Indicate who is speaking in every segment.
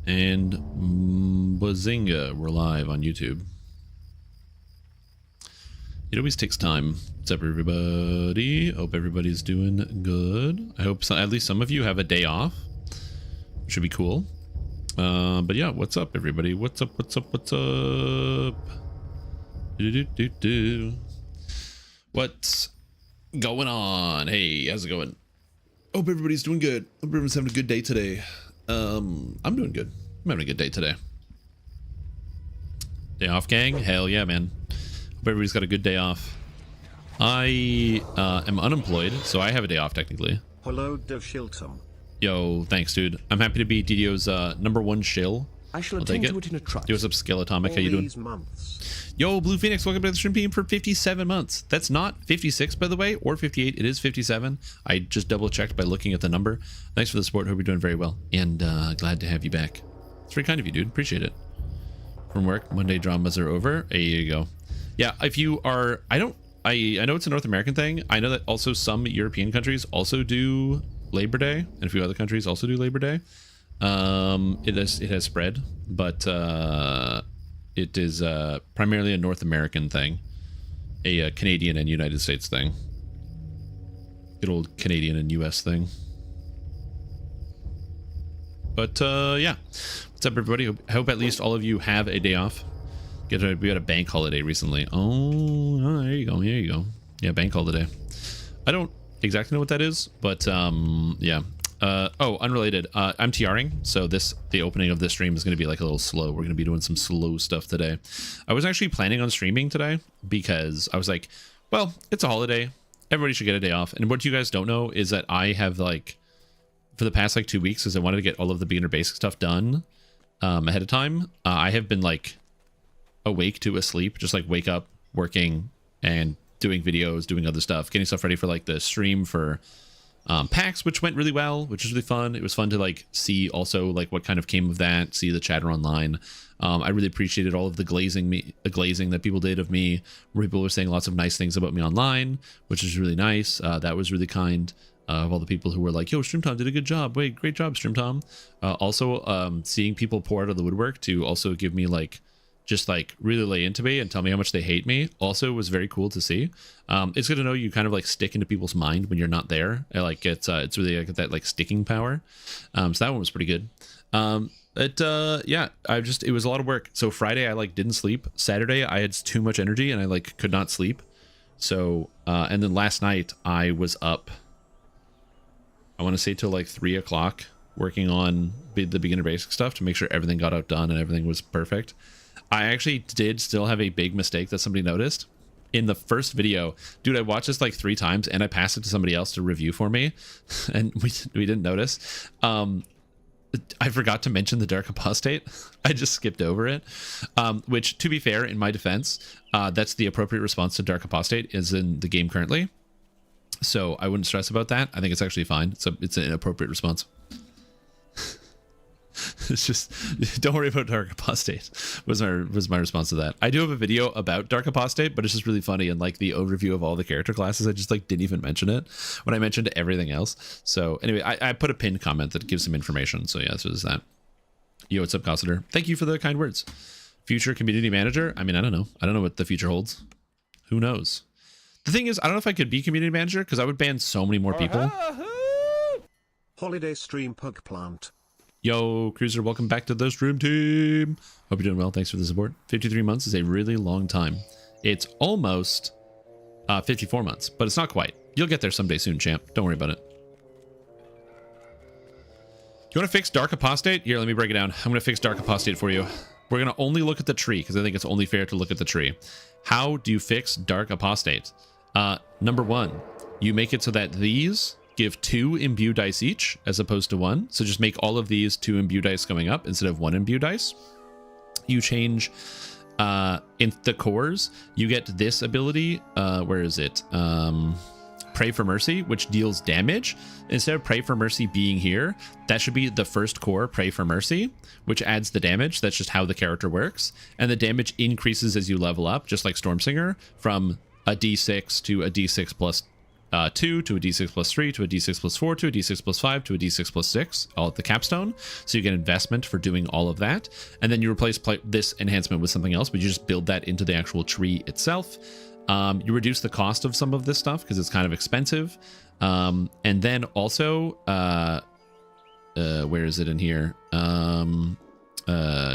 Speaker 1: And bazinga, we're live on YouTube. It always takes time. What's up, everybody? Hope everybody's doing good. I hope at least some of you have a day off. Should be cool. But yeah, what's up, everybody? What's up? What's up? What's up? What's going on? Hey, how's it going? Hope everybody's doing good. Hope everyone's having a good day today. I'm doing good. I'm having a good day today. Day off, gang? Hell yeah, man. Hope everybody's got a good day off. I am unemployed, so I have a day off technically.
Speaker 2: Hello, Shiltum.
Speaker 1: Yo, thanks, dude. I'm happy to be DDO's #1 shill.
Speaker 2: I shall attend to it in a trice.
Speaker 1: Yo, what's up, Skeletomic? How you doing?
Speaker 2: Months.
Speaker 1: Yo, Blue Phoenix, welcome to the stream team for 57 months. That's not 56, by the way, or 58. It is 57. I just double checked by looking at the number. Thanks for the support. Hope you're doing very well. And glad to have you back. It's very kind of you, dude. Appreciate it. From work, Monday dramas are over. There you go. Yeah, if you are, I know it's a North American thing. I know that also some European countries also do Labor Day, and a few other countries also do Labor Day. It has spread, but it is primarily a North American thing, a Canadian and United States thing. Good old Canadian and US thing. But yeah, what's up, everybody? I hope at least all of you have a day off. We had a bank holiday recently. Oh, there you go. There you go. Yeah, bank holiday. I don't exactly know what that is, but yeah. Oh, unrelated. I'm TRing, so the opening of this stream is going to be like a little slow. We're going to be doing some slow stuff today. I was actually planning on streaming today because I was like, well, it's a holiday. Everybody should get a day off. And what you guys don't know is that I have like, for the past like 2 weeks, because I wanted to get all of the beginner basic stuff done ahead of time, I have been like awake to asleep, just like wake up, working and doing videos, doing other stuff, getting stuff ready for like the stream for PAX, which went really well, which was really fun. It was fun to like see also like what kind of came of that, see the chatter online. I really appreciated all of the glazing that people did of me, where people were saying lots of nice things about me online, which is really nice. That was really kind of all the people who were like, yo, Streamtom did a good job. Wait, great job, Streamtom. Also seeing people pour out of the woodwork to also give me like just like really lay into me and tell me how much they hate me also was very cool to see. It's good to know you kind of like stick into people's mind when you're not there. Like it's really like that like sticking power. So that one was pretty good. Yeah, it was a lot of work. So Friday I like didn't sleep. Saturday I had too much energy and I like could not sleep. So and then last night I was up, I want to say till like 3 o'clock working on the beginner basic stuff to make sure everything got outdone and everything was perfect. I actually did still have a big mistake that somebody noticed in the first video. Dude, I watched this like 3 times and I passed it to somebody else to review for me and we didn't notice. I forgot to mention the Dark Apostate. I just skipped over it, which, to be fair, in my defense, that's the appropriate response to Dark Apostate is in the game currently. So I wouldn't stress about that. I think it's actually fine. It's an appropriate response. It's just, don't worry about Dark Apostate was my response to that. I do have a video about Dark Apostate, but it's just really funny, and like the overview of all the character classes, I just like didn't even mention it when I mentioned everything else. So anyway, I put a pinned comment that gives some information. So yeah, so there's that. Yo, what's up, Cossiter? Thank you for the kind words. Future community manager? I mean, I don't know. I don't know what the future holds. Who knows? The thing is, I don't know if I could be community manager because I would ban so many more people.
Speaker 2: Holiday stream pug plant.
Speaker 1: Yo, Cruiser, welcome back to the stream team. Hope you're doing well. Thanks for the support. 53 months is a really long time. It's almost 54 months, but it's not quite. You'll get there someday soon, champ. Don't worry about it. You want to fix Dark Apostate? Here, let me break it down. I'm going to fix Dark Apostate for you. We're going to only look at the tree because I think it's only fair to look at the tree. How do you fix Dark Apostate? Number 1, you make it so that these give 2 imbue dice each as opposed to 1. So just make all of these 2 imbue dice going up instead of 1 imbue dice. You change in the cores, you get this ability. Where is it? Pray for Mercy, which deals damage. Instead of Pray for Mercy being here, that should be the first core, Pray for Mercy, which adds the damage. That's just how the character works. And the damage increases as you level up, just like Stormsinger, from a d6 to a d6 plus 2 to a d6 plus 3 to a d6 plus 4 to a d6 plus 5 to a d6 plus 6, all at the capstone. So you get investment for doing all of that. And then you replace this enhancement with something else, but you just build that into the actual tree itself. You reduce the cost of some of this stuff because it's kind of expensive. And then also, where is it in here?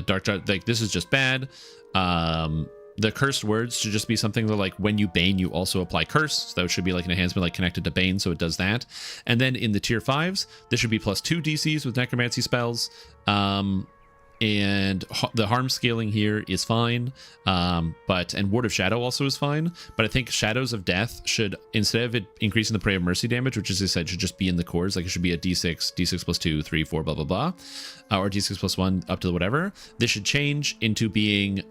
Speaker 1: Dark, like this is just bad. The cursed words should just be something that, like, when you bane, you also apply curse. So that should be like an enhancement, like connected to bane, so it does that. And then in the tier 5s, there should be plus 2 DCs with necromancy spells. And the harm scaling here is fine, and Ward of Shadow also is fine, but I think Shadows of Death should, instead of it increasing the Prey of Mercy damage, which as I said should just be in the cores, like it should be a d6 plus 2, 3, 4, blah blah blah, or d6 plus 1 up to whatever. This should change into being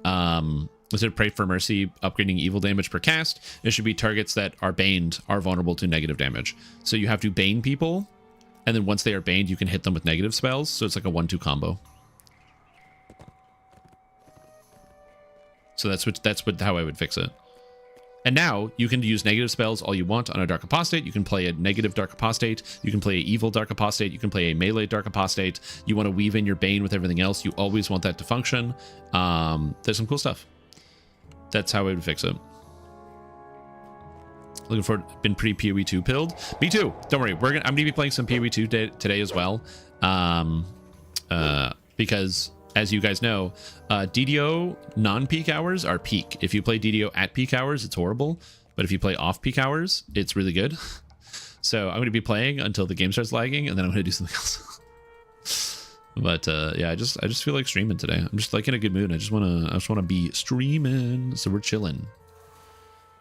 Speaker 1: instead of Pray for Mercy upgrading evil damage per cast, it should be targets that are baned are vulnerable to negative damage. So you have to bane people, and then once they are baned, you can hit them with negative spells, so it's like a 1-2 combo. So that's how I would fix it. And now you can use negative spells all you want on a Dark Apostate. You can play a negative Dark Apostate. You can play an evil Dark Apostate. You can play a melee Dark Apostate. You want to weave in your Bane with everything else. You always want that to function. There's some cool stuff. That's how I would fix it. Looking forward. Been pretty PoE 2 pilled. Me too. Don't worry. I'm gonna be playing some PoE 2 today as well. Because, as you guys know, DDO non-peak hours are peak. If you play DDO at peak hours, it's horrible. But if you play off peak hours, it's really good. So I'm going to be playing until the game starts lagging, and then I'm going to do something else. But yeah, I just feel like streaming today. I'm just like in a good mood. I just want to be streaming. So we're chilling.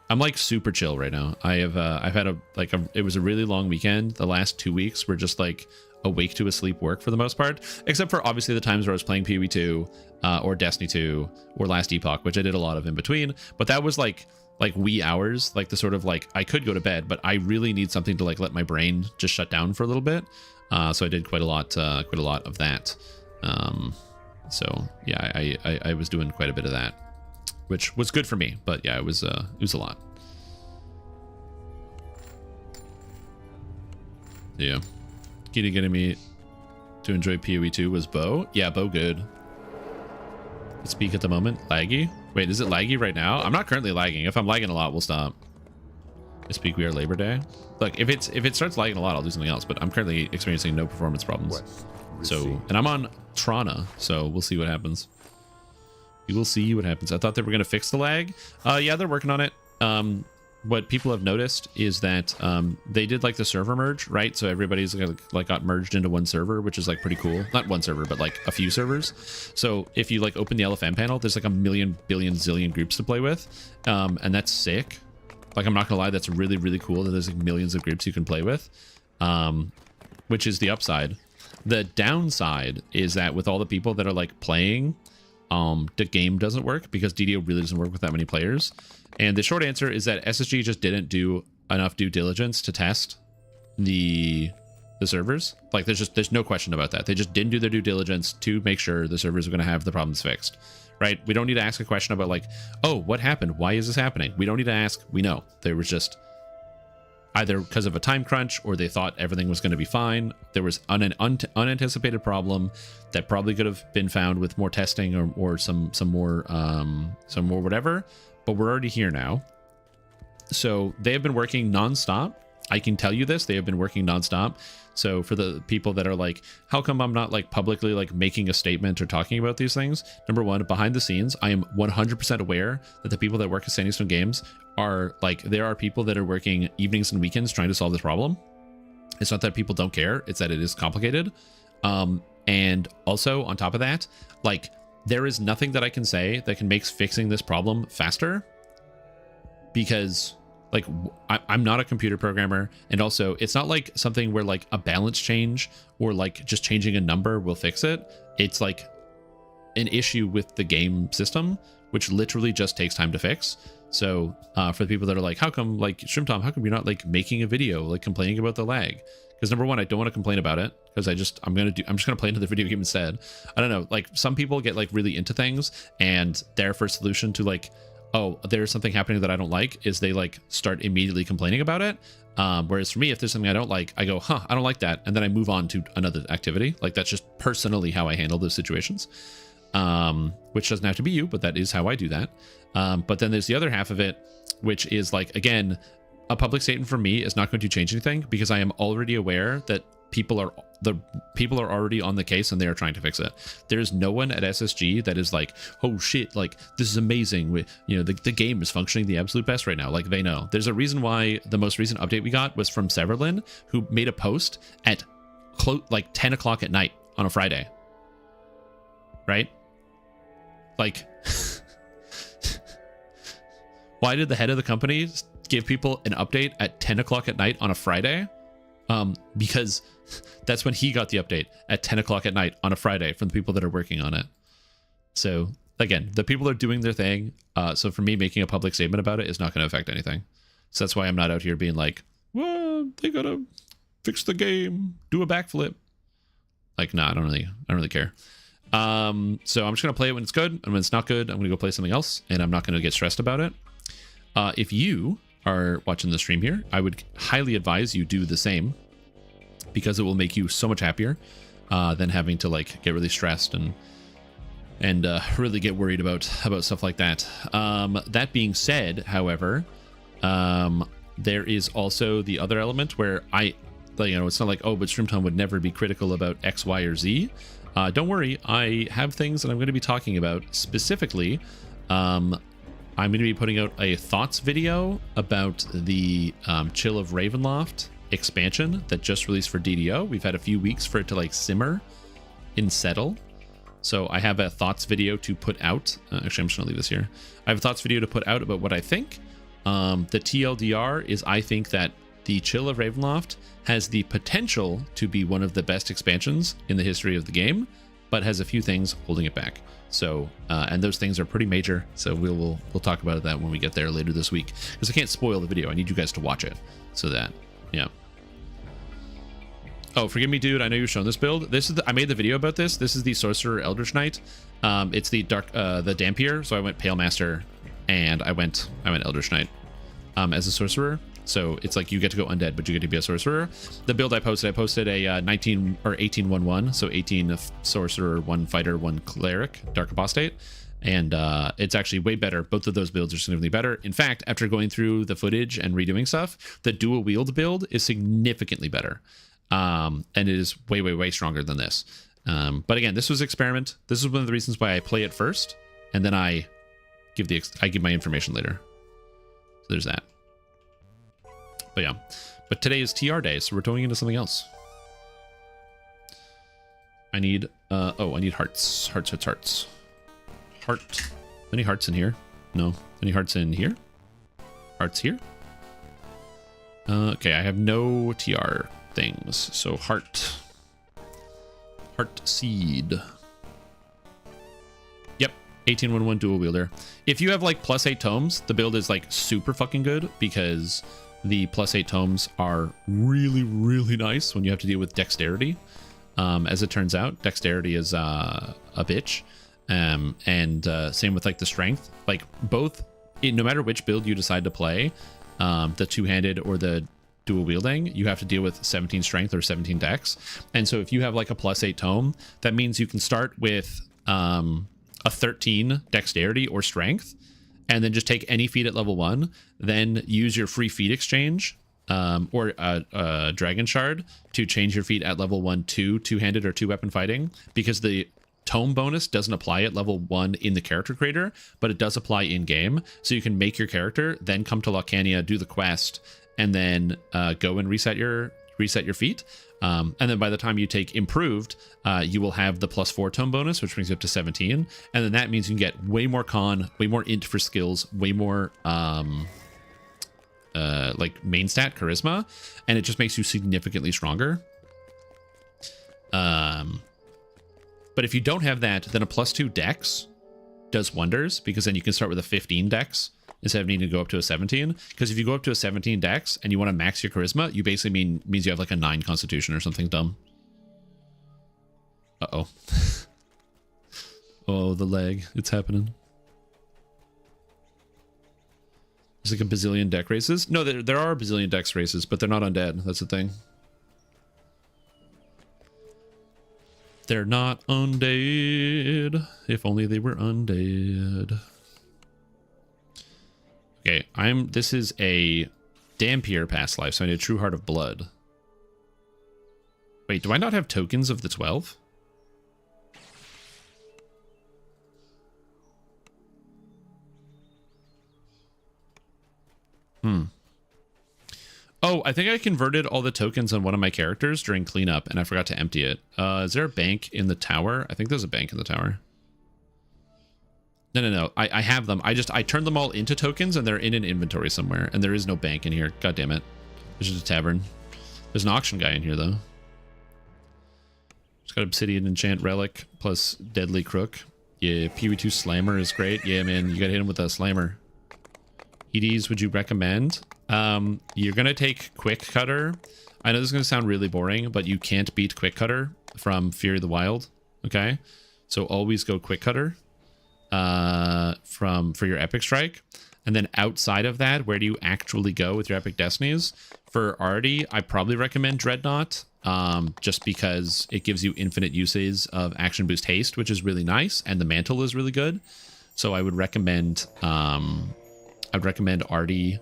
Speaker 1: I'm like super chill right now. I've had it was a really long weekend. The last 2 weeks were just like awake to asleep work for the most part, except for obviously the times where I was playing PoE 2 or Destiny 2 or Last Epoch, which I did a lot of in between. But that was like wee hours, like the sort of like I could go to bed, but I really need something to like let my brain just shut down for a little bit. So I did quite a lot of that. So yeah, I was doing quite a bit of that, which was good for me. But yeah, it was a lot. Yeah. Key to getting me to enjoy PoE 2 was Bo. Yeah, Bo good. Speak at the moment. Laggy? Wait, is it laggy right now? I'm not currently lagging. If I'm lagging a lot, we'll stop. I speak we are Labor Day. Look, if it starts lagging a lot, I'll do something else, but I'm currently experiencing no performance problems. So, and I'm on Trana, so we'll see what happens. We will see what happens. I thought they were going to fix the lag. Yeah, they're working on it. What people have noticed is that they did like the server merge, right? So everybody's like got merged into one server, which is like pretty cool. Not one server, but like a few servers. So if you like open the LFM panel, there's like a million, billion, zillion groups to play with. And that's sick. Like, I'm not gonna lie, that's really, really cool that there's like millions of groups you can play with, which is the upside. The downside is that with all the people that are like playing, the game doesn't work because DDO really doesn't work with that many players. And the short answer is that SSG just didn't do enough due diligence to test the servers. Like, there's no question about that. They just didn't do their due diligence to make sure the servers are going to have the problems fixed, right? We don't need to ask a question about like, oh, what happened? Why is this happening? We don't need to ask. We know. There was just either because of a time crunch or they thought everything was going to be fine. There was an unanticipated problem that probably could have been found with more testing or some more whatever. But we're already here now. So they have been working nonstop. I can tell you this, they have been working nonstop. So for the people that are like, how come I'm not like publicly like making a statement or talking about these things? Number one, behind the scenes, I am 100% aware that the people that work at Standing Stone Games are like, there are people that are working evenings and weekends trying to solve this problem. It's not that people don't care, it's that it is complicated. And also on top of that, like, there is nothing that I can say that can make fixing this problem faster, because like I'm not a computer programmer, and also it's not like something where like a balance change or like just changing a number will fix it. It's like an issue with the game system, which literally just takes time to fix. So for the people that are like, how come like Shrimtom, how come you're not like making a video like complaining about the lag? Because number one, I don't want to complain about it, because I'm just gonna play another video game instead. I don't know, like some people get like really into things, and their first solution to like oh, there's something happening that I don't like, is they like start immediately complaining about it. Whereas for me, if there's something I don't like, I go, I don't like that. And then I move on to another activity. Like that's just personally how I handle those situations. Which doesn't have to be you, but that is how I do that. But then there's the other half of it, which is like, again, a public statement for me is not going to change anything because I am already aware that people are already on the case and they are trying to fix it. There's no one at SSG that is like, oh shit, like this is amazing. The game is functioning the absolute best right now. Like they know. There's a reason why the most recent update we got was from Severlin, who made a post at like 10 o'clock at night on a Friday. Right? Like, why did the head of the company give people an update at 10 o'clock at night on a Friday? Because that's when he got the update at 10 o'clock at night on a Friday from the people that are working on it. So again, the people are doing their thing. So for me, making a public statement about it is not going to affect anything. So that's why I'm not out here being like, well, they gotta fix the game, do a backflip. Like, nah, I don't really care. So I'm just going to play it when it's good, and when it's not good, I'm going to go play something else, and I'm not going to get stressed about it. If you are watching the stream here, I would highly advise you do the same, because it will make you so much happier than having to like get really stressed and really get worried about stuff like that. That being said, however, there is also the other element where it's not like, oh, but Streamtime would never be critical about X, Y, or Z. Don't worry, I have things that I'm going to be talking about. Specifically, I'm going to be putting out a thoughts video about the Chill of Ravenloft expansion that just released for DDO. We've had a few weeks for it to like simmer and settle. So I have a thoughts video to put out. Actually, I'm just going to leave this here. I have a thoughts video to put out about what I think. The TLDR is I think that the Chill of Ravenloft has the potential to be one of the best expansions in the history of the game, but has a few things holding it back. So, and those things are pretty major. So we'll talk about that when we get there later this week, because I can't spoil the video. I need you guys to watch it. So that, yeah. Oh, forgive me, dude. I know you've shown this build. This is I made the video about this. This is the Sorcerer Eldritch Knight. It's the the Dampier. So I went Pale Master, and I went Eldritch Knight as a sorcerer. So it's like you get to go undead, but you get to be a sorcerer. The build I posted a 19 or 18-1-1, so 18 sorcerer, 1 fighter, 1 cleric, Dark Apostate, and it's actually way better. Both of those builds are significantly better. In fact, after going through the footage and redoing stuff, the dual wield build is significantly better, and it is way stronger than this. But again, this was experiment. This is one of the reasons why I play it first, and then I give my information later. So there's that. But yeah, but today is TR day, so we're going into something else. I need I need hearts. Heart. Any hearts in here? No. Any hearts in here? Hearts here? Okay, I have no TR things, so heart seed. Yep, 18-1-1 dual wielder. If you have like +8 tomes, the build is like super fucking good, because the +8 tomes are really nice when you have to deal with dexterity. As it turns out, dexterity is a bitch. And same with like the strength. Like both, no matter which build you decide to play, the two-handed or the dual wielding, you have to deal with 17 strength or 17 dex. And so if you have like a +8 tome, that means you can start with a 13 dexterity or strength, and then just take any feat at level 1, then use your free feat exchange or a dragon shard to change your feat at level 1 to two-handed or two-weapon fighting, because the tome bonus doesn't apply at level 1 in the character creator, but it does apply in game. So you can make your character, then come to Locania, do the quest, and then go and reset your feat. And then by the time you take improved, you will have the +4 tome bonus, which brings you up to 17. And then that means you can get way more con, way more int for skills, way more like main stat charisma, and it just makes you significantly stronger. But if you don't have that, then a +2 dex does wonders, because then you can start with a 15 dex instead of needing to go up to a 17. Because if you go up to a 17 dex and you want to max your charisma, you basically means you have like a 9 constitution or something dumb. Uh-oh. Oh, the lag. It's happening. There's like a bazillion deck races. No, there are a bazillion dex races, but they're not undead. That's the thing. They're not undead. If only they were undead. Okay, this is a Dampier past life, so I need a True Heart of Blood. Wait, do I not have tokens of the 12? Oh, I think I converted all the tokens on one of my characters during cleanup, and I forgot to empty it. Is there a bank in the tower? I think there's a bank in the tower. No. I have them. I turned them all into tokens, and they're in an inventory somewhere, and there is no bank in here. God damn it. There's just a tavern. There's an auction guy in here, though. It's got Obsidian Enchant Relic plus Deadly Crook. Yeah, PV2 Slammer is great. Yeah, man, you gotta hit him with a Slammer. EDs, would you recommend? You're gonna take Quick Cutter. I know this is gonna sound really boring, but you can't beat Quick Cutter from Fury of the Wild. Okay, so always go Quick Cutter for your Epic Strike, and then outside of that, where do you actually go with your Epic Destinies? For Artie, I probably recommend Dreadnought, just because it gives you infinite uses of Action Boost Haste, which is really nice, and the Mantle is really good. So I would recommend Artie.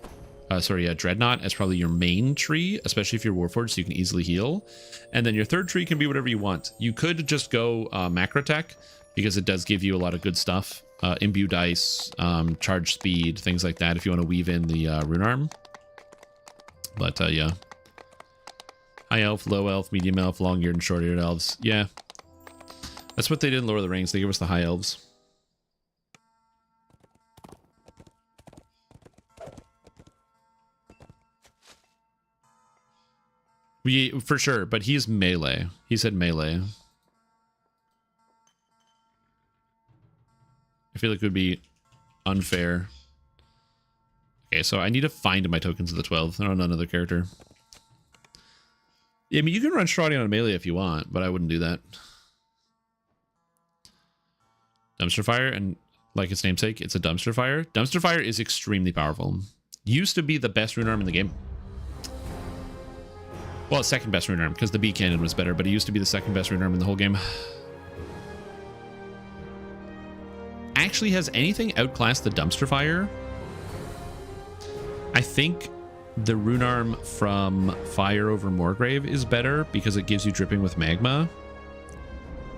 Speaker 1: Dreadnought as probably your main tree, especially if you're Warforged, so you can easily heal. And then your third tree can be whatever you want. You could just go Macrotech, because it does give you a lot of good stuff. Imbue dice, charge speed, things like that, if you want to weave in the Rune Arm. But yeah. High Elf, Low Elf, Medium Elf, Long-Eared and Short-Eared Elves. Yeah. That's what they did in Lord of the Rings. They gave us the High Elves. For sure, but he's melee. He said melee. I feel like it would be unfair. Okay, so I need to find my tokens of the 12. They're on another character. Yeah, I mean, you can run Stradion on melee if you want, but I wouldn't do that. Dumpster Fire, and like its namesake, it's a Dumpster Fire. Dumpster Fire is extremely powerful. Used to be the best rune arm in the game. Well, second best rune arm, because the B cannon was better, but it used to be the second best rune arm in the whole game. Actually, has anything outclassed the Dumpster Fire? I think the rune arm from Fire over Moorgrave is better, because it gives you dripping with magma,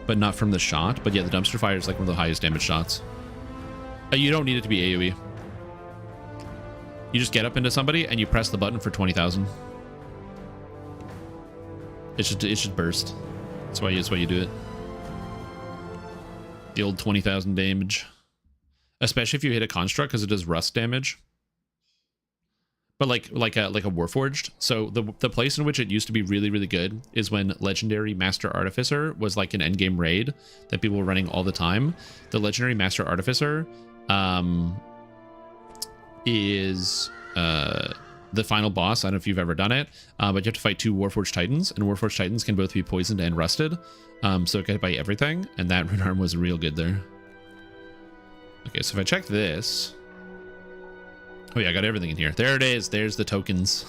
Speaker 1: but not from the shot. But yeah, the Dumpster Fire is like one of the highest damage shots. You don't need it to be AoE. You just get up into somebody and you press the button for 20,000. It should burst. That's why you do it. The old 20,000 damage, especially if you hit a construct, because it does rust damage. But like a Warforged. So the place in which it used to be really, really good is when Legendary Master Artificer was like an endgame raid that people were running all the time. The Legendary Master Artificer is the final boss. I don't know if you've ever done it, but you have to fight 2 Warforged Titans, and Warforged Titans can both be poisoned and rusted. So it got hit by everything, and that rune arm was real good there. Okay, so if I check this... Oh yeah, I got everything in here. There it is. There's the tokens.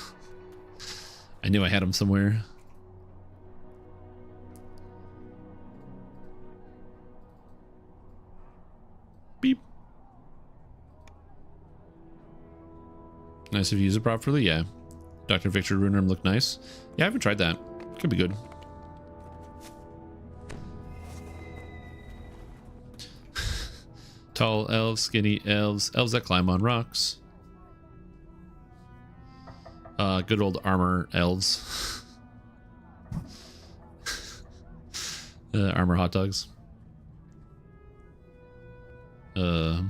Speaker 1: I knew I had them somewhere. Beep. Nice if you use it properly, yeah. Dr. Victor Rune Arm looked nice. Yeah, I haven't tried that. Could be good. Tall elves, skinny elves, elves that climb on rocks. Good old armor elves. Armor hot dogs. It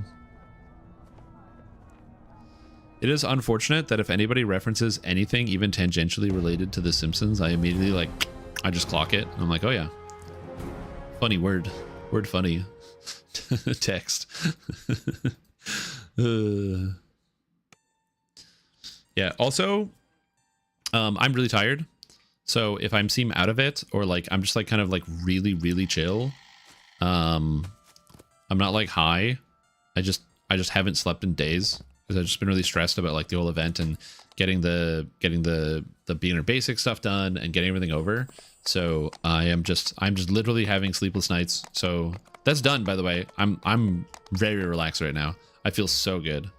Speaker 1: is unfortunate that if anybody references anything even tangentially related to The Simpsons, I immediately I just clock it. And I'm like, oh yeah. Funny word. Word funny. Text. Yeah, also, I'm really tired. So if I seem out of it, or I'm just kind of really, really chill, I'm not high. I just haven't slept in days. because I've just been really stressed about like the whole event and getting the beginner basic stuff done and getting everything over. So I'm just literally having sleepless nights. So that's done, by the way. I'm very relaxed right now. I feel so good.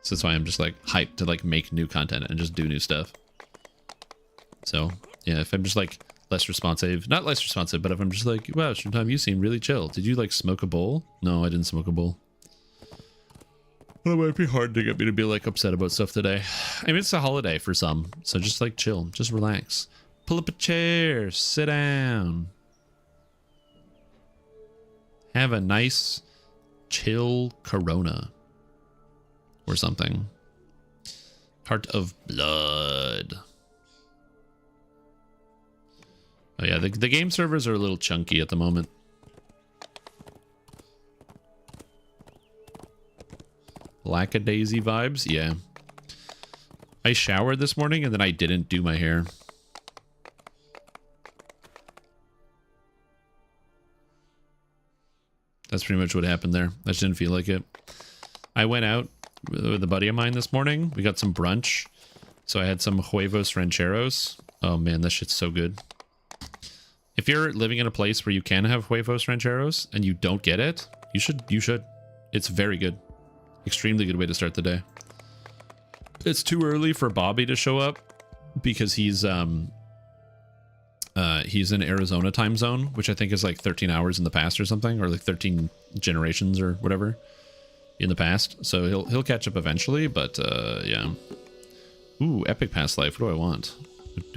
Speaker 1: So that's why I'm just like hyped to like make new content and just do new stuff. So yeah, if I'm just like less responsive, not less responsive, but if I'm just like, wow, Shroomtime, you seem really chill. Did you like smoke a bowl? No, I didn't smoke a bowl. Well, it might be hard to get me to be like upset about stuff today. I mean, it's a holiday for some, so just like chill, just relax. Pull up a chair, sit down. Have a nice chill Corona or something. Heart of blood. Oh yeah, the game servers are a little chunky at the moment. Lackadaisy vibes, yeah. I showered this morning and then I didn't do my hair. That's pretty much what happened there. I just didn't feel like it. I went out with a buddy of mine this morning. We got some brunch. So I had some huevos rancheros. Oh man, that shit's so good. If you're living in a place where you can have huevos rancheros and you don't get it, you should. It's very good. Extremely good way to start the day. It's too early for Bobby to show up because he's in Arizona time zone, which I think is like 13 hours in the past or something, or like 13 generations or whatever in the past. So he'll catch up eventually, but yeah. Ooh, epic past life. What do I want? I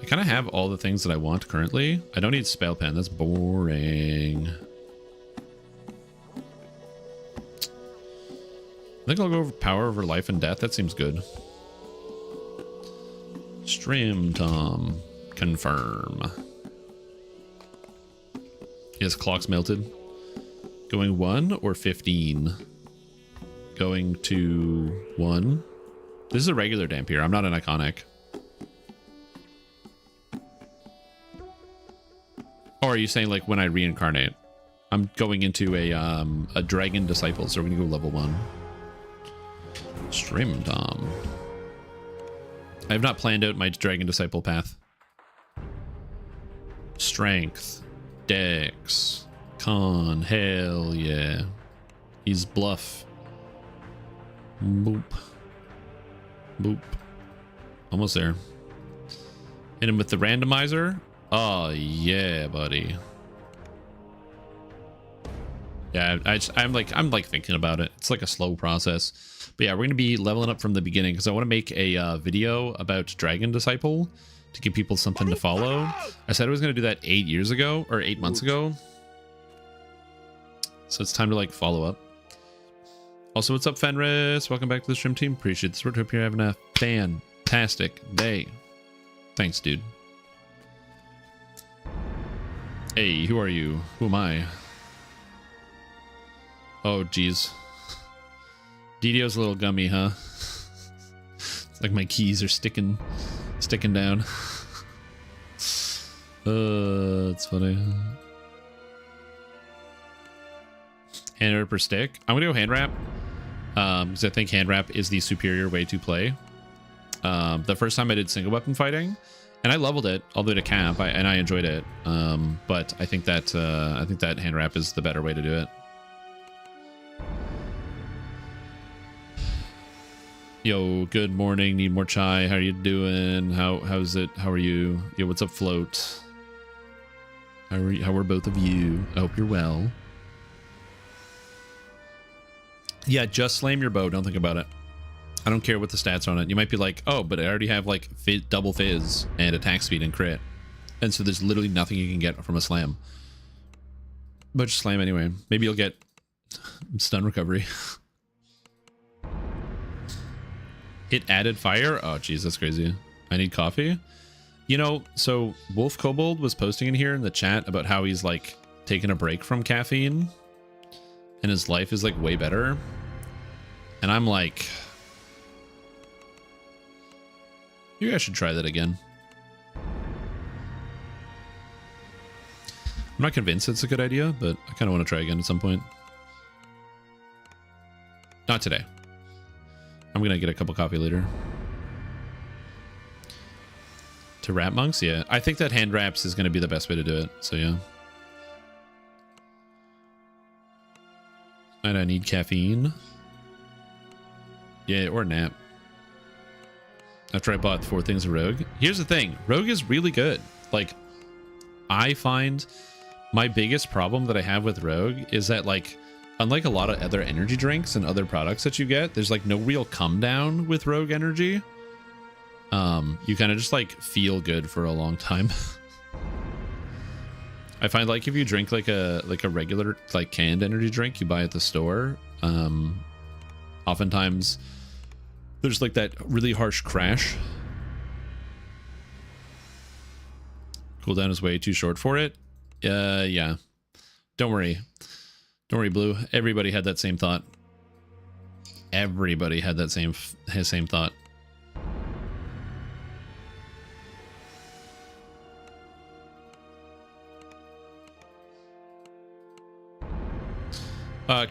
Speaker 1: kind of have all the things that I want currently. I don't need spell pen. That's boring. I think I'll go over power over life and death. That seems good. Stream Tom. Confirm. Yes, clock's melted. Going 1 or 15? Going to 1. This is a regular Dampier. I'm not an iconic. Or are you saying like when I reincarnate? I'm going into a dragon disciple, so we're gonna go level 1. Stream Tom. I have not planned out my dragon disciple path. Strength, Dex, Con, hell yeah. He's bluff. Boop. Boop. Almost there. Hit him with the randomizer. Oh yeah, buddy. Yeah, I'm like thinking about it. It's like a slow process. But yeah, we're going to be leveling up from the beginning because I want to make a video about Dragon Disciple to give people something to follow. I said I was going to do that 8 years ago or 8 months ago. So it's time to like follow up. Also, what's up, Fenris? Welcome back to the stream team. Appreciate the support. Hope you're having a fantastic day. Thanks, dude. Hey, who are you? Who am I? Oh, geez. DDO's a little gummy, huh? It's like my keys are sticking down. It's funny. Hand wrap or stick? I'm gonna go hand wrap. Because I think hand wrap is the superior way to play. The first time I did single weapon fighting, and I leveled it all the way to cap, and I enjoyed it. But I think that hand wrap is the better way to do it. Yo, good morning. Need more chai. How are you doing? How's it? How are you? Yo, what's up, Float? How are both of you? I hope you're well. Yeah, just slam your bow. Don't think about it. I don't care what the stats are on it. You might be like, oh, but I already have like double fizz and attack speed and crit. And so there's literally nothing you can get from a slam. But just slam anyway. Maybe you'll get stun recovery. It added fire? Oh, geez, that's crazy. I need coffee? You know, so Wolf Kobold was posting in here in the chat about how he's like taking a break from caffeine. And his life is like way better. And I'm like, maybe I should try that again. I'm not convinced it's a good idea, but I kind of want to try again at some point. Not today. I'm gonna get a cup of coffee later. To wrap monks? Yeah. I think that hand wraps is gonna be the best way to do it. So yeah. And I need caffeine. Yeah, or nap. After I bought 4 things of Rogue. Here's the thing. Rogue is really good. Like, I find my biggest problem that I have with Rogue is that, like, unlike a lot of other energy drinks and other products that you get, there's like no real come down with Rogue energy. You kind of just like feel good for a long time. I find like if you drink like a regular like canned energy drink you buy at the store, oftentimes there's like that really harsh crash. Cooldown is way too short for it. Yeah. Don't worry. Don't worry, Blue. Everybody had that same thought. Everybody had that same thought.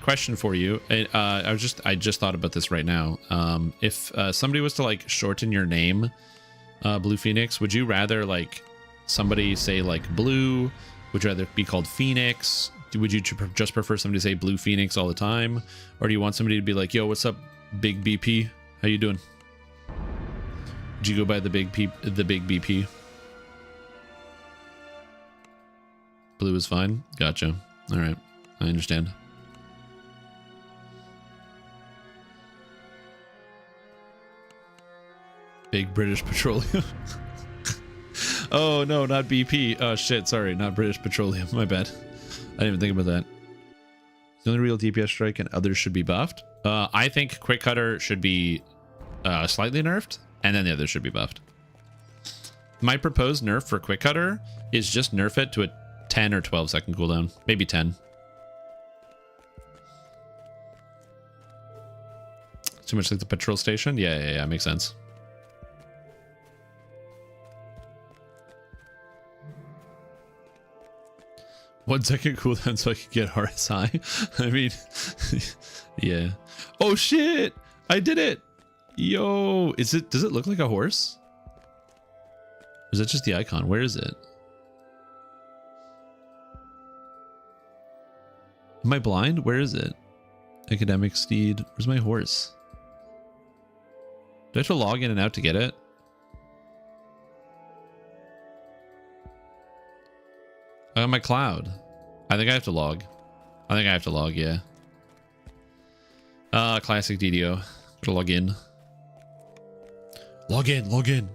Speaker 1: Question for you. I just thought about this right now. If somebody was to like shorten your name, Blue Phoenix, would you rather like somebody say like Blue? Would you rather be called Phoenix? Would you just prefer somebody to say Blue Phoenix all the time, or do you want somebody to be like, "Yo, what's up, Big BP? How you doing?" Would you go by the Big BP? Blue is fine. Gotcha. All right, I understand. Big British Petroleum. Oh no, not BP. Oh shit, sorry, not British Petroleum. My bad. I didn't even think about that. The only real DPS strike and others should be buffed. I think Quick Cutter should be slightly nerfed, and then the others should be buffed. My proposed nerf for Quick Cutter is just nerf it to a 10 or 12 second cooldown. Maybe 10. Too much like the petrol station? Yeah, makes sense. One second cooldown so I could get RSI. I mean, yeah. Oh shit! I did it! Yo, does it look like a horse? Or is that just the icon? Where is it? Am I blind? Where is it? Academic steed. Where's my horse? Do I have to log in and out to get it? I got my cloud. I think I have to log. Yeah. Classic DDO. Gotta log in. Log in.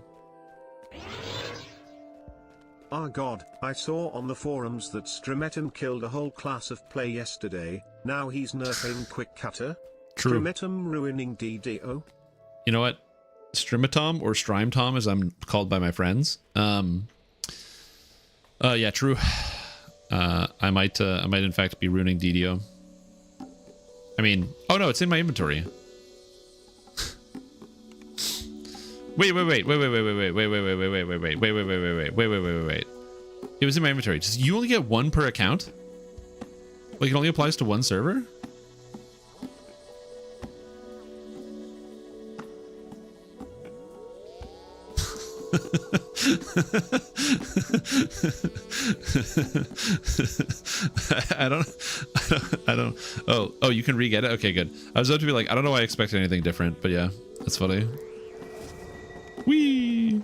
Speaker 2: Ah god, I saw on the forums that Stremetum killed a whole class of play yesterday. Now he's nerfing Quick Cutter.
Speaker 1: True.
Speaker 2: Stremetum ruining DDO.
Speaker 1: You know what? Strimetom or Strimetom as I'm called by my friends. Yeah, true. I might in fact be ruining DDO. I mean, oh no, it's in my inventory. Wait. It was in my inventory. You only get one per account? Like it only applies to one server? I don't. Oh, you can re-get it? Okay, good. I was about to be like, I don't know why I expected anything different, but yeah, that's funny. Whee!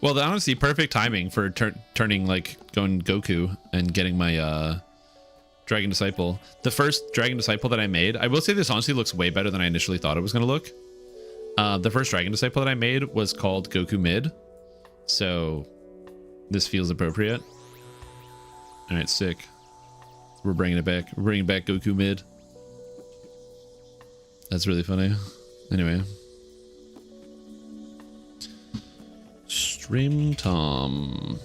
Speaker 1: Well, honestly, perfect timing for turning, like, going Goku and getting my, Dragon Disciple. The first Dragon Disciple that I made, I will say this honestly looks way better than I initially thought it was going to look. The first Dragon Disciple that I made was called Goku Mid. So, this feels appropriate. Alright, sick. We're bringing it back. We're bringing back Goku Mid. That's really funny. Anyway. Stream Tom.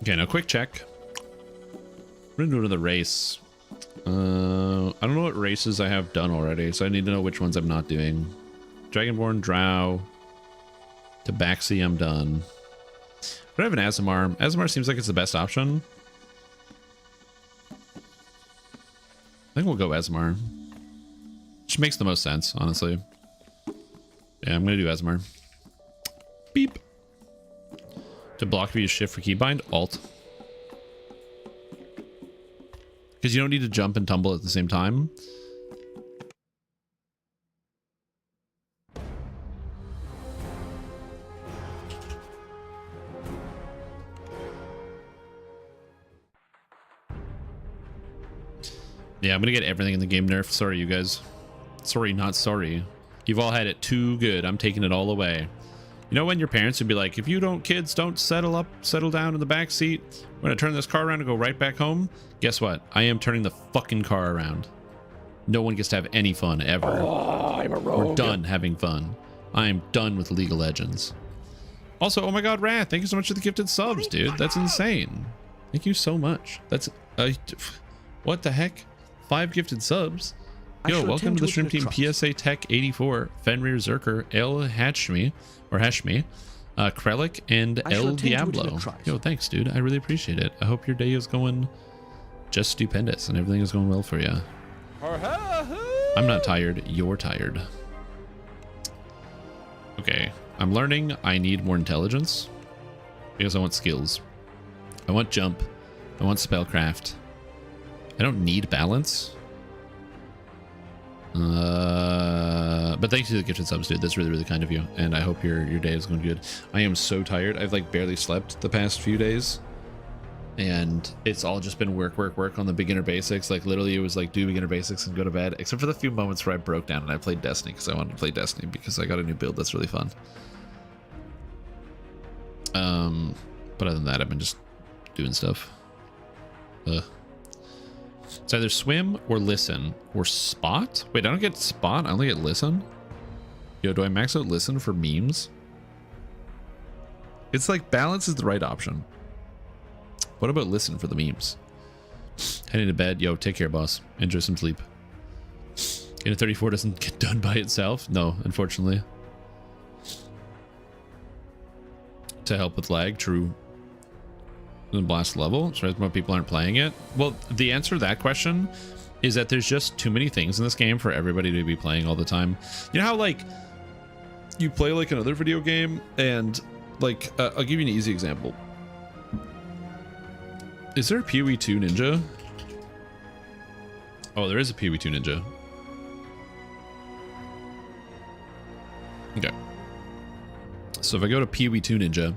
Speaker 1: Okay, now quick check. We're gonna do another race. I don't know what races I have done already, so I need to know which ones I'm not doing. Dragonborn, Drow, Tabaxi, I'm done. But I have an Azamar. Azamar seems like it's the best option. I think we'll go Esmar. Which makes the most sense, honestly. Yeah, I'm gonna do Esmar. Beep. To block, we use shift for keybind, alt. Because you don't need to jump and tumble at the same time. Yeah, I'm gonna get everything in the game nerfed. Sorry, you guys. Sorry, not sorry. You've all had it too good. I'm taking it all away. You know when your parents would be like, if you don't, kids, don't settle down in the back seat. We're gonna turn this car around and go right back home. Guess what? I am turning the fucking car around. No one gets to have any fun ever.
Speaker 3: Oh, I'm a rogue.
Speaker 1: We're done having fun. I am done with League of Legends. Also, oh my god, Wrath, thank you so much for the gifted subs, dude. That's insane. Thank you so much. That's what the heck? 5 gifted subs. Yo, welcome to the stream team. PSA Tech 84, Fenrir Zerker, El Hashmi, or Hashmi, Krellick, and El Diablo. Yo, thanks, dude. I really appreciate it. I hope your day is going just stupendous and everything is going well for you. I'm not tired. You're tired. Okay, I'm learning. I need more intelligence because I want skills. I want jump. I want spellcraft. I don't need balance. But thanks to the gifted subs, dude. That's really, really kind of you. And I hope your day is going good. I am so tired. I've like barely slept the past few days. And it's all just been work on the beginner basics. Like literally it was like do beginner basics and go to bed. Except for the few moments where I broke down and I played Destiny because I wanted to play Destiny because I got a new build that's really fun. But other than that, I've been just doing stuff. It's either swim or listen or spot. Wait, I don't get spot. I only get listen. Yo, do I max out listen for memes? It's like balance is the right option. What about listen for the memes? Heading to bed. Yo, take care, boss. Enjoy some sleep. Getting a 34 doesn't get done by itself. No, unfortunately. To help with lag, true. The blast level, so more people aren't playing it. Well, the answer to that question is that there's just too many things in this game for everybody to be playing all the time. You know how like you play like another video game and like I'll give you an easy example. Is there a PoE 2 ninja? Oh, there is a PoE 2 ninja. Okay. So if I go to PoE 2 ninja,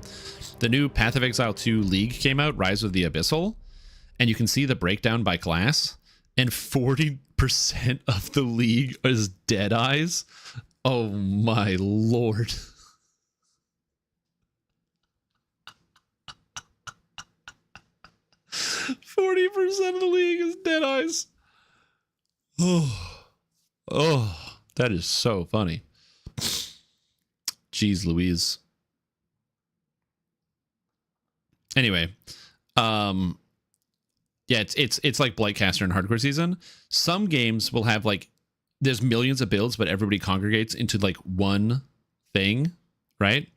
Speaker 1: the new Path of Exile 2 League came out, Rise of the Abyssal, and you can see the breakdown by class, and 40% of the League is dead eyes. Oh my lord. Forty percent of the League is dead eyes. Oh, that is so funny. Jeez Louise. Anyway, yeah, it's like Blightcaster in hardcore season. Some games will have like there's millions of builds, but everybody congregates into like one thing, right?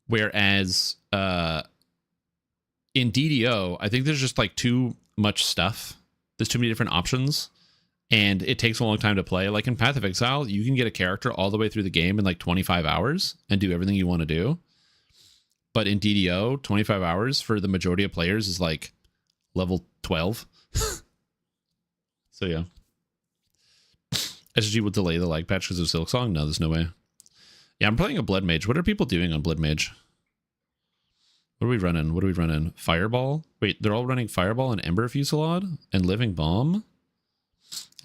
Speaker 1: Whereas in DDO, I think there's just like too much stuff. There's too many different options, and it takes a long time to play. Like in Path of Exile, you can get a character all the way through the game in like 25 hours and do everything you want to do. But in DDO, 25 hours for the majority of players is like level 12. So yeah. SG will delay the lag patch because of Silksong? No, there's no way. Yeah, I'm playing a Blood Mage. What are people doing on Blood Mage? What are we running? Fireball? Wait, they're all running Fireball and Ember Fusillade and Living Bomb?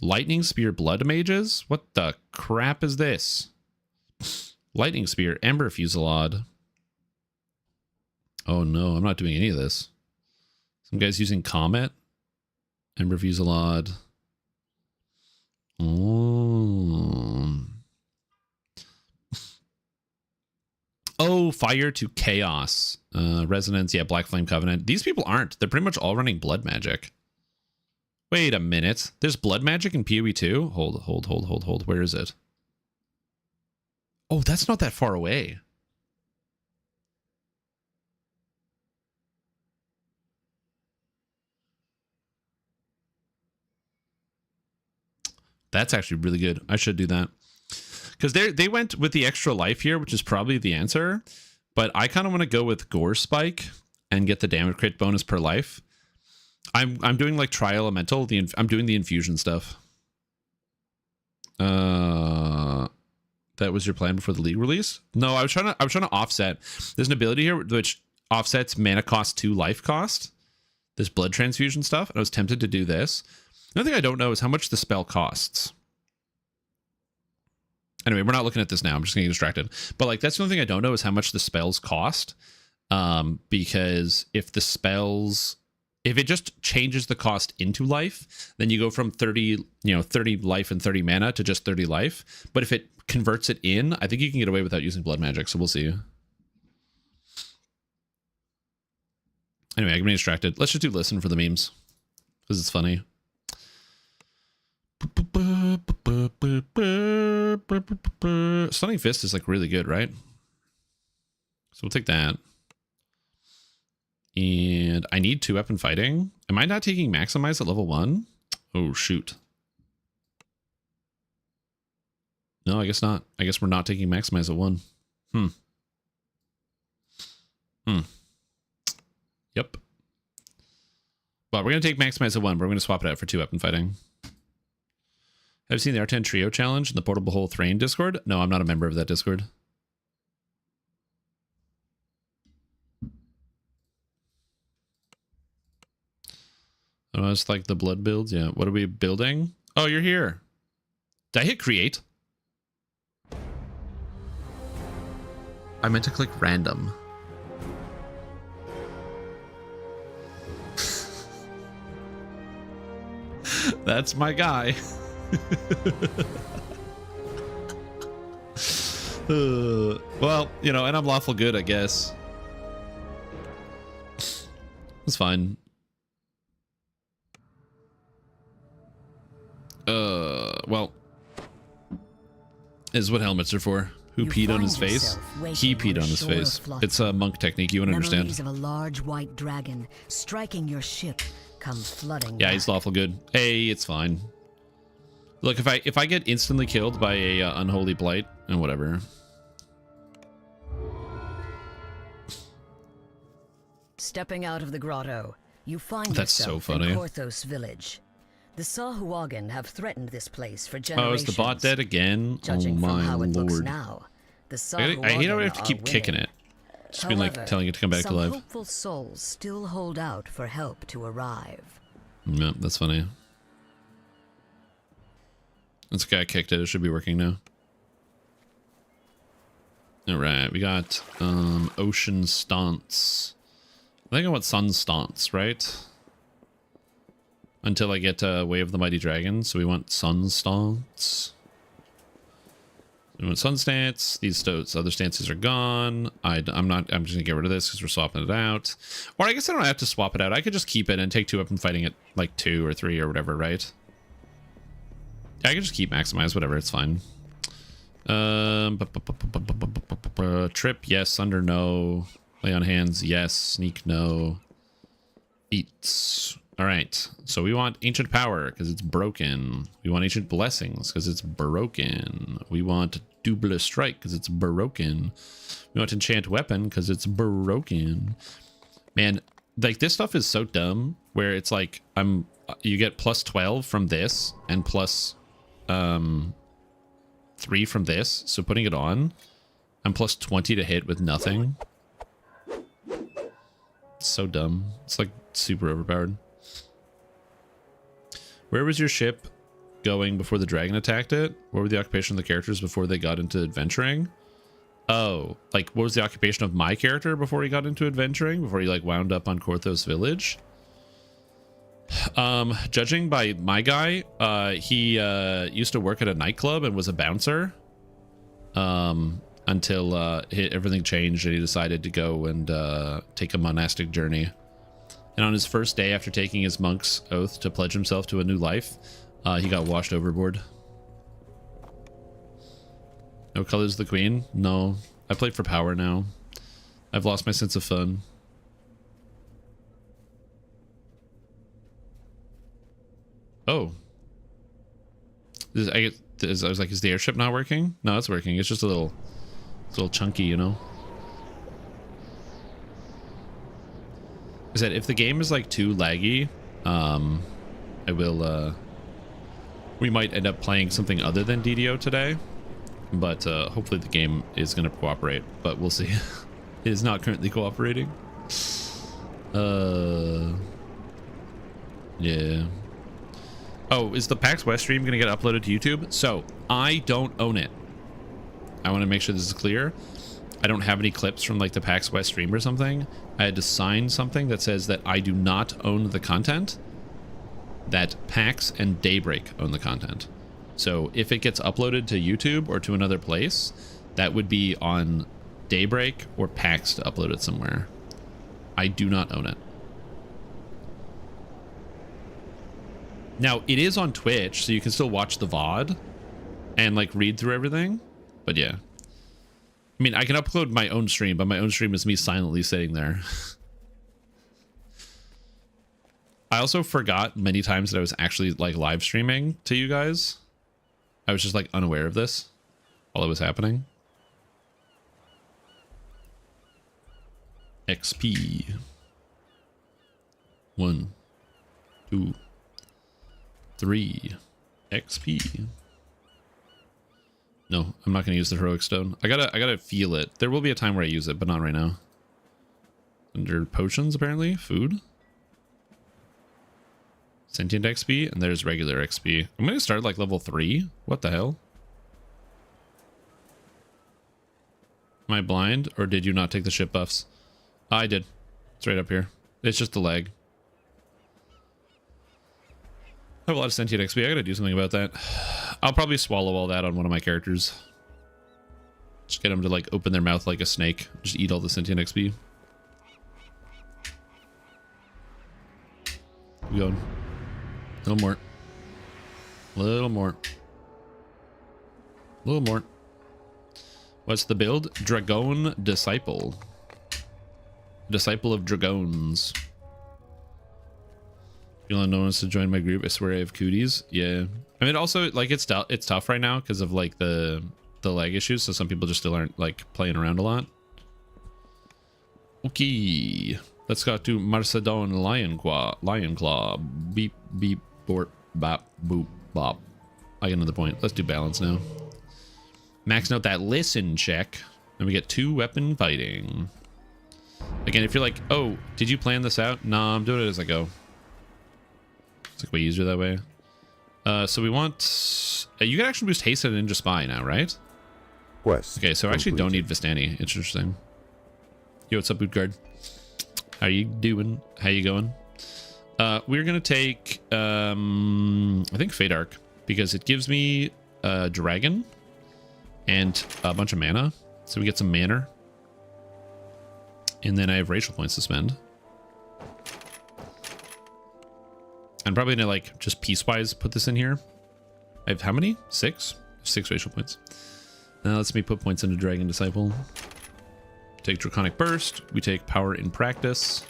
Speaker 1: Lightning Spear Blood Mages? What the crap is this? Lightning Spear, Ember Fusillade. Oh no, I'm not doing any of this. Some guy's using Comet. Ember Fusillade. Oh, Fire to Chaos. Resonance, yeah, Black Flame Covenant. These people aren't. They're pretty much all running Blood Magic. Wait a minute. There's Blood Magic in PoE 2? Hold. Where is it? Oh, that's not that far away. That's actually really good. I should do that. Because they went with the extra life here, which is probably the answer. But I kind of want to go with Gore Spike and get the damage crit bonus per life. I'm doing like Tri-Elemental. I'm doing the infusion stuff. That was your plan before the League release? No, I was trying to offset. There's an ability here which offsets mana cost to life cost. This blood transfusion stuff. And I was tempted to do this. Another thing I don't know is how much the spell costs. Anyway, we're not looking at this now. I'm just getting distracted. But like, that's the only thing I don't know is how much the spells cost. Because if it just changes the cost into life, then you go from 30 life and 30 mana to just 30 life. But if it converts it in, I think you can get away without using blood magic. So we'll see. Anyway, I'm getting distracted. Let's just do listen for the memes because it's funny. Stunning Fist is like really good, right? So we'll take that. And I need 2-weapon fighting. Am I not taking Maximize at level 1? Oh, shoot. No, I guess not. I guess we're not taking Maximize at 1. Yep. Well, we're going to take Maximize at 1, but we're going to swap it out for 2-weapon fighting. Have you seen the R10 Trio Challenge in the Portable Hole Thrain Discord? No, I'm not a member of that Discord. Oh, it's like the blood builds. Yeah. What are we building? Oh, you're here. Did I hit create? I meant to click random. That's my guy. Well, and I'm lawful good, I guess. It's fine. Well, is what helmets are for. Who peed on his face? He peed on his face. It's a monk technique. You wouldn't understand.
Speaker 3: Memories of a large white dragon striking your ship come flooding.
Speaker 1: Yeah, he's lawful good. Hey, it's fine. Look, if I get instantly killed by a unholy blight and whatever.
Speaker 3: Stepping out of the grotto, you find
Speaker 1: That's
Speaker 3: yourself
Speaker 1: so funny.
Speaker 3: in Korthos village. The Sahuagin have threatened this place for
Speaker 1: Oh,
Speaker 3: generations.
Speaker 1: is the bot dead again?
Speaker 3: Judging
Speaker 1: Oh my
Speaker 3: from how it looks
Speaker 1: lord.
Speaker 3: now, the
Speaker 1: I hate how we have to
Speaker 3: Sahuagin
Speaker 1: keep
Speaker 3: are
Speaker 1: kicking
Speaker 3: winning.
Speaker 1: it. Just being like telling it to come back to
Speaker 3: some
Speaker 1: life.
Speaker 3: hopeful souls still hold out for help to arrive.
Speaker 1: Yeah, that's funny. That's okay, I kicked it. It should be working now. Alright, we got Ocean Stance. I think I want Sun Stance, right? Until I get Way of the Mighty Dragon. So we want Sun Stance. We want Sun Stance. These other stances are gone. I'm just gonna get rid of this because we're swapping it out. Or I guess I don't have to swap it out. I could just keep it and take 2-weapon fighting at like 2 or 3 or whatever, right? Yeah, I can just keep Maximize, whatever, it's fine. Trip, yes. Under, no. Lay on hands, yes. Sneak, no. Eats. Alright, so we want Ancient Power, because it's broken. We want Ancient Blessings, because it's broken. We want Double Strike, because it's broken. We want Enchant Weapon, because it's broken. Man, like, this stuff is so dumb, where it's like, you get plus 12 from this, and plus 3 from this, so putting it on, I'm plus 20 to hit with nothing. It's so dumb. It's like super overpowered. Where was your ship going before the dragon attacked it? What were the occupation of the characters before they got into adventuring? Oh, like what was the occupation of my character before he got into adventuring? Before he like wound up on Korthos village? Judging by my guy, he used to work at a nightclub and was a bouncer. Until everything changed and he decided to go and take a monastic journey. And on his first day after taking his monk's oath to pledge himself to a new life, he got washed overboard. No colors the queen? No. I play for power now. I've lost my sense of fun. Oh. I was like, is the airship not working? No, it's working. It's just it's a little chunky, you know. Is that if the game is like too laggy, I will. We might end up playing something other than DDO today, but hopefully the game is going to cooperate. But we'll see. It is not currently cooperating. Yeah. Oh, is the PAX West stream going to get uploaded to YouTube? So I don't own it. I want to make sure this is clear. I don't have any clips from like the PAX West stream or something. I had to sign something that says that I do not own the content, that PAX and Daybreak own the content. So if it gets uploaded to YouTube or to another place, that would be on Daybreak or PAX to upload it somewhere. I do not own it. Now, it is on Twitch, so you can still watch the VOD and like read through everything. But yeah. I mean, I can upload my own stream, but my own stream is me silently sitting there. I also forgot many times that I was actually like live streaming to you guys. I was just like unaware of this while it was happening. XP. 1, 2, 3. XP. No, I'm not going to use the heroic stone. I gotta feel it. There will be a time where I use it, but not right now. Under potions, apparently. Food. Sentient XP, and there's regular XP. I'm going to start like level 3. What the hell? Am I blind, or did you not take the ship buffs? I did. It's right up here. It's just the lag. I have a lot of sentient XP. I gotta do something about that. I'll probably swallow all that on one of my characters. Just get them to like open their mouth like a snake. Just eat all the sentient XP. Keep going. A little more. A little more. A little more. What's the build? Dragon Disciple. Disciple of Dragons. Feeling no one wants to join my group. I swear I have cooties. Yeah. I mean, also, like, it's tough right now because of, like, the lag issues. So some people just still aren't, like, playing around a lot. Okay. Let's go to Marcedon Lion Claw. Beep, beep, borp, bop, boop, bop. I get another point. Let's do balance now. Max note that listen check. And we get 2 weapon fighting. Again, if you're like, oh, did you plan this out? Nah, I'm doing it as I go. It's like way easier that way. So we want... you can actually boost haste and ninja spy now, right?
Speaker 4: Quest
Speaker 1: Okay, so I actually don't need Vistani. Interesting. Yo, what's up, Bootguard? How you doing? How you going? We're gonna take I think Fate Arc, because it gives me a dragon and a bunch of mana. So we get some mana. And then I have racial points to spend. I'm probably gonna like just piecewise put this in here. I have how many? 6? 6 racial points. Now let's me put points into Dragon Disciple. Take Draconic Burst. We take Power in Practice.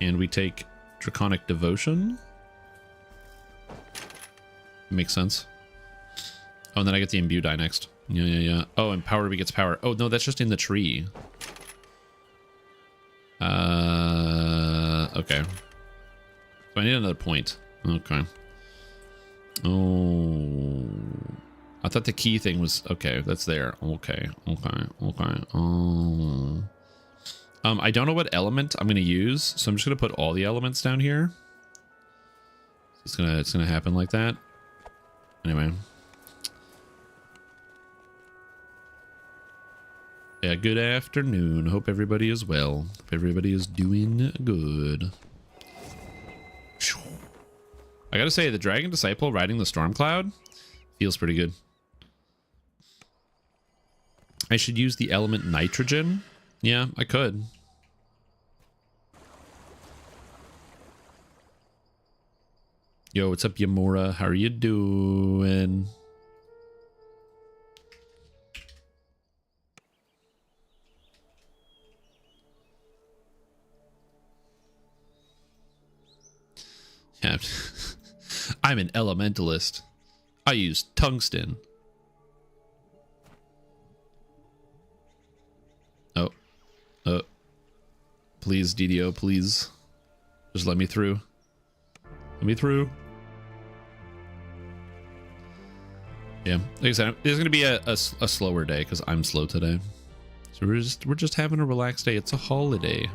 Speaker 1: And we take Draconic Devotion. Makes sense. Oh, and then I get the Imbue die next. Yeah. Oh, and Power begets Power. Oh, no, that's just in the tree. Okay. So I need another point. Okay. Oh. I thought the key thing was... Okay, that's there. Okay. Oh. I don't know what element I'm going to use, so I'm just going to put all the elements down here. It's gonna happen like that. Anyway. Yeah, good afternoon. Hope everybody is well. Hope everybody is doing good. I gotta say, the Dragon Disciple riding the Storm Cloud feels pretty good. I should use the element nitrogen. Yeah, I could. Yo, what's up, Yamura? How are you doing? Yeah. I'm an elementalist. I used tungsten. Oh. Please, DDO, please. Just let me through. Let me through. Yeah, like I said, it's gonna be a slower day because I'm slow today. So we're just having a relaxed day. It's a holiday.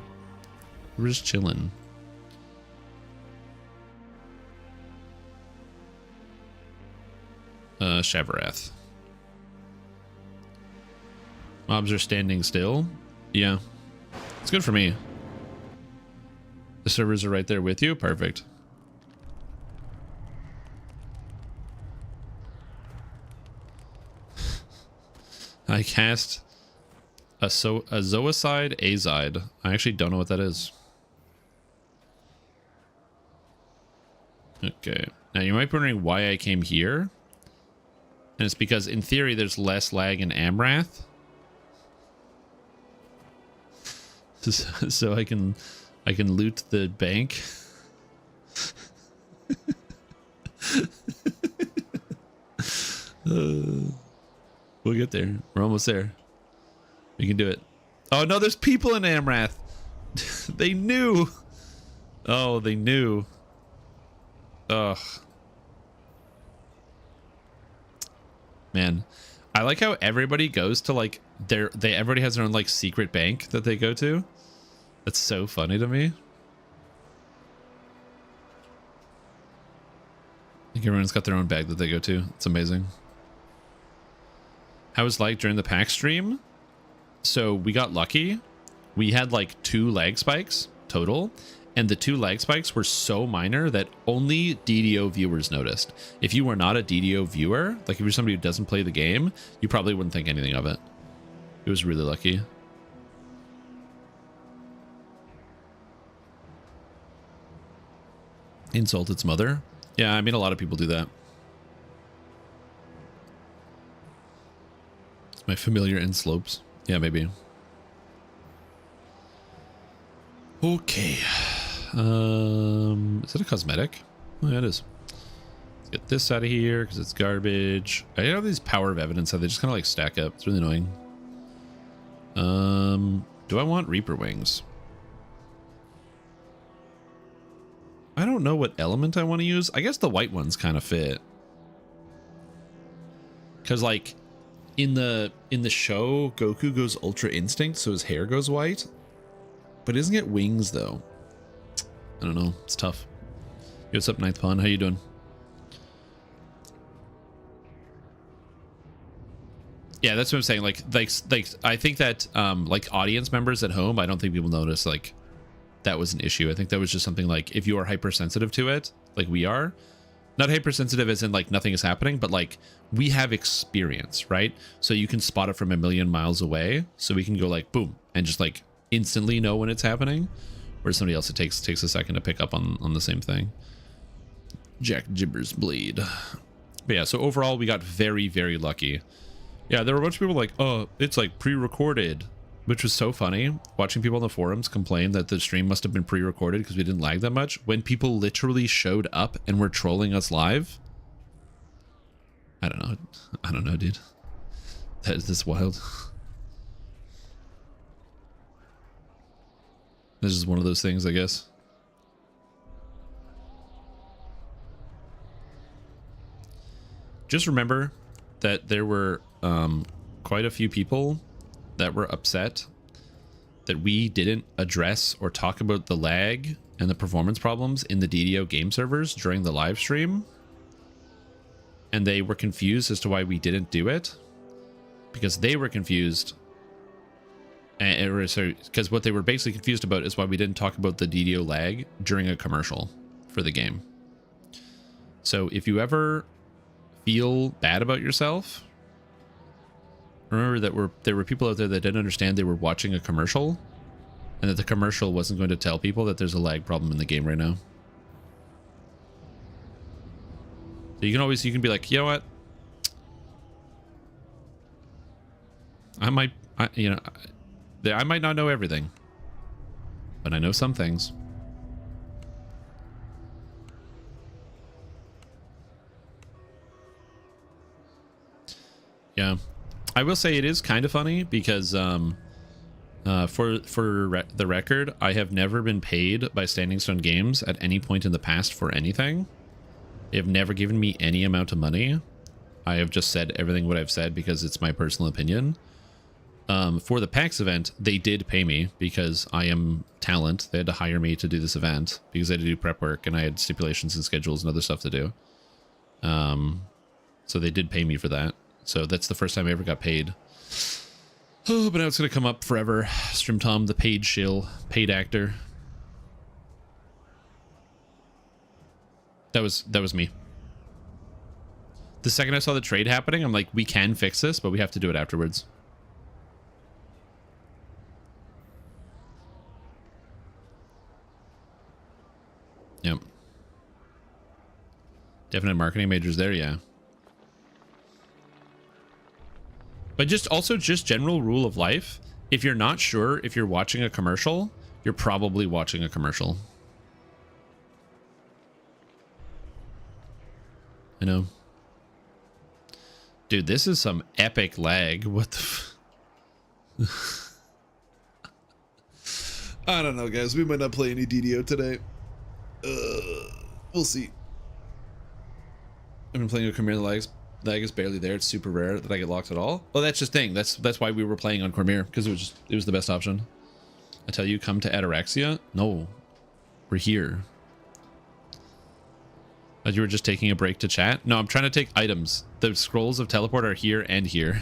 Speaker 1: We're just chilling. Shavarath. Mobs are standing still. Yeah, it's good for me. The servers are right there with you. Perfect. I cast a zoicide azide. I actually don't know what that is. Okay. Now you might be wondering why I came here. And it's because in theory there's less lag in Amrath. So I can loot the bank. We'll get there. We're almost there. We can do it. Oh no, there's people in Amrath. They knew. Oh, they knew. Ugh. Man, I like how everybody goes to like everybody has their own like secret bank that they go to. That's so funny to me. I think everyone's got their own bag that they go to. It's amazing. How was like during the pack stream? So we got lucky. We had like 2 lag spikes total, and the 2 lag spikes were so minor that only DDO viewers noticed. If you were not a DDO viewer, like if you're somebody who doesn't play the game, you probably wouldn't think anything of it. It was really lucky. Insult its mother. Yeah, I mean a lot of people do that. My familiar in slopes. Yeah, maybe. Okay. Is it a cosmetic? Oh, yeah, it is. Let's get this out of here because it's garbage. I have these power of evidence that they just kind of like stack up. It's really annoying. Do I want Reaper wings? I don't know what element I want to use. I guess the white ones kind of fit. Because like in the show, Goku goes Ultra Instinct, so his hair goes white. But he doesn't get wings though. I don't know. It's tough. Yo, what's up, Ninth Pawn? How you doing? Yeah, that's what I'm saying. Like I think that like audience members at home, I don't think people notice like that was an issue. I think that was just something like if you are hypersensitive to it, like we are. Not hypersensitive as in like nothing is happening, but like we have experience, right? So you can spot it from a million miles away. So we can go like boom and just like instantly know when it's happening. Whereas somebody else, it takes a second to pick up on the same thing. Jack Jibber's Blade. But yeah, so overall we got very, very lucky. Yeah, there were a bunch of people like, oh, it's like pre-recorded, which was so funny. Watching people on the forums complain that the stream must have been pre-recorded because we didn't lag that much when people literally showed up and were trolling us live. I don't know, dude. That is this wild. This is one of those things, I guess. Just remember that there were quite a few people that were upset that we didn't address or talk about the lag and the performance problems in the DDO game servers during the live stream. And they were confused as to why we didn't do it. Because they were confused. Because what they were basically confused about is why we didn't talk about the DDO lag during a commercial for the game. So if you ever feel bad about yourself, remember that there were people out there that didn't understand they were watching a commercial and that the commercial wasn't going to tell people that there's a lag problem in the game right now. So you can be like, you know what? I might not know everything, but I know some things. I will say it is kind of funny because for the record, I have never been paid by Standing Stone Games at any point in the past for anything. They have never given me any amount of money. I have just said everything what I've said because it's my personal opinion. For the PAX event, they did pay me because I am talent. They had to hire me to do this event because I had to do prep work and I had stipulations and schedules and other stuff to do. So they did pay me for that. So that's the first time I ever got paid. Oh, but now it's going to come up forever. Stream Tom, the paid shill, paid actor. That was me. The second I saw the trade happening, I'm like, we can fix this, but we have to do it afterwards. Yep. Definite marketing majors there, yeah. But just general rule of life. If you're not sure if you're watching a commercial, you're probably watching a commercial. I know. Dude, this is some epic lag. What the
Speaker 4: I don't know, guys. We might not play any DDO today. We'll see.
Speaker 1: I've been playing with Cormier. The lag is barely there. It's super rare that I get locked at all. Well, that's just thing. That's why we were playing on Cormier, because it was the best option. I tell you, come to Ataraxia. No, we're here. But you were just taking a break to chat? No, I'm trying to take items. The scrolls of teleport are here and here.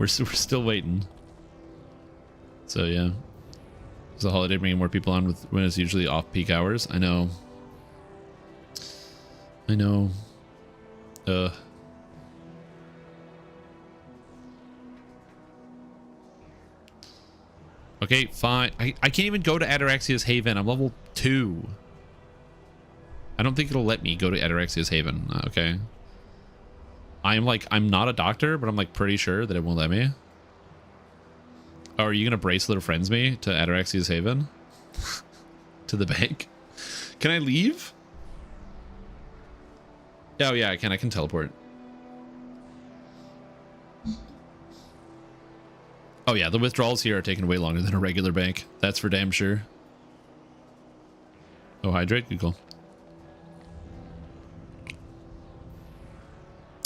Speaker 1: we're still waiting. So yeah, it's a holiday bringing more people on when it's usually off peak hours. I know. Okay, fine. I can't even go to Ataraxia's Haven. I'm level 2. I don't think it'll let me go to Ataraxia's Haven. Okay. I'm not a doctor, but I'm like pretty sure that it won't let me. Oh, are you gonna bracelet or friends me to Ataraxia's Haven? To the bank? Can I leave? Oh yeah, I can teleport. Oh yeah, the withdrawals here are taking way longer than a regular bank. That's for damn sure. Oh, hydrate, good call.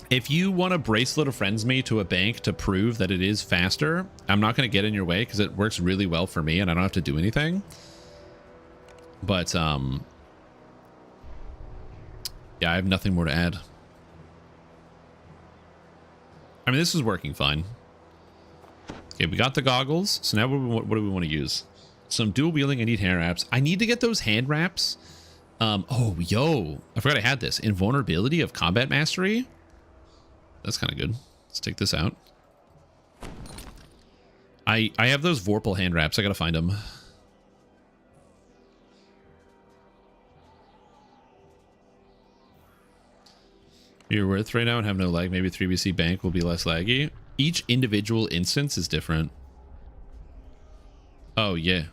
Speaker 1: If you want to bracelet or friends me to a bank to prove that it is faster, I'm not going to get in your way because it works really well for me and I don't have to do anything. But, yeah, I have nothing more to add. I mean, this is working fine. Okay, we got the goggles. So now what do we want to use? Some dual wielding. I need hand wraps. I need to get those hand wraps. Oh, yo. I forgot I had this. Invulnerability of combat mastery. That's kind of good. Let's take this out. I have those Vorpal hand wraps. I gotta find them. You're worth right now and have no lag. Maybe 3BC bank will be less laggy. Each individual instance is different. Oh, yeah.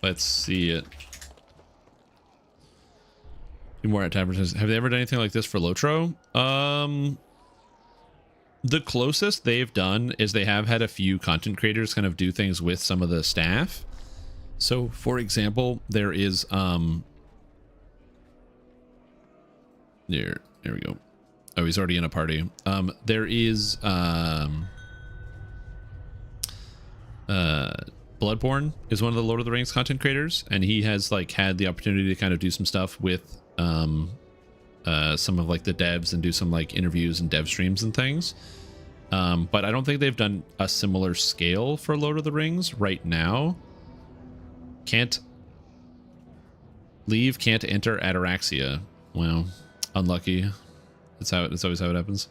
Speaker 1: Let's see it. Few more at Taverns. Have they ever done anything like this for Lotro? The closest they've done is they have had a few content creators kind of do things with some of the staff. So, for example, there is there we go. Oh, he's already in a party. There is Bloodborne is one of the Lord of the Rings content creators, and he has like had the opportunity to kind of do some stuff with some of like the devs and do some like interviews and dev streams and things. But I don't think they've done a similar scale for Lord of the Rings right now. Can't leave, can't enter Ataraxia. Wow, unlucky. It's always how it happens.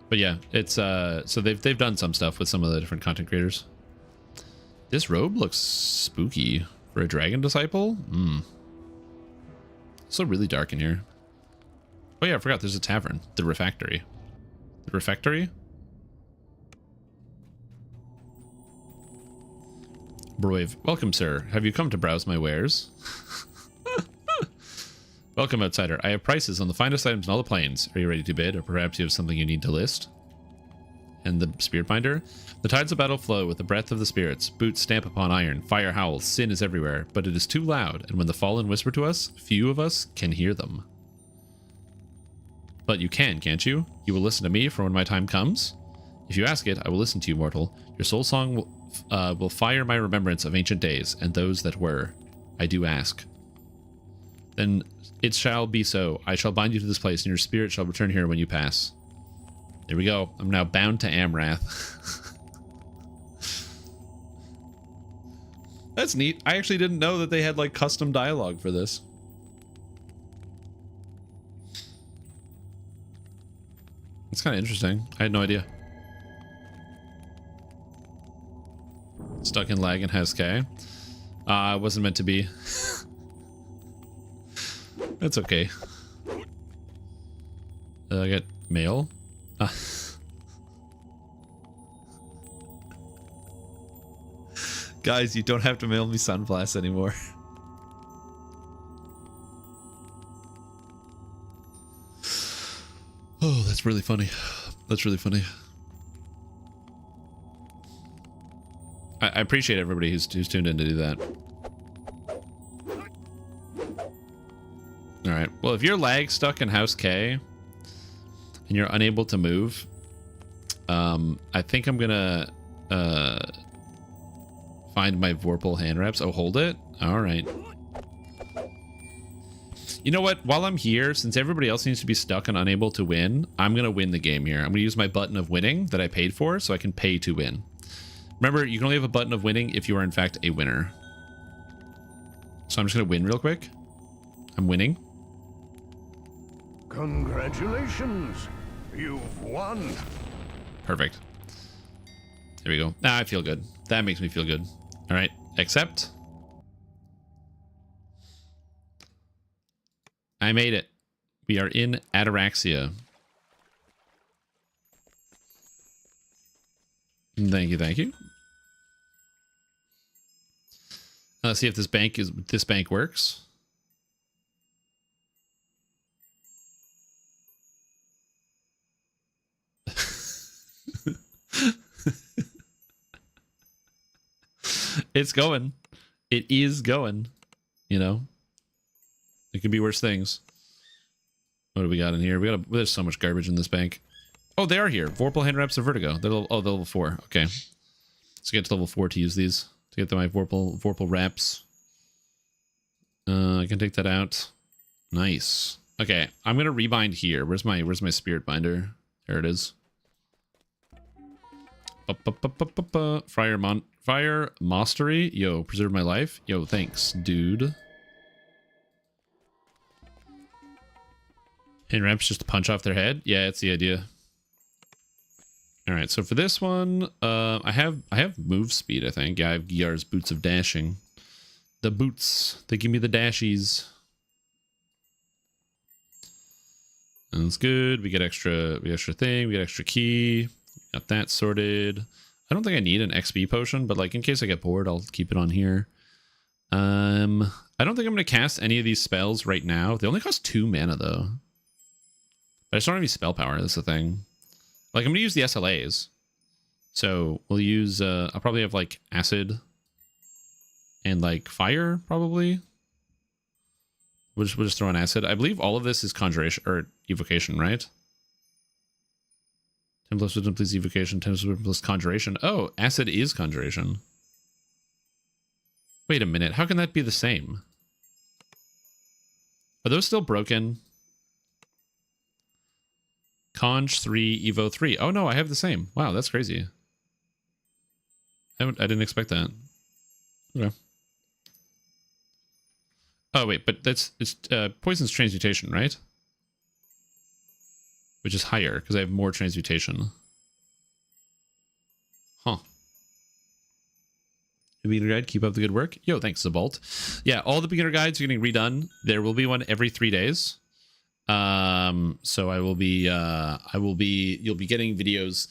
Speaker 1: But yeah, it's so they've done some stuff with some of the different content creators. This robe looks spooky for a dragon disciple. It's so really dark in here. Oh yeah, I forgot there's a tavern. The Refectory. The Refectory? Brave. Welcome, sir. Have you come to browse my wares? Welcome, outsider. I have prices on the finest items in all the plains. Are you ready to bid, or perhaps you have something you need to list? and the spirit binder. The tides of battle flow with the breath of the spirits. Boots stamp upon iron. Fire howls. Sin is everywhere, but it is too loud. And when the fallen whisper to us, few of us can hear them. But you can, can't you? You will listen to me for when my time comes? If you ask it, I will listen to you, mortal. Your soul song will fire my remembrance of ancient days and those that were. I do ask. Then it shall be so. I shall bind you to this place, and your spirit shall return here when you pass. There we go. I'm now bound to Amrath. That's neat. I actually didn't know that they had like custom dialogue for this. It's kind of interesting. I had no idea. Stuck in lag and has K. Wasn't meant to be. That's okay. I got mail. Guys, you don't have to mail me Sunblast anymore. Oh, that's really funny. That's really funny. I appreciate everybody who's tuned in to do that. Alright, well, if you're lag stuck in House K and you're unable to move, I think I'm gonna find my Vorpal hand wraps. Oh, hold it? Alright. You know what? While I'm here, since everybody else seems to be stuck and unable to win, I'm gonna win the game here. I'm gonna use my button of winning that I paid for so I can pay to win. Remember, you can only have a button of winning if you are in fact a winner. So I'm just gonna win real quick. I'm winning.
Speaker 5: Congratulations, you've won.
Speaker 1: Perfect. There we go. Now I feel good. That makes me feel good. All right, accept. I made it. We are in Ataraxia. Thank you, thank you. Let's see if this bank works. It's going. It is going. You know, it could be worse things. What do we got in here? There's so much garbage in this bank. Oh, they are here. Vorpal hand wraps of Vertigo. They're level 4. Okay. Let's get to level 4 to use these. To get my Vorpal wraps. I can take that out. Nice. Okay, I'm gonna rebind here. Where's my spirit binder? There it is. Fire Mastery. Yo, preserve my life. Yo, thanks, dude. Hand wraps just to punch off their head. Yeah, it's the idea. All right, so for this one, I have move speed, I think. Yeah, I have Gyar's Boots of Dashing. The boots, they give me the dashies. And it's good. We get extra thing, we get extra key. Got that sorted. I don't think I need an XP potion, but like in case I get bored, I'll keep it on here. I don't think I'm gonna cast any of these spells right now. They only cost 2 mana though. But I just don't have any spell power, that's the thing. Like, I'm going to use the SLAs. So, we'll use, I'll probably have, like, acid and, like, fire, probably. We'll just throw in acid. I believe all of this is conjuration, or evocation, right? 10 plus wisdom plus evocation, 10 plus conjuration. Oh, acid is conjuration. Wait a minute, how can that be the same? Are those still broken? Conj 3, Evo 3. Oh no, I have the same. Wow, that's crazy. I didn't expect that. Okay. Oh wait, but it's poison's transmutation, right? Which is higher because I have more transmutation. Huh. Beginner guide, keep up the good work. Yo, thanks, Zabalt. Yeah, all the beginner guides are getting redone. There will be one every 3 days. So you'll be getting videos.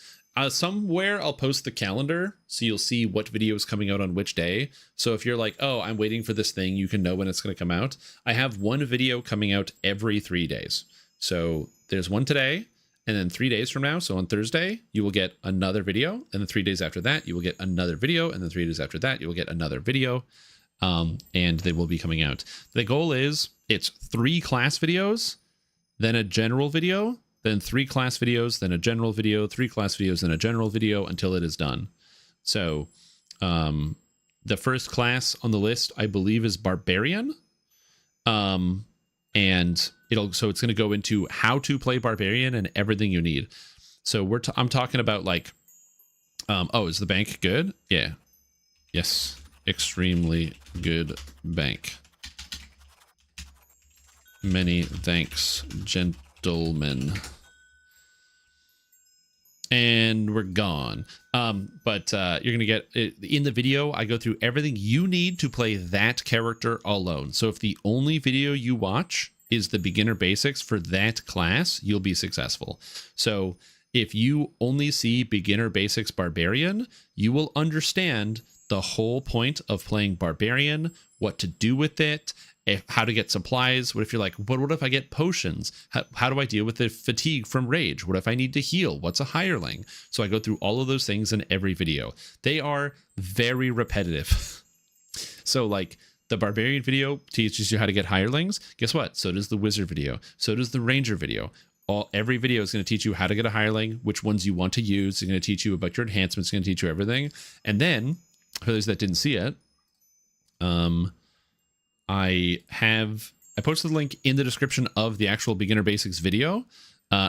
Speaker 1: Somewhere I'll post the calendar so you'll see what video is coming out on which day. So if you're like, oh, I'm waiting for this thing, you can know when it's going to come out. I have one video coming out every 3 days. So there's one today, And then 3 days from now, so on Thursday, you will get another video. And then 3 days after that, you will get another video. And then 3 days after that, you will get another video. And they will be coming out. The goal is it's 3 class videos, then a general video, then 3 class videos, then a general video, 3 class videos, then a general video until it is done. So the first class on the list, I believe, is Barbarian. And it's going to go into how to play Barbarian and everything you need. So I'm talking about like, is the bank good? Yeah. Yes. Extremely good bank. Many thanks, gentlemen. And we're gone. But you're going to get in the video. I go through everything you need to play that character alone. So if the only video you watch is the beginner basics for that class, you'll be successful. So if you only see beginner basics Barbarian, you will understand the whole point of playing Barbarian, what to do with it, how to get supplies. What if you're like, what if I get potions? How do I deal with the fatigue from rage? What if I need to heal? What's a hireling? So I go through all of those things in every video. They are very repetitive. So like the Barbarian video teaches you how to get hirelings. Guess what? So does the Wizard video. So does the Ranger video. Every video is going to teach you how to get a hireling, which ones you want to use. It's going to teach you about your enhancements. It's going to teach you everything. And then for those that didn't see it, I posted the link in the description of the actual beginner basics video.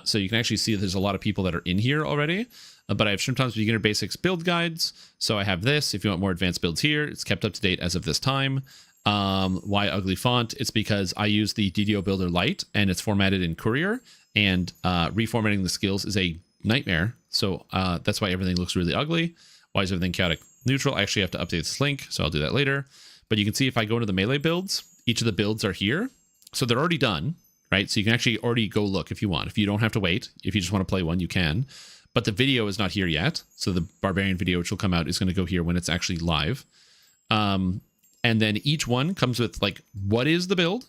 Speaker 1: So you can actually see there's a lot of people that are in here already, but I have sometimes beginner basics build guides. So I have this, if you want more advanced builds here, it's kept up to date as of this time. Why ugly font? It's because I use the DDO Builder Lite and it's formatted in Courier, and reformatting the skills is a nightmare. So that's why everything looks really ugly. Why is everything chaotic neutral? I actually have to update this link, so I'll do that later. But you can see if I go into the melee builds, each of the builds are here. So they're already done, right? So you can actually already go look if you want. If you don't have to wait, if you just want to play one, you can. But the video is not here yet. So the Barbarian video, which will come out, is going to go here when it's actually live. And then each one comes with like, what is the build?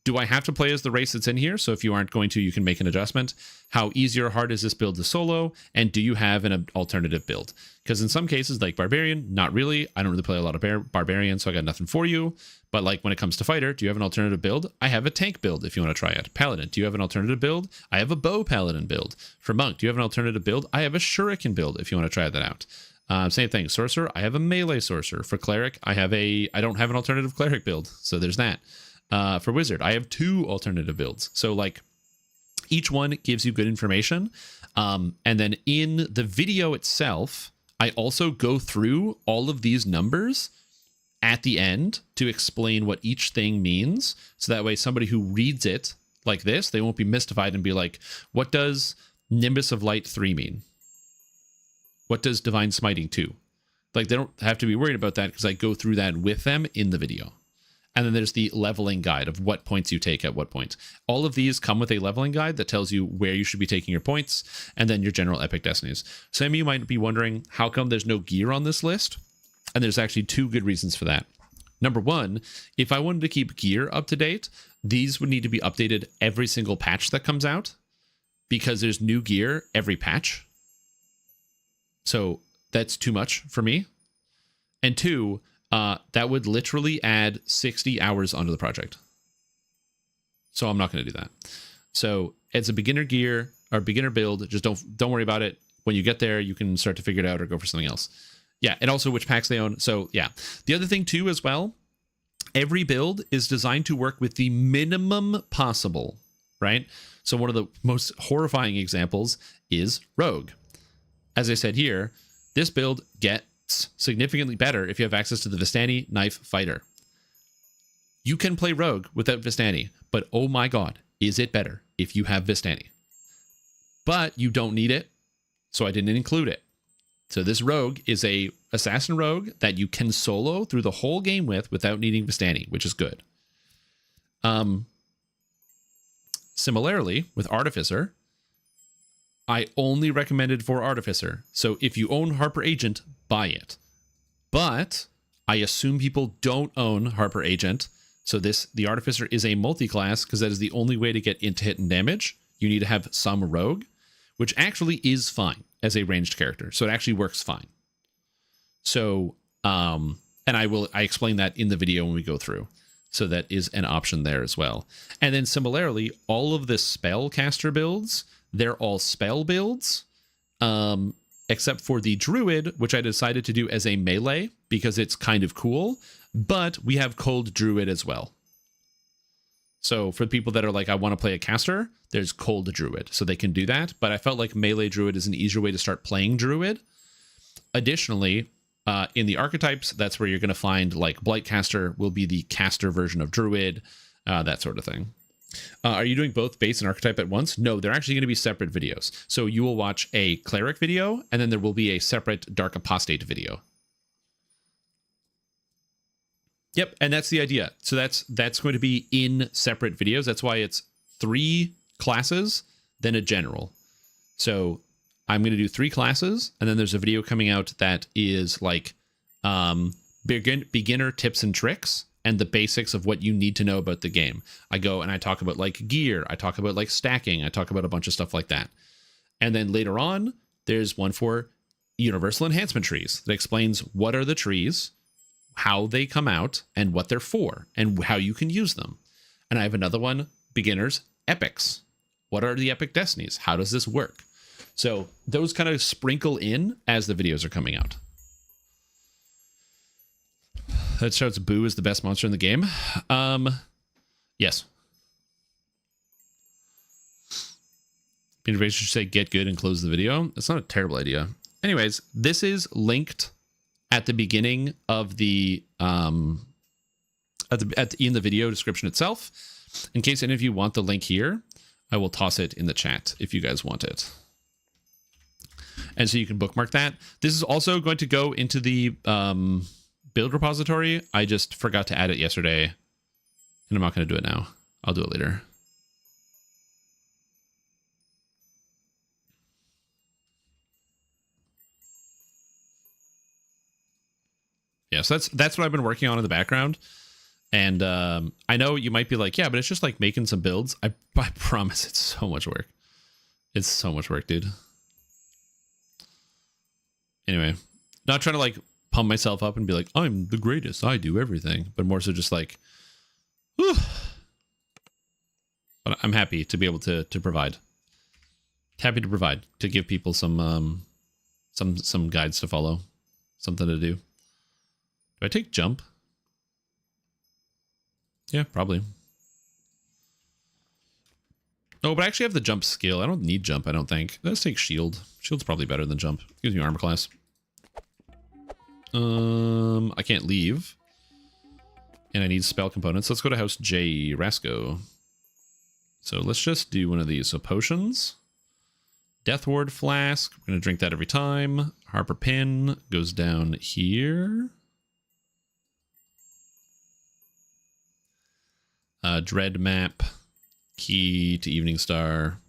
Speaker 1: Do I have to play as the race that's in here? So if you aren't going to, you can make an adjustment. How easy or hard is this build to solo? And do you have an alternative build? Because in some cases, like Barbarian, not really. I don't really play a lot of Barbarian, so I got nothing for you. But like when it comes to Fighter, do you have an alternative build? I have a tank build if you want to try it. Paladin, do you have an alternative build? I have a bow paladin build. For Monk, do you have an alternative build? I have a shuriken build if you want to try that out. Same thing. Sorcerer, I have a melee sorcerer. For Cleric, I don't have an alternative Cleric build. So there's that. For Wizard, I have 2 alternative builds. So like each one gives you good information. And then in the video itself, I also go through all of these numbers at the end to explain what each thing means. So that way somebody who reads it like this, they won't be mystified and be like, what does Nimbus of Light 3 mean? What does Divine Smiting 2? Like they don't have to be worried about that because I go through that with them in the video. And then there's the leveling guide of what points you take at what point. All of these come with a leveling guide that tells you where you should be taking your points, and then your general epic destinies. Some of you might be wondering, how come there's no gear on this list? And there's actually 2 good reasons for that. Number 1, if I wanted to keep gear up to date, these would need to be updated every single patch that comes out, because there's new gear every patch. So that's too much for me. And 2, that would literally add 60 hours onto the project. So I'm not going to do that. So it's a beginner gear or beginner build. Just don't worry about it. When you get there, you can start to figure it out or go for something else. Yeah, and also which packs they own. So yeah, the other thing too as well, every build is designed to work with the minimum possible, right? So one of the most horrifying examples is Rogue. As I said here, this build gets significantly better if you have access to the Vistani Knife Fighter. You can play Rogue without Vistani, but oh my god, is it better if you have Vistani. But you don't need it, so I didn't include it. So this Rogue is a Assassin Rogue that you can solo through the whole game with without needing Vistani, which is good. Similarly, with Artificer, I only recommended for Artificer. So if you own Harper Agent, buy it. But I assume people don't own Harper Agent. So the Artificer is a multi-class because that is the only way to get into hit and damage. You need to have some Rogue. which actually is fine as a ranged character. So it actually works fine. So, and I explain that in the video when we go through. So that is an option there as well. And then similarly, all of the spellcaster builds, they're all spell builds, except for the druid, which I decided to do as a melee because it's kind of cool. But we have cold druid as well. So for the people that are like, I want to play a caster, there's cold druid, so they can do that. But I felt like melee druid is an easier way to start playing druid. Additionally, in the archetypes, that's where you're going to find like Blightcaster will be the caster version of druid, that sort of thing. Are you doing both base and archetype at once? No, they're actually going to be separate videos. So you will watch a cleric video, and then there will be a separate dark apostate video. Yep, and that's the idea. So that's going to be in separate videos. That's why it's 3 classes, then a general. So I'm going to do 3 classes, and then there's a video coming out that is like beginner tips and tricks and the basics of what you need to know about the game. I go and I talk about like gear. I talk about like stacking. I talk about a bunch of stuff like that. And then later on, there's one for universal enhancement trees that explains what are the trees, how they come out, and what they're for, and how you can use them. And I have another one, beginners epics. What are the epic destinies? How does this work? So those kind of sprinkle in as the videos are coming out. That shouts Boo is the best monster in the game. Yes. Innovation should say get good and close the video. That's not a terrible idea. Anyways, this is linked at the beginning of the in the video description itself. In case any of you want the link here, I will toss it in the chat if you guys want it. And so you can bookmark that. This is also going to go into the build repository. I just forgot to add it yesterday, and I'm not going to do it now. I'll do it later. Yeah, so that's what I've been working on in the background. And I know you might be like, yeah, but it's just like making some builds. I promise it's so much work. It's so much work, dude. Anyway, not trying to like pump myself up and be like, I'm the greatest, I do everything, but more so just like, whew. But I'm happy to be able to provide. Happy to provide, to give people some guides to follow, something to do. Do I take jump? Yeah, probably. Oh, but I actually have the jump skill. I don't need jump, I don't think. Let's take shield. Shield's probably better than jump. Gives me armor class. I can't leave. And I need spell components. Let's go to House J, Rasco. So let's just do one of these. So potions. Death Ward Flask. We're going to drink that every time. Harper Pin goes down here. Dread Map. Key to Evening Star.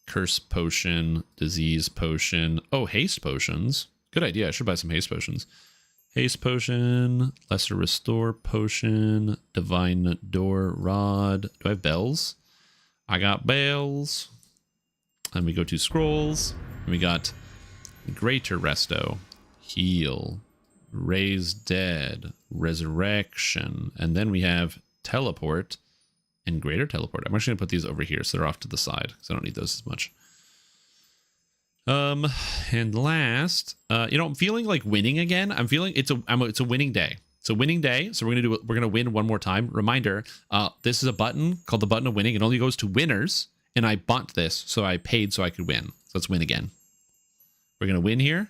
Speaker 1: Curse Potion. Disease Potion. Oh, Haste Potions. Good idea. I should buy some Haste Potions. Haste Potion. Lesser Restore Potion. Divine Door Rod. Do I have bells? I got bells. And we go to scrolls. And we got Greater Resto. Heal. Raise Dead. Resurrection. And then we have Teleport. And Greater Teleport. I'm actually going to put these over here so they're off to the side because I don't need those as much. And last, you know, I'm feeling like winning again. I'm feeling it's a winning day. It's a winning day. So we're going to win one more time. Reminder, this is a button called the button of winning. It only goes to winners. And I bought this, so I paid so I could win. So let's win again. We're going to win here.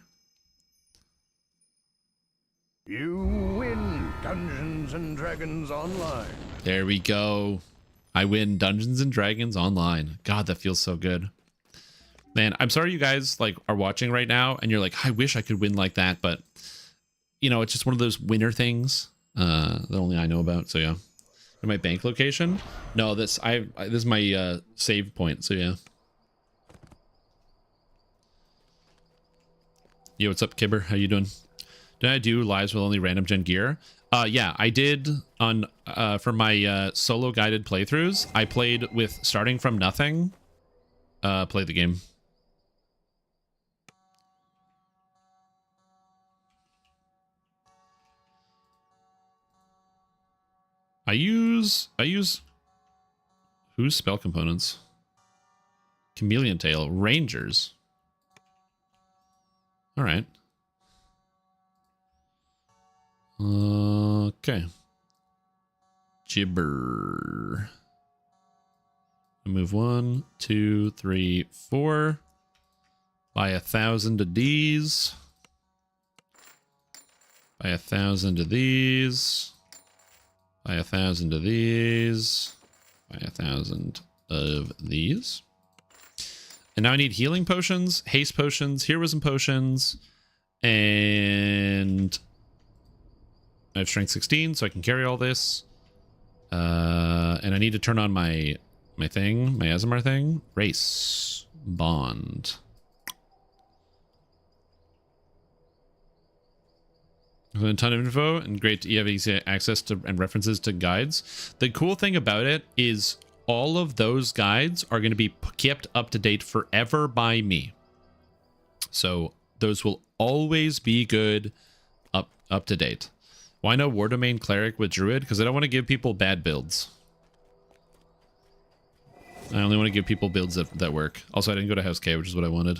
Speaker 5: You win Dungeons and Dragons Online.
Speaker 1: There we go. I win Dungeons and Dragons Online. God, that feels so good. Man, I'm sorry you guys like are watching right now and you're like, I wish I could win like that, but you know, it's just one of those winner things that only I know about. So yeah. And my bank location? No, this is my save point. So yeah. Yo, what's up, Kibber? How you doing? Did I do lives with only random gen gear? Yeah, I did on for my solo guided playthroughs. I played with starting from nothing. Play the game. I use whose spell components? Chameleon Tail, Rangers. All right. Okay. Gibber. Move 1, 2, 3, 4. Buy 1,000 of these. Buy 1,000 of these. Buy 1,000 of these. Buy 1,000 of these. And now I need healing potions, haste potions, heroism potions, and I have strength 16, so I can carry all this. And I need to turn on my thing, my Azamar thing. Race. Bond. A ton of info and great. You have easy access to and references to guides. The cool thing about it is all of those guides are going to be kept up to date forever by me. So those will always be good, up to date. Why no War Domain Cleric with Druid? Because I don't want to give people bad builds. I only want to give people builds that work. Also, I didn't go to House K, which is what I wanted.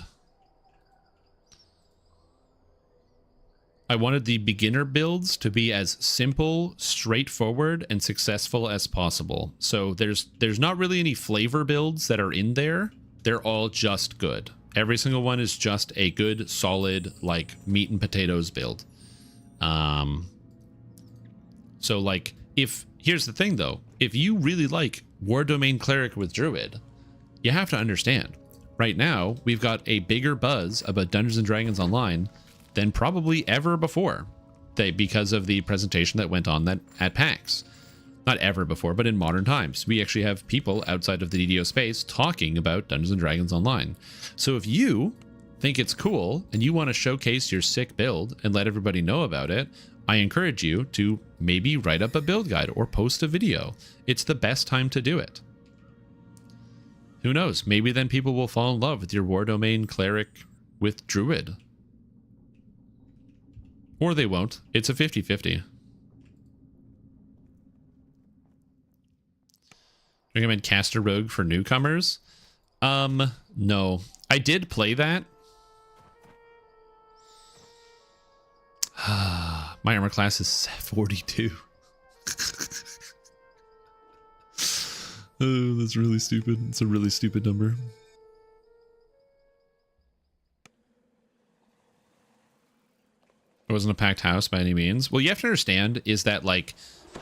Speaker 1: I wanted the beginner builds to be as simple, straightforward, and successful as possible. So there's not really any flavor builds that are in there. They're all just good. Every single one is just a good, solid, like, meat and potatoes build. So, like, here's the thing, though. If you really like War Domain Cleric with Druid, you have to understand. Right now, we've got a bigger buzz about Dungeons & Dragons Online than probably ever before, because of the presentation that went on at PAX. Not ever before, but in modern times. We actually have people outside of the DDO space talking about Dungeons & Dragons Online. So if you think it's cool and you want to showcase your sick build and let everybody know about it, I encourage you to maybe write up a build guide or post a video. It's the best time to do it. Who knows? Maybe then people will fall in love with your War Domain Cleric with Druid. Or they won't. It's a 50-50. Recommend Caster Rogue for newcomers? No. I did play that. My armor class is 42. Oh, that's really stupid. It's a really stupid number. It wasn't a packed house by any means. Well, you have to understand is that, like,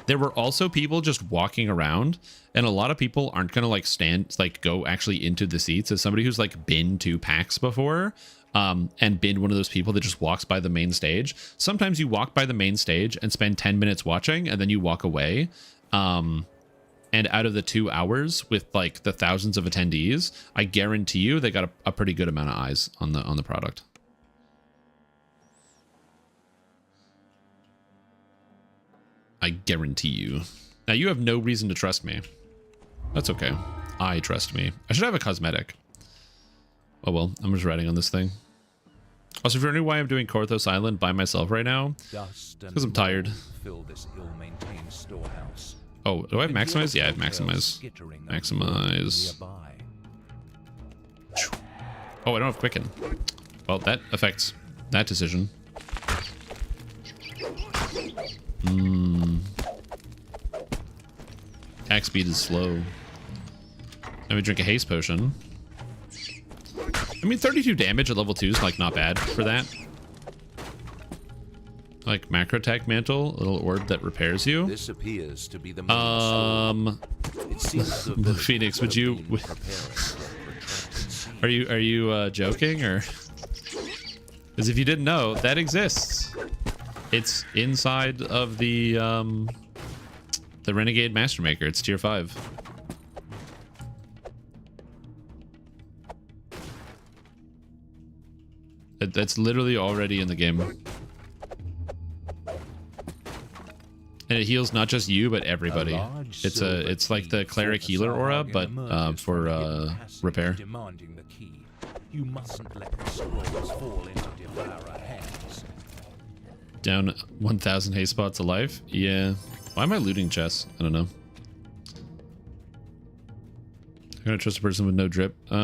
Speaker 1: there were also people just walking around, and a lot of people aren't going to, like, go actually into the seats. As somebody who's, like, been to PAX before, and been one of those people that just walks by the main stage. Sometimes you walk by the main stage and spend 10 minutes watching, and then you walk away. And out of the 2 hours with, like, the thousands of attendees, I guarantee you they got a pretty good amount of eyes on the product. I guarantee you. Now, you have no reason to trust me. That's okay. I trust me. I should have a cosmetic. Oh, well. I'm just writing on this thing. Also, if you're wondering why I'm doing Korthos Island by myself right now, because I'm tired. Oh, do I have maximize? Yeah, I have maximize. Maximize. Oh, I don't have quicken. Well, that affects that decision. Attack speed is slow. Let me drink a haste potion. I mean, 32 damage at level 2 is, like, not bad for that. Like, macro attack mantle, a little orb that repairs you.
Speaker 6: This appears to be the
Speaker 1: Phoenix, would you... Are you joking, or... Because if you didn't know, that exists. It's inside of the Renegade Master Maker. It's tier 5. That's literally already in the game. And it heals not just you, but everybody. It's like the cleric healer aura, but for repair.
Speaker 6: You mustn't let the scrolls fall into devourer hands.
Speaker 1: Down 1,000 haste spots of life? Yeah. Why am I looting chests? I don't know. I'm gonna trust a person with no drip. True.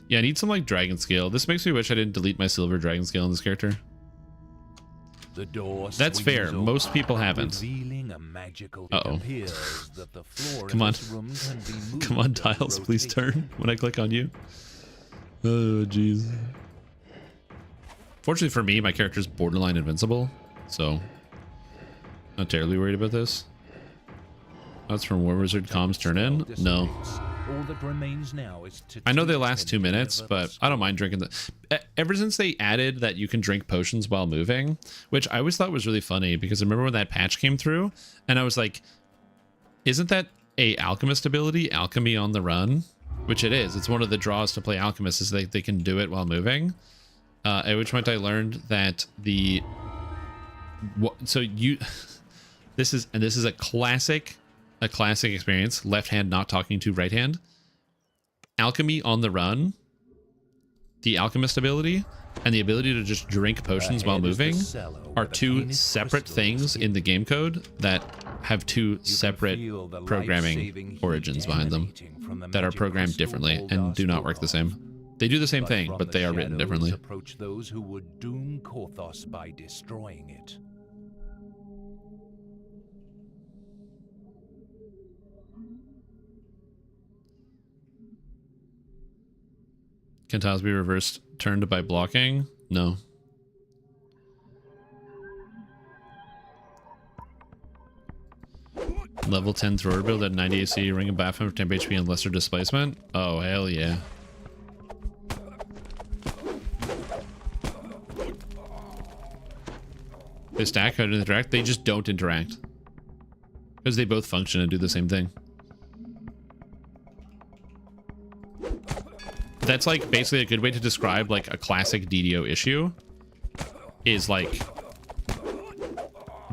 Speaker 1: Yeah, I need some like dragon scale. This makes me wish I didn't delete my silver dragon scale in this character.
Speaker 6: The door
Speaker 1: That's fair.
Speaker 6: swings
Speaker 1: Most
Speaker 6: open,
Speaker 1: people haven't.
Speaker 6: revealing a magical
Speaker 1: Uh-oh.
Speaker 6: It appears that the floor
Speaker 1: Come
Speaker 6: in
Speaker 1: on.
Speaker 6: this room can be moved
Speaker 1: Come on,
Speaker 6: and
Speaker 1: tiles, please
Speaker 6: rotated.
Speaker 1: turn when I click on you. Oh, jeez. Fortunately for me, my character's borderline invincible, so not terribly worried about this. That's from War Wizard comms turn in? No.
Speaker 6: All that remains now is to
Speaker 1: I know they
Speaker 6: take
Speaker 1: last 2
Speaker 6: and
Speaker 1: minutes,
Speaker 6: deliver
Speaker 1: but
Speaker 6: the
Speaker 1: I don't mind drinking the... Ever since they added that you can drink potions while moving, which I always thought was really funny, because I remember when that patch came through, and I was like, isn't that a alchemist ability, Alchemy on the Run? Which it is. It's one of the draws to play alchemist, is they can do it while moving. At which point I learned that the... So you... This is a classic experience. Left hand not talking to right hand. Alchemy on the Run, the alchemist ability, and the ability to just drink potions while moving are two separate things in the game code that have two separate programming origins behind them that are programmed differently and do not work the same. They do the same thing, but they are written differently.
Speaker 6: Approach those who would doom Korthos by destroying it.
Speaker 1: Can tiles be reversed turned by blocking? No. Level 10 thrower build at 90 AC, ring of Baphomet for 10 HP and lesser displacement? Oh, hell yeah. They stack, how to interact? They just don't interact. Because they both function and do the same thing. That's like basically a good way to describe like a classic DDO issue is like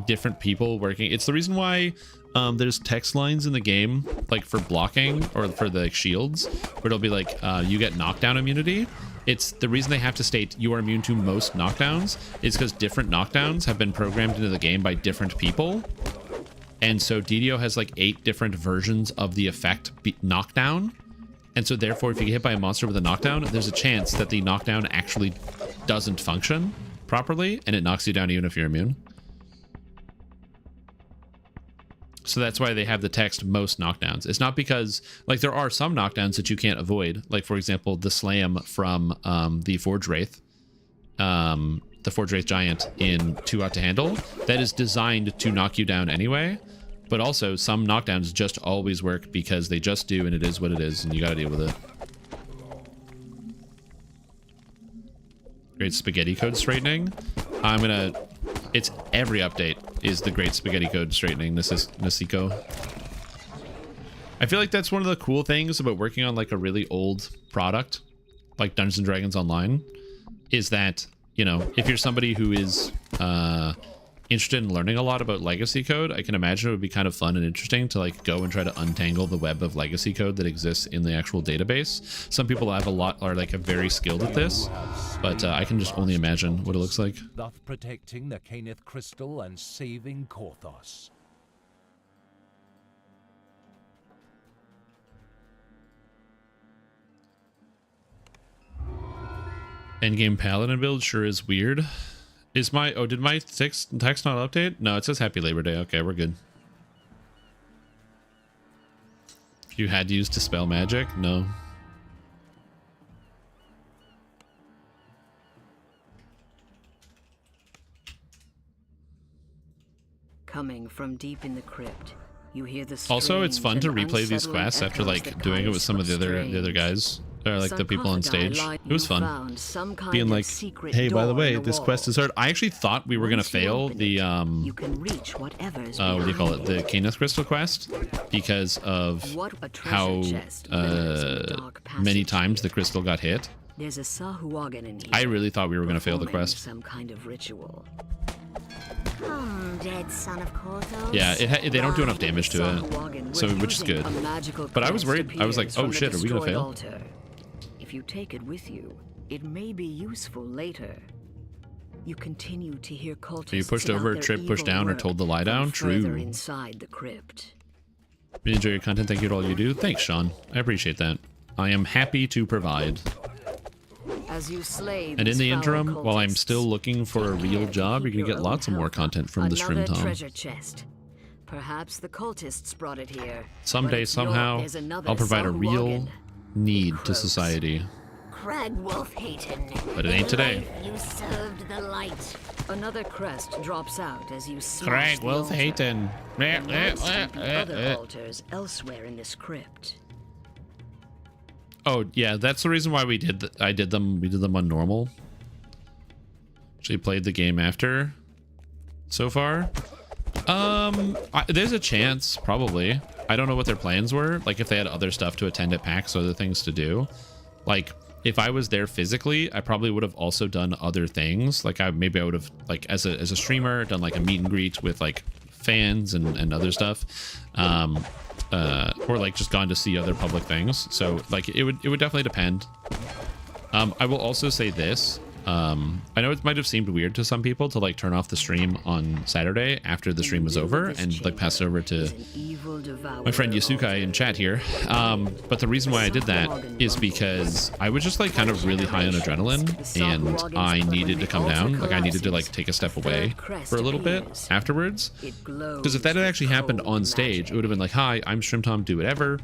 Speaker 1: different people working. It's the reason why there's text lines in the game like for blocking or for the shields where it'll be like you get knockdown immunity. It's the reason they have to state you are immune to most knockdowns is because different knockdowns have been programmed into the game by different people. And so DDO has like 8 different versions of the effect knockdown. And so therefore, if you get hit by a monster with a knockdown, there's a chance that the knockdown actually doesn't function properly, and it knocks you down even if you're immune. So that's why they have the text most knockdowns. It's not because, like, there are some knockdowns that you can't avoid. Like, for example, the slam from the Forge Wraith. The Forge Wraith Giant in Too Hot to Handle. That is designed to knock you down anyway. But also, some knockdowns just always work because they just do, and it is what it is, and you gotta deal with it. Great Spaghetti Code straightening. I'm gonna... It's every update is the Great Spaghetti Code straightening. This is Nasiko. I feel like that's one of the cool things about working on like a really old product, like Dungeons & Dragons Online, is that, you know, if you're somebody who is... interested in learning a lot about legacy code, I can imagine it would be kind of fun and interesting to like go and try to untangle the web of legacy code that exists in the actual database. Some people have are like very skilled at this, but I can just only imagine what it looks like.
Speaker 6: Thus protecting the Caneth Crystal and saving Korthos.
Speaker 1: Endgame Paladin build sure is weird. Is my... Oh, did my text not update? No, it says Happy Labor Day. Okay, we're good. You had to use Dispel Magic? No.
Speaker 3: Coming from deep in the crypt, you hear the
Speaker 1: Also, it's fun
Speaker 3: strange
Speaker 1: to
Speaker 3: and
Speaker 1: replay these
Speaker 3: unsettling
Speaker 1: quests after
Speaker 3: echoes
Speaker 1: like
Speaker 3: that
Speaker 1: doing it
Speaker 3: come
Speaker 1: with some of the other
Speaker 3: strange.
Speaker 1: guys. Or like the people on stage. It was fun.
Speaker 3: Found some kind
Speaker 1: Being
Speaker 3: of
Speaker 1: like,
Speaker 3: secret
Speaker 1: hey, by the
Speaker 3: door
Speaker 1: way,
Speaker 3: in
Speaker 1: this
Speaker 3: wall.
Speaker 1: quest is hard. I actually thought we were gonna
Speaker 3: Once you
Speaker 1: fail
Speaker 3: open
Speaker 1: the
Speaker 3: it, you can reach whatever's
Speaker 1: what do you call it? The
Speaker 3: behind
Speaker 1: Caneth Crystal quest because of
Speaker 3: What a treasure
Speaker 1: how
Speaker 3: chest glitters in the dark
Speaker 1: many
Speaker 3: passage.
Speaker 1: times the crystal got hit.
Speaker 3: There's a Sahuagin in here.
Speaker 1: I really thought we were gonna fail the
Speaker 3: performing
Speaker 1: quest.
Speaker 3: Some kind of ritual.
Speaker 7: Come, dead son of Korthos.
Speaker 1: Yeah, they don't do enough damage to it,
Speaker 3: Sahuagin
Speaker 1: so
Speaker 3: was
Speaker 1: which is
Speaker 3: using
Speaker 1: good.
Speaker 3: a magical
Speaker 1: But I was
Speaker 3: crest
Speaker 1: worried. I was like,
Speaker 3: appears
Speaker 1: oh
Speaker 3: from the
Speaker 1: shit, are we gonna
Speaker 3: destroyed
Speaker 1: fail?
Speaker 3: altar. If you take it with you, it may be useful later. You continue to hear cultists.
Speaker 1: So you pushed over,
Speaker 3: about their
Speaker 1: tripped, pushed
Speaker 3: evil
Speaker 1: down, or
Speaker 3: work
Speaker 1: told to lie
Speaker 3: from
Speaker 1: down?
Speaker 3: further
Speaker 1: True.
Speaker 3: inside the crypt.
Speaker 1: Really enjoy your content. Thank you to all you do. Thanks, Sean. I appreciate that. I am happy to provide.
Speaker 3: As you slay
Speaker 1: And in
Speaker 3: these
Speaker 1: the
Speaker 3: foul
Speaker 1: interim, while I'm
Speaker 3: cultists,
Speaker 1: still looking for a
Speaker 3: take
Speaker 1: real
Speaker 3: care to
Speaker 1: job, you're
Speaker 3: keep
Speaker 1: gonna get
Speaker 3: your
Speaker 1: lots of
Speaker 3: own
Speaker 1: more
Speaker 3: health
Speaker 1: content
Speaker 3: up.
Speaker 1: from the stream,
Speaker 3: Another
Speaker 1: Tom.
Speaker 3: treasure chest. Perhaps the cultists brought it here.
Speaker 1: Someday,
Speaker 3: but it's
Speaker 1: somehow,
Speaker 3: there's another
Speaker 1: I'll provide a real
Speaker 3: Sahwagan.
Speaker 1: need to
Speaker 3: Croaks.
Speaker 1: society.
Speaker 7: Crag Wolf Hayton.
Speaker 1: But it ain't today.
Speaker 7: You served the light.
Speaker 3: Another crest drops out as you smash
Speaker 1: Craig
Speaker 3: the
Speaker 1: Wolf
Speaker 3: altar.
Speaker 1: Hayton.
Speaker 3: And now there be other altars elsewhere in this crypt.
Speaker 1: Oh yeah, that's the reason why we did. We did them on normal. Actually played the game after. So far, there's a chance probably. I don't know what their plans were. Like if they had other stuff to attend at PAX, other things to do. Like if I was there physically, I probably would have also done other things. Like maybe I would have like as a streamer done like a meet and greet with like fans and other stuff. Or like just gone to see other public things. So like it would definitely depend. I will also say this. I know it might have seemed weird to some people to like turn off the stream on Saturday after the stream was over and like pass it over to my friend Yasukai in chat here. But the reason why I did that is because I was just like kind of really high on adrenaline and I needed to come down. Like I needed to like take a step away for a little bit afterwards. Because if that had actually happened on stage, it would have been like, hi, I'm Shrimp Tom, do whatever.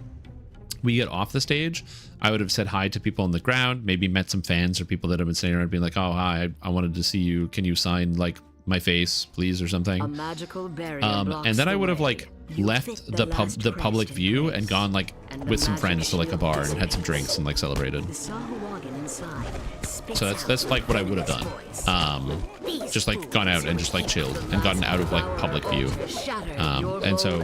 Speaker 1: We get off the stage, I would have said hi to people on the ground, maybe met some fans or people that have been sitting around being like, oh, hi, I wanted to see you. Can you sign like my face, please, or something?
Speaker 3: A magical barrier
Speaker 1: And then I would have like left the public view and gone like with some friends to like a bar and had some drinks and like celebrated. So that's like what I would have done. Just like gone out and just like chilled and gotten out of like public view. And so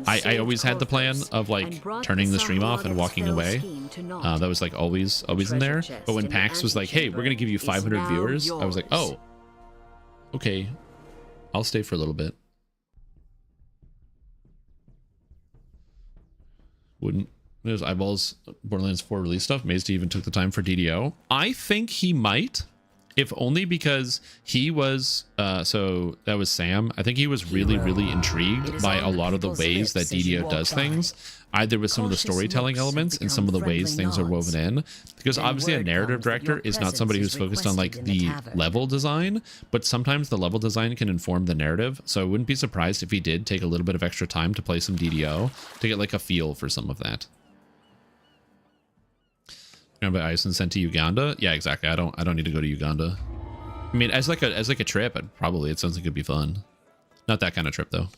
Speaker 1: I always had the plan of like turning the stream off and walking away. That was like always in there. But when PAX was like, hey, we're gonna give you 500 viewers, I was like, oh, okay, I'll stay for a little bit. Wouldn't. There's eyeballs Borderlands 4 release stuff. Amazed he even took the time for DDO. I think he might, if only because he was so that was Sam. I think he was really intrigued by a lot of the ways that DDO does things, either with some of the storytelling elements and some of the ways things are woven in, because obviously a narrative director is not somebody who's focused on like the level design, but sometimes the level design can inform the narrative. So I wouldn't be surprised if he did take a little bit of extra time to play some DDO to get like a feel for some of that. By ice and sent to Uganda. Yeah, exactly. I don't need to go to Uganda. I mean, as like a trip, it sounds like it'd be fun. Not that kind of trip though.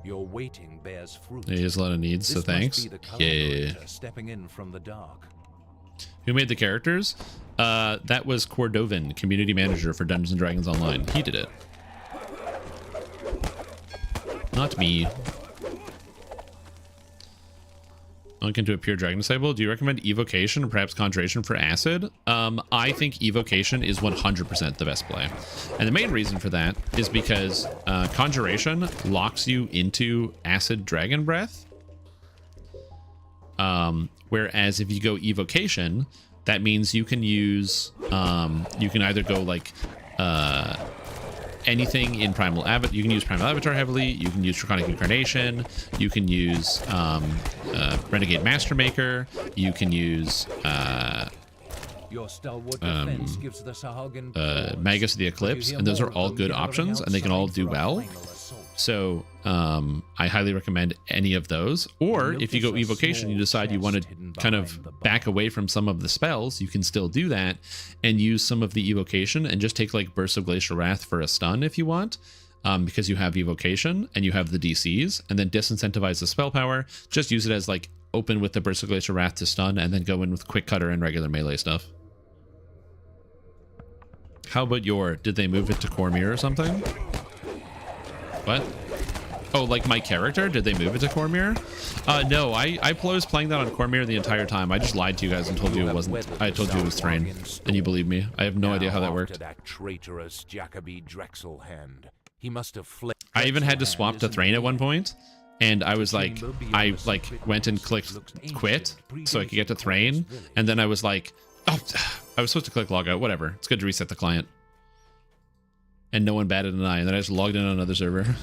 Speaker 6: Your waiting bears fruit.
Speaker 1: He has a lot of needs, so thanks. Yeah.
Speaker 6: Stepping in from the dark.
Speaker 1: Who made the characters? That was Cordovan, community manager for Dungeons and Dragons Online. He did it. Not me. Looking to a pure dragon disciple. Do you recommend evocation or perhaps conjuration for acid? I think evocation is 100% the best play. And the main reason for that is because conjuration locks you into acid dragon breath. Whereas if you go evocation, that means you can use, you can either go like, anything in Primal Avatar. You can use Primal Avatar heavily. You can use Draconic Incarnation. You can use Renegade Mastermaker. You can use
Speaker 6: Your stalwart defense gives the Sahagin
Speaker 1: Magus of the Eclipse, and those are all good options, and they can all do well. So I highly recommend any of those. Or if you go evocation, you decide you want to kind of back away from some of the spells, you can still do that and use some of the evocation and just take like Burst of Glacial Wrath for a stun if you want, because you have evocation and you have the DCs, and then disincentivize the spell power. Just use it as like open with the Burst of Glacial Wrath to stun and then go in with Quick Cutter and regular melee stuff. How about did they move it to Cormyr or something? What? Oh, like my character? Did they move it to Cormyr? No, I was playing that on Cormyr the entire time. I just lied to you guys and told you it wasn't. I told you it was Thrain, and you believed me. I have no idea how that worked.
Speaker 6: That traitorous Jacoby Drexel hand. He must have fled.
Speaker 1: I even had to swap to Thrain at one point, and I was like, I like went and clicked quit so I could get to Thrain, and then I was like, oh, I was supposed to click log out. Whatever. It's good to reset the client. And no one batted an eye, and then I just logged in on another server.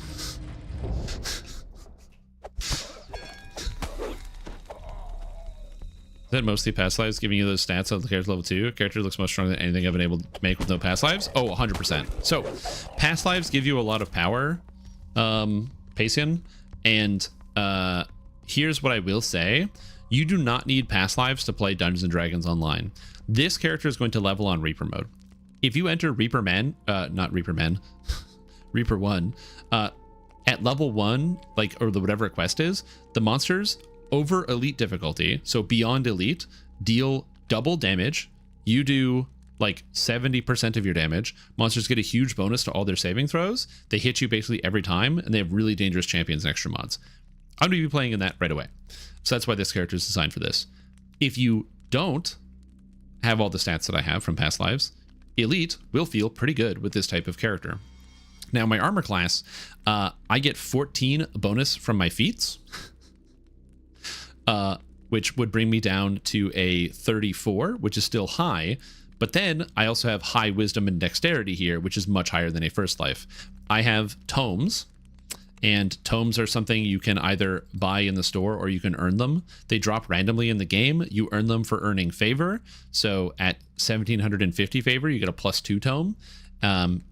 Speaker 1: Is that mostly past lives giving you those stats on the character level 2? Character looks more strong than anything I've been able to make with no past lives. Oh, 100%. So, past lives give you a lot of power, Pacian, and here's what I will say. You do not need past lives to play Dungeons & Dragons Online. This character is going to level on Reaper mode. If you enter Reaper Men, not Reaper Men, Reaper 1, at level 1, like, or the whatever quest is, the monsters over elite difficulty, so beyond elite, deal double damage. You do like 70% of your damage. Monsters get a huge bonus to all their saving throws. They hit you basically every time, and they have really dangerous champions and extra mods. I'm going to be playing in that right away. So that's why this character is designed for this. If you don't have all the stats that I have from past lives, elite will feel pretty good with this type of character. Now, my armor class, I get 14 bonus from my feats, which would bring me down to a 34, which is still high. But then I also have high wisdom and dexterity here, which is much higher than a first life. I have tomes, and tomes are something you can either buy in the store or you can earn them. They drop randomly in the game. You earn them for earning favor. So at 1750 favor, you get a +2 tome,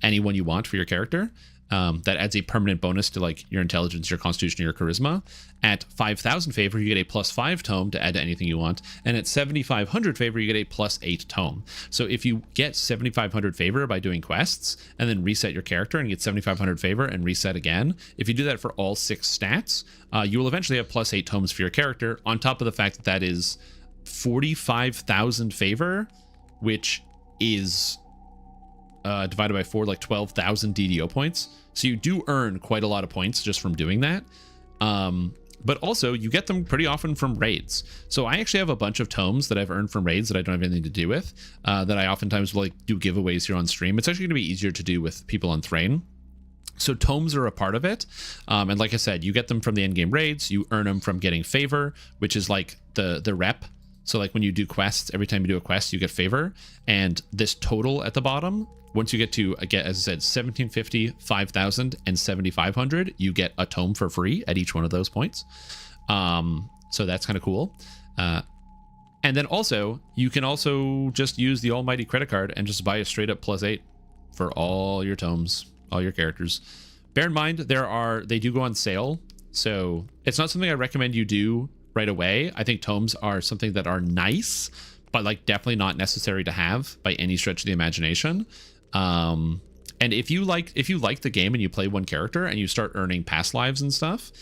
Speaker 1: any one you want for your character. That adds a permanent bonus to like your intelligence, your constitution, your charisma. At 5,000 favor, you get a +5 tome to add to anything you want. And at 7,500 favor, you get a +8 tome. So if you get 7,500 favor by doing quests and then reset your character and get 7,500 favor and reset again, if you do that for all 6 stats, you will eventually have +8 tomes for your character, on top of the fact that that is 45,000 favor, which is divided by 4, like 12,000 DDO points. So you do earn quite a lot of points just from doing that. But also you get them pretty often from raids. So I actually have a bunch of tomes that I've earned from raids that I don't have anything to do with, that I oftentimes will like do giveaways here on stream. It's actually going to be easier to do with people on Thrain. So tomes are a part of it. And like I said, you get them from the endgame raids. You earn them from getting favor, which is like the rep. So like when you do quests, every time you do a quest, you get favor. And this total at the bottom, once you get to, again, as I said, 1750, 5,000, and 7,500, you get a tome for free at each one of those points. So that's kind of cool. And then also, you can also just use the almighty credit card and just buy a straight up +8 for all your tomes, all your characters. Bear in mind, they do go on sale. So it's not something I recommend you do right away. I think tomes are something that are nice, but like definitely not necessary to have by any stretch of the imagination. And if you like the game and you play one character and you start earning past lives and stuff,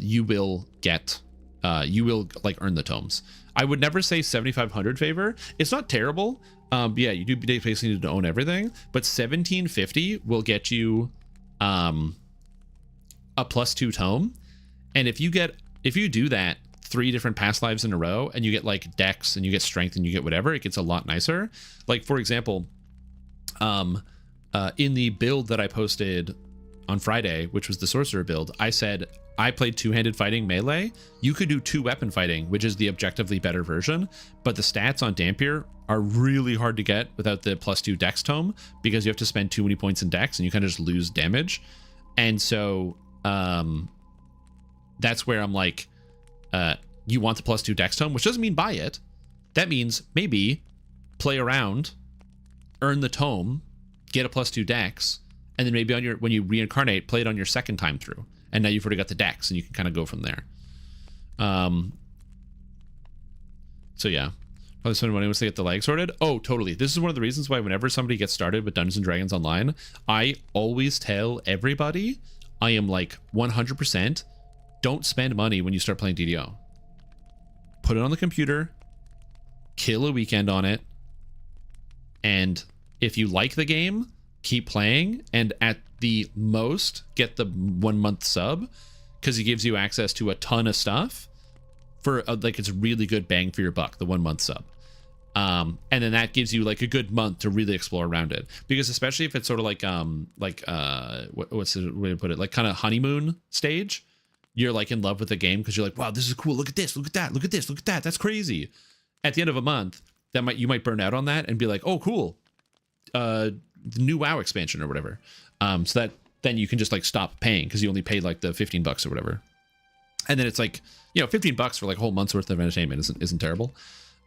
Speaker 1: you will like earn the tomes. I would never say 7,500 favor. It's not terrible. Yeah, you do basically need to own everything, but 1750 will get you a +2 tome. And if you do that 3 different past lives in a row and you get like dex and you get strength and you get whatever, it gets a lot nicer. Like for example, in the build that I posted on Friday, which was the sorcerer build, I said I played 2-handed fighting melee. You could do 2-weapon fighting, which is the objectively better version, but the stats on Dampier are really hard to get without the +2 dex tome, because you have to spend too many points in dex and you kind of just lose damage. And so that's where I'm like, you want the +2 dex tome, which doesn't mean buy it. That means maybe play around, earn the tome, get a +2 dex, and then maybe when you reincarnate, play it on your second time through. And now you've already got the dex and you can kind of go from there. So yeah. Probably spend money once they get the lag sorted. Oh, totally. This is one of the reasons why whenever somebody gets started with Dungeons & Dragons Online, I always tell everybody, I am like 100%, don't spend money when you start playing DDO. Put it on the computer, kill a weekend on it, and if you like the game, keep playing, and at the most, get the 1-month sub, because it gives you access to a ton of stuff for like it's really good bang for your buck, the 1-month sub. And then that gives you like a good month to really explore around it, because especially if it's sort of like what's the way to put it, like kind of honeymoon stage, you're like in love with the game because you're like, wow, this is cool. Look at this. Look at that. Look at this. Look at that. That's crazy. At the end of a month, you might burn out on that and be like, oh, cool. The new WoW expansion or whatever. So that then you can just like stop paying because you only paid like the $15 or whatever. And then it's like, you know, $15 for like a whole month's worth of entertainment isn't terrible.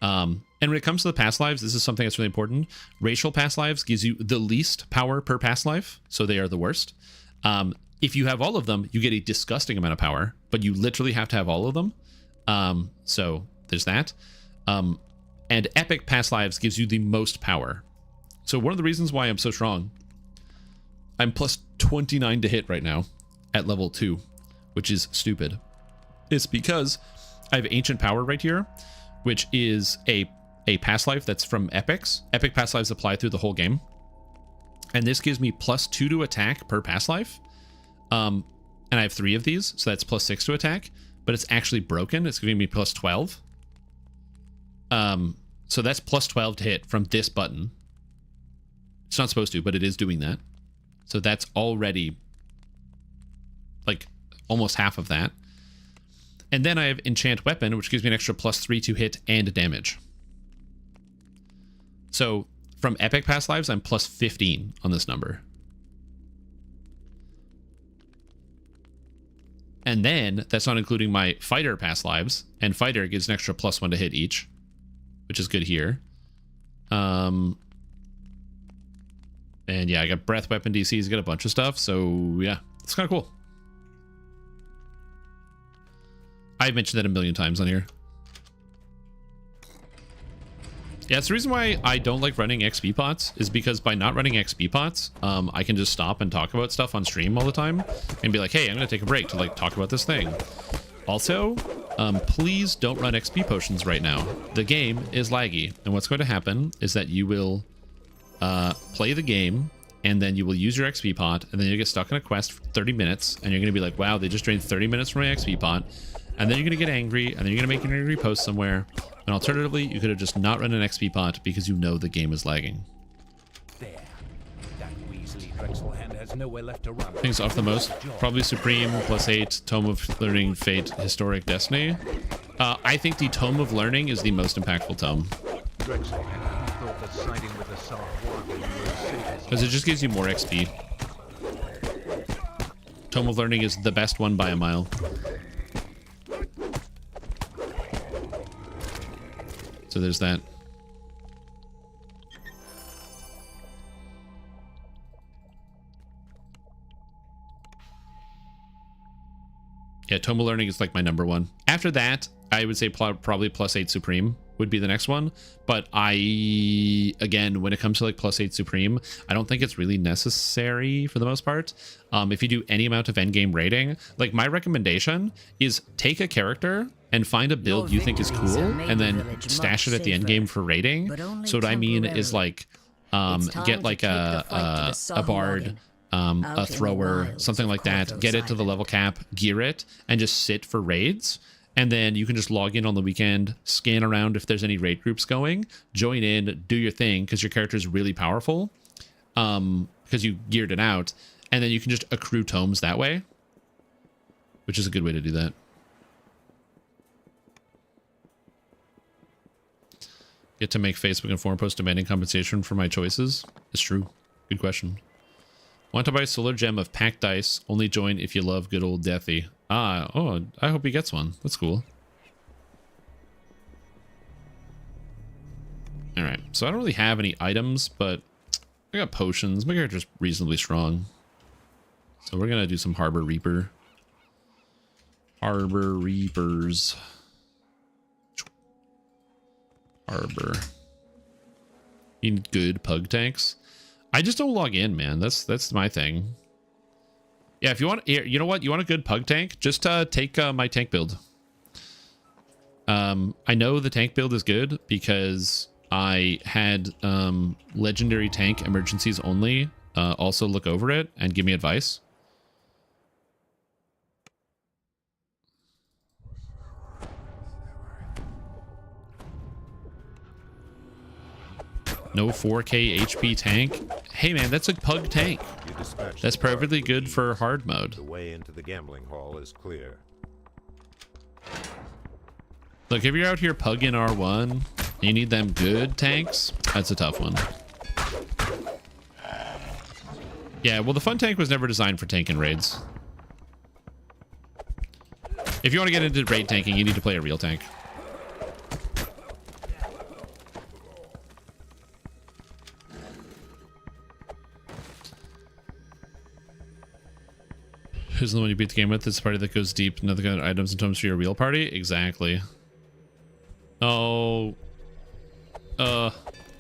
Speaker 1: And when it comes to the past lives, this is something that's really important. Racial past lives gives you the least power per past life, so they are the worst. If you have all of them, you get a disgusting amount of power, but you literally have to have all of them. So there's that. And epic past lives gives you the most power. So one of the reasons why I'm so strong, I'm plus 29 to hit right now at level 2, which is stupid. It's because I have ancient power right here, which is a past life that's from epics. Epic past lives apply through the whole game. And this gives me +2 to attack per past life. And I have 3 of these, so that's +6 to attack. But it's actually broken. It's giving me +12. So that's +12 to hit from this button. It's not supposed to, but it is doing that. So that's already like almost half of that. And then I have enchant weapon, which gives me an extra +3 to hit and damage. So from epic past lives, I'm +15 on this number. And then that's not including my fighter past lives, and fighter gives an extra +1 to hit each, which is good here. And yeah, I got breath weapon DCs, got a bunch of stuff. So yeah, it's kind of cool. I've mentioned that a million times on here. Yeah, it's the reason why I don't like running XP pots is because by not running XP pots, I can just stop and talk about stuff on stream all the time and be like, hey, I'm going to take a break to like talk about this thing. Also, please don't run XP potions right now. The game is laggy. And what's going to happen is that you will play the game and then you will use your XP pot and then you'll get stuck in a quest for 30 minutes and you're going to be like, wow, they just drained 30 minutes from my XP pot. And then you're going to get angry, and then you're going to make an angry post somewhere. And alternatively, you could have just not run an XP pot because you know the game is lagging.
Speaker 6: There. That Weasley Drexel hand has nowhere left to run.
Speaker 1: Things off the most. Probably Supreme, +8, Tome of Learning, Fate, Historic, Destiny. I think the Tome of Learning is the most impactful tome.
Speaker 5: Drexel hand, you thought that siding with the South Warrior was
Speaker 1: Because it just gives you more XP. Tome of Learning is the best one by a mile. So there's that. Yeah, Tome of Learning is like my #1. After that, I would say probably +8 Supreme would be the next one. But again, when it comes to like +8 Supreme, I don't think it's really necessary for the most part. If you do any amount of endgame rating, like my recommendation is take a character and find a build you think is cool and then stash it at the end game for rating. So what I mean is like get like a bard, a thrower, something like that, get it to the level cap, gear it, and just sit for raids. And then you can just log in on the weekend, scan around if there's any raid groups going, join in, do your thing because your character is really powerful because you geared it out. And then you can just accrue tomes that way, which is a good way to do that. Get to make Facebook and forum posts demanding compensation for my choices? It's true. Good question. Want to buy Solar Gem of Packed Dice. Only join if you love good old Deathy. Oh, I hope he gets one. That's cool. Alright, so I don't really have any items, but I got potions. My character's reasonably strong. So we're going to do some Harbor Reaper. Harbor Reapers. Harbor. You need good pug tanks. I just don't log in, man. That's my thing. Yeah, if you want, you know what? You want a good pug tank? Just take my tank build. I know the tank build is good because I had legendary tank emergencies only also look over it and give me advice. No 4K HP tank. Hey man, that's a pug tank. That's perfectly good for hard mode.
Speaker 8: The way into the gambling hall is clear.
Speaker 1: Look, if you're out here pugging R1 and you need them good tanks, that's a tough one. Yeah, well, the fun tank was never designed for tanking raids. If you want to get into raid tanking, you need to play a real tank. Who's the one you beat the game with? It's a party that goes deep. Another kind of items and tomes for your real party? Exactly. Oh.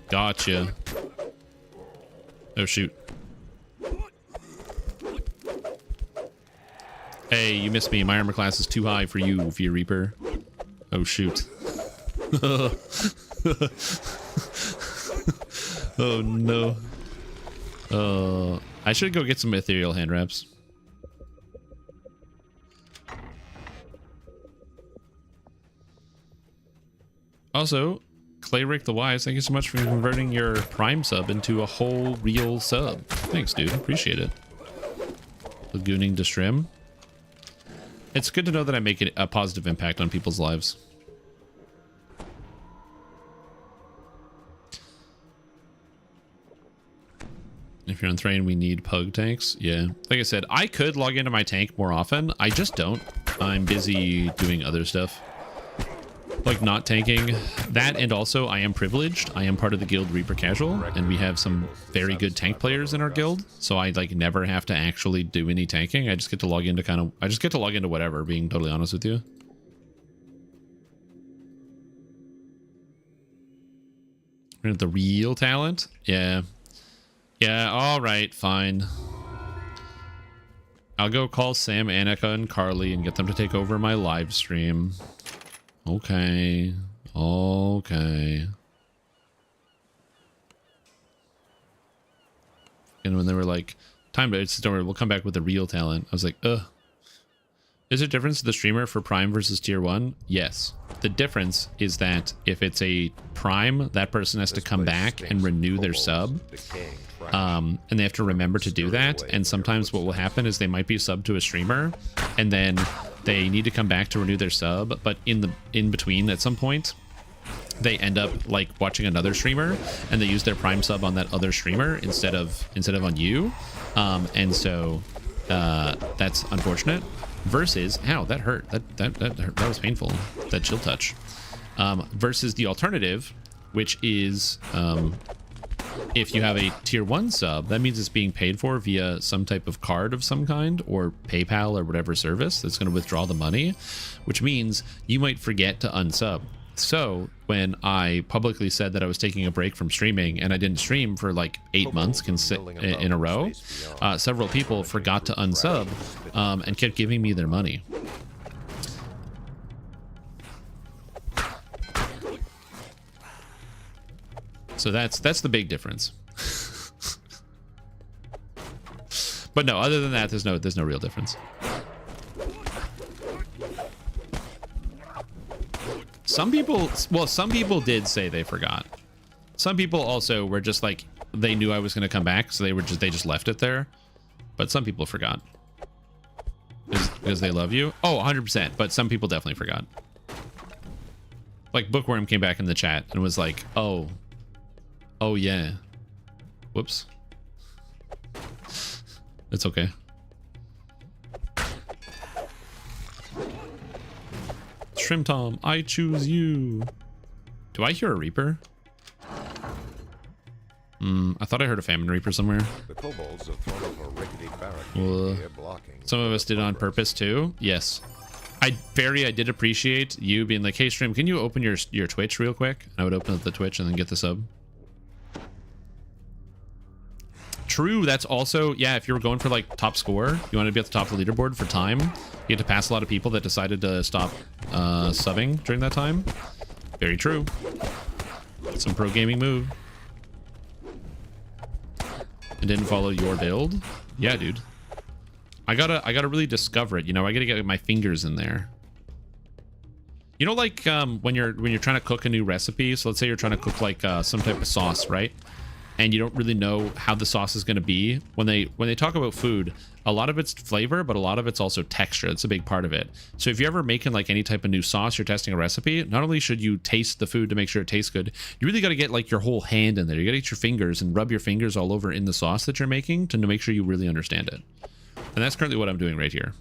Speaker 1: Gotcha. Oh, shoot. Hey, you missed me. My armor class is too high for you, Fear Reaper. Oh, shoot. Oh, no. I should go get some ethereal hand wraps. Also, Clayrick the Wise, thank you so much for converting your Prime sub into a whole real sub. Thanks, dude. Appreciate it. Lagooning to Strim. It's good to know that I make a positive impact on people's lives. If you're on Thrain, we need pug tanks. Yeah. Like I said, I could log into my tank more often. I just don't. I'm busy doing other stuff. Like not tanking that, and also I am privileged. I am part of the guild Reaper Casual, and we have some very good tank players in our guild, so I like never have to actually do any tanking. I just get to log into whatever, being totally honest with you. The real talent? Yeah. All right, fine. I'll go call Sam, Annika, and Carly and get them to take over my live stream. Okay. And when they were like, don't worry, we'll come back with the real talent. I was like, ugh. Is there a difference to the streamer for Prime versus Tier 1? Yes. The difference is that if it's a Prime, that person has to come back and renew their sub. And they have to remember to do that. And sometimes what will happen is they might be subbed to a streamer, and then they need to come back to renew their sub, but in between at some point they end up like watching another streamer and they use their Prime sub on that other streamer instead of on you. And so that's unfortunate. Versus, ow, that hurt. That was painful. That chill touch. Versus the alternative, which is if you have a Tier 1 sub, that means it's being paid for via some type of card of some kind, or PayPal or whatever service that's going to withdraw the money, which means you might forget to unsub. So when I publicly said that I was taking a break from streaming, and I didn't stream for like 8 months in a row, several people forgot to unsub and kept giving me their money. So that's the big difference. But no, other than that, there's no real difference. Some people did say they forgot. Some people also were just like, they knew I was going to come back, so they just left it there. But some people forgot. Because they love you? Oh, 100%. But some people definitely forgot. Like Bookworm came back in the chat and was like, oh yeah. Whoops. It's okay. Shrimp Tom, I choose you. Do I hear a Reaper? I thought I heard a Famine Reaper somewhere.
Speaker 8: The kobolds have thrown up a rickety barricade here blocking.
Speaker 1: Some of us did on purpose too. Yes. I did appreciate you being like, hey Stream, can you open your Twitch real quick? I would open up the Twitch and then get the sub. True, that's also, yeah, if you were going for like top score, you want to be at the top of the leaderboard for time, you had to pass a lot of people that decided to stop subbing during that time. Very true. Some pro gaming move. And didn't follow your build? Yeah, dude. I gotta really discover it, you know, I gotta get my fingers in there. You know, like when you're trying to cook a new recipe, so let's say you're trying to cook like some type of sauce, right? and you don't really know how the sauce is going to be. When they talk about food, a lot of it's flavor, but a lot of it's also texture. It's a big part of it. So if you're ever making like any type of new sauce, you're testing a recipe, not only should you taste the food to make sure it tastes good, you really got to get like your whole hand in there. You got to get your fingers and rub your fingers all over in the sauce that you're making to make sure you really understand it. And that's currently what I'm doing right here.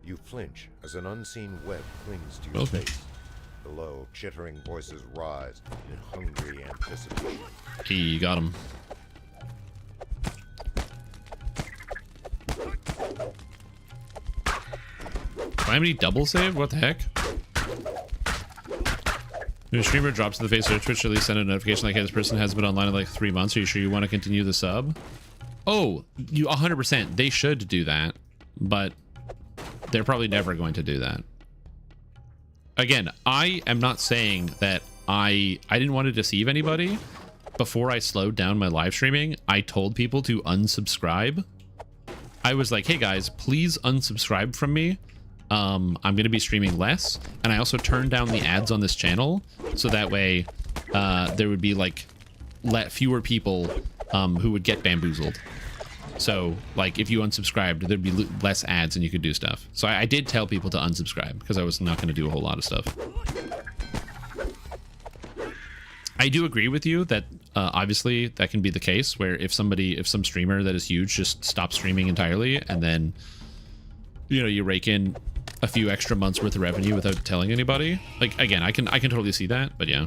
Speaker 8: You flinch as an unseen web clings to your face. Below, chittering voices rise in hungry anticipation.
Speaker 1: He got him. Calamity double save? What the heck? When a streamer drops in the face of Twitch, at least send a notification like, hey, this person has been online in like 3 months. Are you sure you want to continue the sub? Oh, you 100%. They should do that, but they're probably never going to do that. Again, I am not saying that I didn't want to deceive anybody. Before I slowed down my live streaming, I told people to unsubscribe. I was like, hey guys, please unsubscribe from me. I'm going to be streaming less. And I also turned down the ads on this channel. So that way there would be like fewer people who would get bamboozled. So like if you unsubscribed, there'd be less ads and you could do stuff. So I did tell people to unsubscribe because I was not going to do a whole lot of stuff. I do agree with you that obviously that can be the case where if some streamer that is huge just stops streaming entirely and then, you know, you rake in a few extra months worth of revenue without telling anybody. Like, again, I can totally see that, but yeah.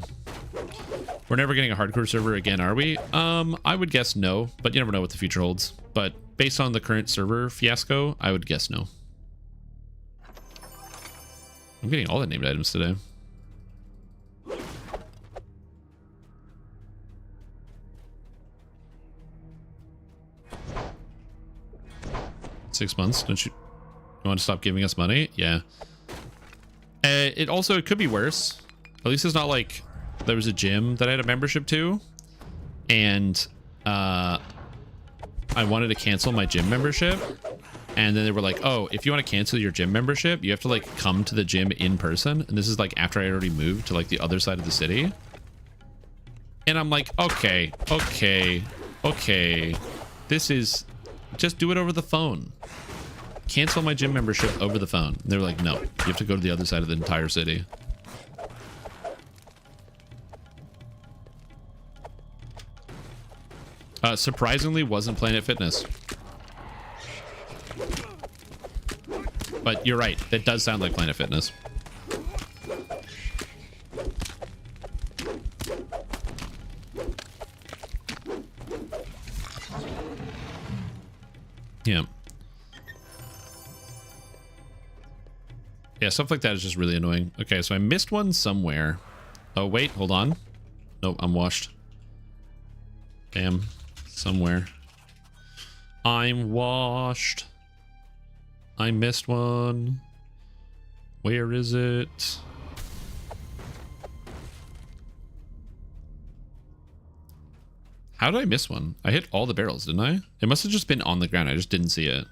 Speaker 1: We're never getting a hardcore server again, are we? I would guess no, but you never know what the future holds. But based on the current server fiasco, I would guess no. I'm getting all the named items today. $6 Don't you want to stop giving us money? Yeah. It could be worse. At least it's not like there was a gym that I had a membership to, and I wanted to cancel my gym membership, and then they were like, oh, if you want to cancel your gym membership, you have to like come to the gym in person. And this is like after I already moved to like the other side of the city. And I'm like, okay. This is, just do it over the phone. Cancel my gym membership over the phone. And they were like, no, you have to go to the other side of the entire city. Surprisingly, wasn't Planet Fitness. But you're right. That does sound like Planet Fitness. Yeah. Yeah, stuff like that is just really annoying. Okay, so I missed one somewhere. Oh, wait, hold on. Nope, I'm washed. Damn. Somewhere. I'm washed. I missed one. Where is it? How did I miss one? I hit all the barrels, didn't I? It must have just been on the ground. I just didn't see it.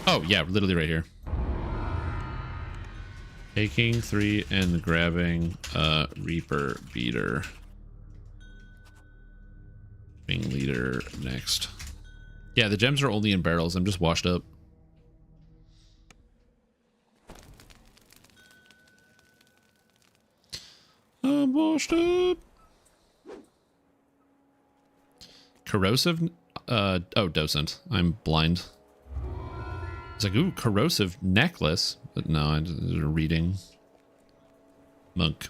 Speaker 1: Oh, yeah, literally right here. Taking 3 and grabbing a Reaper Beater. Being leader next. Yeah, the gems are only in barrels. I'm just washed up. I'm washed up. Corrosive? Oh, docent. I'm blind. It's like, ooh, corrosive necklace. But no, I'm reading. Monk.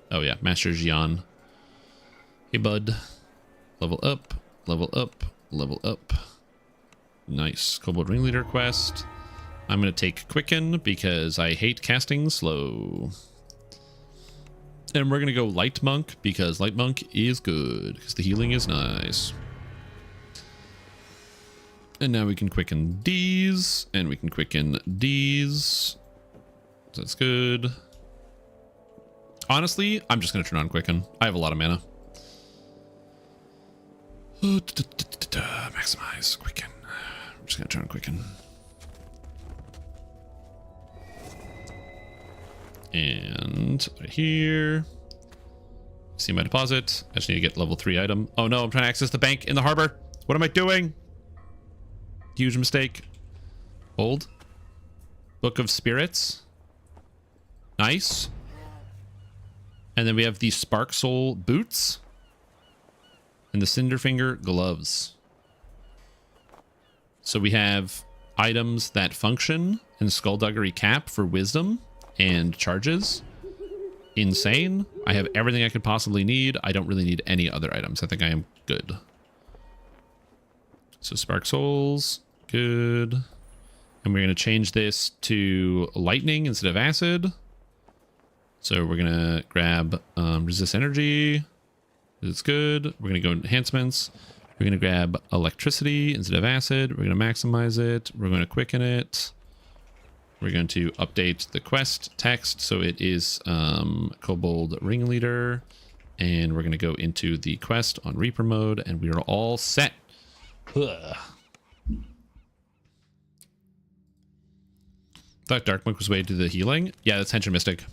Speaker 1: Oh yeah, Master Jian. Hey bud. Level up. Nice. Kobold Ringleader quest. I'm going to take Quicken because I hate casting slow. And we're going to go Light Monk because Light Monk is good because the healing is nice. And now we can quicken these, and we can quicken these. So that's good. Honestly, I'm just going to turn on quicken. I have a lot of mana. Maximize quicken. I'm just going to turn on quicken. And right here. See my deposit. I just need to get level 3 item. Oh no, I'm trying to access the bank in the harbor. What am I doing? Huge mistake. Hold. Book of Spirits. Nice. And then we have the Spark Soul boots. And the Cinderfinger gloves. So we have items that function and Skullduggery cap for wisdom and charges. Insane. I have everything I could possibly need. I don't really need any other items. I think I am good. So Spark Souls, good. And we're going to change this to lightning instead of acid. So we're going to grab resist energy. It's good. We're going to go enhancements. We're going to grab electricity instead of acid. We're going to maximize it. We're going to quicken it. We're going to update the quest text so it is Kobold Ringleader. And we're going to go into the quest on Reaper mode, and we are all set. Ugh. Thought Dark Monk was way to the healing. Yeah, that's Henchman Mystic.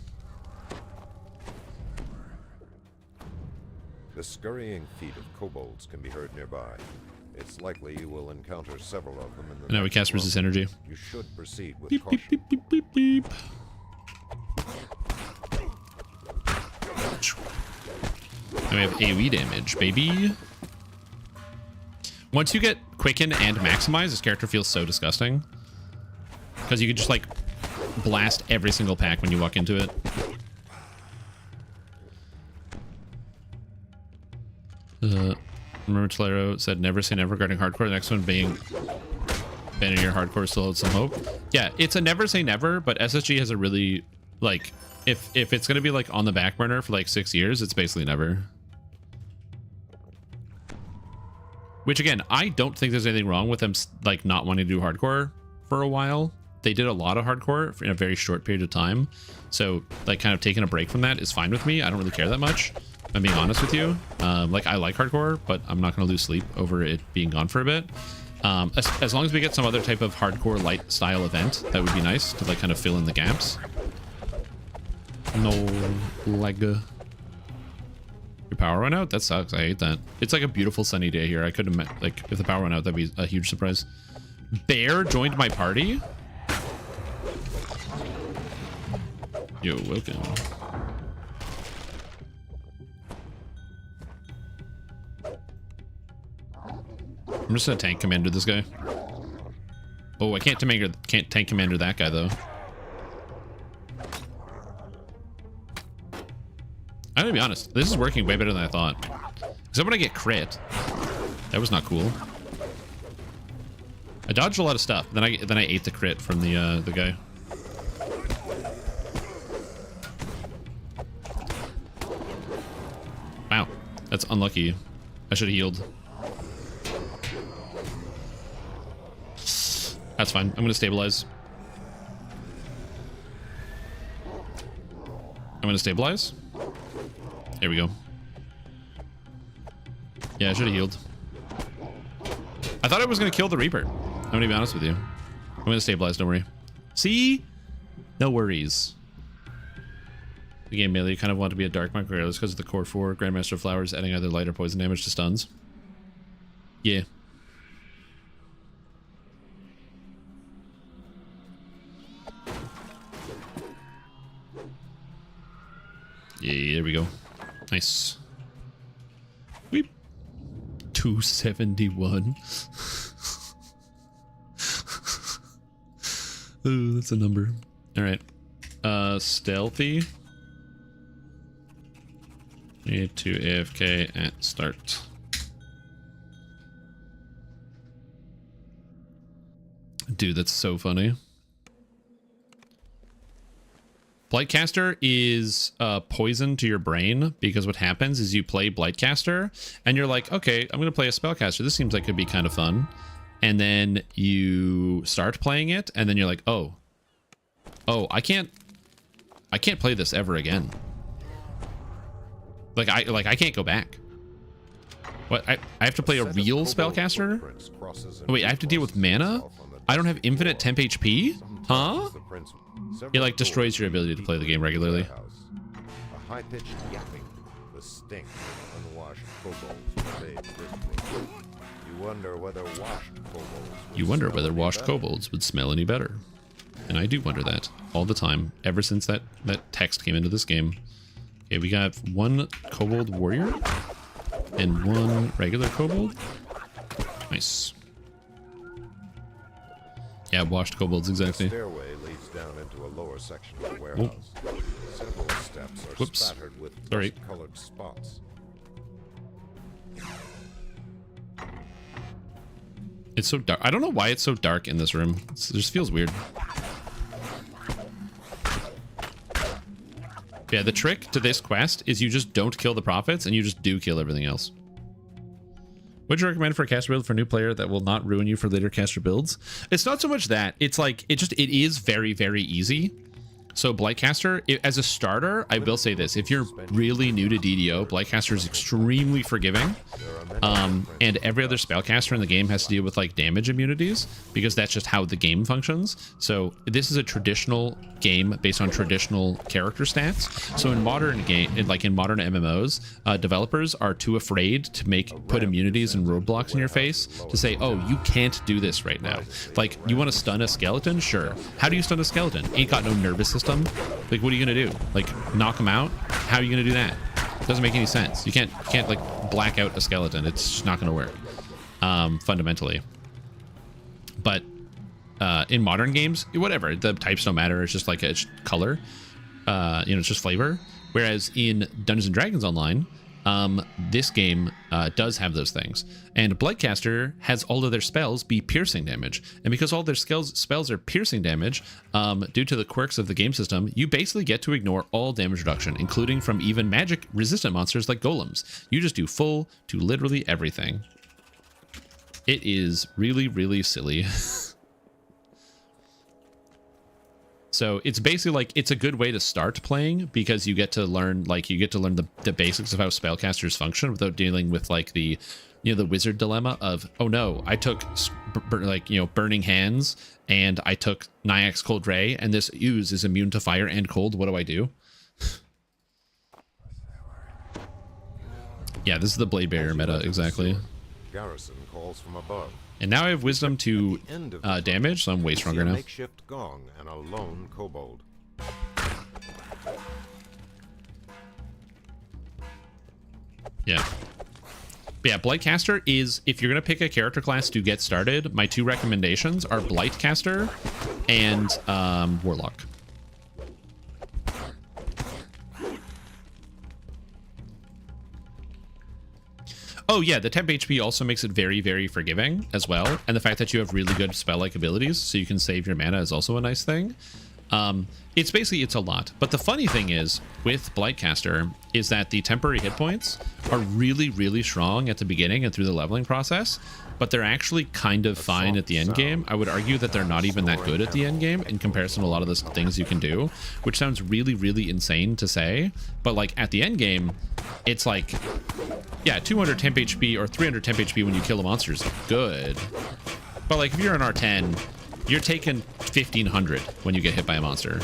Speaker 8: The scurrying feet of kobolds can be heard nearby. It's likely you will encounter several of them in the
Speaker 1: Now we cast resist energy.
Speaker 8: You should proceed with
Speaker 1: Beep,
Speaker 8: caution.
Speaker 1: beep, beep, beep, beep, beep. Now we have AoE damage, baby. Once you get quicken and maximize, this character feels so disgusting. Because you can just like blast every single pack when you walk into it. Remember Tolero said never say never regarding hardcore. The next one being banning your hardcore still holds some hope. Yeah, it's a never say never, but SSG has a really like if it's gonna be like on the back burner for like 6 years, it's basically never. Which again, I don't think there's anything wrong with them like not wanting to do hardcore for a while. They did a lot of hardcore in a very short period of time. So like kind of taking a break from that is fine with me. I don't really care that much. I'm being honest with you. Like I like hardcore, but I'm not going to lose sleep over it being gone for a bit. As long as we get some other type of hardcore light style event, that would be nice to like kind of fill in the gaps. No leg. Your power went out? That sucks. I hate that. It's like a beautiful sunny day here. I could have like if the power went out, that'd be a huge surprise. Bear joined my party. Yo, welcome. I'm just gonna tank commander this guy. Oh, I can't tank commander that guy though. I'm gonna be honest, this is working way better than I thought. Except when I get crit. That was not cool. I dodged a lot of stuff. Then I ate the crit from the guy. Wow, that's unlucky. I should have healed. That's fine. I'm gonna stabilize. I'm gonna stabilize. There we go. Yeah, I should have healed. I thought I was gonna kill the Reaper. I'm gonna be honest with you. I'm gonna stabilize, don't worry. See? No worries. The game melee, you kind of want to be a Dark Monk regardless because of the core 4 Grandmaster Flowers adding either light or poison damage to stuns. Yeah. Yeah, there we go. Nice. Weep. 271. Oh, that's a number. All right. Stealthy. Need to AFK at start. Dude, that's so funny. Blightcaster is poison to your brain because what happens is you play Blightcaster and you're like, okay, I'm going to play a spellcaster. This seems like it could be kind of fun. and then you start playing it, and then you're like, oh, I can't play this ever again. Like I can't go back. What, I have to play a real spellcaster? Oh, wait, I have to deal with mana? I don't have infinite temp HP? Huh? It like destroys your ability to play the game regularly.
Speaker 8: A high-pitched yapping, the stink of unwashed kobolds pervades this place. You wonder whether washed kobolds would smell any better. And I do wonder that all the time, ever since that text came into this game. Okay, we got one kobold warrior and one regular kobold. Nice. Yeah, washed kobolds, exactly. The stairway leads down into a lower section of the warehouse. Several steps are spattered with colored spots.
Speaker 1: It's so dark. I don't know why it's so dark in this room. It just feels weird. Yeah, the trick to this quest is you just don't kill the prophets and you just do kill everything else. Would you recommend for a caster build for a new player that will not ruin you for later caster builds? It's not so much that. It's like, it is very, very easy. So Blightcaster, as a starter, I will say this. If you're really new to DDO, Blightcaster is extremely forgiving. And every other spellcaster in the game has to deal with like damage immunities because that's just how the game functions. So this is a traditional game based on traditional character stats. So in modern modern MMOs, developers are too afraid to put immunities and roadblocks in your face to say, oh, you can't do this right now. Like, you want to stun a skeleton? Sure. How do you stun a skeleton? Ain't got no nervous system. Like, what are you gonna do? Like, knock him out? How are you gonna do that? It doesn't make any sense. You can't like black out a skeleton. It's just not gonna work, fundamentally. But in modern games, whatever, the types don't matter. It's just like a color, it's just flavor. Whereas in Dungeons and Dragons Online, this game does have those things, and Blightcaster has all of their spells be piercing damage, and because all their spells are piercing damage, due to the quirks of the game system, you basically get to ignore all damage reduction, including from even magic resistant monsters like golems. You just do full to literally everything. It is really, really silly. So it's basically like, it's a good way to start playing because you get to learn the basics of how spellcasters function without dealing with like the wizard dilemma of, oh no, I took burning hands and I took Nyax's Cold Ray and this ooze is immune to fire and cold. What do I do? Yeah, this is the blade barrier meta, exactly.
Speaker 8: Garrison calls from above.
Speaker 1: And now I have wisdom to damage, so I'm way stronger now.
Speaker 8: Makeshift gong and a lone kobold.
Speaker 1: Yeah. But yeah, Blightcaster is, if you're going to pick a character class to get started, my two recommendations are Blightcaster and Warlock. Oh yeah, the temp HP also makes it very, very forgiving as well. And the fact that you have really good spell-like abilities so you can save your mana is also a nice thing. It's a lot. But the funny thing is, with Blightcaster, is that the temporary hit points are really, really strong at the beginning and through the leveling process, but they're actually kind of fine at the end game. I would argue that they're not even that good at the end game in comparison to a lot of the things you can do, which sounds really, really insane to say. But like at the end game, it's like, yeah, 200 temp HP or 300 temp HP when you kill a monster is good. But like if you're an R10, you're taking 1500 when you get hit by a monster.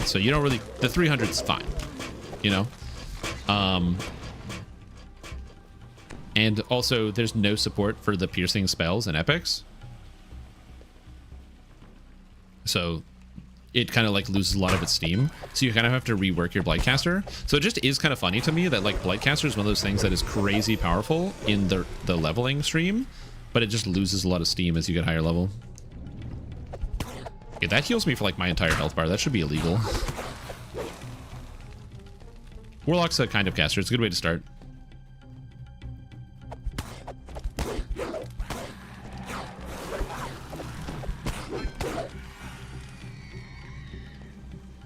Speaker 1: So you don't really, the 300 is fine, and also there's no support for the piercing spells and epics. So it kind of like loses a lot of its steam. So you kind of have to rework your Blightcaster. So it just is kind of funny to me that like Blightcaster is one of those things that is crazy powerful in the leveling stream, but it just loses a lot of steam as you get higher level. Okay, that heals me for like my entire health bar. That should be illegal. Warlock's a kind of caster. It's a good way to start.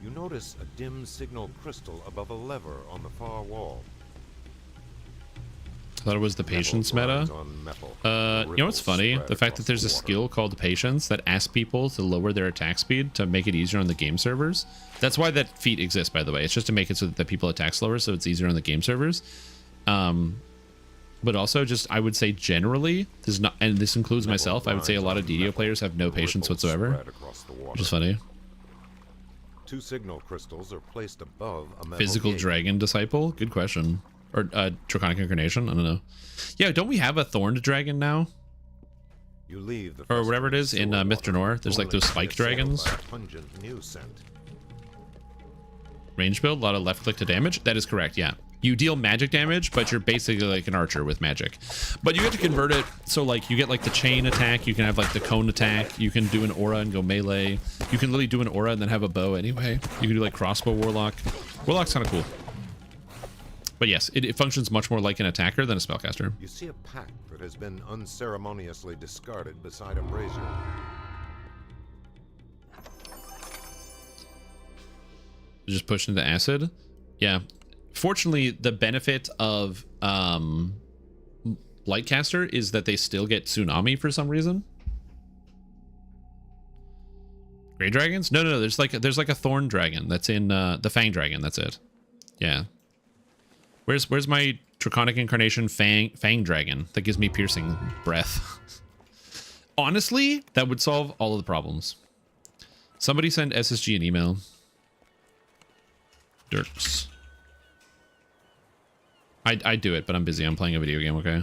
Speaker 8: You notice a dim signal crystal above a lever on the far wall.
Speaker 1: thought it was the patience meta. You know what's funny? The fact that there's a skill called patience that asks people to lower their attack speed to make it easier on the game servers. That's why that feat exists, by the way. It's just to make it so that the people attack slower, so it's easier on the game servers. But also, just I would say generally, this is not, and this includes myself. I would say a lot of DDO players have no patience whatsoever, which is funny.
Speaker 9: 2 signal crystals are placed above a metal
Speaker 1: Physical
Speaker 9: gate.
Speaker 1: dragon disciple? Good question. Or Draconic incarnation? I don't know. Yeah, don't we have a thorned dragon now?
Speaker 9: You leave the
Speaker 1: Or whatever it is in Myth Dranor. There's like those spike dragons.
Speaker 9: Pungent new scent.
Speaker 1: Range build, a lot of left click to damage. That is correct, yeah. You deal magic damage, but you're basically like an archer with magic. But you get to convert it, so like you get like the chain attack, you can have like the cone attack, you can do an aura and go melee. You can literally do an aura and then have a bow anyway. You can do like crossbow warlock. Warlock's kind of cool. But yes, it functions much more like an attacker than a spellcaster.
Speaker 9: You see a pack that has been unceremoniously discarded beside a brazier.
Speaker 1: Just push into acid. Yeah. Fortunately, the benefit of Lightcaster is that they still get Tsunami for some reason. Grey dragons? No. There's like a thorn dragon that's in the Fang dragon. That's it. Yeah. Where's my Draconic incarnation Fang dragon that gives me piercing breath? Honestly, that would solve all of the problems. Somebody send SSG an email. Dirks. I'd do it, but I'm busy. I'm playing a video game, okay?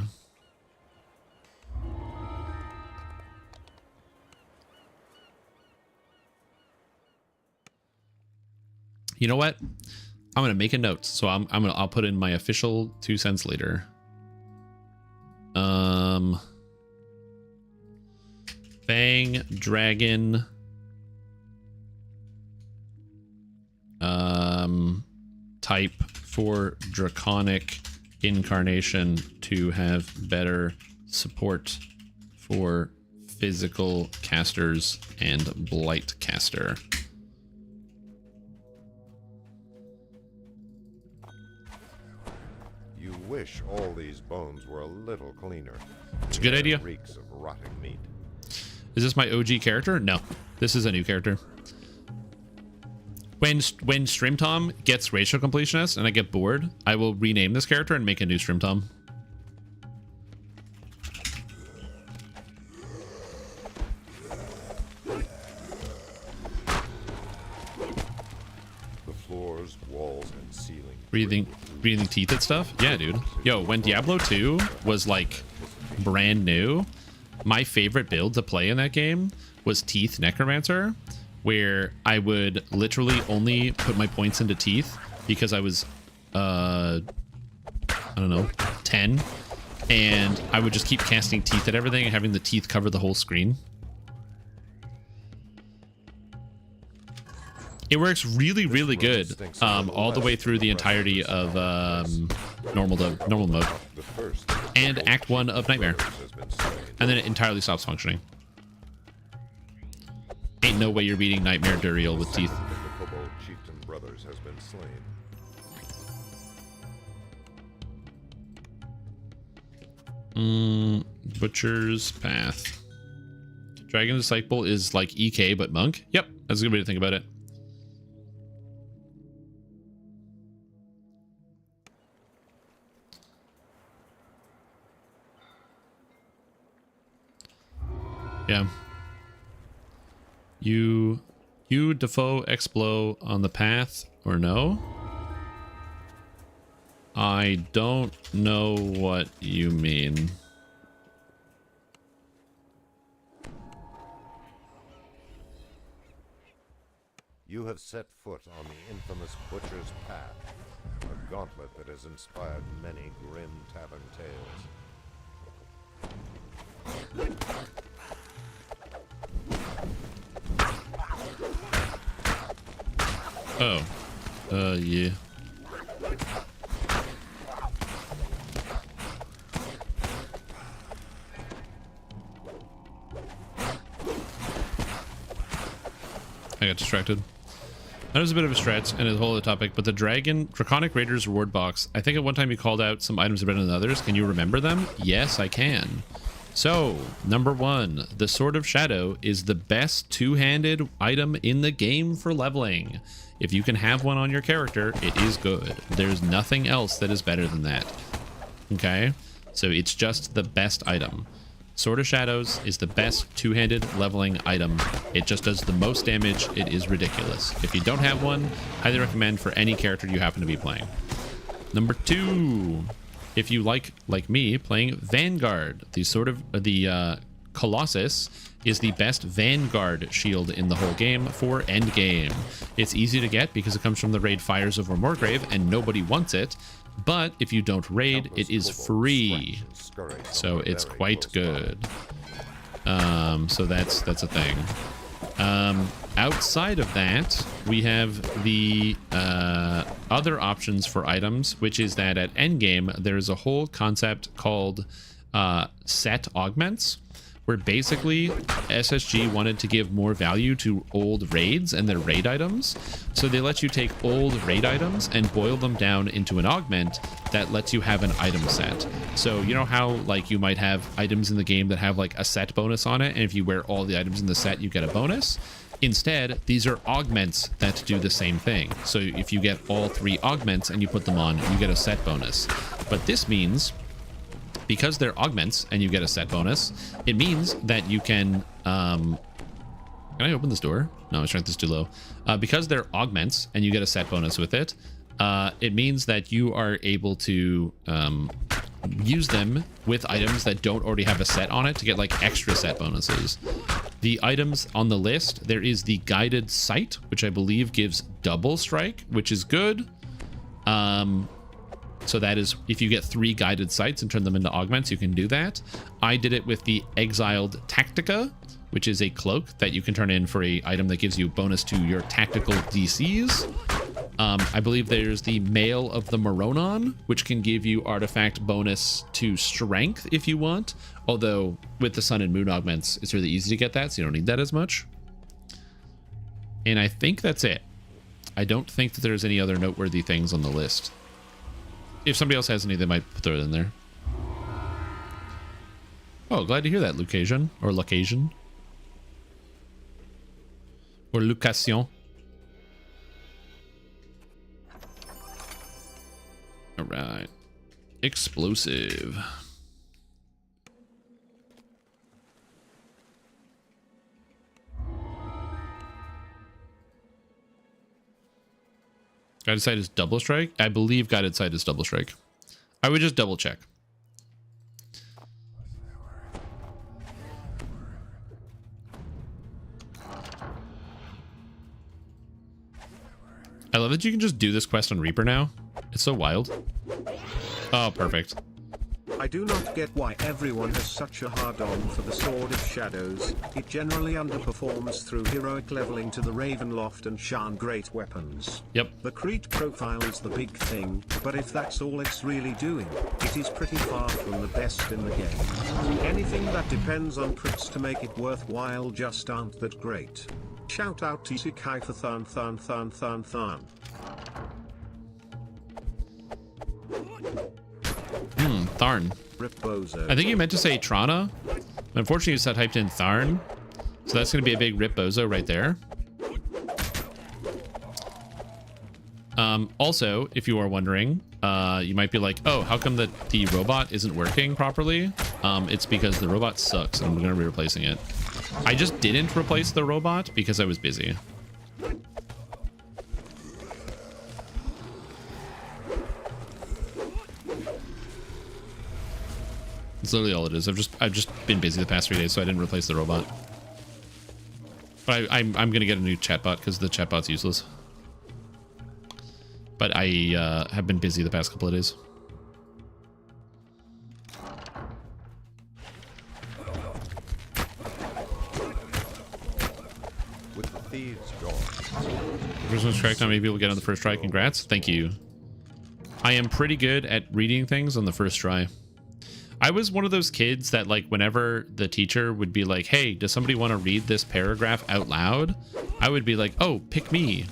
Speaker 1: You know what? I'm gonna make a note, so I'll put in my official 2 cents later. Fang dragon. Type for Draconic incarnation to have better support for physical casters and blight caster.
Speaker 9: You wish all these bones were a little cleaner.
Speaker 1: It's a good idea.
Speaker 9: Reeks of rotting meat.
Speaker 1: Is this my OG character? No, this is a new character. When Stream Tom gets racial completionist and I get bored, I will rename this character and make a new Stream Tom.
Speaker 9: The floors, walls, and ceiling.
Speaker 1: Breathing teeth and stuff? Yeah, dude. Yo, when Diablo 2 was like brand new, my favorite build to play in that game was Teeth Necromancer, where I would literally only put my points into teeth because I was, I don't know, 10. And I would just keep casting teeth at everything and having the teeth cover the whole screen. It works really, really good all the way through the entirety of normal mode and Act 1 of Nightmare. And then it entirely stops functioning. Ain't no way you're beating Nightmare Duriel with teeth.
Speaker 9: The Kobold chieftain brothers has been slain.
Speaker 1: Butcher's Path. Dragon Disciple is like EK but monk. Yep, that's a good way to think about it. Yeah. You Defoe Explo on the path or no? I don't know what you mean.
Speaker 9: You have set foot on the infamous Butcher's Path, a gauntlet that has inspired many grim tavern tales.
Speaker 1: Oh. Yeah. I got distracted. That was a bit of a stretch and a whole other topic, but the Draconic Raiders reward box, I think at one time you called out some items are better than others. Can you remember them? Yes, I can. So, number 1, the Sword of Shadow is the best two-handed item in the game for leveling. If you can have one on your character, it is good. There's nothing else that is better than that. Okay? So it's just the best item. Sword of Shadows is the best two-handed leveling item. It just does the most damage. It is ridiculous. If you don't have one, highly recommend for any character you happen to be playing. Number 2, if you like me, playing Vanguard, the Colossus is the best Vanguard shield in the whole game for endgame. It's easy to get because it comes from the raid Fires over Morgrave and nobody wants it. But if you don't raid, it is free, so it's quite good. So that's a thing. Outside of that, we have the other options for items, which is that at endgame there is a whole concept called set augments, where basically SSG wanted to give more value to old raids and their raid items. So they let you take old raid items and boil them down into an augment that lets you have an item set. So you know how like you might have items in the game that have like a set bonus on it, and if you wear all the items in the set, you get a bonus? Instead, these are augments that do the same thing. So if you get all 3 augments and you put them on, you get a set bonus. But this means, because they're augments and you get a set bonus, it means that you can I open this door? No, my strength is too low. Because they're augments and you get a set bonus with it, it means that you are able to use them with items that don't already have a set on it to get like extra set bonuses. The items on the list, there is the Guided Sight, which I believe gives double strike, which is good. So that is, if you get 3 guided sights and turn them into augments, you can do that. I did it with the Exiled Tactica, which is a cloak that you can turn in for a item that gives you bonus to your tactical DCs. I believe there's the Mail of the Moronon, which can give you artifact bonus to strength if you want. Although with the Sun and Moon augments, it's really easy to get that, so you don't need that as much. And I think that's it. I don't think that there's any other noteworthy things on the list. If somebody else has any, they might throw it in there. Oh, glad to hear that, Lucasian. Or Lucasian. Or Lucassion. Alright. Explosive. Guided Sight is double strike? I believe Guided Sight is double strike. I would just double check. I love that you can just do this quest on Reaper now. It's so wild. Oh, perfect.
Speaker 2: I do not get why everyone has such a hard-on for the Sword of Shadows. It generally underperforms through heroic leveling to the Ravenloft and Shan great weapons.
Speaker 1: Yep.
Speaker 2: The Crete profile is the big thing, but if that's all it's really doing, it is pretty far from the best in the game. Anything that depends on crits to make it worthwhile just aren't that great. Shout out to Sikai for Tharn.
Speaker 1: Tharn. I think you meant to say Trana. Unfortunately, you said typed in Tharn. So that's going to be a big Rip Bozo right there. Also, if you are wondering, you might be like, oh, how come the robot isn't working properly? It's because the robot sucks and we're going to be replacing it. I just didn't replace the robot because I was busy. That's literally all it is. I've just been busy the past 3 days, so I didn't replace the robot. But I'm gonna get a new chatbot because the chatbot's useless. But I have been busy the past couple of days.
Speaker 9: With the thieves gone.
Speaker 1: Christmas strike time, maybe we'll get on the first try. Congrats. Thank you. I am pretty good at reading things on the first try. I was one of those kids that, like, whenever the teacher would be like, hey, does somebody want to read this paragraph out loud? I would be like, oh, pick me.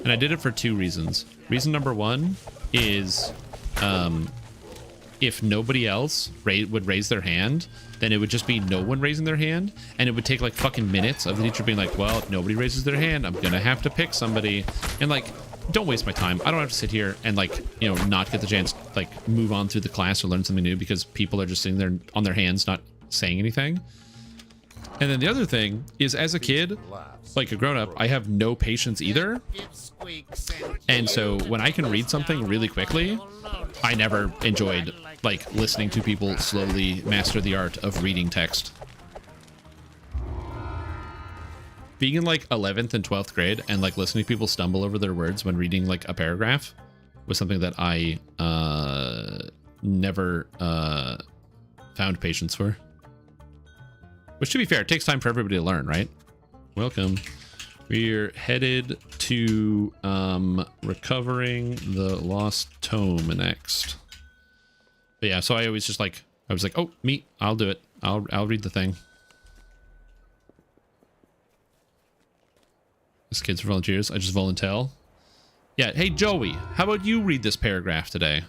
Speaker 1: And I did it for two reasons. Reason number one is if nobody else would raise their hand, then it would just be no one raising their hand, and it would take like fucking minutes of the teacher being like, well, if nobody raises their hand, I'm gonna have to pick somebody. And like, don't waste my time. I don't have to sit here and like, you know, not get the chance like move on through the class or learn something new because people are just sitting there on their hands not saying anything. And then the other thing is, as a kid, like a grown-up, I have no patience either. And so when I can read something really quickly, I never enjoyed like listening to people slowly master the art of reading text. Being in like 11th and 12th grade and like listening to people stumble over their words when reading like a paragraph was something that I never found patience for. Which, to be fair, it takes time for everybody to learn, right? Welcome. We're headed to recovering the lost tome next. But yeah, so I always just like, I was like, oh, me, I'll do it. I'll read the thing. This kid's for volunteers. I just volunteer. Yeah, hey, Joey, how about you read this paragraph today?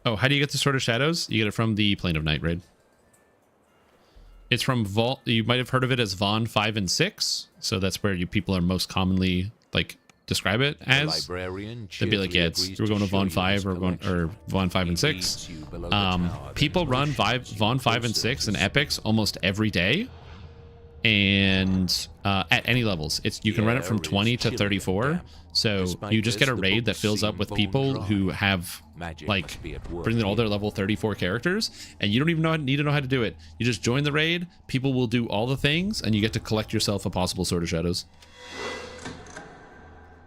Speaker 1: Oh, how do you get the Sword of Shadows? You get it from the Plane of Night raid. It's from Vault. You might have heard of it as Vaughn 5 and 6. So that's where you people are most commonly like describe it as. They'd be like, yeah, we're going to Vaughn 5 or Vaughn 5 and 6. People run Vaughn 5 and 6 in epics almost every day. And at any levels, you can run it from 20 to 34. So you just get a raid that fills up with people who have like bring all their level 34 characters, and you don't even need to know how to do it. You just join the raid, people will do all the things, and you get to collect yourself a possible Sword of Shadows.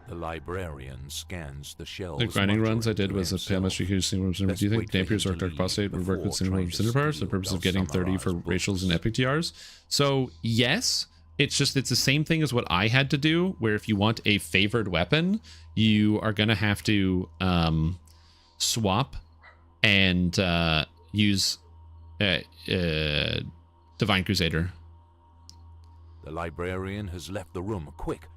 Speaker 6: The librarian scans the shelves.
Speaker 1: The grinding runs I did was a pale mystery who's seen. Do you think Dampier's or Dark Apostate would work with Cinderpowers for the purpose of getting 30 for Rachel's and Epic TRs? So yes, it's the same thing as what I had to do, where if you want a favored weapon, you are gonna have to swap and use Divine Crusader.
Speaker 6: The librarian has left the room. Quick!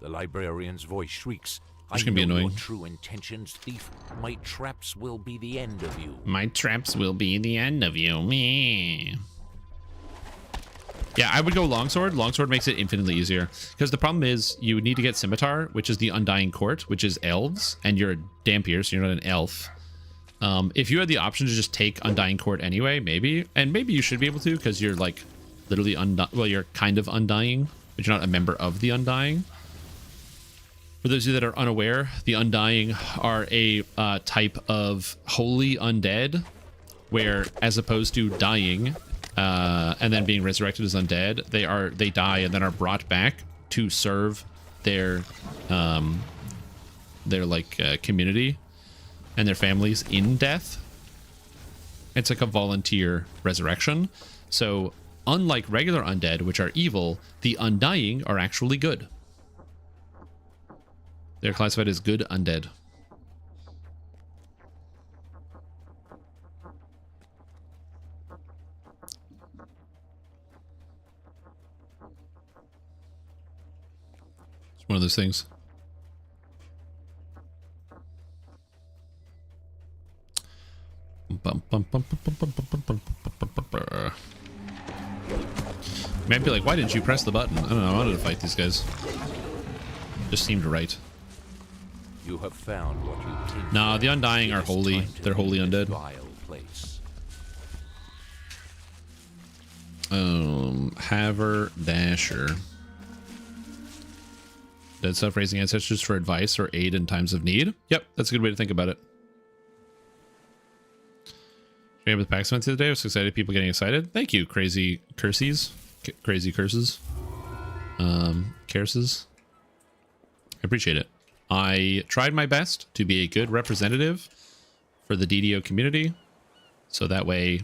Speaker 6: The librarian's voice shrieks.
Speaker 1: Which can be annoying.
Speaker 6: Your true intentions, thief. My traps will be the end of you.
Speaker 1: My traps will be the end of you. Meh. Yeah, I would go Longsword. Longsword makes it infinitely easier. Because the problem is you need to get Scimitar, which is the Undying Court, which is elves, and you're a Dampier, so you're not an elf. If you had the option to just take Undying Court anyway, maybe. And maybe you should be able to, because you're like literally you're kind of Undying, but you're not a member of the Undying. For those of you that are unaware, the Undying are a type of holy undead, where as opposed to dying and then being resurrected as undead, they die and then are brought back to serve their community and their families in death. It's like a volunteer resurrection. So unlike regular undead, which are evil, the Undying are actually good. They're classified as good undead. It's one of those things. Might be like, why didn't you press the button? I don't know, I wanted to fight these guys. Just seemed right.
Speaker 6: You have found what you came
Speaker 1: Nah,
Speaker 6: for.
Speaker 1: the Undying are holy. They're holy undead.
Speaker 6: Vile place.
Speaker 1: Haverdasher. Dead stuff raising ancestors for advice or aid in times of need. Yep, that's a good way to think about it. With the pack event the other day, I was excited. People getting excited. Thank you, crazy curses. Crazy curses. Curses. I appreciate it. I tried my best to be a good representative for the DDO community, so that way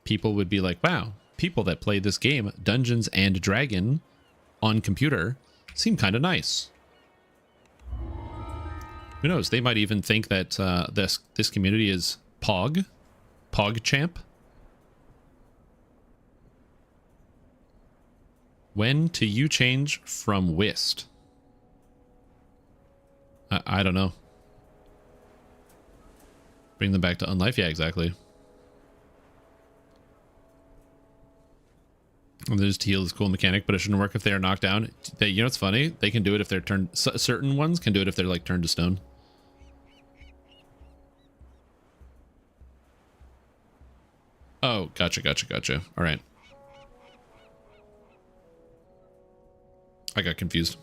Speaker 1: people would be like, wow, people that play this game, Dungeons and Dragon, on computer seem kind of nice. Who knows? They might even think that this community is PogChamp. When do you change from whist? I don't know. Bring them back to unlife? Yeah, exactly. And there's to heal is a cool mechanic, but it shouldn't work if they are knocked down. You know what's funny? They can do it if they're turned... Certain ones can do it if they're like turned to stone. Oh, gotcha. All right. I got confused.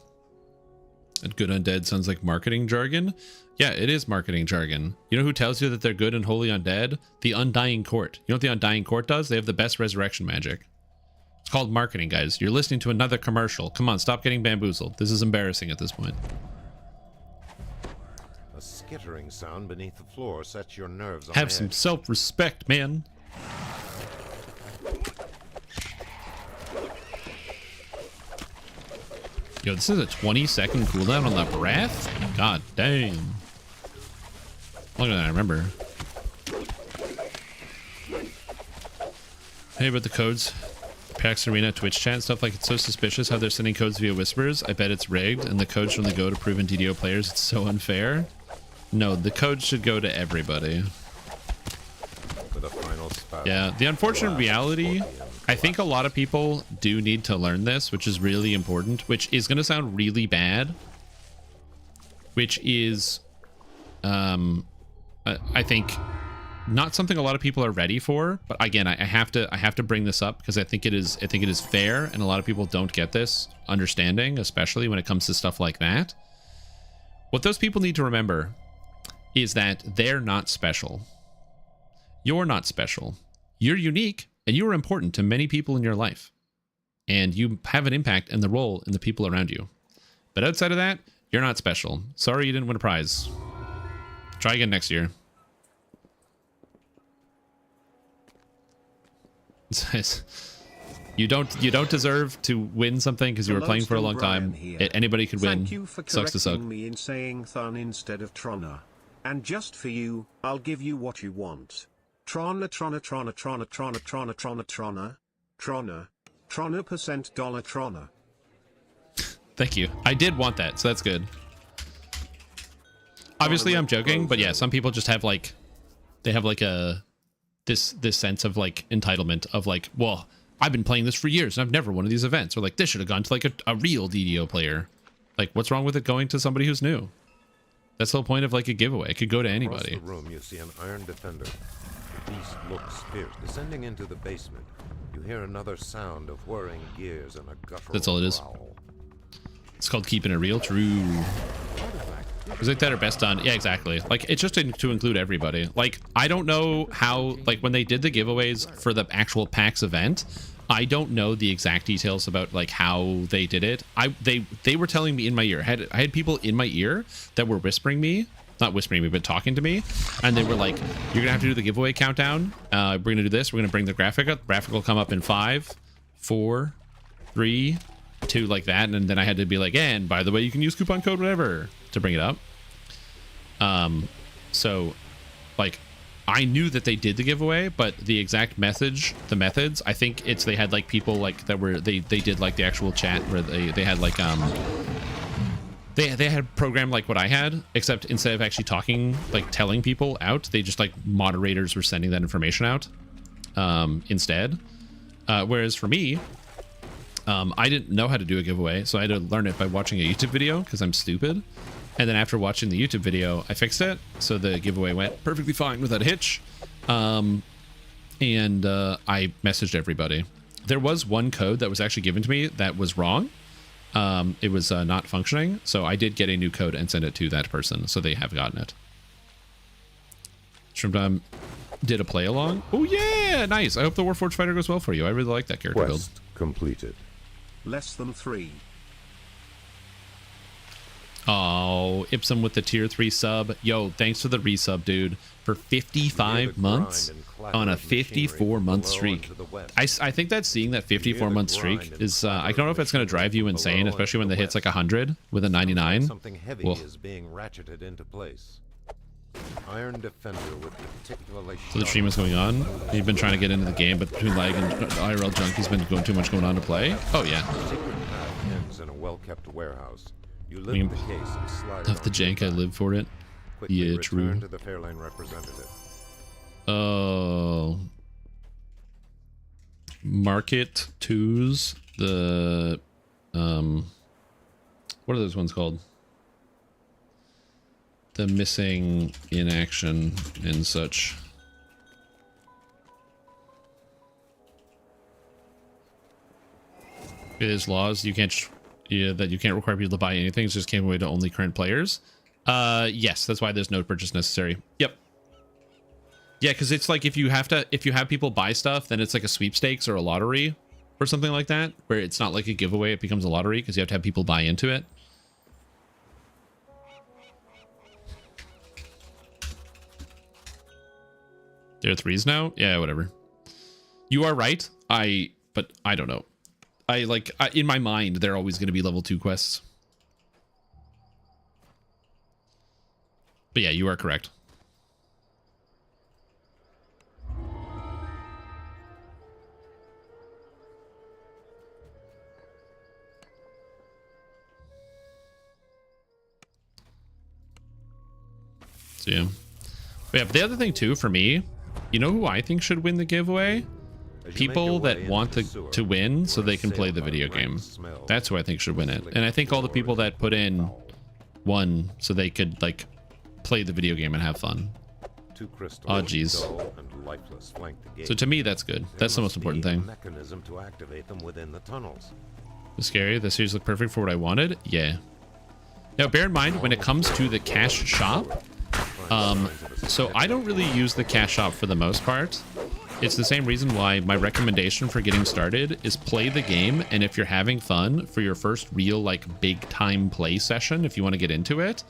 Speaker 1: And good undead sounds like marketing jargon. Yeah, it is marketing jargon. You know who tells you that they're good and holy undead? The Undying Court. You know what the Undying Court does? They have the best resurrection magic. It's called marketing, guys. You're listening to another commercial. Come on, stop getting bamboozled. This is embarrassing at this point.
Speaker 9: A skittering sound beneath the floor sets your nerves on
Speaker 1: Have
Speaker 9: edge.
Speaker 1: some self-respect, man. Yo, this is a 20-second cooldown on the breath? God dang. Longer than I remember. Hey, about the codes. PAX Arena Twitch chat stuff, like, it's so suspicious how they're sending codes via whispers. I bet it's rigged, and the codes should only go to proven DDO players. It's so unfair. No, the code should go to everybody.
Speaker 9: With a final spout.
Speaker 1: Yeah, the unfortunate reality, I think a lot of people do need to learn this, which is really important, which is going to sound really bad, which is, I think, not something a lot of people are ready for. But again, I have to bring this up because I think it is fair, and a lot of people don't get this understanding, especially when it comes to stuff like that. What those people need to remember is that they're not special. You're not special. You're unique, and you are important to many people in your life. And you have an impact and the role in the people around you. But outside of that, you're not special. Sorry you didn't win a prize. Try again next year. It says, you don't deserve to win something because you were playing for a long time. Anybody could win.
Speaker 2: Thank you for
Speaker 1: Sucks to suck.
Speaker 2: correcting me in saying Thun instead of Trona. And just for you, I'll give you what you want. Trona percent dollar Trona.
Speaker 1: Thank you. I did want that, so that's good. Obviously, I'm joking, but yeah, some people just have like, they have like a this sense of like entitlement of like, well, I've been playing this for years and I've never won one of these events, or like this should have gone to like a real DDO player. Like, what's wrong with it going to somebody who's new? That's the whole point of like a giveaway. It could go to anybody.
Speaker 9: Across the room, you see an iron defender. The beast looks fierce. Descending into the basement, you hear another sound of whirring gears and a guttural
Speaker 1: That's all it is.
Speaker 9: growl.
Speaker 1: It's called keeping it real. True. Things like that are best done. Yeah, exactly. Like, it's just to include everybody. Like, I don't know how, like, when they did the giveaways for the actual PAX event, I don't know the exact details about like how they did it. They were telling me in my ear. I had people in my ear that were whispering me, not whispering me, but talking to me, and they were like, "You're gonna have to do the giveaway countdown. We're gonna do this. We're gonna bring the graphic up. Graphic will come up in 5, 4, 3, 2, like that." And then I had to be like, "And by the way, you can use coupon code whatever to bring it up." So, like, I knew that they did the giveaway, but the exact methods, I think it's they had like people like that were they did like the actual chat where they had like they had programmed like what I had, except instead of actually talking, like telling people out, they just like moderators were sending that information out instead. Whereas for me, I didn't know how to do a giveaway, so I had to learn it by watching a YouTube video because I'm stupid. And then after watching the YouTube video, I fixed it, so the giveaway went perfectly fine without a hitch. I messaged everybody. There was one code that was actually given to me that was wrong. It was not functioning, so I did get a new code and send it to that person, so they have gotten it. Shrimp did a play along. Oh yeah, nice. I hope the Warforged Fighter goes well for you. I really like that character build.
Speaker 9: Quest completed.
Speaker 2: Less than 3.
Speaker 1: Oh, Ipsum with the tier 3 sub. Yo, thanks for the resub, dude. For 55 months on a 54-month streak. I think that seeing that 54-month streak is, I don't know if it's going to drive you insane, especially when the hit's like 100 with a 99.
Speaker 9: Something heavy is being ratcheted into place. Iron Defender with particularly
Speaker 8: So the stream is going on. You've been trying to get into the game, but between lag and IRL junk, he's been going too much going on to play. Oh yeah.
Speaker 9: secret path ends in a well-kept warehouse. You lift
Speaker 8: mean,
Speaker 9: the case and slide
Speaker 8: Of the jank, I live for it.
Speaker 9: Quickly
Speaker 8: Yeah,
Speaker 9: return
Speaker 8: true.
Speaker 9: to the Fairlane representative.
Speaker 8: Oh. Market twos. The what are those ones called? The missing in action and such. It is laws you can't that you can't require people to buy anything. It just came away to only current players. Yes, that's why there's no purchase necessary. Yep. Yeah, because it's like if you have people buy stuff, then it's like a sweepstakes or a lottery or something like that, where it's not like a giveaway, it becomes a lottery because you have to have people buy into it. There are threes now? Yeah, whatever. You are right. But I don't know. In my mind, they're always going to be level 2 quests. But yeah, you are correct. So yeah. But yeah, but the other thing too, for me, you know who I think should win the giveaway? People that want to win so they can play the video game. That's who I think should win it. And I think all the people that put in won so they could like play the video game and have fun. Oh jeez. So to me that's good. That's the most important thing.
Speaker 9: Mechanism to activate them within the tunnels.
Speaker 8: It's scary. The series looked perfect for what I wanted. Yeah. Now bear in mind when it comes to the cash shop, so I don't really use the cash shop for the most part. It's the same reason why my recommendation for getting started is play the game, and if you're having fun for your first real like big time play session, if you want to get into it,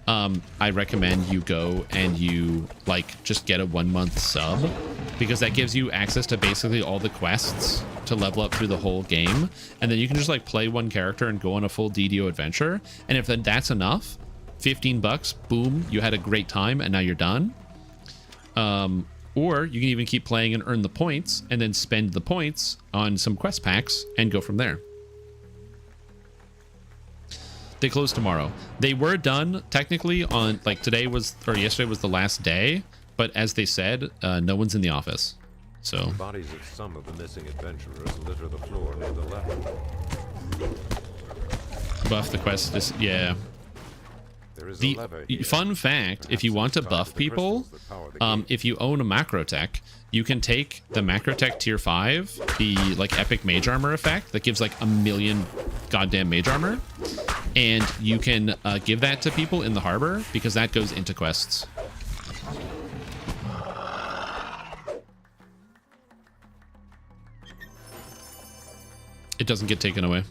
Speaker 8: I recommend you go and you like just get a 1 month sub, because that gives you access to basically all the quests to level up through the whole game, and then you can just like play one character and go on a full DDO adventure. And if that's enough, $15, boom, you had a great time and now you're done. Or you can even keep playing and earn the points and then spend the points on some quest packs and go from there. They close tomorrow. They were done technically on like yesterday was the last day, but as they said, no one's in the office. So
Speaker 9: Bodies of some of the missing adventurers litter the floor near the left.
Speaker 8: buff the quest is, yeah. The fun fact, if you want to buff people, if you own a Macrotech, you can take the Macrotech tier 5, the like epic mage armor effect that gives like 1,000,000 goddamn mage armor, and you can give that to people in the harbor because that goes into quests. It doesn't get taken away.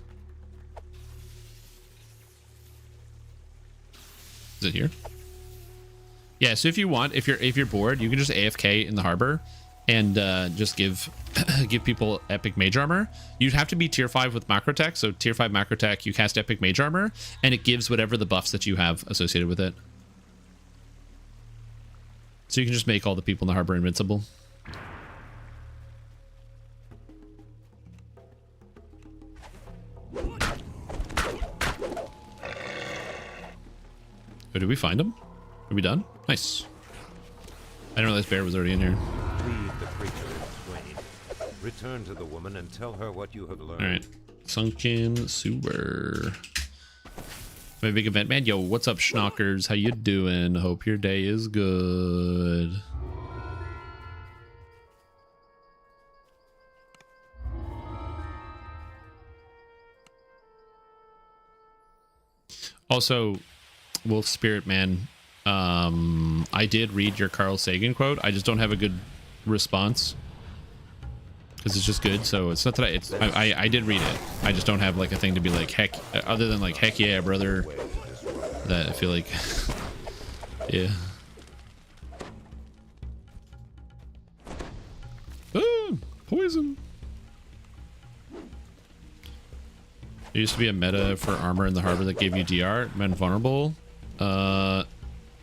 Speaker 8: Is it here? Yeah, so if you want, if you're bored, you can just AFK in the harbor and just give people epic mage armor. You'd have to be tier 5 with Macrotech, so tier 5 Macrotech, you cast epic mage armor, and it gives whatever the buffs that you have associated with it. So you can just make all the people in the harbor invincible. Oh, did we find him? Are we done? Nice. I didn't realize Bear was already in here.
Speaker 9: Leave the creature in twain. Return to the woman and tell her what you have learned.
Speaker 8: All right. Sunken sewer. My big event man. Yo, what's up, schnockers? How you doing? Hope your day is good. Also, Wolf Spirit Man, I did read your Carl Sagan quote. I just don't have a good response because it's just good. So it's not that I did read it. I just don't have like a thing to be like heck, other than like heck yeah, brother. That I feel like, yeah. Ah, poison. There used to be a meta for armor in the harbor that gave you DR, men vulnerable.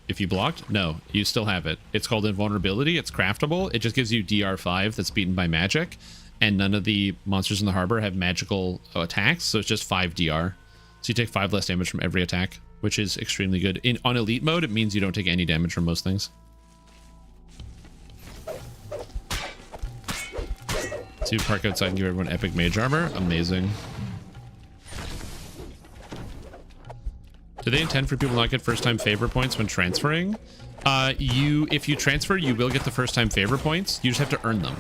Speaker 8: It
Speaker 1: If you blocked, no, you still have it. It's called invulnerability. It's craftable. It just gives you DR5 that's beaten by magic, and none of the monsters in the harbor have magical attacks, so it's just 5 DR. So you take 5 less damage from every attack, which is extremely good. On elite mode, it means you don't take any damage from most things. So you park outside and give everyone epic mage armor. Amazing. Do they intend for people not get first time favor points when transferring? If you transfer, you will get the first time favor points. You just have to earn them.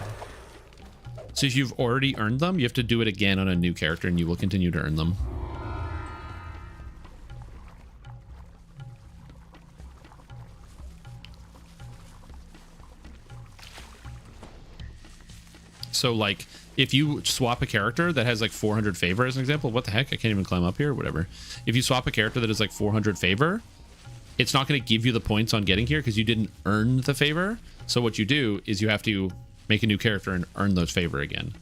Speaker 1: So if you've already earned them, you have to do it again on a new character and you will continue to earn them. So like if you swap a character that has like 400 favor as an example, what the heck? I can't even climb up here, whatever. If you swap a character that is like 400 favor, it's not going to give you the points on getting here because you didn't earn the favor. So what you do is you have to make a new character and earn those favor again.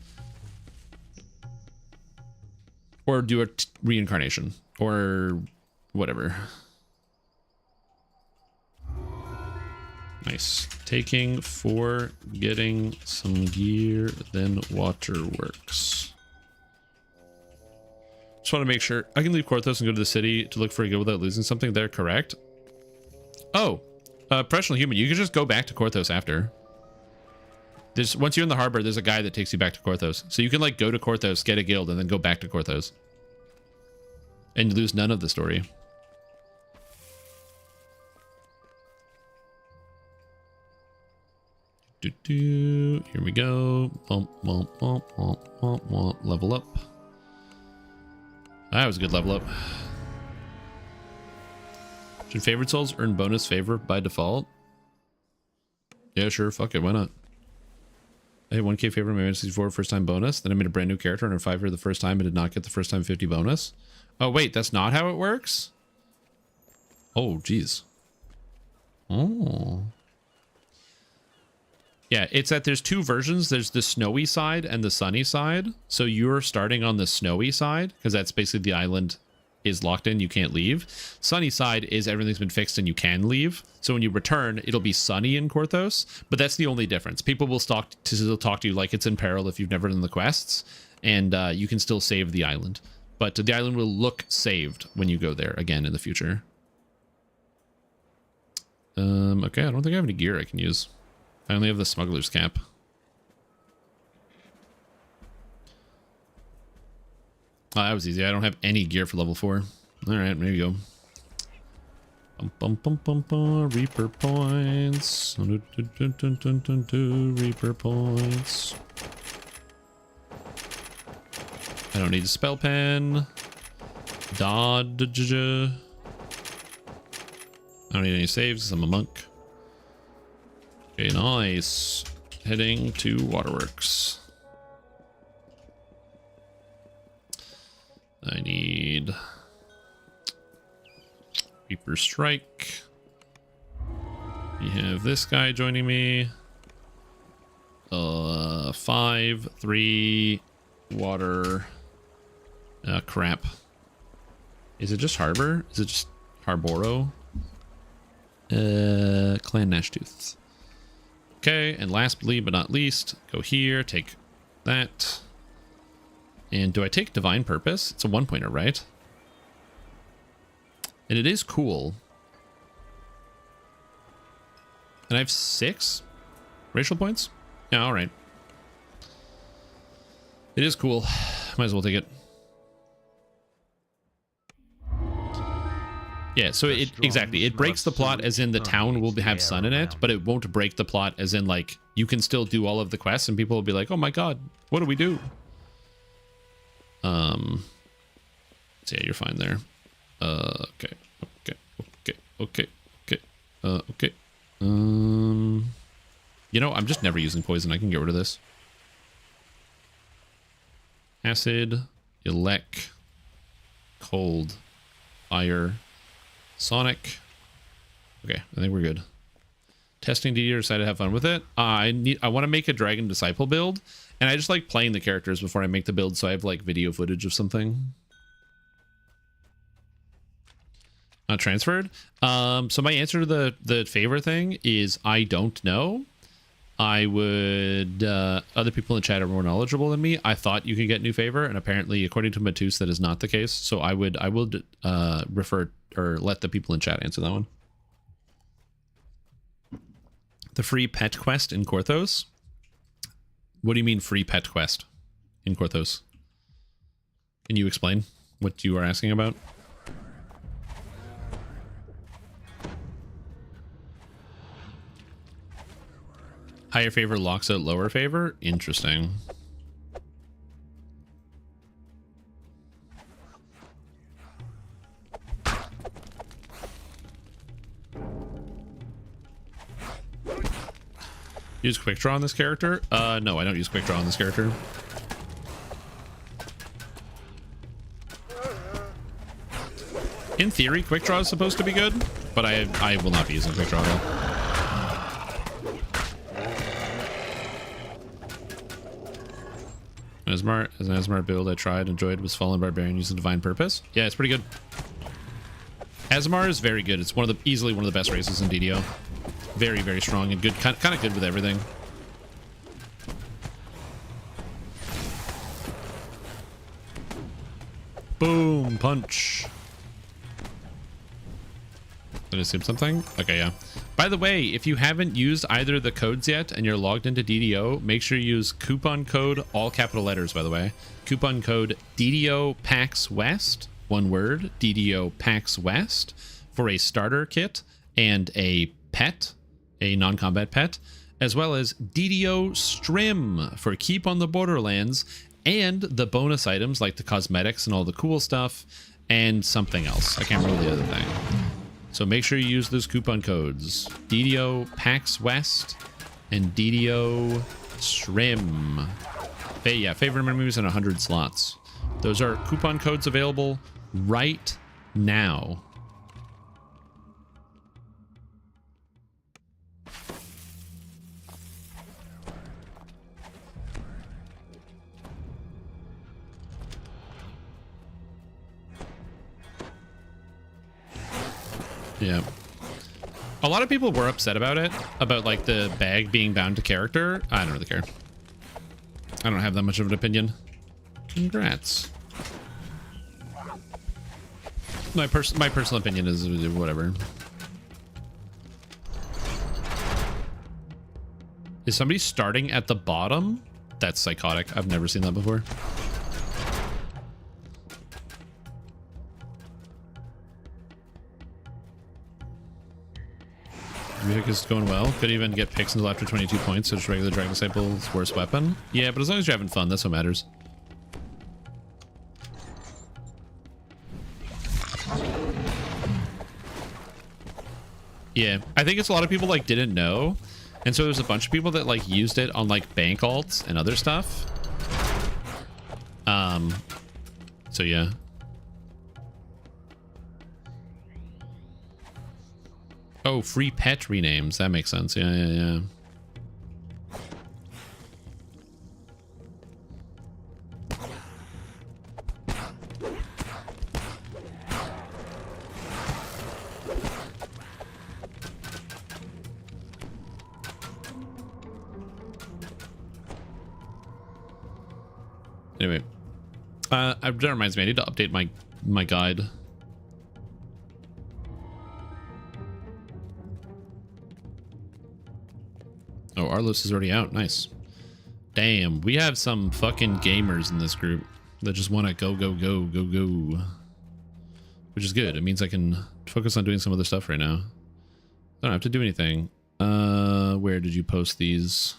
Speaker 1: Or do a reincarnation or whatever. Nice. Taking 4, getting some gear, then waterworks. Just want to make sure. I can leave Korthos and go to the city to look for a guild without losing something. They're correct. Oh, professional human. You can just go back to Korthos after. Once you're in the harbor, there's a guy that takes you back to Korthos. So you can like go to Korthos, get a guild, and then go back to Korthos. And lose none of the story. Here we go. Level up. That was a good level up. Should favorite souls earn bonus favor by default? Yeah, sure. Fuck it. Why not? I had 1k favor in my Fantasy 4 first time bonus. Then I made a brand new character and earned 5 for the first time and did not get the first time 50 bonus. Oh, wait. That's not how it works? Oh, geez. Oh. Yeah, it's that there's 2 versions. There's the snowy side and the sunny side. So you're starting on the snowy side because that's basically the island is locked in. You can't leave. Sunny side is everything's been fixed and you can leave. So when you return, it'll be sunny in Korthos. But that's the only difference. People will still talk to you like it's in peril if you've never done the quests. And you can still save the island. But the island will look saved when you go there again in the future. Okay, I don't think I have any gear I can use. I only have the smuggler's cap. Oh, that was easy. I don't have any gear for level 4. All right, there you go. Reaper points. Reaper points. I don't need a spell pen. Dodge. I don't need any saves because I'm a monk. Okay, nice. Heading to waterworks. I need Reaper Strike. We have this guy joining me. 5, 3, water. Crap. Is it just Harbor? Is it just Harboro? Clan Gnashtooth. Okay, and lastly but not least, go here, take that. And do I take Divine Purpose? It's a 1-pointer, right? And it is cool. And I have 6 racial points? Yeah, alright. It is cool. Might as well take it. Yeah, so exactly. It breaks the plot as in the town will have sun in it, but it won't break the plot as in like you can still do all of the quests and people will be like, oh my god, what do we do? So yeah, you're fine there. Okay. You know, I'm just never using poison. I can get rid of this. Acid, elect, cold, fire, sonic. Okay, I think we're good. Testing DD, decided to have fun with it. I want to make a Dragon Disciple build, and I just like playing the characters before I make the build, so I have like video footage of something. Transferred. So my answer to the favor thing is I don't know. I would, other people in chat are more knowledgeable than me. I thought you could get new favor, and apparently, according to Matus, that is not the case. So I will refer or let the people in chat answer that one. The free pet quest in Korthos? What do you mean free pet quest in Korthos? Can you explain what you are asking about? Higher favor locks out lower favor? Interesting. Use quick draw on this character? No, I don't use quick draw on this character. In theory, quick draw is supposed to be good, but I will not be using quick draw though. As an Asmar build I tried, enjoyed, was Fallen Barbarian using Divine Purpose. Yeah, it's pretty good. Asmar is very good. It's easily one of the best races in DDO. Very, very strong and good, kind of good with everything. Boom, punch. Did I skip something? Okay, yeah. By the way, if you haven't used either of the codes yet and you're logged into DDO, make sure you use coupon code, all capital letters, by the way. Coupon code DDO PAX West, one word, DDO PAX West, for a starter kit and a pet, a non-combat pet, as well as DDO Strim for Keep on the Borderlands, and the bonus items like the cosmetics and all the cool stuff, and something else. I can't remember the other thing. So make sure you use those coupon codes. DDO PAX West and DDO Strim. Yeah, favorite memories in 100 slots. Those are coupon codes available right now. Yeah. A lot of people were upset about it, about like the bag being bound to character. I don't really care. I don't have that much of an opinion. Congrats. My personal opinion is whatever. Is somebody starting at the bottom? That's psychotic. I've never seen that before. Music is going well. Could even get picks until after 22 points, so just regular Dragon Disciple's worst weapon. Yeah, but as long as you're having fun, that's what matters. Yeah, I think it's a lot of people like didn't know, and so there's a bunch of people that like used it on like bank alts and other stuff. So yeah. Oh, free pet renames. That makes sense. Yeah, yeah, yeah. Anyway, that reminds me, I need to update my guide. Oh, Arlos is already out. Nice. Damn, we have some fucking gamers in this group that just want to go, go, go, go, go. Which is good. It means I can focus on doing some other stuff right now. I don't have to do anything. Where did you post these?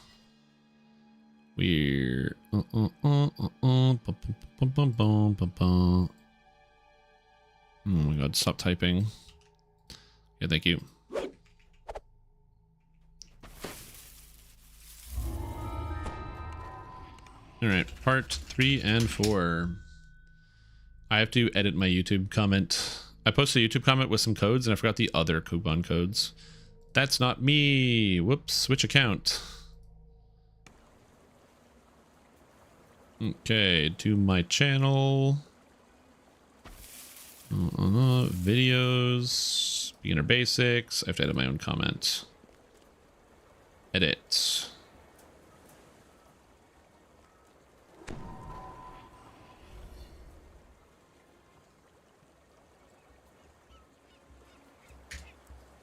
Speaker 1: We're... Oh my god, stop typing. Yeah, thank you. Alright, part 3 and 4. I have to edit my YouTube comment. I posted a YouTube comment with some codes and I forgot the other coupon codes. That's not me. Whoops, switch account. Okay, to my channel.
Speaker 8: Videos, beginner basics. I have to edit my own comment. Edit.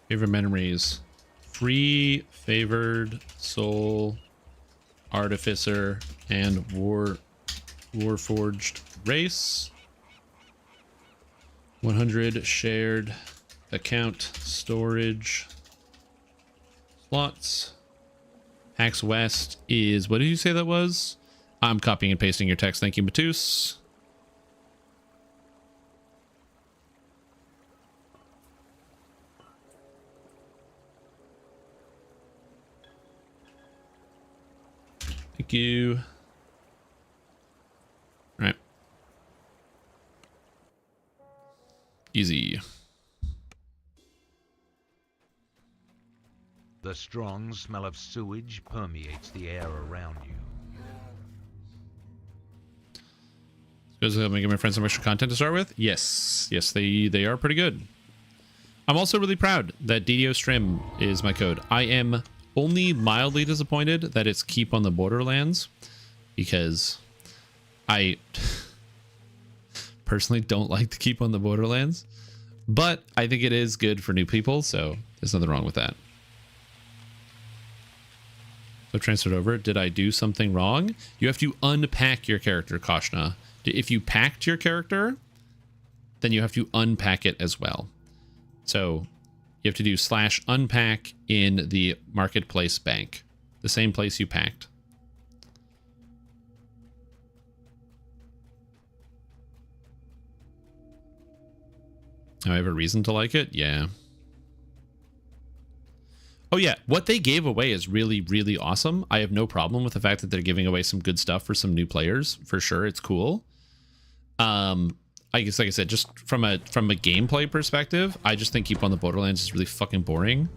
Speaker 8: Favorite memories. Free, favored, soul, artificer, and warforged race. 100 shared account storage slots. Hacks West is, what did you say that was? I'm copying and pasting your text. Thank you, Matus. Thank you. All right. Easy.
Speaker 5: The strong smell of sewage permeates the air around you.
Speaker 8: Does it help me give my friends some extra content to start with? Yes. Yes, they are pretty good. I'm also really proud that DDO Stream is my code. I am only mildly disappointed that it's Keep on the Borderlands, because I personally don't like to Keep on the Borderlands, but I think it is good for new people, so there's nothing wrong with that. So transferred over. Did I do something wrong? You have to unpack your character, Koshna. If you packed your character, then you have to unpack it as well. So you have to do /unpack in the marketplace bank, the same place you packed. Oh, I have a reason to like it? Yeah. Oh yeah, what they gave away is really, really awesome. I have no problem with the fact that they're giving away some good stuff for some new players. For sure, it's cool. I guess, like I said, just from a gameplay perspective, I just think Keep on the Borderlands is really fucking boring.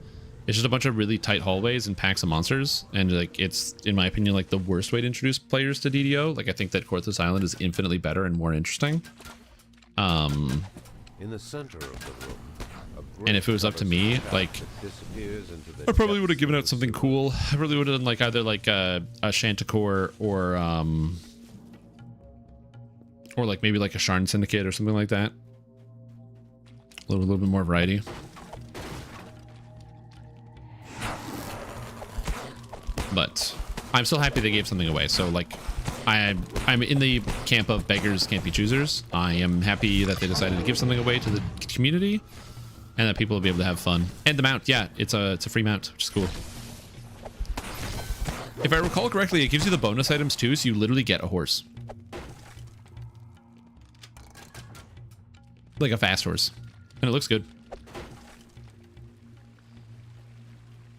Speaker 8: It's just a bunch of really tight hallways and packs of monsters, and like it's, in my opinion, like the worst way to introduce players to DDO. Like I think that Korthos Island is infinitely better and more interesting.
Speaker 9: In the center of the room,
Speaker 8: and if it was up to me, like, I probably would have given out something cool. I really would have done like either like a Shanticore or like maybe like a Sharn Syndicate or something like that. A little bit more variety. But I'm still happy they gave something away. So like, I'm in the camp of beggars can't be choosers. I am happy that they decided to give something away to the community, and that people will be able to have fun. And the mount, yeah, it's a free mount, which is cool. If I recall correctly, it gives you the bonus items too, so you literally get a horse. Like a fast horse. And it looks good.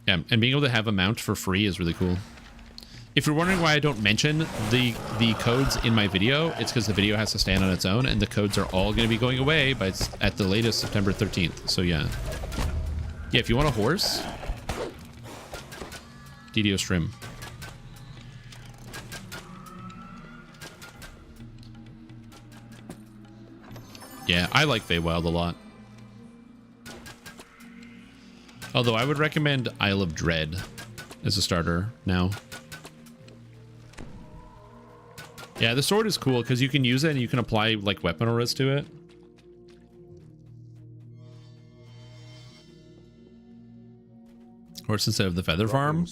Speaker 8: Yeah, and being able to have a mount for free is really cool. If you're wondering why I don't mention the codes in my video, it's because the video has to stand on its own, and the codes are all going to be going away by at the latest September 13th. So yeah. Yeah, if you want a horse, DDO Stream. Yeah, I like Feywild a lot. Although I would recommend Isle of Dread as a starter now. Yeah, the sword is cool because you can use it and you can apply like weapon auras to it. Horse instead of the feather farm.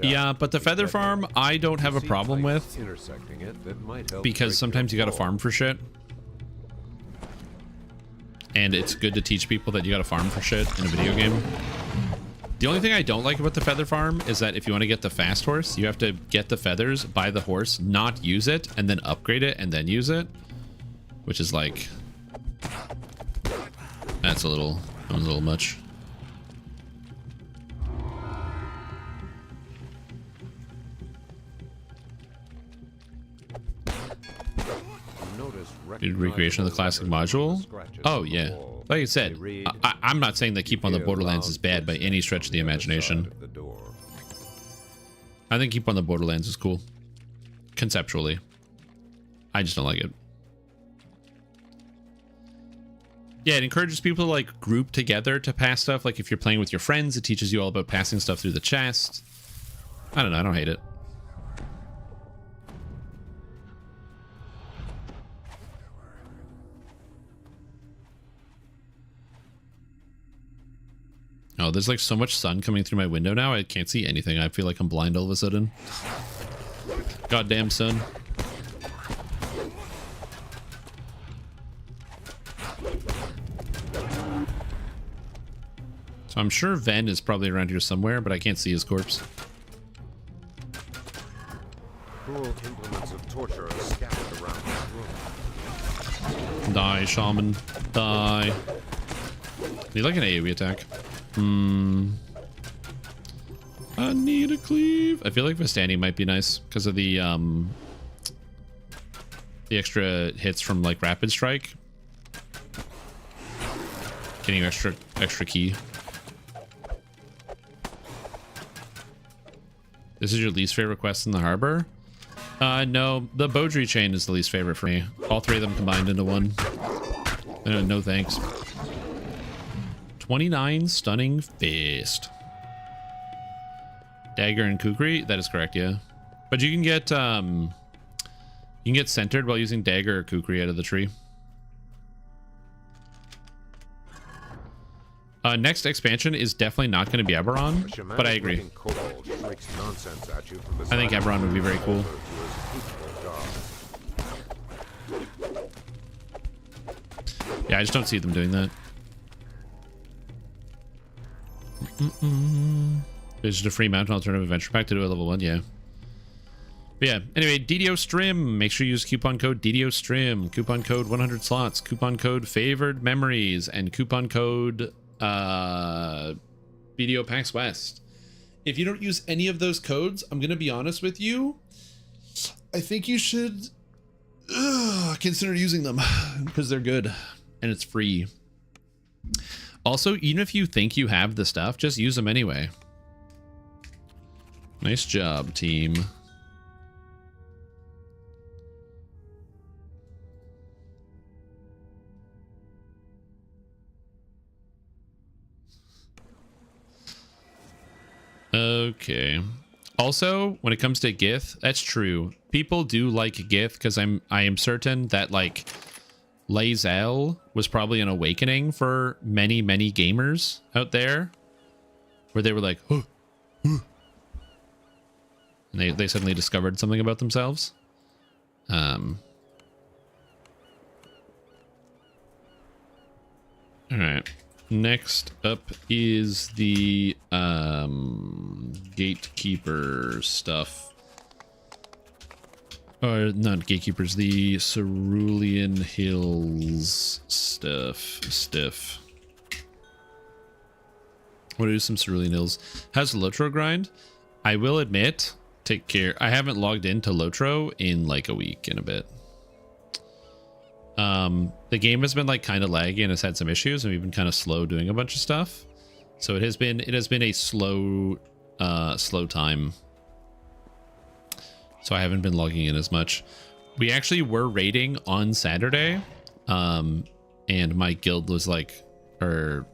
Speaker 8: Yeah, but the feather farm I don't have a problem with, because sometimes you gotta farm for shit. And it's good to teach people that you gotta farm for shit in a video game. The only thing I don't like about the feather farm is that if you want to get the fast horse, you have to get the feathers, buy the horse, not use it, and then upgrade it and then use it. Which is like, that's a little much. Recreation of the classic module. Oh yeah, like I said, I'm not saying that Keep on the Borderlands is bad by any stretch of the imagination. I think Keep on the Borderlands is cool conceptually. I just don't like it.
Speaker 1: Yeah, it encourages people to like group together to pass stuff. Like if you're playing with your friends, it teaches you all about passing stuff through the chest. I don't know, I don't hate it. Oh, there's like so much sun coming through my window now, I can't see anything. I feel like I'm blind all of a sudden. Goddamn sun. So I'm sure Ven is probably around here somewhere, but I can't see his corpse.
Speaker 9: Cruel implements of torture are scattered around this room.
Speaker 1: Die, shaman. Die. Need like an AoE attack. I need a cleave. I feel like Vistani might be nice because of the extra hits from like rapid strike. Getting extra key. This is your least favorite quest in the harbor? No, the Beaudry chain is the least favorite for me. All three of them combined into one. No thanks. 29 stunning fist. Dagger and kukri? That is correct, yeah. But you can get centered while using dagger or kukri out of the tree. Next expansion is definitely not going to be Eberron, but I agree. I think Eberron would be very cool. Yeah, I just don't see them doing that. There's just a free mountain alternative adventure pack to do a level 1, yeah. But yeah, anyway, DDO Strim. Make sure you use coupon code DDO Strim. Coupon code 100 slots. Coupon code favored memories. And coupon code BDO PAX West. If you don't use any of those codes, I'm going to be honest with you, I think you should consider using them because they're good and it's free. Also, even if you think you have the stuff, just use them anyway. Nice job, team. Okay. Also, when it comes to Gith, that's true. People do like Gith because I am certain that like Lae'zel was probably an awakening for many gamers out there, where they were like, oh, oh. And they suddenly discovered something about themselves. All right. Next up is the gatekeeper stuff. Or not gatekeepers, the Cerulean Hills stuff. What is some Cerulean Hills? How's Lotro grind? I will admit, take care. I haven't logged into Lotro in like a week and a bit. The game has been like kind of laggy and has had some issues, and we've been kind of slow doing a bunch of stuff. So it has been a slow time. So I haven't been logging in as much. We actually were raiding on Saturday, and my guild was like, or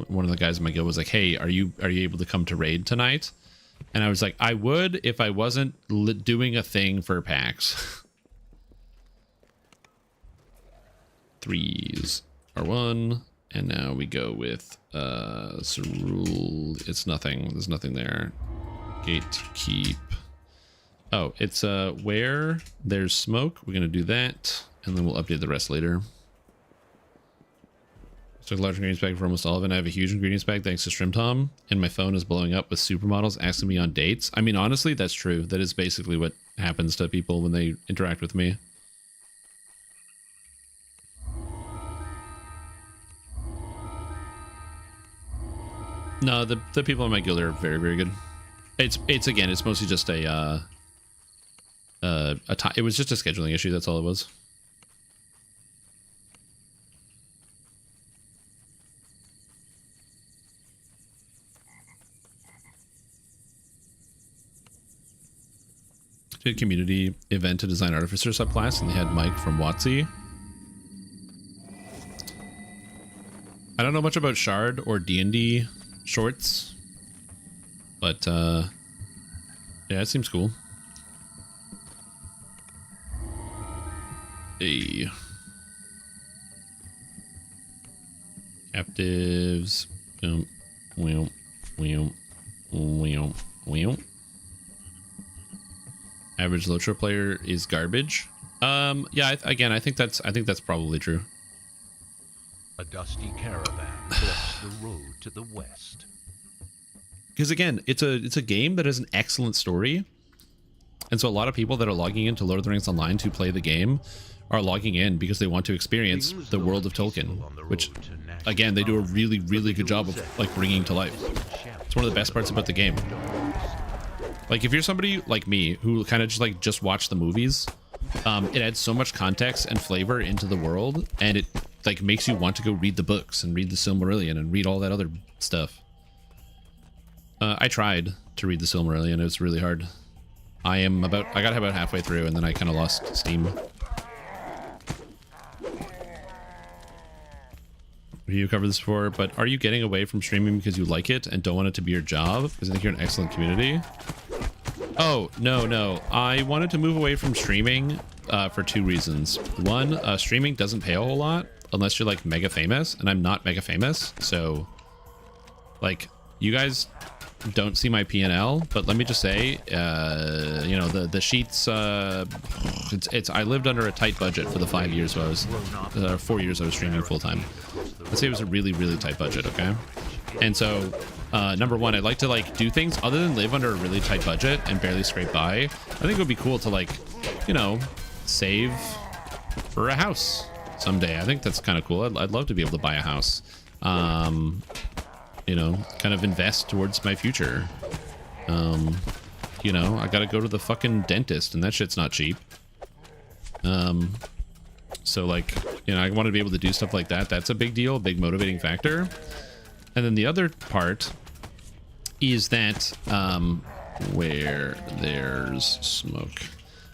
Speaker 1: one of the guys in my guild was like, "Hey, are you able to come to raid tonight?" And I was like, "I would if I wasn't doing a thing for PAX." 3s are 1, and now we go with Cerule. It's nothing. There's nothing there. Gatekeep. Oh, it's where there's smoke. We're gonna do that, and then we'll update the rest later. Took a large ingredients bag for almost all of it. I have a huge ingredients bag thanks to StrimTom, and my phone is blowing up with supermodels asking me on dates. I mean, honestly, that's true. That is basically what happens to people when they interact with me. No, the people in my guild are very good. It's again, it's mostly just it was just a scheduling issue. That's all it was. Did a community event to design artificer subclass, and they had Mike from WotC. I don't know much about Shard or D&D shorts, but yeah, it seems cool. Hey. Captives. Average Lotro player is garbage. Yeah, again, I think that's probably true.
Speaker 5: A dusty caravan blocks the road to the west.
Speaker 1: Because again, it's a game that has an excellent story, and so a lot of people that are logging into Lord of the Rings Online to play the game are logging in because they want to experience the world of Tolkien, which again they do a really good job of like bringing to life. It's one of the best parts about the game. Like if you're somebody like me who kind of just watch the movies, it adds so much context and flavor into the world, and it like makes you want to go read the books and read the Silmarillion and read all that other stuff. I tried to read the Silmarillion. It was really hard. I got about halfway through and then I kind of lost steam. You covered this before, but are you getting away from streaming because you like it and don't want it to be your job? Because I think you're an excellent community. Oh, no. I wanted to move away from streaming for two reasons. One, streaming doesn't pay a whole lot unless you're like mega famous, and I'm not mega famous. So like you guys don't see my P&L, but let me just say, you know, the sheets, I lived under a tight budget for the 5 years I was, 4 years I was streaming full time. Let's say it was a really tight budget, okay? And so, number one, I'd like to like do things other than live under a really tight budget and barely scrape by. I think it would be cool to like, you know, save for a house someday. I think that's kind of cool. I'd love to be able to buy a house. You know, kind of invest towards my future. You know, I gotta go to the fucking dentist and that shit's not cheap. So like, you know, I want to be able to do stuff like that. That's a big deal, big motivating factor. And then the other part is that, where there's smoke.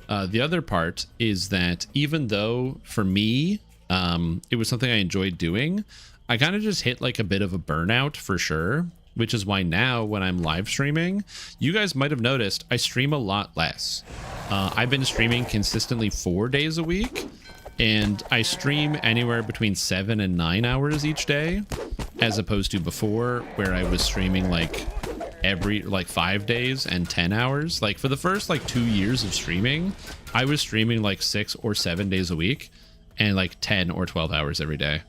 Speaker 1: The other part is that even though for me, it was something I enjoyed doing, I kind of just hit like a bit of a burnout for sure, which is why now when I'm live streaming, you guys might have noticed I stream a lot less. I've been streaming consistently 4 days a week, and I stream anywhere between 7 and 9 hours each day, as opposed to before where I was streaming like every 5 days and 10 hours. Like for the first like 2 years of streaming, I was streaming like 6 or 7 days a week and like 10 or 12 hours every day.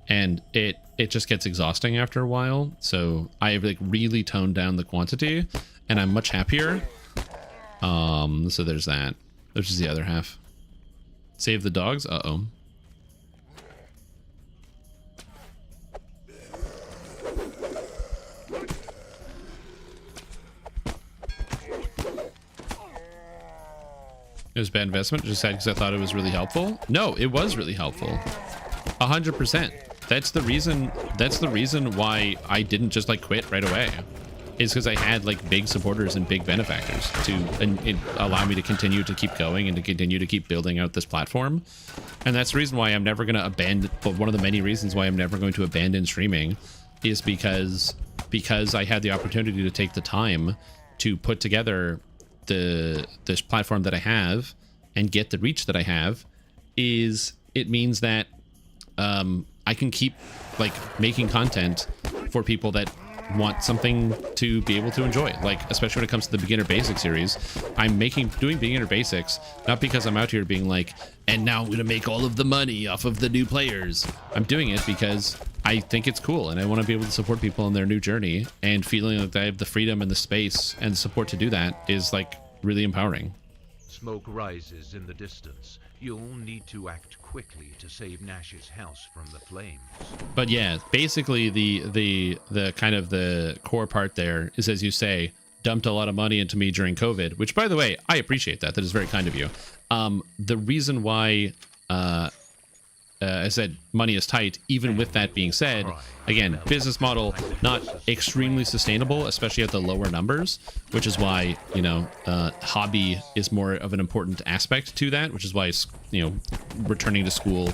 Speaker 1: And it just gets exhausting after a while. So I like really toned down the quantity and I'm much happier. So there's that. Which is the other half. Save the dogs? Uh-oh. It was a bad investment, just sad because I thought it was really helpful. No, it was really helpful. 100%. That's the reason why I didn't just like quit right away. Is because I had like big supporters and big benefactors to allow me to continue to keep going and to continue to keep building out this platform. And that's the reason why I'm never going to abandon, but one of the many reasons why I'm never going to abandon streaming is because I had the opportunity to take the time to put together this platform that I have and get the reach that I have. It means that I can keep like making content for people that want something to be able to enjoy, like especially when it comes to the beginner basics series. I'm doing beginner basics not because I'm out here being like, and now I'm gonna make all of the money off of the new players. I'm doing it because I think it's cool and I want to be able to support people in their new journey, and feeling like I have the freedom and the space and the support to do that is like really empowering.
Speaker 5: Smoke rises in the distance. You'll need to act quickly to save Nash's house from the flames.
Speaker 1: But yeah, basically the kind of the core part there is, as you say, dumped a lot of money into me during COVID, which by the way, I appreciate that. That is very kind of you. The reason why I said money is tight, even with that being said, again, business model not extremely sustainable, especially at the lower numbers, which is why, you know, hobby is more of an important aspect to that, which is why, you know, returning to school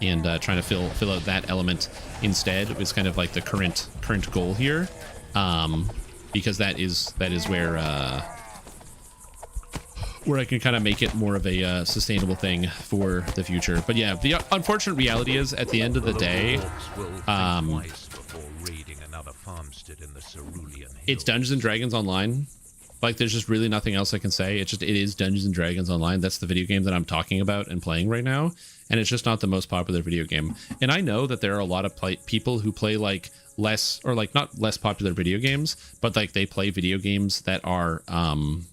Speaker 1: and trying to fill out that element instead was kind of like the current goal here, because that is where I can kind of make it more of a sustainable thing for the future. But yeah, the unfortunate reality is at the end of the day, it's Dungeons and Dragons Online. Like, there's just really nothing else I can say. It is Dungeons and Dragons Online. That's the video game that I'm talking about and playing right now. And it's just not the most popular video game. And I know that there are a lot of people who play like less, or like not less popular video games, but like they play video games that are home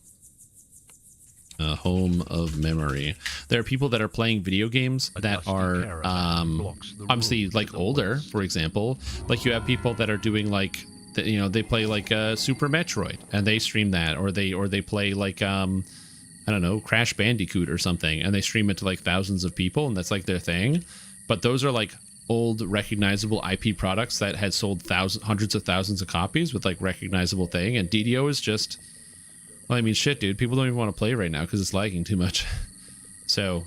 Speaker 1: of memory. There are people that are playing video games that are obviously like older, for example. Like you have people that are doing like, you know, they play like Super Metroid and they stream that, or they play like I don't know, Crash Bandicoot or something, and they stream it to like thousands of people, and that's like their thing. But those are like old recognizable IP products that had sold hundreds of thousands of copies with like recognizable thing. And DDO is just, well, I mean, shit, dude, people don't even want to play right now because it's lagging too much. So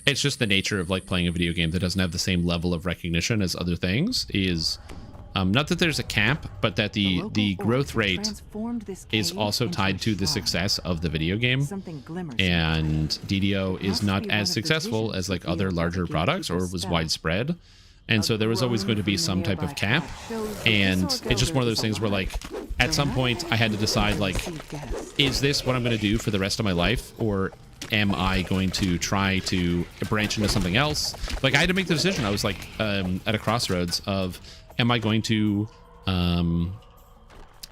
Speaker 1: it's just the nature of like playing a video game that doesn't have the same level of recognition as other things. Is not that there's a cap, but that the growth rate is also tied to the success of the video game. And DDO is not as successful as like other larger products, or was widespread. And so there was always going to be some type of cap. And it's just one of those things where like at some point I had to decide, like, is this what I'm going to do for the rest of my life? Or am I going to try to branch into something else? Like, I had to make the decision. I was like at a crossroads of, am I going to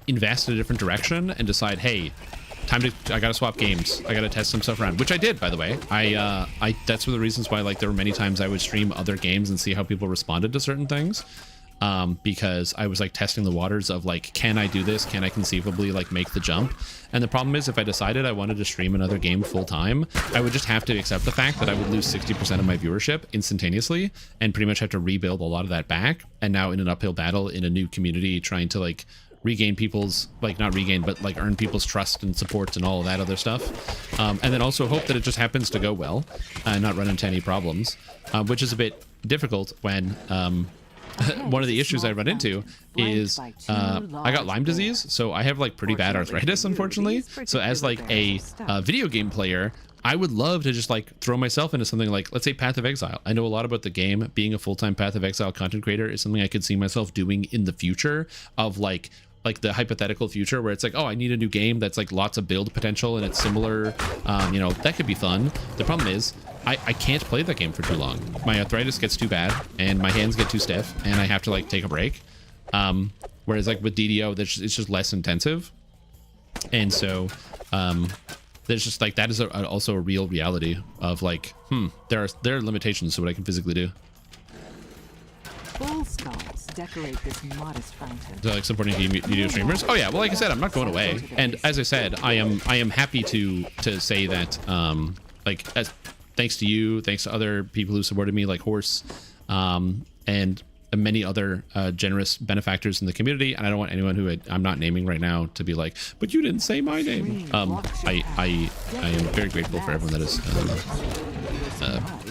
Speaker 1: invest in a different direction and decide, hey, I gotta swap games. I gotta test some stuff around, which I did, by the way. That's one of the reasons why, like, there were many times I would stream other games and see how people responded to certain things. Because I was like testing the waters of like, can I do this? Can I conceivably like make the jump? And the problem is, if I decided I wanted to stream another game full time, I would just have to accept the fact that I would lose 60% of my viewership instantaneously and pretty much have to rebuild a lot of that back. And now in an uphill battle in a new community, trying to like regain people's, like, not regain, but like earn people's trust and support and all of that other stuff. And then also hope that it just happens to go well and not run into any problems, which is a bit difficult when one of the issues I run into is I got Lyme disease, so I have like pretty bad arthritis, unfortunately. So as like a video game player, I would love to just like throw myself into something like, let's say, Path of Exile. I know a lot about the game. Being a full-time Path of Exile content creator is something I could see myself doing in the future, of like the hypothetical future where it's like, oh, I need a new game that's like lots of build potential and it's similar. You know, that could be fun. The problem is I can't play that game for too long. My arthritis gets too bad and my hands get too stiff and I have to like take a break. Whereas like with DDO, it's just less intensive. And so there's just like, that is also a real reality of like, there are limitations to what I can physically do.
Speaker 10: Bull skulls decorate this modest fountain.
Speaker 1: So like supporting video streamers. Oh yeah, well, like I said, I'm not going away. And as I said, I am happy to say that thanks to you, thanks to other people who supported me, like Horse, and many other generous benefactors in the community. And I don't want anyone who I'm not naming right now to be like, but you didn't say my name. I am very grateful for everyone that has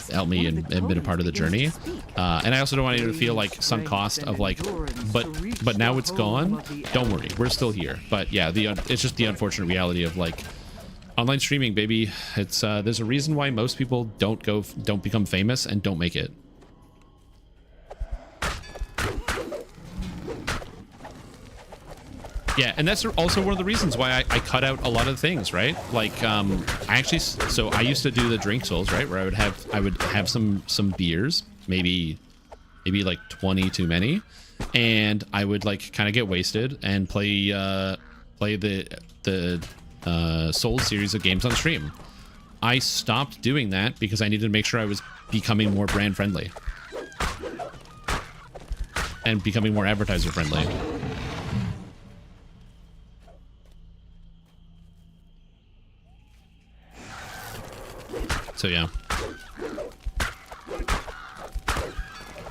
Speaker 1: helped me and been a part of the journey. And I also don't want you to feel like some cost of like, but now it's gone. Don't worry, we're still here. But yeah, it's just the unfortunate reality of like online streaming, baby. It's there's a reason why most people don't become famous and don't make it. Yeah, and that's also one of the reasons why I cut out a lot of things, right? Like, so I used to do the drink souls, right? Where I would have some beers, maybe like 20 too many, and I would like kind of get wasted and play the Souls series of games on stream. I stopped doing that because I needed to make sure I was becoming more brand friendly and becoming more advertiser friendly. So yeah.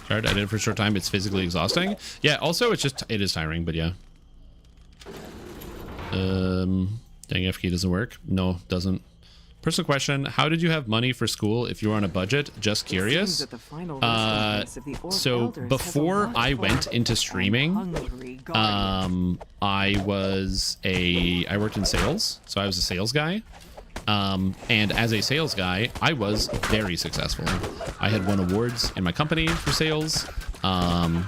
Speaker 1: Sorry, I did it for a short time. It's physically exhausting. Yeah, also it is tiring, but yeah. Dang, F key doesn't work. No, doesn't.
Speaker 8: Personal question: how did you have money for school if you were on a budget? Just curious. So before I went into streaming, I worked in sales, so I was a sales guy. And as a sales guy, I was very successful. I had won awards in my company for sales. I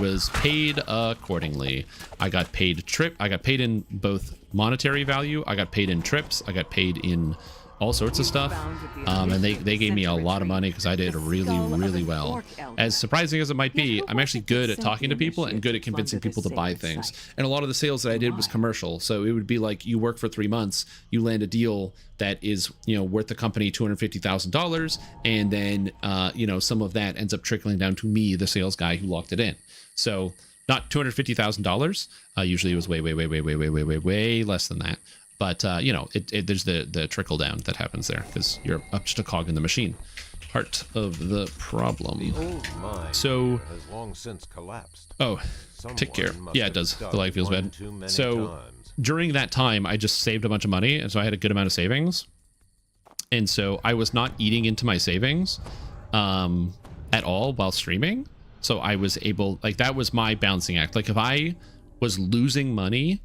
Speaker 8: was paid accordingly. I got paid in both monetary value. I got paid in trips. I got paid in all sorts of stuff. And they gave me a lot of money because I did really, really well. As surprising as it might be, I'm actually good at talking to people and good at convincing people to buy things. And a lot of the sales that I did was commercial. So it would be like, you work for 3 months, you land a deal that is, worth the company $250,000. And then, some of that ends up trickling down to me, the sales guy who locked it in. So not $250,000. Usually it was way less than that. But, there's the trickle down that happens there because you're up just a cog in the machine. Part of the problem.
Speaker 9: The old mine
Speaker 8: so,
Speaker 9: has long since collapsed.
Speaker 8: Oh, take care. Yeah, it does. The light feels bad. So during that time, I just saved a bunch of money. And so I had a good amount of savings. And so I was not eating into my savings at all while streaming. So I was able, that was my balancing act. Like if I was losing money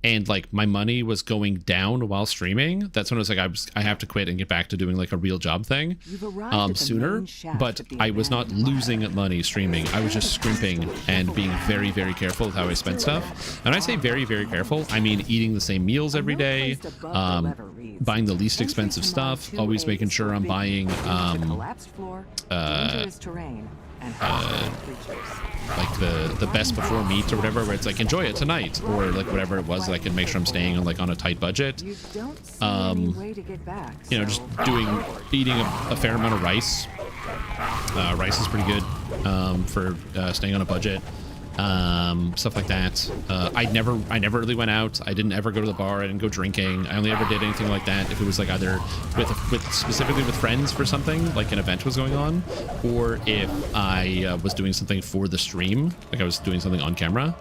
Speaker 8: and my money was going down while streaming, that's when I was like, I have to quit and get back to doing a real job thing sooner. But I was not losing money streaming. I was just scrimping and being very, very careful with how I spent stuff. And I say very, very careful, I mean eating the same meals every day, buying the least expensive stuff, always making sure I'm buying the best before meat or whatever, where it's enjoy it tonight, or whatever it was that I could make sure I'm staying on a tight budget. Just eating a fair amount of rice. Rice is pretty good for staying on a budget. Stuff like that. I never really went out. I didn't ever go to the bar. I didn't go drinking. I only ever did anything like that if it was either specifically with friends for something, like an event was going on, or if I was doing something for the stream, I was doing something on camera.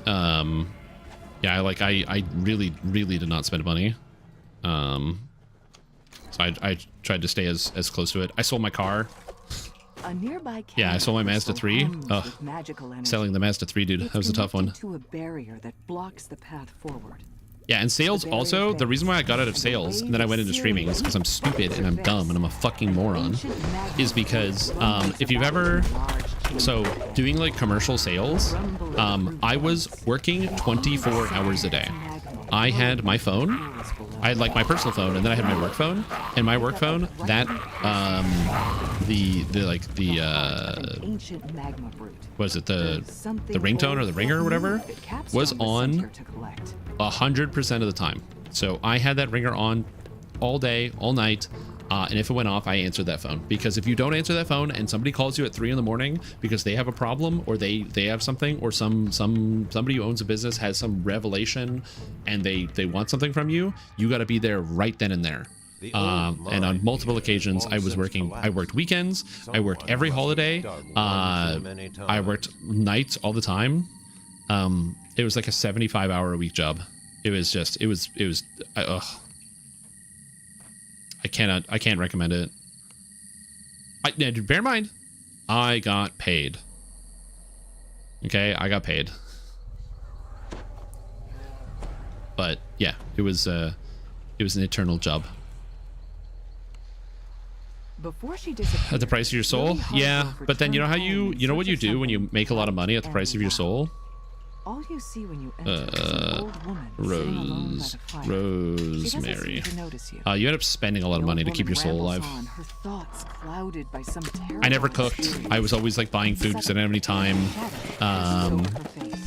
Speaker 8: I really, really did not spend money. So I tried to stay as close to it. I sold my car. Yeah, I sold my Mazda 3. Selling the Mazda 3, dude, that was a tough one. Yeah, and sales also, the reason why I got out of sales and then I went into streaming is because I'm stupid and I'm dumb and I'm a fucking moron, is because if you've ever... So, doing commercial sales, I was working 24 hours a day. I had my phone. I had my personal phone, and then I had my work phone. And my work phone, that was it the ringtone or the ringer or whatever, was on 100% of the time. So I had that ringer on all day, all night. And if it went off, I answered that phone, because if you don't answer that phone and somebody calls you at 3 a.m. because they have a problem, or they have something, or somebody who owns a business has some revelation and they want something from you, you got to be there right then and there. And on multiple occasions, I was working. I worked weekends. I worked every holiday. I worked nights all the time. It was like a 75-hour-a-week job. It was just. It was. I can't recommend it. Bear in mind, I got paid. Okay, I got paid. But yeah, it was an eternal job.
Speaker 10: Before she disappeared,
Speaker 8: at the price of your soul? Yeah, but then you know how you know what you do when you make a lot of money at the price of your soul?
Speaker 10: All you see when you enter is an old woman
Speaker 8: Rosemary. You end up spending a lot of money to keep your soul alive.
Speaker 10: Her thoughts clouded by some
Speaker 8: I never cooked. I was always buying food because I didn't have any time.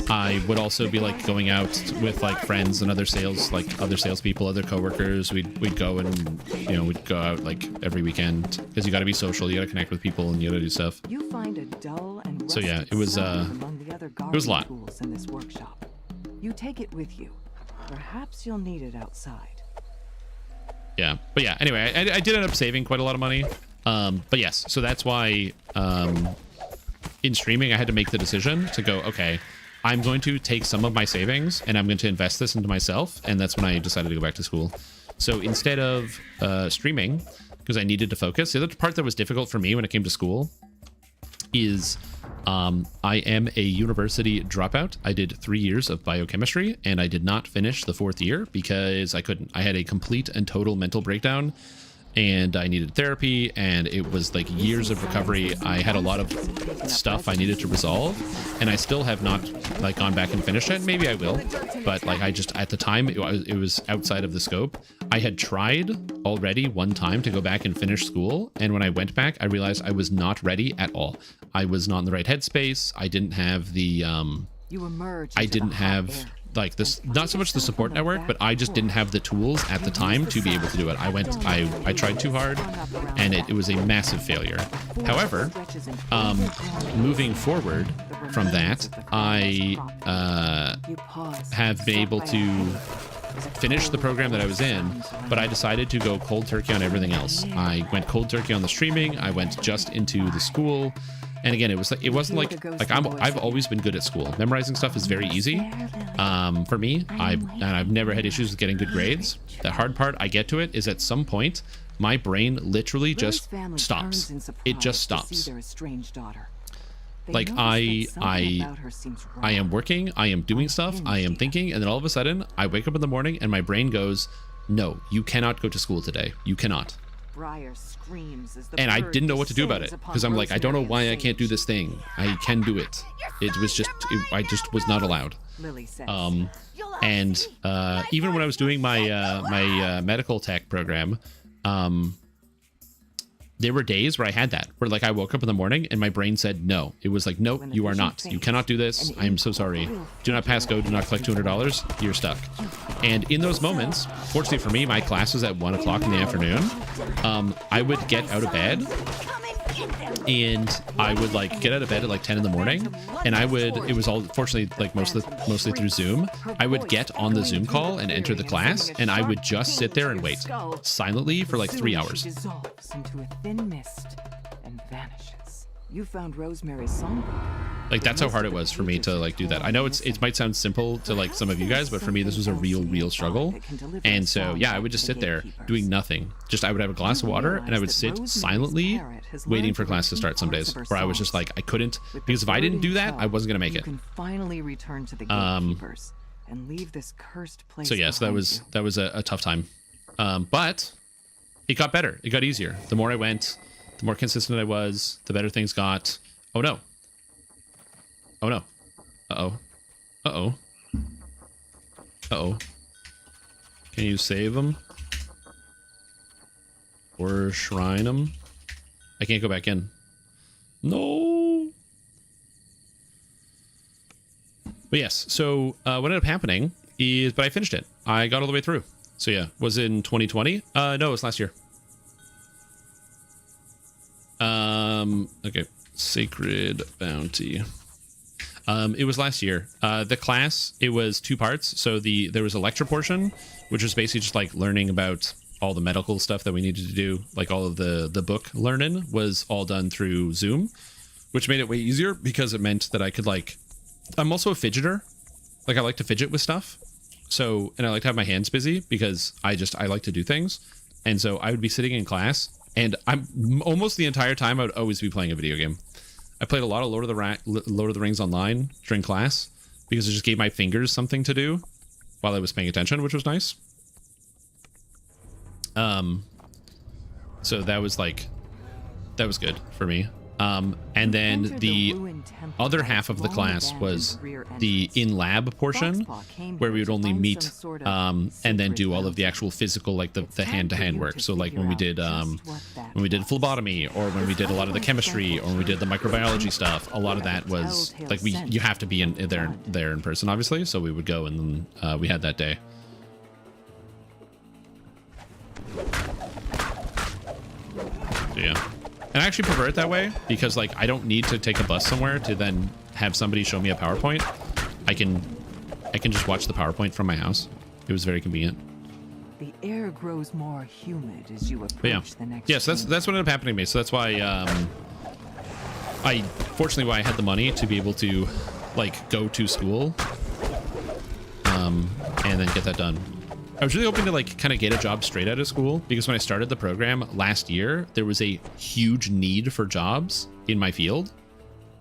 Speaker 8: I would also be going out with friends and other salespeople, other coworkers. We'd go and we'd go out every weekend, because you got to be social, you got to connect with people, and you got to do stuff.
Speaker 10: You find a dull and
Speaker 8: so yeah, it was a lot.
Speaker 10: In this workshop. You take it with you. Perhaps you'll need it outside.
Speaker 8: Yeah, but yeah, anyway, I did end up saving quite a lot of money. But yes, so that's why in streaming I had to make the decision to go, okay,
Speaker 1: I'm going to take some of my savings and I'm going to invest this into myself. And that's when I decided to go back to school. So instead of streaming, because I needed to focus, the other part that was difficult for me when it came to school is I am a university dropout. I did 3 years of biochemistry and I did not finish the 4th year because I couldn't. I had a complete and total mental breakdown and I needed therapy, and it was like years of recovery. I had a lot of stuff I needed to resolve, and I still have not like gone back and finished it. Maybe I will, but like I just, at the time it was outside of the scope. I had tried already one time to go back and finish school, and when I went back I realized I was not ready at all. I was not in the right headspace. I didn't have the I didn't have like this, not so much the support network, but I just didn't have the tools at the time to be able to do it. I tried too hard, and it was a massive failure. However, moving forward from that, I have been able to finish the program that I was in, but I decided to go cold turkey on everything else. I went cold turkey on the streaming. I went just into the school. And again, it wasn't like I've always been good at school. Memorizing stuff is very easy for me. I've never had issues with getting good grades. The hard part, I get to it, is at some point my brain literally just stops. It just stops. Like I am working, I am doing stuff, I am thinking, and then all of a sudden I wake up in the morning and my brain goes, "No, you cannot go to school today. You cannot." And I didn't know what to do about it because I'm like, I don't know why I can't do this thing. I can do it. It was just, I just was not allowed. And even when I was doing my medical tech program, there were days where I had that, where like I woke up in the morning and my brain said no. It was like, no, you are not. You cannot do this. I'm so sorry. Do not pass go. Do not collect $200. You're stuck. And in those moments, fortunately for me, my class was at 1 o'clock in the afternoon. I would get out of bed and I would like get out of bed at like 10 in the morning, and it was all fortunately like mostly through Zoom. I would get on the Zoom call and enter the class, and I would just sit there and wait silently for like 3 hours.
Speaker 10: Dissolves into a thin mist and vanishes. You found Rosemary's songbook.
Speaker 1: Like that's how hard it was for me to like do that. I know it might sound simple to like some of you guys, but for me this was a real struggle. And so yeah, I would just sit there doing nothing. I would have a glass of water and I would sit silently waiting for class to start some days, where I was just like, I couldn't, because if I didn't do that, I wasn't gonna make it.
Speaker 10: You can finally return to the gatekeepers and leave this cursed place.
Speaker 1: So yes, that was a tough time. But it got better. It got easier. The more I went, the more consistent I was, the better things got. Oh no. Oh no. Uh-oh. Uh-oh. Uh-oh. Can you save them? Or shrine them? I can't go back in. No. But yes, so what ended up happening is, but I finished it. I got all the way through. So yeah, was it in 2020? No, it was last year. Okay. Sacred Bounty. It was last year. The class, it was 2 parts. So there was a lecture portion, which was basically just like learning about all the medical stuff that we needed to do. Like all of the book learning was all done through Zoom, which made it way easier because it meant that I could like, I'm also a fidgeter. Like I like to fidget with stuff. So, and I like to have my hands busy because I like to do things. And so I would be sitting in class, and I'm almost the entire time I would always be playing a video game. I played a lot of Lord of the Rings online during class because it just gave my fingers something to do while I was paying attention, which was nice. So that was good for me. And then the other half of the class was the in-lab portion, where we would only meet and then do all of the actual physical, like the hand-to-hand work. So like when we did phlebotomy, or when we did a lot of the chemistry, or when we did the microbiology stuff, a lot of that was like you have to be there in person, obviously. So we would go, and then we had that day. So yeah. And I actually prefer it that way because like I don't need to take a bus somewhere to then have somebody show me a PowerPoint. I can just watch the PowerPoint from my house. It was very convenient.
Speaker 10: The air grows more humid as you approach the next.
Speaker 1: Yes, that's what ended up happening to me. So that's why fortunately I had the money to be able to like go to school, and then get that done. I was really hoping to like kind of get a job straight out of school, because when I started the program last year, there was a huge need for jobs in my field.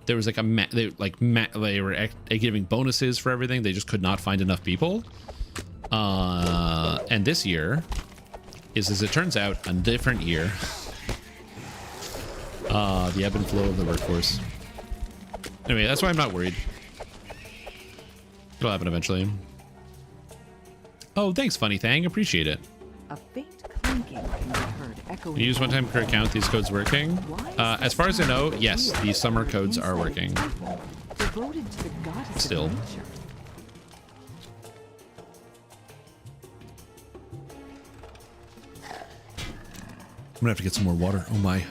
Speaker 1: There was like they were giving bonuses for everything. They just could not find enough people. And this year is, as it turns out, a different year. The ebb and flow of the workforce. Anyway, that's why I'm not worried. It'll happen eventually. Oh, thanks, Funny Thang. Appreciate it.
Speaker 10: A faint clinking can be heard echoing.
Speaker 1: You use one time per account, these codes working? As far as I know, yes, the summer codes are working.
Speaker 10: Devoted to the goddess
Speaker 1: Still.
Speaker 10: of nature.
Speaker 1: I'm gonna have to get some more water. Oh my.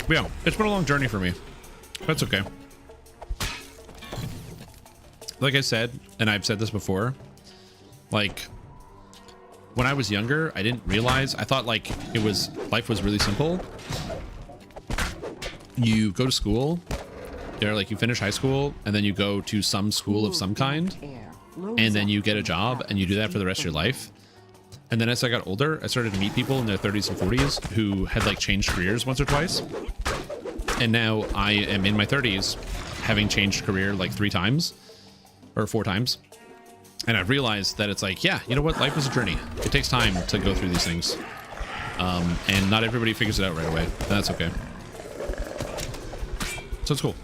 Speaker 1: But yeah, it's been a long journey for me. That's okay. Like I said, and I've said this before, like when I was younger, I didn't realize, I thought like life was really simple. You go to school, you finish high school, and then you go to some school of some kind, and then you get a job and you do that for the rest of your life. And then as I got older, I started to meet people in their 30s and 40s who had like changed careers once or twice. And now I am in my 30s, having changed career like 3 times or 4 times. And I've realized that it's like, yeah, you know what? Life is a journey. It takes time to go through these things. And not everybody figures it out right away. And that's okay. So it's cool.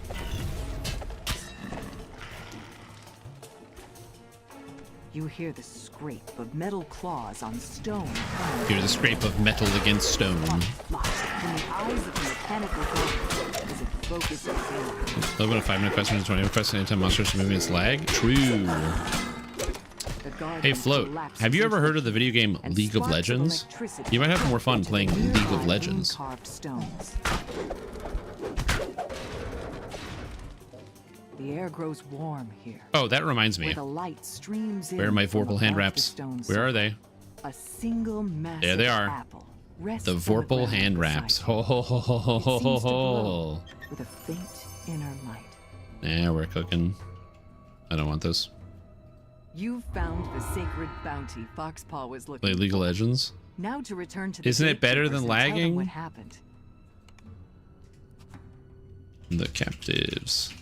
Speaker 10: You hear the scrape of metal claws on stone.
Speaker 1: Hear the scrape of metal against stone.
Speaker 10: From the eyes of the mechanical guard as it focuses in.
Speaker 1: A little bit of 5-minute questions and 20-minute questions anytime monsters are moving its lag. True. Hey Float, have you ever heard of the video game League of Legends? You might have more fun playing League of Legends.
Speaker 10: The air grows warm here.
Speaker 1: Oh, that reminds me.
Speaker 10: Where the light streams in.
Speaker 1: Where are my Vorpal hand wraps? Where are they?
Speaker 10: A single massive
Speaker 1: there they are.
Speaker 10: Apple
Speaker 1: the Vorpal hand wraps. Ho ho ho ho ho ho ho ho.
Speaker 10: With a faint inner light.
Speaker 1: Yeah, we're cooking. I don't want this.
Speaker 10: You found the sacred bounty Foxpaw was looking
Speaker 1: Play League of Legends.
Speaker 10: Now to return to the
Speaker 1: Isn't it better than lagging?
Speaker 10: What happened?
Speaker 1: The captives.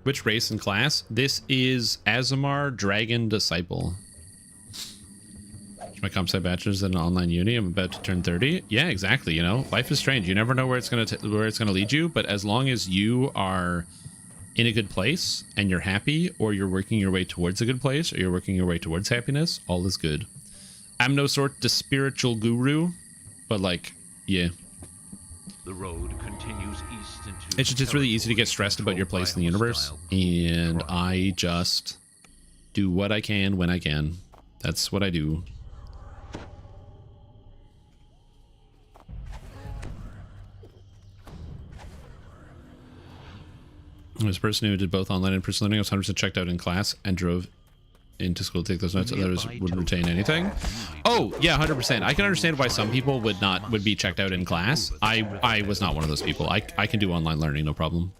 Speaker 1: Which race and class? This is Azamar Dragon Disciple. My comp sci bachelor's in an online uni. I'm about to turn 30. Yeah, exactly. You know, life is strange. You never know where it's gonna lead you. But as long as you are in a good place and you're happy, or you're working your way towards a good place, or you're working your way towards happiness, all is good. I'm no sort of spiritual guru, but like, yeah.
Speaker 5: The road continues east into
Speaker 1: It's really easy to get stressed about your place in the universe, and I just do what I can when I can. That's what I do. I was a person who did both online and person learning. I was 100% checked out in class and drove into school to take those notes. Others wouldn't retain anything. Oh yeah, 100%. I can understand why some people would be checked out in class. I was not one of those people. I can do online learning, no problem.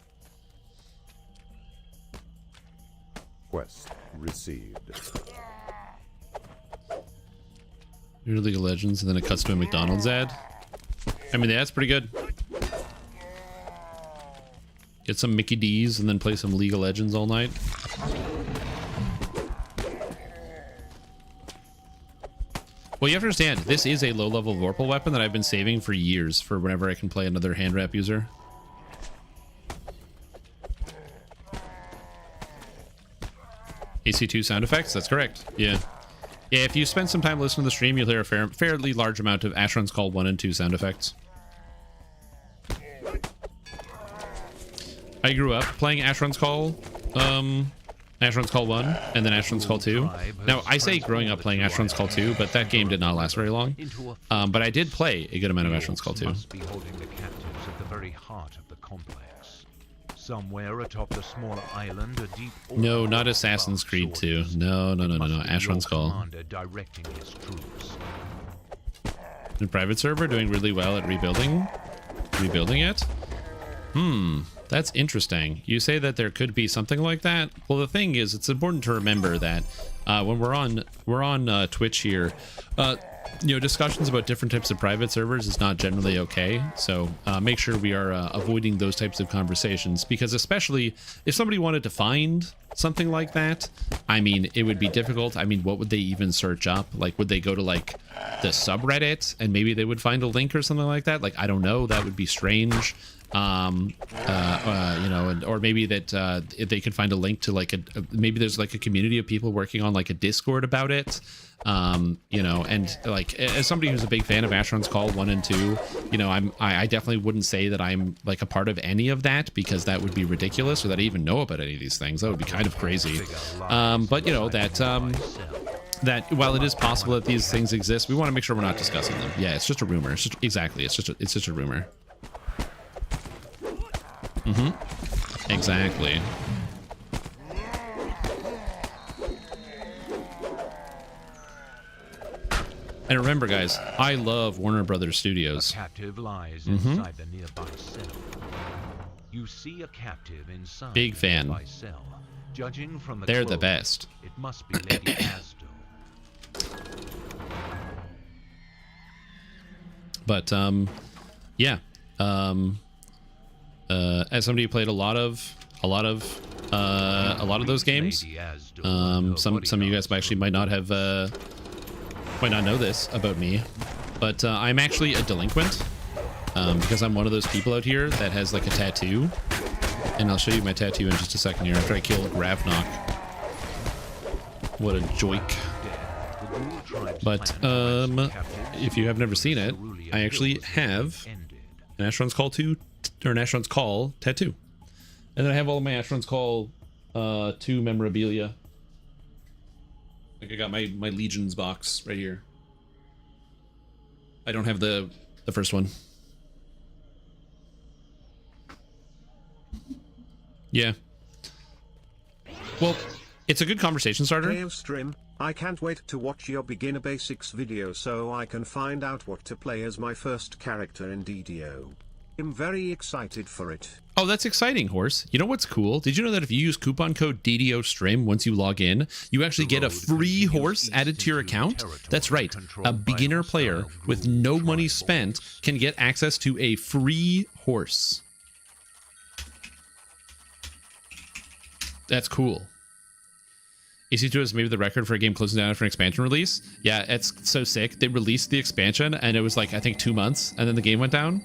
Speaker 9: Quest received.
Speaker 1: You're League of Legends, and then it cuts to a McDonald's ad. I mean, that's pretty good. Get some Mickey D's and then play some League of Legends all night. Well, you have to understand, this is a low-level Vorpal weapon that I've been saving for years for whenever I can play another hand wrap user. AC2 sound effects? That's correct. Yeah. Yeah, if you spend some time listening to the stream, you'll hear a fairly large amount of Asheron's Call 1 and 2 sound effects. I grew up playing Asheron's Call, Asheron's Call 1, and then Asheron's Call 2. Now, I say growing up playing Asheron's Call 2, but that game did not last very long. But I did play a good amount of Asheron's Call 2.
Speaker 5: Must be holding the captives at the very heart of the complex. Somewhere atop the smaller island, a deep
Speaker 1: No, not Assassin's Creed 2. No. Asheron's Call.
Speaker 5: Directing his troops.
Speaker 8: The private server doing really well at rebuilding it. That's interesting. You say that there could be something like that. Well, the thing is, it's important to remember that when we're on Twitch here, you know, discussions about different types of private servers is not generally okay. So make sure we are avoiding those types of conversations, because especially if somebody wanted to find something like that, I mean, it would be difficult. I mean, what would they even search up? Like, would they go to like the subreddit and maybe they would find a link or something like that? Like, I don't know. That would be strange. You know, or maybe that if they could find a link to like maybe there's like a community of people working on like a Discord about it. You know, and like as somebody who's a big fan of Asheron's Call 1 and 2, you know, I definitely wouldn't say that I'm like a part of any of that, because that would be ridiculous, or that I even know about any of these things. That would be kind of crazy. But you know, that while it is possible that these things exist, we want to make sure we're not discussing them. Yeah, it's just a rumor. It's just, exactly. It's just a rumor. Exactly. And remember, guys, I love Warner Brothers Studios.
Speaker 5: A captive lies inside the nearby cell. You see a captive inside
Speaker 8: Big fan.
Speaker 5: the nearby cell. Judging from the
Speaker 8: They're the
Speaker 5: clothes,
Speaker 8: best.
Speaker 5: It must be Lady Asdo.
Speaker 8: But yeah. As somebody who played a lot of those games, some of you guys actually might not know this about me, but I'm actually a delinquent, because I'm one of those people out here that has like a tattoo, and I'll show you my tattoo in just a second here after I kill Ravenloft. What a joik. But if you have never seen it, I actually have an Asheron's Call 2 or an Asheron's Call tattoo, and then I have all of my Asheron's Call 2 memorabilia. Like I got my Legions box right here. I don't have the first one. Yeah. Well, it's a good conversation starter.
Speaker 2: Hey, stream. I can't wait to watch your beginner basics video so I can find out what to play as my first character in DDO. I'm very excited for it.
Speaker 8: Oh, that's exciting, Horse. You know what's cool? Did you know that if you use coupon code DDOstream once you log in, you actually get a free horse added to your account? That's right. A beginner player with no money spent can get access to a free horse. That's cool. EC2 is maybe the record for a game closing down after an expansion release. Yeah, it's so sick. They released the expansion and it was like, I think 2 months, and then the game went down.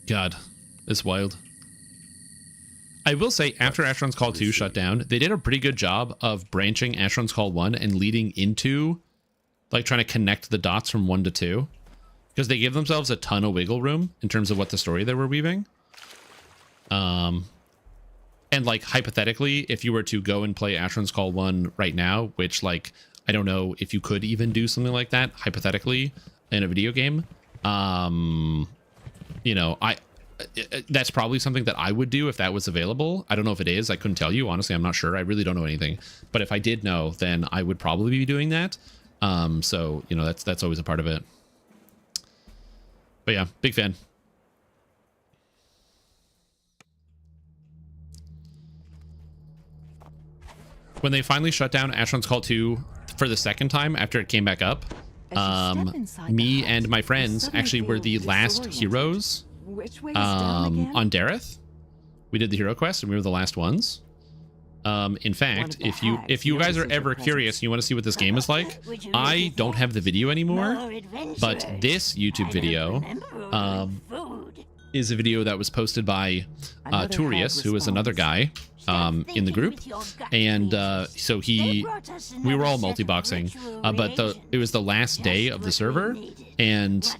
Speaker 8: God, it's wild. I will say, after Asheron's Call 2 shut down, they did a pretty good job of branching Asheron's Call 1 and leading into, like, trying to connect the dots from 1 to 2. Because they gave themselves a ton of wiggle room in terms of what the story they were weaving. And, like, hypothetically, if you were to go and play Asheron's Call 1 right now, which, like, I don't know if you could even do something like that, hypothetically, in a video game, you know, that's probably something that I would do if that was available. I don't know if it is. I couldn't tell you. Honestly, I'm not sure. I really don't know anything. But if I did know, then I would probably be doing that. So, you know, that's always a part of it. But yeah, big fan. When they finally shut down Asheron's Call 2 for the second time after it came back up, me and my friends actually were the last heroes on Dareth. We did the hero quest and we were the last ones. In fact, if you guys are ever curious and you want to see what this game is like, I don't have the video anymore, but this YouTube video is a video that was posted by Turius, who is another guy in the group, and so we were all multi-boxing, but it was the last day of the server, and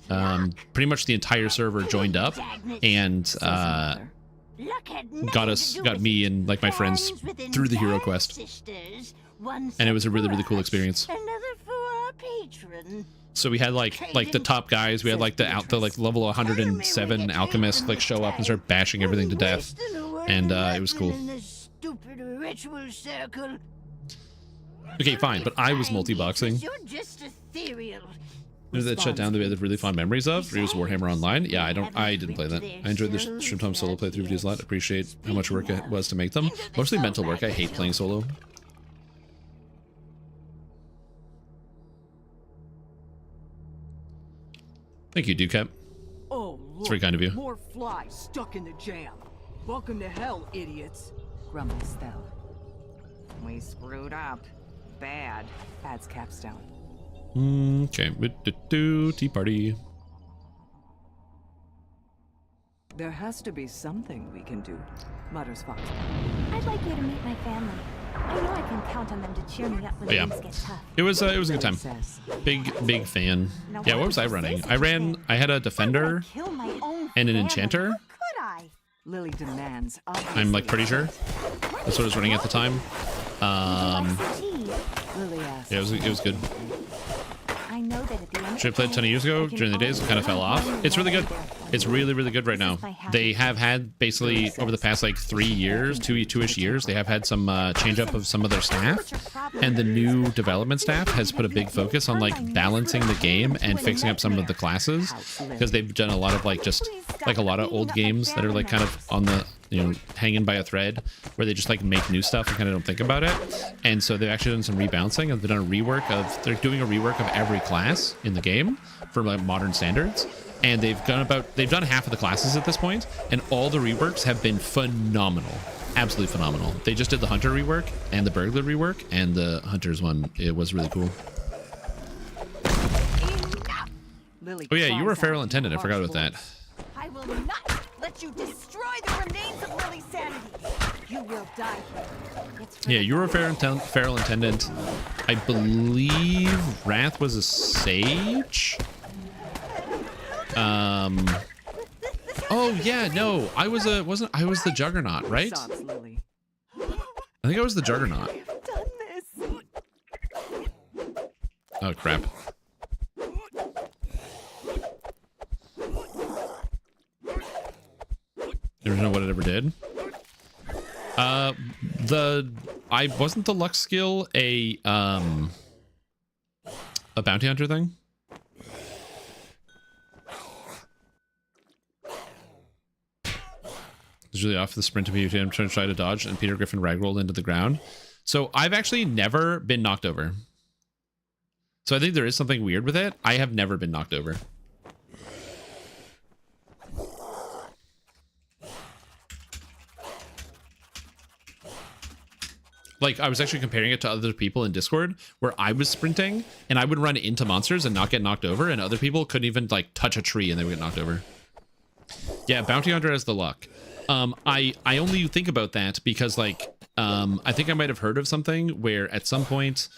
Speaker 8: pretty much the entire server joined up and got me and like my friends through the hero quest, and it was a really, really cool experience. So we had like the top guys, we had like the like level 107 alchemist like show up and start bashing everything to death, and it was cool.
Speaker 1: Okay, fine, but I was multi-boxing.
Speaker 7: You're just ethereal.
Speaker 1: That shut down that we had really fond memories of. Reus Warhammer Online. Yeah, I didn't play that. I enjoyed the Stream Time solo playthrough videos a lot. Appreciate how much work it was to make them. Mostly mental work. I hate playing solo. Thank you, Ducat.
Speaker 10: Oh,
Speaker 1: It's very kind of you.
Speaker 10: More flies stuck in the jam. Welcome to hell, idiots. Grumbles Thel. We screwed up. Bad. Adds capstone.
Speaker 1: Okay. Tea party.
Speaker 10: There has to be something we can do, mutters Fox.
Speaker 7: I'd like you to meet my family. I know I can count on them to cheer me up when
Speaker 1: Yeah.
Speaker 7: things get tough.
Speaker 1: It was a good time. Big fan. Yeah, what was I running? I had a defender
Speaker 7: Kill my own
Speaker 1: and an
Speaker 7: family.
Speaker 1: enchanter.
Speaker 7: How could I?
Speaker 10: Lily demands.
Speaker 1: I'm like pretty sure. That's what I was running at the time.
Speaker 10: Lily asks.
Speaker 1: Yeah, it was good.
Speaker 7: I know that at the end
Speaker 1: Should have played 10 years ago during the days. It kind of fell off. It's really good. It's really good right now. They have had basically over the past like 3 years, two-ish years, they have had some change up of some of their staff, and the new development staff has put a big focus on like balancing the game and fixing up some of the classes, because they've done a lot of like just like a lot of old games that are like kind of on the, you know, hanging by a thread, where they just like make new stuff and kind of don't think about it. And so they've actually done some rebalancing, and they're doing a rework of every class in the game for like modern standards. And they've done half of the classes at this point, and all the reworks have been phenomenal. Absolutely phenomenal. They just did the hunter rework and the burglar rework, and the hunters one, it was really cool. Oh yeah, you were a feral attendant. I forgot about that.
Speaker 7: I will not let you destroy the remains of Lily's sanity. You will die here.
Speaker 1: Yeah, you were a feral attendant. I believe Wrath was a sage. Oh yeah, no, I was the Juggernaut, right? I think I was the Juggernaut. Oh crap. I don't know what it ever did. Wasn't the luck skill a bounty hunter thing? It's really off the sprint to be I'm trying to try to dodge, and Peter Griffin ragrolled into the ground. So I've actually never been knocked over. So I think there is something weird with it. I have never been knocked over. Like, I was actually comparing it to other people in Discord, where I was sprinting and I would run into monsters and not get knocked over, and other people couldn't even like touch a tree and they would get knocked over. Yeah, bounty hunter has the luck. I only think about that because like I think I might have heard of something where at some point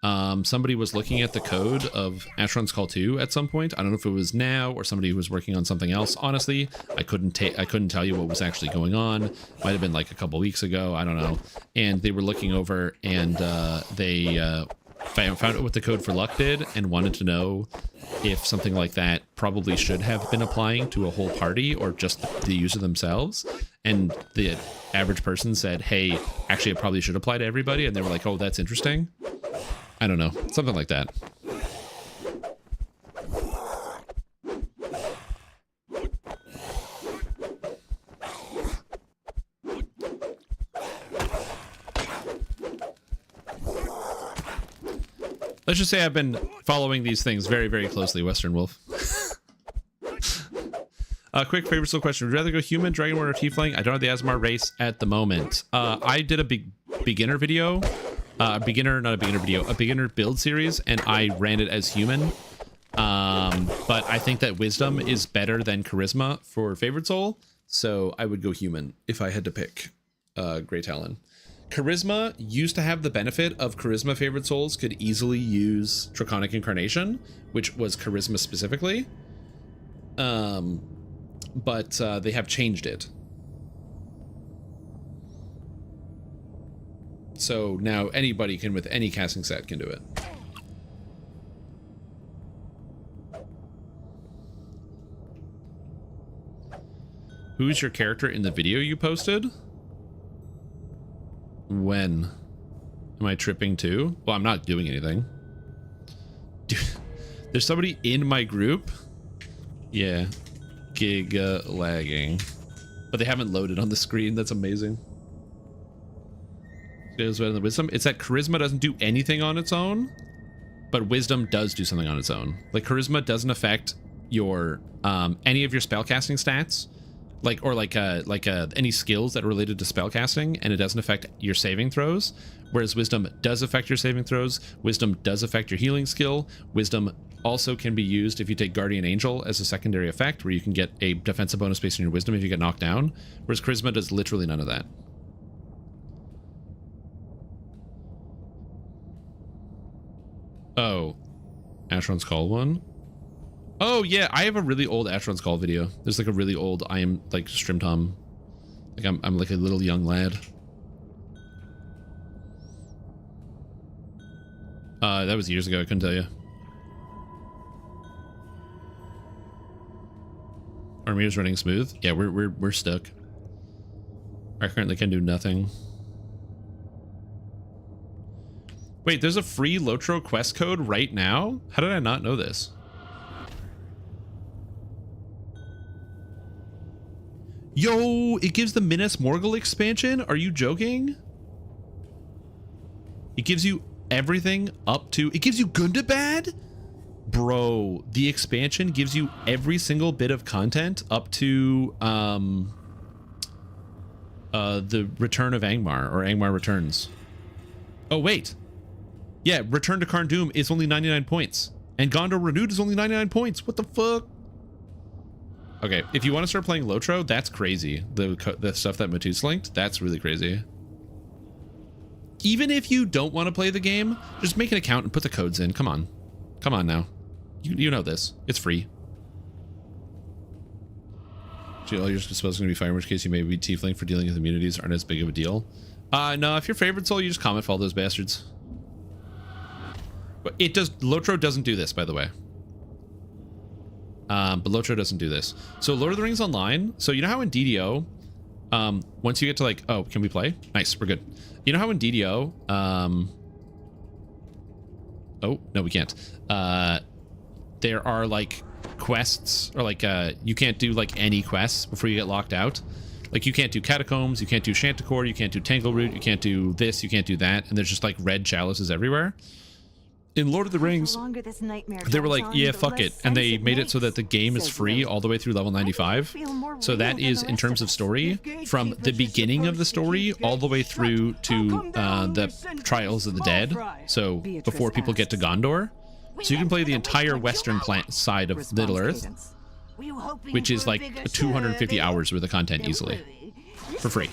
Speaker 1: somebody was looking at the code of Asheron's Call 2 at some point. I don't know if it was now or somebody who was working on something else. Honestly, I couldn't tell you what was actually going on. Might have been like a couple weeks ago. I don't know. And they were looking over, and they found out what the code for luck did and wanted to know if something like that probably should have been applying to a whole party or just the user themselves. And the average person said, hey, actually it probably should apply to everybody. And they were like, oh, that's interesting. I don't know, something like that. Let's just say I've been following these things very, very closely, Western Wolf. Quick favorite soul question. Would you rather go human, dragonborn, or tiefling? I don't have the Asmar race at the moment. I did a beginner video. A beginner build series, and I ran it as human. But I think that wisdom is better than charisma for favorite soul, so I would go human if I had to pick Grey Talon. Charisma used to have the benefit of charisma favorite souls could easily use Draconic Incarnation, which was charisma specifically. But they have changed it. So now anybody can, with any casting set, can do it. Who's your character in the video you posted? When? Am I tripping too? Well, I'm not doing anything. Dude, there's somebody in my group. Yeah. Giga lagging. But they haven't loaded on the screen. That's amazing. It's better than wisdom. It's that charisma doesn't do anything on its own, but wisdom does do something on its own. Like charisma doesn't affect your any of your spellcasting stats, like any skills that are related to spellcasting, and it doesn't affect your saving throws. Whereas wisdom does affect your saving throws. Wisdom does affect your healing skill. Wisdom also can be used if you take Guardian Angel as a secondary effect, where you can get a defensive bonus based on your wisdom if you get knocked down. Whereas charisma does literally none of that. Oh, Asheron's Call one. Oh yeah, I have a really old Asheron's Call video. There's like a really old I am like Strimtom. Like I'm like a little young lad. That was years ago, I couldn't tell you. Armir's running smooth. Yeah, we're stuck. I currently can do nothing. Wait, there's a free Lotro quest code right now? How did I not know this? Yo, it gives the Minas Morgul expansion? Are you joking? It gives you everything up to... It gives you Gundabad? Bro, the expansion gives you every single bit of content up to the Return of Angmar, or Angmar Returns. Oh, wait. Yeah, Return to Karn Doom is only 99 points. And Gondor Renewed is only 99 points. What the fuck? Okay, if you want to start playing Lotro, that's crazy. The stuff that Matus linked, that's really crazy. Even if you don't want to play the game, just make an account and put the codes in. Come on. Come on now. You know this. It's free. So all your spells are going to be fire, in which case you may be Tiefling for dealing with immunities aren't as big of a deal. No, if your favorite soul, you just comment for all those bastards. But it does... Lotro doesn't do this, by the way. But Lotro doesn't do this. So Lord of the Rings Online, so you know how in DDO, once you get to like... Oh, can we play? Nice, we're good. You know how in DDO... Oh, no, we can't. There are like quests, or like you can't do like any quests before you get locked out. Like you can't do Catacombs, you can't do Chanticleer, you can't do Tangleroot, you can't do this, you can't do that, and there's just like red chalices everywhere. In Lord of the Rings, they were like, yeah, fuck it, and they made it so that the game is free all the way through level 95. So that is, in terms of story, from the beginning of the story all the way through to the Trials of the Dead, so before people get to Gondor. So you can play the entire western side of Middle Earth, which is like 250 hours worth of content easily, for free.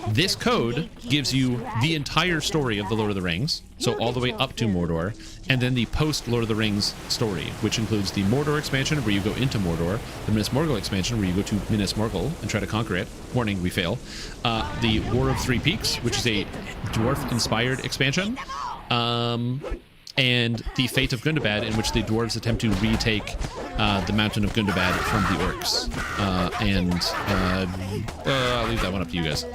Speaker 1: This code gives you the entire story of the Lord of the Rings, so all the way up to Mordor, and then the post Lord of the Rings story, which includes the Mordor expansion where you go into Mordor, the Minas Morgul expansion where you go to Minas Morgul and try to conquer it. Warning, we fail. The War of Three Peaks, which is a dwarf-inspired expansion. And the Fate of Gundabad, in which the dwarves attempt to retake the mountain of Gundabad from the orcs. I'll leave that one up to you guys.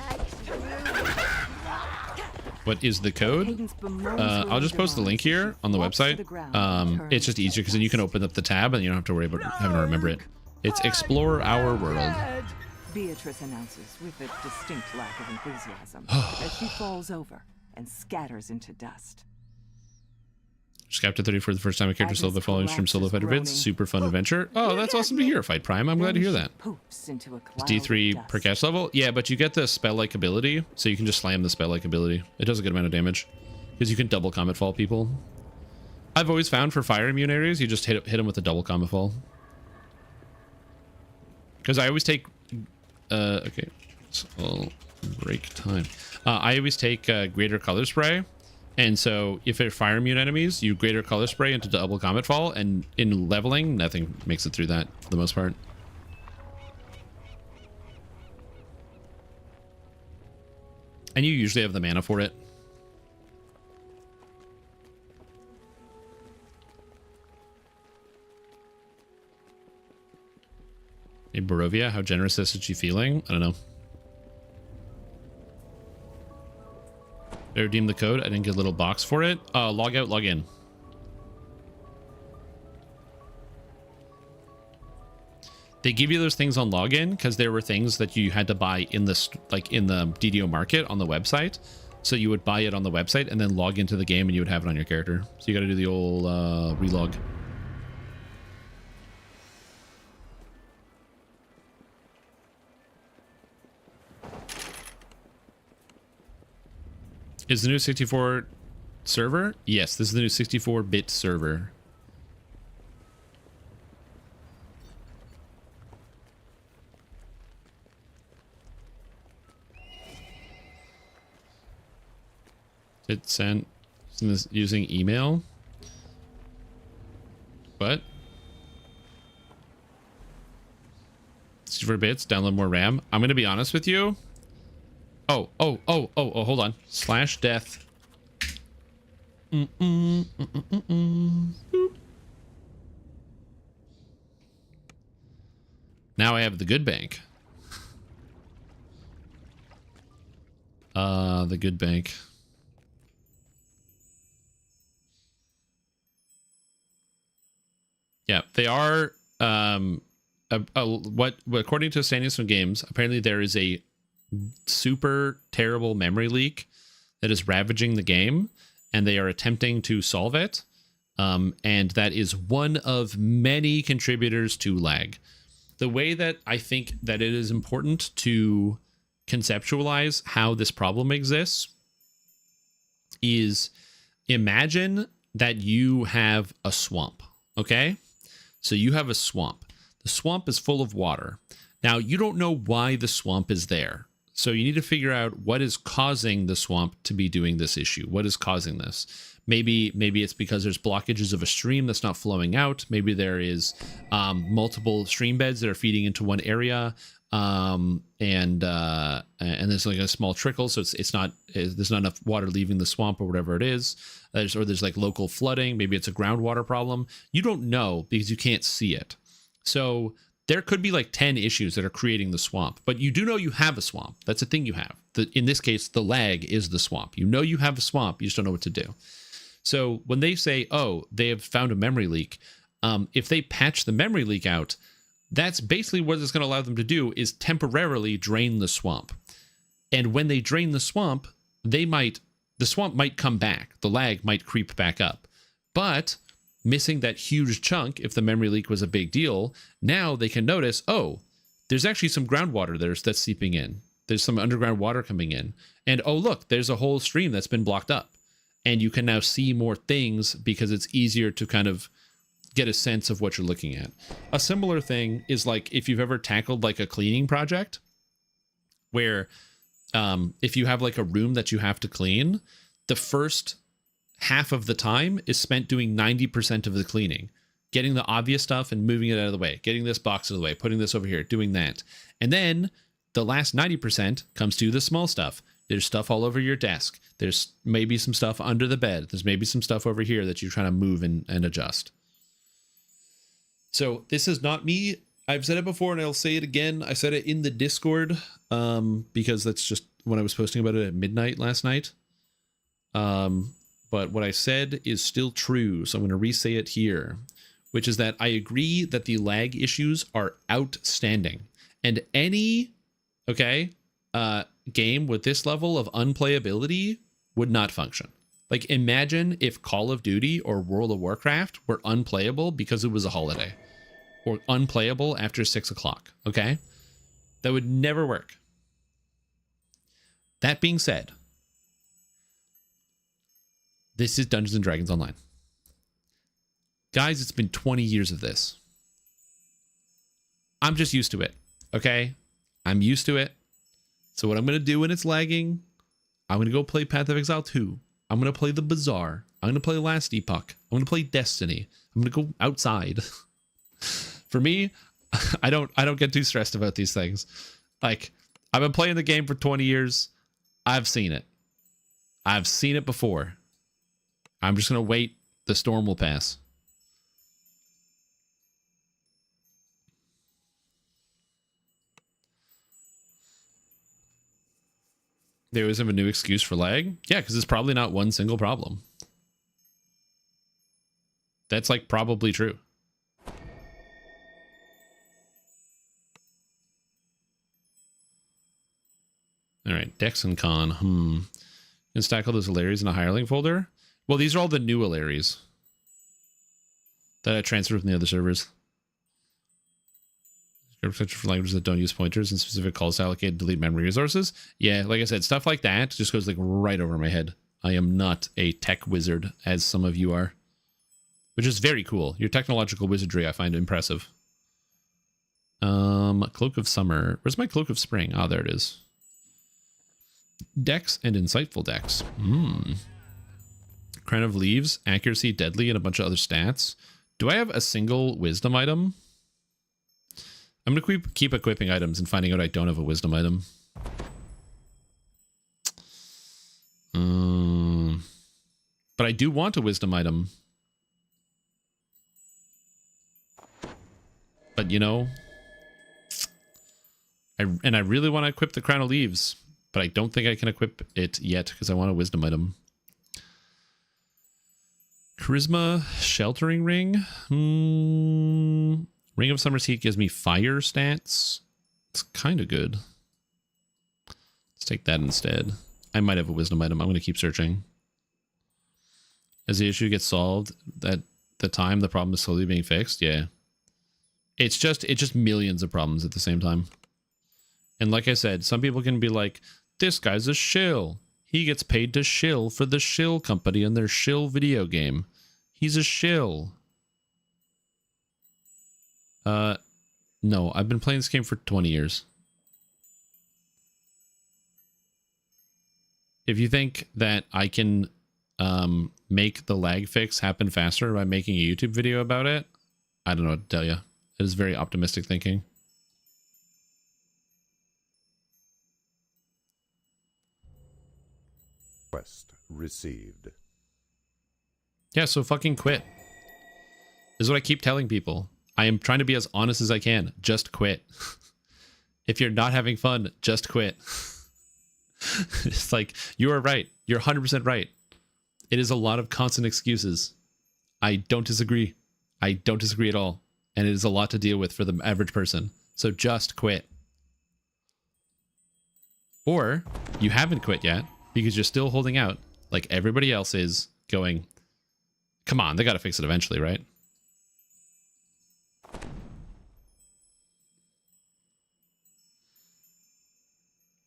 Speaker 1: What is the code? I'll just post the link here on the website. It's just easier because then you can open up the tab and you don't have to worry about having to remember it. It's Explore Our World.
Speaker 10: Beatrice announces with a distinct lack of enthusiasm as she falls over and scatters into dust.
Speaker 1: Chapter 30 for the first time a character solo by following stream solo fighter vids. Super fun adventure. Oh, that's awesome to hear, Fight Prime. I'm glad to hear that. It's D3 per cast level. Yeah, but you get the spell-like ability, so you can just slam the spell-like ability. It does a good amount of damage because you can double Comet Fall people. I've always found for fire immune areas, you just hit them with a double Comet Fall. Because I always take... okay, so break time. I always take Greater Color Spray. And so if they're fire immune enemies, you Greater Color Spray into double Comet Fall, and in leveling, nothing makes it through that for the most part. And you usually have the mana for it. Hey, Barovia, how generous is she feeling? I don't know. I redeemed the code. I didn't get a little box for it. Log out, log in. They give you those things on login because there were things that you had to buy in the in the DDO market on the website. So you would buy it on the website and then log into the game and you would have it on your character. So you got to do the old relog. Is the new 64 server? Yes, this is the new 64-bit server. It sent using email. What? 64 bits, download more RAM. I'm going to be honest with you. Oh, hold on. /death. Now I have the good bank. The good bank. Yeah, they are what according to Standings from Games, apparently there is a super terrible memory leak that is ravaging the game, and they are attempting to solve it. And that is one of many contributors to lag. The way that I think that it is important to conceptualize how this problem exists is imagine that you have a swamp, okay? So you have a swamp. The swamp is full of water. Now, you don't know why the swamp is there. So you need to figure out what is causing the swamp to be doing this issue. What is causing this? Maybe it's because there's blockages of a stream that's not flowing out. Maybe there is multiple stream beds that are feeding into one area, and there's like a small trickle, so there's not enough water leaving the swamp or whatever it is. There's like local flooding. Maybe it's a groundwater problem. You don't know because you can't see it. So there could be like 10 issues that are creating the swamp, but you do know you have a swamp. That's a thing you have. In this case, the lag is the swamp. You know you have a swamp. You just don't know what to do. So when they say, oh, they have found a memory leak, if they patch the memory leak out, that's basically what it's going to allow them to do is temporarily drain the swamp. And when they drain the swamp, the swamp might come back. The lag might creep back up. But missing that huge chunk, if the memory leak was a big deal, now they can notice, oh, there's actually some groundwater that's seeping in. There's some underground water coming in. And oh, look, there's a whole stream that's been blocked up. And you can now see more things because it's easier to kind of get a sense of what you're looking at. A similar thing is like if you've ever tackled like a cleaning project where if you have like a room that you have to clean, the first half of the time is spent doing 90% of the cleaning, getting the obvious stuff and moving it out of the way, getting this box out of the way, putting this over here, doing that. And then the last 90% comes to the small stuff. There's stuff all over your desk. There's maybe some stuff under the bed. There's maybe some stuff over here that you're trying to move and adjust. So this is not me. I've said it before and I'll say it again. I said it in the Discord because that's just when I was posting about it at midnight last night. But what I said is still true. So I'm going to re-say it here, which is that I agree that the lag issues are outstanding. And any, game with this level of unplayability would not function. Like imagine if Call of Duty or World of Warcraft were unplayable because it was a holiday, or unplayable after 6 o'clock. Okay, that would never work. That being said, this is Dungeons and Dragons Online. Guys, it's been 20 years of this. I'm just used to it. Okay, I'm used to it. So what I'm going to do when it's lagging, I'm going to go play Path of Exile 2. I'm going to play The Bazaar. I'm going to play Last Epoch. I'm going to play Destiny. I'm going to go outside. For me, I don't get too stressed about these things. Like, I've been playing the game for 20 years. I've seen it. I've seen it before. I'm just going to wait. The storm will pass. They always have a new excuse for lag. Yeah, because it's probably not one single problem. That's like probably true. All right, Dex and Con. You can stack all those Alaries in a hireling folder. Well, these are all the new Alaries that I transferred from the other servers. Protection for languages that don't use pointers and specific calls to allocate and delete memory resources. Yeah, like I said, stuff like that just goes like right over my head. I am not a tech wizard, as some of you are, which is very cool. Your technological wizardry I find impressive. Cloak of Summer. Where's my Cloak of Spring? Ah, there it is. Dex and Insightful Dex. Crown of Leaves, Accuracy, Deadly, and a bunch of other stats. Do I have a single Wisdom item? I'm going to keep equipping items and finding out I don't have a Wisdom item. But I do want a Wisdom item. But, you know, I really want to equip the Crown of Leaves, but I don't think I can equip it yet because I want a Wisdom item. Charisma, Sheltering Ring. Ring of Summer's Heat gives me fire stats. It's kind of good. Let's take that instead. I might have a Wisdom item. I'm going to keep searching. As the issue gets solved, at the time the problem is slowly being fixed. Yeah. It's just millions of problems at the same time. And like I said, some people can be like, this guy's a shill. He gets paid to shill for the shill company and their shill video game. He's a shill. No, I've been playing this game for 20 years. If you think that I can make the lag fix happen faster by making a YouTube video about it, I don't know what to tell you. It is very optimistic thinking.
Speaker 9: Quest received.
Speaker 1: Yeah, so fucking quit. This is what I keep telling people. I am trying to be as honest as I can. Just quit. If you're not having fun, just quit. It's like, you are right. You're 100% right. It is a lot of constant excuses. I don't disagree. I don't disagree at all. And it is a lot to deal with for the average person. So just quit. Or you haven't quit yet because you're still holding out like everybody else is, going, come on, they got to fix it eventually, right?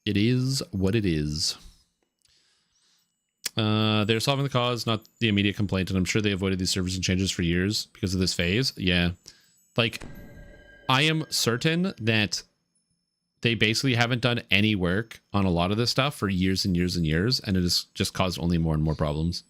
Speaker 1: It is what it is. They're solving the cause, not the immediate complaint, and I'm sure they avoided these servers and changes for years because of this phase. Yeah. Like, I am certain that they basically haven't done any work on a lot of this stuff for years and years and years, and it has just caused only more and more problems.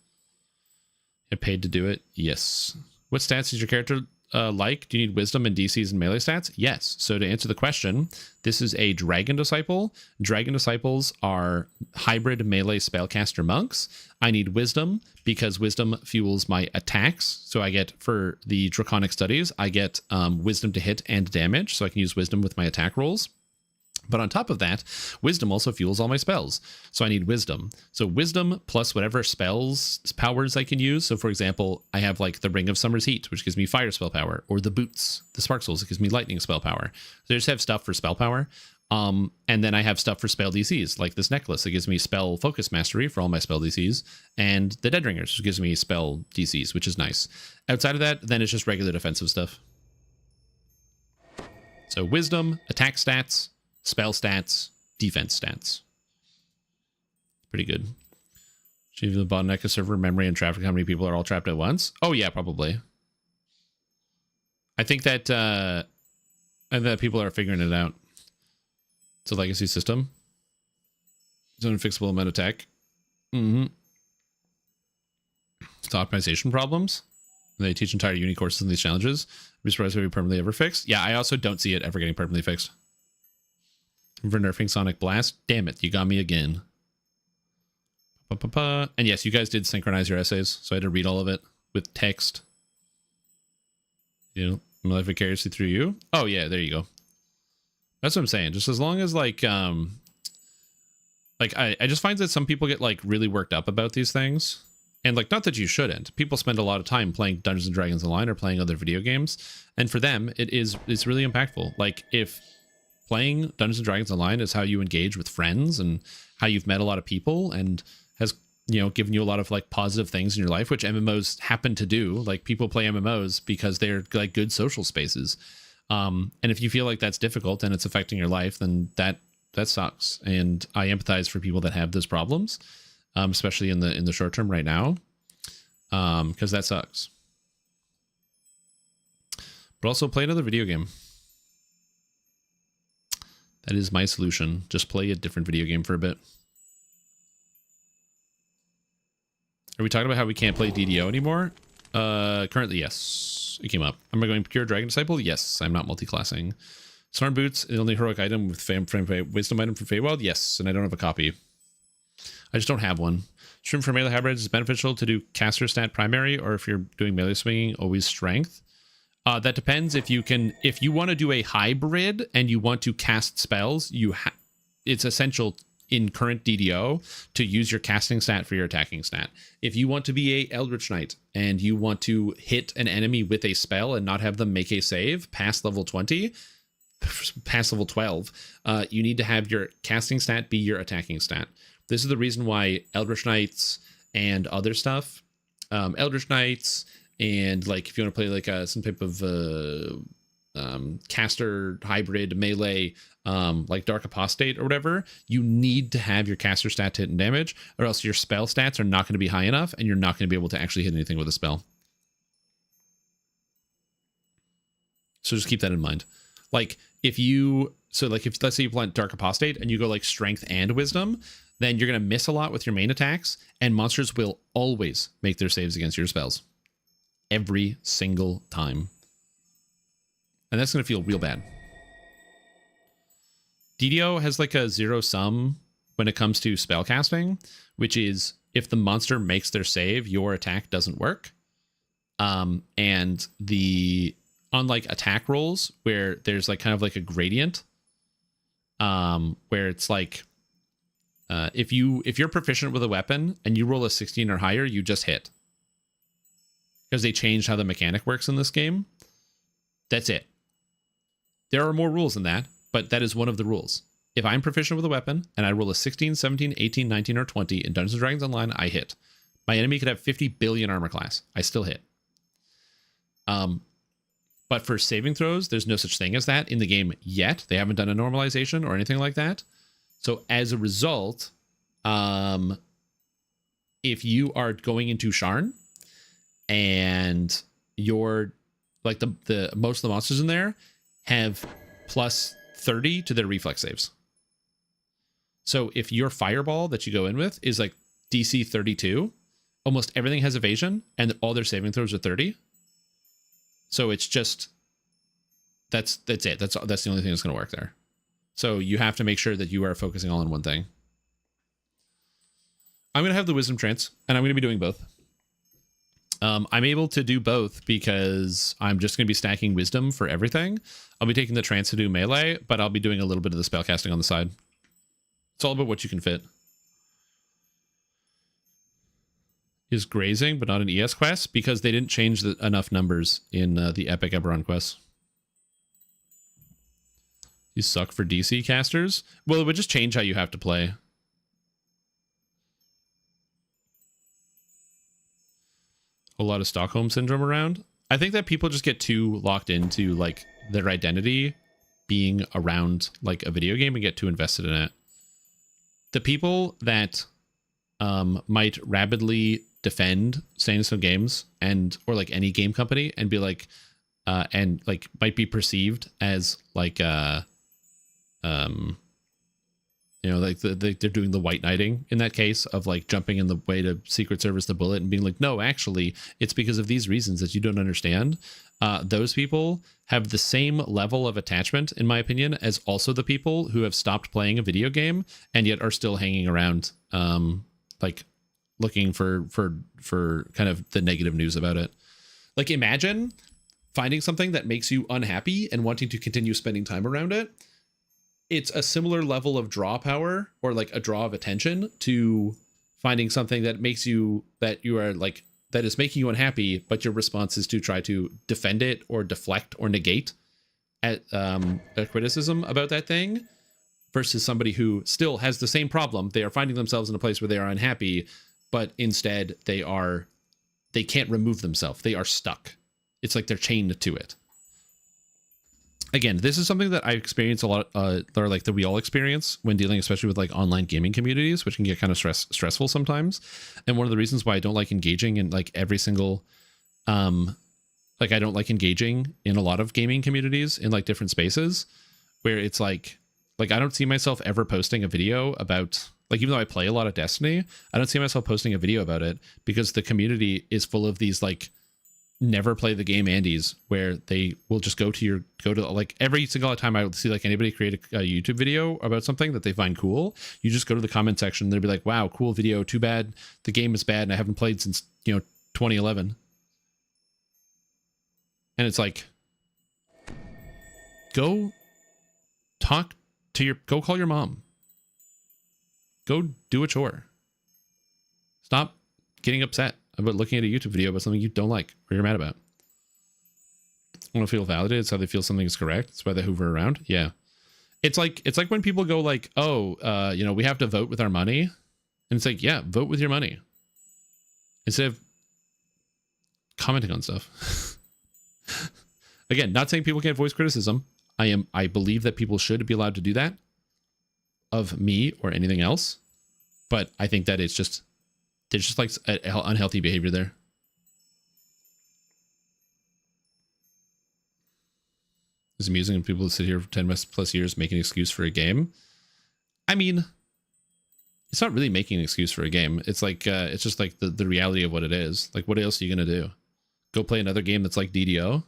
Speaker 1: Get paid to do it? Yes. What stats is your character like? Do you need wisdom and DCs and melee stats? Yes. So to answer the question, this is a Dragon Disciple. Dragon Disciples are hybrid melee spellcaster monks. I need wisdom because wisdom fuels my attacks. So I get, for the Draconic Studies, I get wisdom to hit and damage. So I can use wisdom with my attack rolls. But on top of that, wisdom also fuels all my spells. So I need wisdom. So wisdom plus whatever spells, powers I can use. So for example, I have like the Ring of Summer's Heat, which gives me fire spell power, or the boots, the Spark Souls, it gives me lightning spell power. So I just have stuff for spell power. And then I have stuff for spell DCs, like this necklace. It gives me spell focus mastery for all my spell DCs, and the Dead Ringers, which gives me spell DCs, which is nice. Outside of that, then it's just regular defensive stuff. So wisdom, attack stats, spell stats, defense stats. Pretty good. Achieve the bottleneck of server memory and traffic. How many people are all trapped at once? Oh yeah, probably. I think that people are figuring it out. It's a legacy system. It's an unfixable amount of tech. It's optimization problems. They teach entire uni courses in these challenges. I'd be surprised if it'll be permanently ever fixed. Yeah, I also don't see it ever getting permanently fixed. For nerfing Sonic Blast. Damn it, you got me again. And yes, you guys did synchronize your essays, so I had to read all of it with text. You know, my life vicariously through you. Oh yeah, there you go. That's what I'm saying. Just as long as like Like, I just find that some people get like really worked up about these things. And like, not that you shouldn't. People spend a lot of time playing Dungeons and Dragons Online or playing other video games. And for them, it's really impactful. Like, if playing Dungeons and Dragons Online is how you engage with friends and how you've met a lot of people and has, you know, given you a lot of like positive things in your life, which MMOs happen to do. Like, people play MMOs because they're like good social spaces. And if you feel like that's difficult and it's affecting your life, then that sucks. And I empathize for people that have those problems, especially in the short term right now, because that sucks. But also play another video game. That is my solution. Just play a different video game for a bit. Are we talking about how we can't play DDO anymore? Currently, yes. It came up. Am I going Pure Dragon Disciple? Yes, I'm not multi-classing. Storm Boots, the only heroic item with wisdom item from Feywild? Yes, and I don't have a copy. I just don't have one. Shroom for melee hybrids is beneficial to do caster stat primary, or if you're doing melee swinging, always strength. That depends. If you want to do a hybrid and you want to cast spells, it's essential in current DDO to use your casting stat for your attacking stat. If you want to be a Eldritch Knight and you want to hit an enemy with a spell and not have them make a save past level 20, past level 12, you need to have your casting stat be your attacking stat. This is the reason why Eldritch Knights and other stuff, Eldritch Knights, and like if you want to play like some type of caster hybrid melee, like Dark Apostate or whatever, you need to have your caster stat to hit and damage, or else your spell stats are not going to be high enough and you're not going to be able to actually hit anything with a spell. So just keep that in mind. Like if let's say you plant Dark Apostate and you go like strength and wisdom, then you're going to miss a lot with your main attacks, and monsters will always make their saves against your spells. Every single time. And that's going to feel real bad. DDO has like a zero sum when it comes to spell casting, which is if the monster makes their save, your attack doesn't work. And unlike attack rolls where there's like kind of like a gradient, where it's like, if you're proficient with a weapon and you roll a 16 or higher, you just hit. Because they changed how the mechanic works in this game. That's it. There are more rules than that, but that is one of the rules. If I'm proficient with a weapon and I roll a 16, 17, 18, 19, or 20 in Dungeons & Dragons Online, I hit. My enemy could have 50 billion armor class. I still hit. But for saving throws, there's no such thing as that in the game yet. They haven't done a normalization or anything like that. So as a result, if you are going into Sharn and you're like the most of the monsters in there have plus 30 to their reflex saves. So if your fireball that you go in with is like DC 32, almost everything has evasion and all their saving throws are 30. So it's just that's it. That's the only thing that's going to work there. So you have to make sure that you are focusing all on one thing. I'm going to have the wisdom trance, and I'm going to be doing both. I'm able to do both because I'm just going to be stacking wisdom for everything. I'll be taking the trance to do melee, but I'll be doing a little bit of the spell casting on the side. It's all about what you can fit. Is grazing, but not an ES quest, because they didn't change enough numbers in the Epic Eberron quests. You suck for DC casters? Well, it would just change how you have to play. A lot of Stockholm Syndrome around. I think that people just get too locked into like their identity being around like a video game and get too invested in it. The people that might rapidly defend Staying Some Games or like any game company and be like and like might be perceived as like you know, like they're doing the white knighting in that case of like jumping in the way to Secret Service the bullet and being like, no, actually, it's because of these reasons that you don't understand. Those people have the same level of attachment, in my opinion, as also the people who have stopped playing a video game and yet are still hanging around, like looking for kind of the negative news about it. Like imagine finding something that makes you unhappy and wanting to continue spending time around it. it's a similar level of draw power or like a draw of attention to finding something that makes you, that you are like, that is making you unhappy, but your response is to try to defend it or deflect or negate at a criticism about that thing, versus somebody who still has the same problem. They are finding themselves in a place where they are unhappy, but instead they can't remove themselves. They are stuck. It's like they're chained to it. Again, this is something that I experience a lot, or like that we all experience when dealing, especially with like online gaming communities, which can get kind of stressful sometimes. And one of the reasons why I don't like engaging in like every single, like I don't like engaging in a lot of gaming communities in like different spaces where it's like I don't see myself ever posting a video about, like, even though I play a lot of Destiny, I don't see myself posting a video about it because the community is full of these like never play the game Andes, where they will just go to like every single time I see like anybody create a YouTube video about something that they find cool, you just go to the comment section and they'll be like, wow, cool video, too bad the game is bad and I haven't played since 2011. And it's like, go call your mom, go do a chore, stop getting upset about looking at a YouTube video about something you don't like or you're mad about. I want to feel validated. It's how they feel something is correct. It's why they hoover around. Yeah. It's like when people go like, oh, we have to vote with our money. And it's like, yeah, vote with your money instead of commenting on stuff. Again, not saying people can't voice criticism. I believe that people should be allowed to do that of me or anything else. But I think that there's just like unhealthy behavior there. It's amusing when people sit here for 10 plus years making an excuse for a game. I mean, it's not really making an excuse for a game. It's like, it's just like the reality of what it is. Like, what else are you going to do? Go play another game that's like DDO?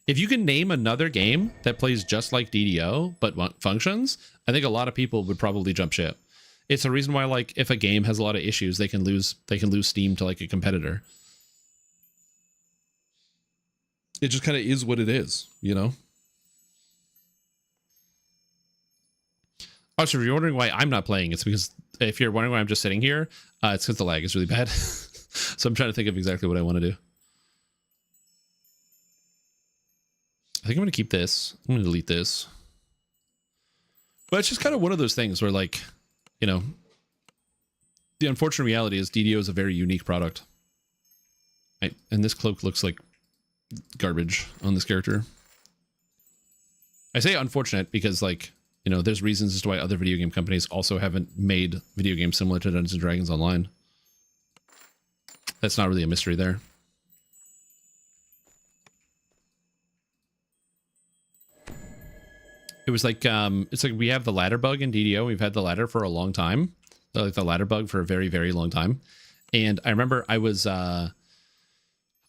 Speaker 1: If you can name another game that plays just like DDO, but functions, I think a lot of people would probably jump ship. It's a reason why, like, if a game has a lot of issues, they can lose steam to like a competitor. It just kind of is what it is, Also, if you're wondering why I'm not playing, it's because if you're wondering why I'm just sitting here, it's because the lag is really bad. So I'm trying to think of exactly what I want to do. I think I'm going to keep this. I'm going to delete this. But it's just kind of one of those things where, like, the unfortunate reality is DDO is a very unique product. And this cloak looks like garbage on this character. I say unfortunate because, like, there's reasons as to why other video game companies also haven't made video games similar to Dungeons & Dragons Online. That's not really a mystery there. It was like, it's like we have the ladder bug in DDO. We've had the ladder for a long time. Like the ladder bug for a very, very long time. And I remember I got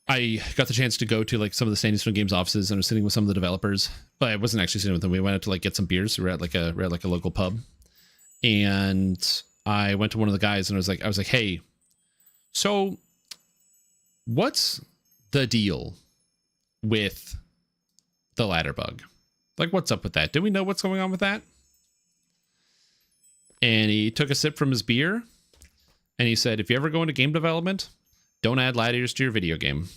Speaker 1: the chance to go to like some of the Sandy Stone Games offices and I was sitting with some of the developers, but I wasn't actually sitting with them. We went out to like get some beers. We were at like a local pub, and I went to one of the guys and I was like, hey, so what's the deal with the ladder bug? Like, what's up with that? Do we know what's going on with that? And he took a sip from his beer and he said, if you ever go into game development, don't add ladders to your video game.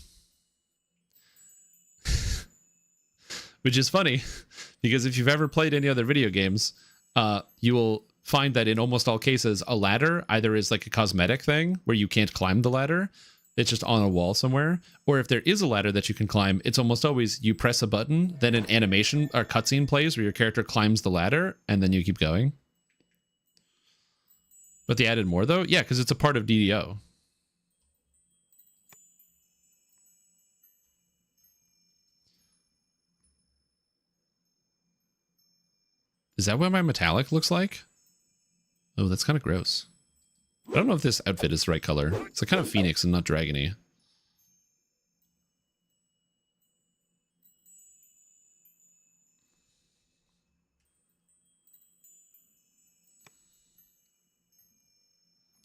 Speaker 1: Which is funny because if you've ever played any other video games, you will find that in almost all cases, a ladder either is like a cosmetic thing where you can't climb the ladder. It's just on a wall somewhere. Or if there is a ladder that you can climb, it's almost always you press a button, then an animation or cutscene plays where your character climbs the ladder and then you keep going. But they added more though? Yeah, because it's a part of DDO. Is that what my metallic looks like? Oh, that's kind of gross. I don't know if this outfit is the right color. It's like kind of phoenix and not dragony.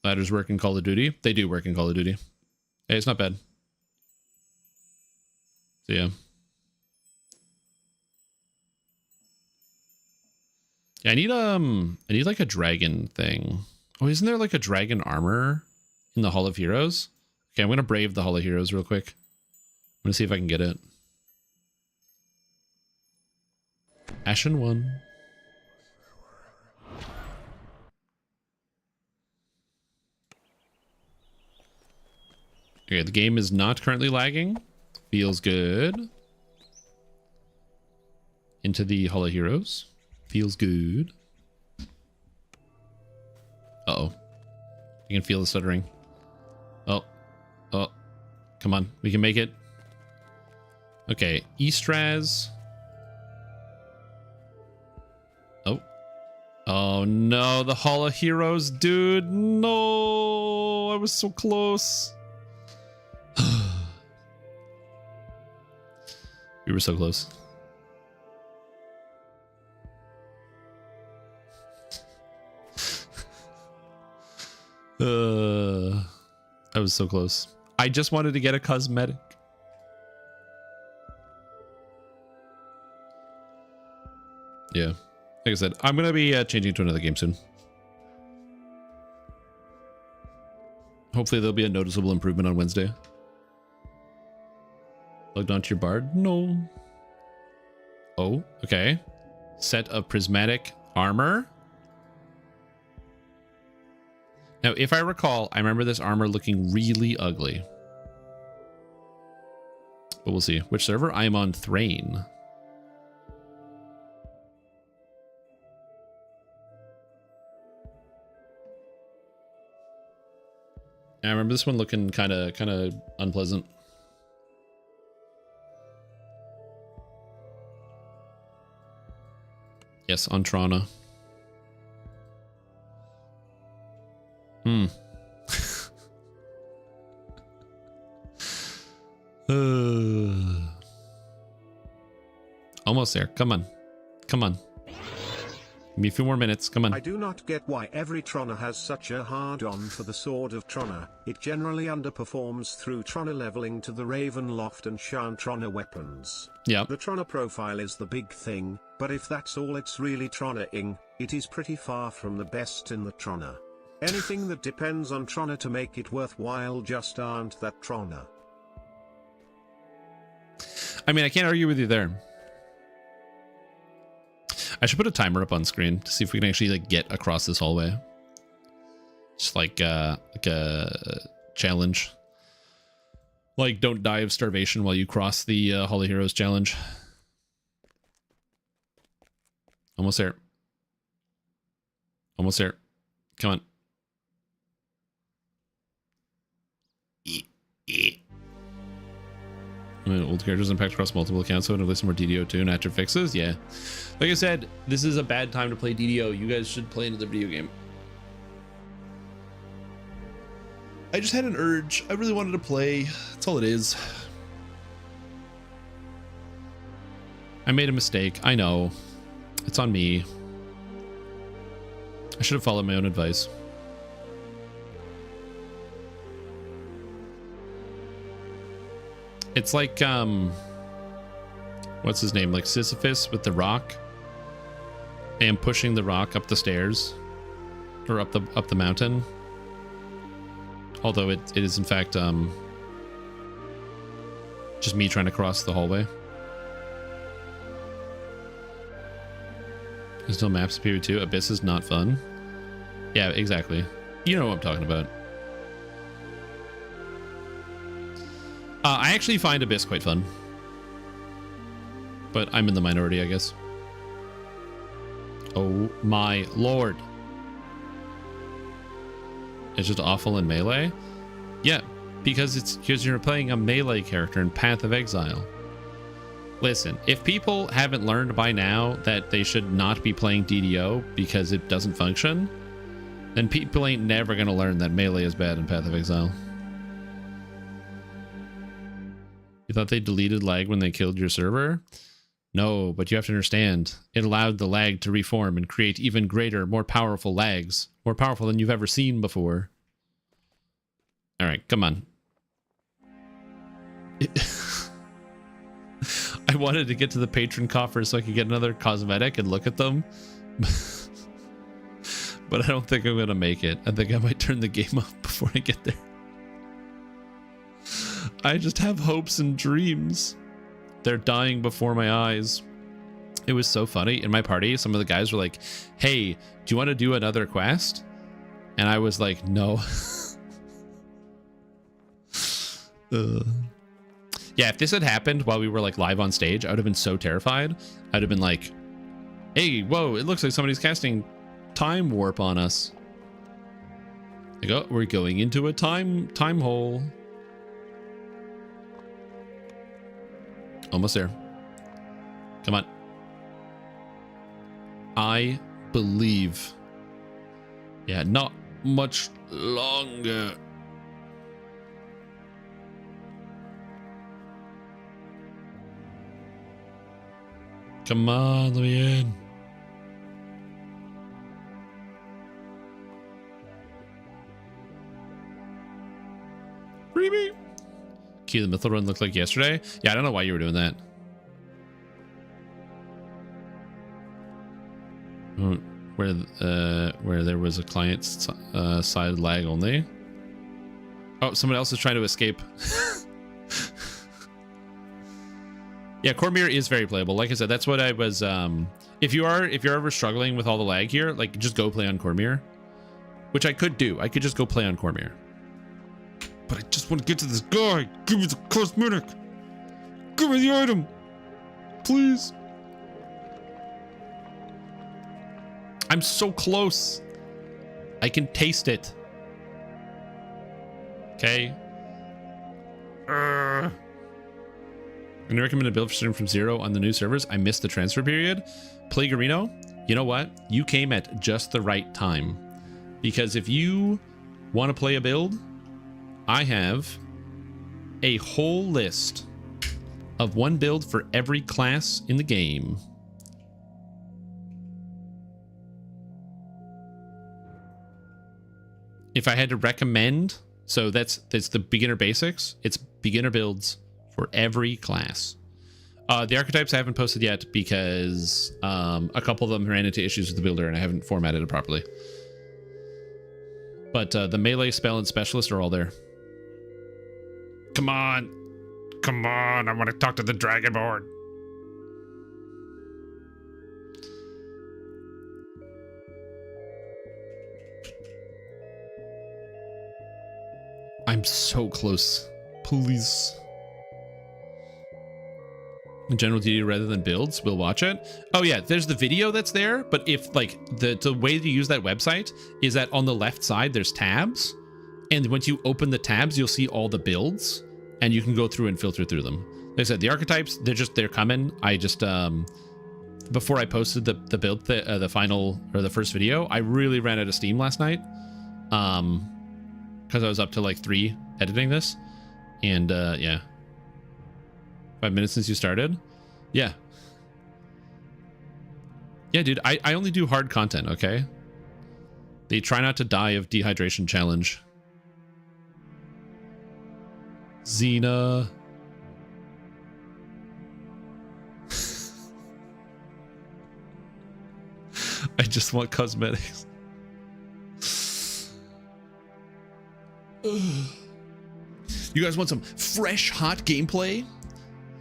Speaker 1: Ladders work in Call of Duty. They do work in Call of Duty. Hey, it's not bad. So yeah.
Speaker 8: Yeah, I need like a dragon thing. Oh, isn't there like a dragon armor in the Hall of Heroes? Okay, I'm gonna brave the Hall of Heroes real quick. I'm gonna see if I can get it. Ashen 1. Okay, the game is not currently lagging. Feels good. Into the Hall of Heroes. Feels good. Uh-oh. You can feel the stuttering. Oh. Oh. Come on. We can make it. Okay. Eastraz. Oh. Oh no. The Hall of Heroes, dude. No. I was so close. We were so close. I was so close. I just wanted to get a cosmetic. Yeah. Like I said, I'm going to be changing to another game soon. Hopefully there'll be a noticeable improvement on Wednesday. Plugged onto your bard? No. Oh, okay. Set of prismatic armor. Now, if I recall, I remember this armor looking really ugly. But we'll see. Which server? I am on Thrain. I remember this one looking kind of unpleasant. Yes, on Trana. Almost there. Come on. Come on. Give me a few more minutes. Come on.
Speaker 2: I do not get why every Trona has such a hard-on for the Sword of Trona. It generally underperforms through Trona leveling to the Ravenloft and Shan Trona weapons.
Speaker 8: Yeah.
Speaker 2: The Trona profile is the big thing, but if that's all it's really Trona-ing, it is pretty far from the best in the Trona. Anything that depends on Trona to make it worthwhile just aren't that Trona.
Speaker 8: I mean, I can't argue with you there. I should put a timer up on screen to see if we can actually like get across this hallway. Just like a challenge. Like, don't die of starvation while you cross the Hall of Heroes challenge. Almost there. Almost there. Come on. Old characters impact across multiple accounts, so at some more DDO too and after fixes. Yeah. Like I said, this is a bad time to play DDO. You guys should play another video game.
Speaker 4: I just had an urge. I really wanted to play. That's all it is.
Speaker 8: I made a mistake. I know. It's on me. I should have followed my own advice. It's like, what's his name? Like Sisyphus with the rock and pushing the rock up the stairs or up the mountain. Although it is in fact, just me trying to cross the hallway. There's no maps period 2. Abyss is not fun. Yeah, exactly. You know what I'm talking about. I actually find Abyss quite fun. But I'm in the minority, I guess. Oh my lord. It's just awful in melee? Yeah, because you're playing a melee character in Path of Exile. Listen, if people haven't learned by now that they should not be playing DDO because it doesn't function, then people ain't never gonna learn that melee is bad in Path of Exile. You thought they deleted lag when they killed your server? No, but you have to understand, it allowed the lag to reform and create even greater, more powerful lags. More powerful than you've ever seen before. Alright, come on. I wanted to get to the patron coffers so I could get another cosmetic and look at them.
Speaker 1: but I don't think I'm gonna make it. I think I might turn the game off before I get there. I just have hopes and dreams. They're dying before my eyes. It was so funny. In my party, some of the guys were like, hey, do you want to do another quest? And I was like, no. Yeah, if this had happened while we were like live on stage, I would have been so terrified. I'd have been like, hey, whoa, it looks like somebody's casting time warp on us. Like, oh, we're going into a time hole. Almost there. Come on. I believe. Yeah, not much longer. Come on, let me in. Freebie. Key, the Mythal run looked like yesterday. Yeah, I don't know why you were doing that. Where there was a client side lag only. Oh, someone else is trying to escape. Yeah, Cormier is very playable. Like I said, that's what I was. If you're ever struggling with all the lag here, like just go play on Cormier, which I could do. I could just go play on Cormier. But I just want to get to this guy. Give me the cosmetic. Give me the item, please. I'm so close. I can taste it. Okay. I'm gonna recommend a build for starting from 0 on the new servers. I missed the transfer period. Plagarino, you know what? You came at just the right time. Because if you want to play a build, I have a whole list of one build for every class in the game. If I had to recommend, so that's the beginner basics. It's beginner builds for every class. The archetypes I haven't posted yet because a couple of them ran into issues with the builder and I haven't formatted it properly. But the melee, spell, and specialist are all there. Come on. Come on. I want to talk to the Dragonborn. I'm so close. Please. General duty rather than builds. We'll watch it. Oh yeah, there's the video that's there. But if like the way to use that website is that on the left side there's tabs, and once you open the tabs, you'll see all the builds, and you can go through and filter through them. Like I said, the archetypes they're coming. I just before I posted the build the final or the first video, I really ran out of steam last night. Because I was up to like 3 editing this, and yeah. 5 minutes since you started? Yeah. Yeah, dude, I only do hard content, okay? They try not to die of dehydration challenge. Xena. I just want cosmetics. You guys want some fresh, hot gameplay?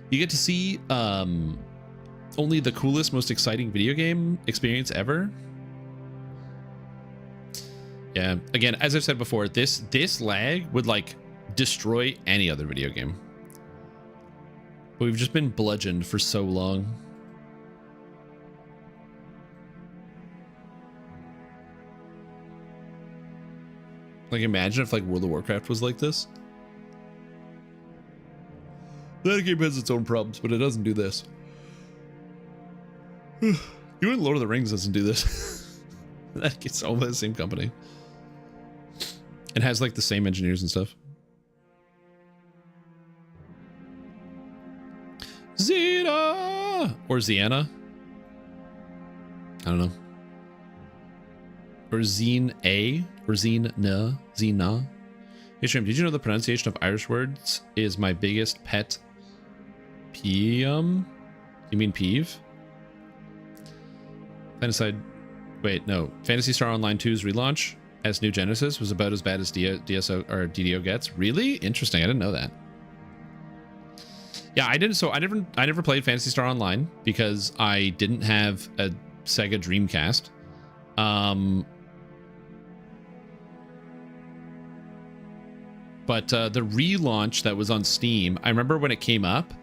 Speaker 1: You get to see only the coolest, most exciting video game experience ever. Yeah, again, as I've said before, this lag would like destroy any other video game. But we've just been bludgeoned for so long. Like, imagine if like World of Warcraft was like this. That game has its own problems, but it doesn't do this. Even Lord of the Rings doesn't do this. It's all by the same company. It has like the same engineers and stuff. Xena! Or Xena. I don't know. Or Xena. Or Xena. Xena. Hey Shrimp, did you know the pronunciation of Irish words is my biggest pet peeve? You mean peeve? Planetside Wait, no. Phantasy Star Online 2's relaunch as New Genesis was about as bad as DSO or DDO gets. Really? Interesting. I didn't know that. Yeah, I didn't. So I never played Phantasy Star Online because I didn't have a Sega Dreamcast. But the relaunch that was on Steam, I remember when it came up,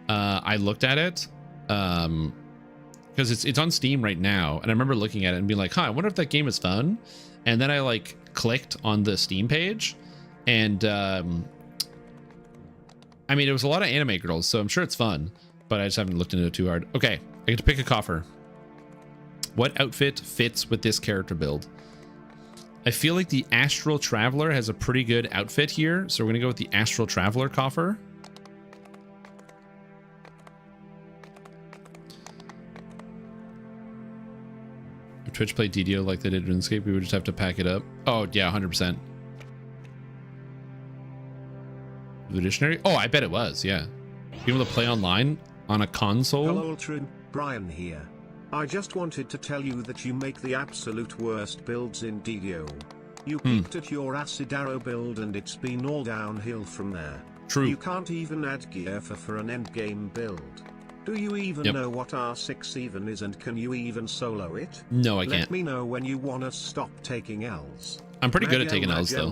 Speaker 1: I looked at it because it's on Steam right now, and I remember looking at it and being like, "Huh, I wonder if that game is fun." And then I like clicked on the Steam page, and I mean, it was a lot of anime girls, so I'm sure it's fun, but I just haven't looked into it too hard. Okay, I get to pick a coffer. What outfit fits with this character build? I feel like the Astral Traveler has a pretty good outfit here, so we're going to go with the Astral Traveler coffer. If Twitch played DDO like they did RuneScape, we would just have to pack it up. Oh, yeah, 100%. The dictionary? Oh, I bet it was, yeah. Being able to play online on a console?
Speaker 2: Hello, Ultra. Brian here. I just wanted to tell you that you make the absolute worst builds in DDO. You peaked at your Acid Arrow build and it's been all downhill from there.
Speaker 1: True.
Speaker 2: You can't even add gear for an endgame build. Do you even know what R6 even is, and can you even solo it?
Speaker 1: No, I can't.
Speaker 2: Let me know when you wanna stop taking L's.
Speaker 1: I'm pretty good at taking L's though.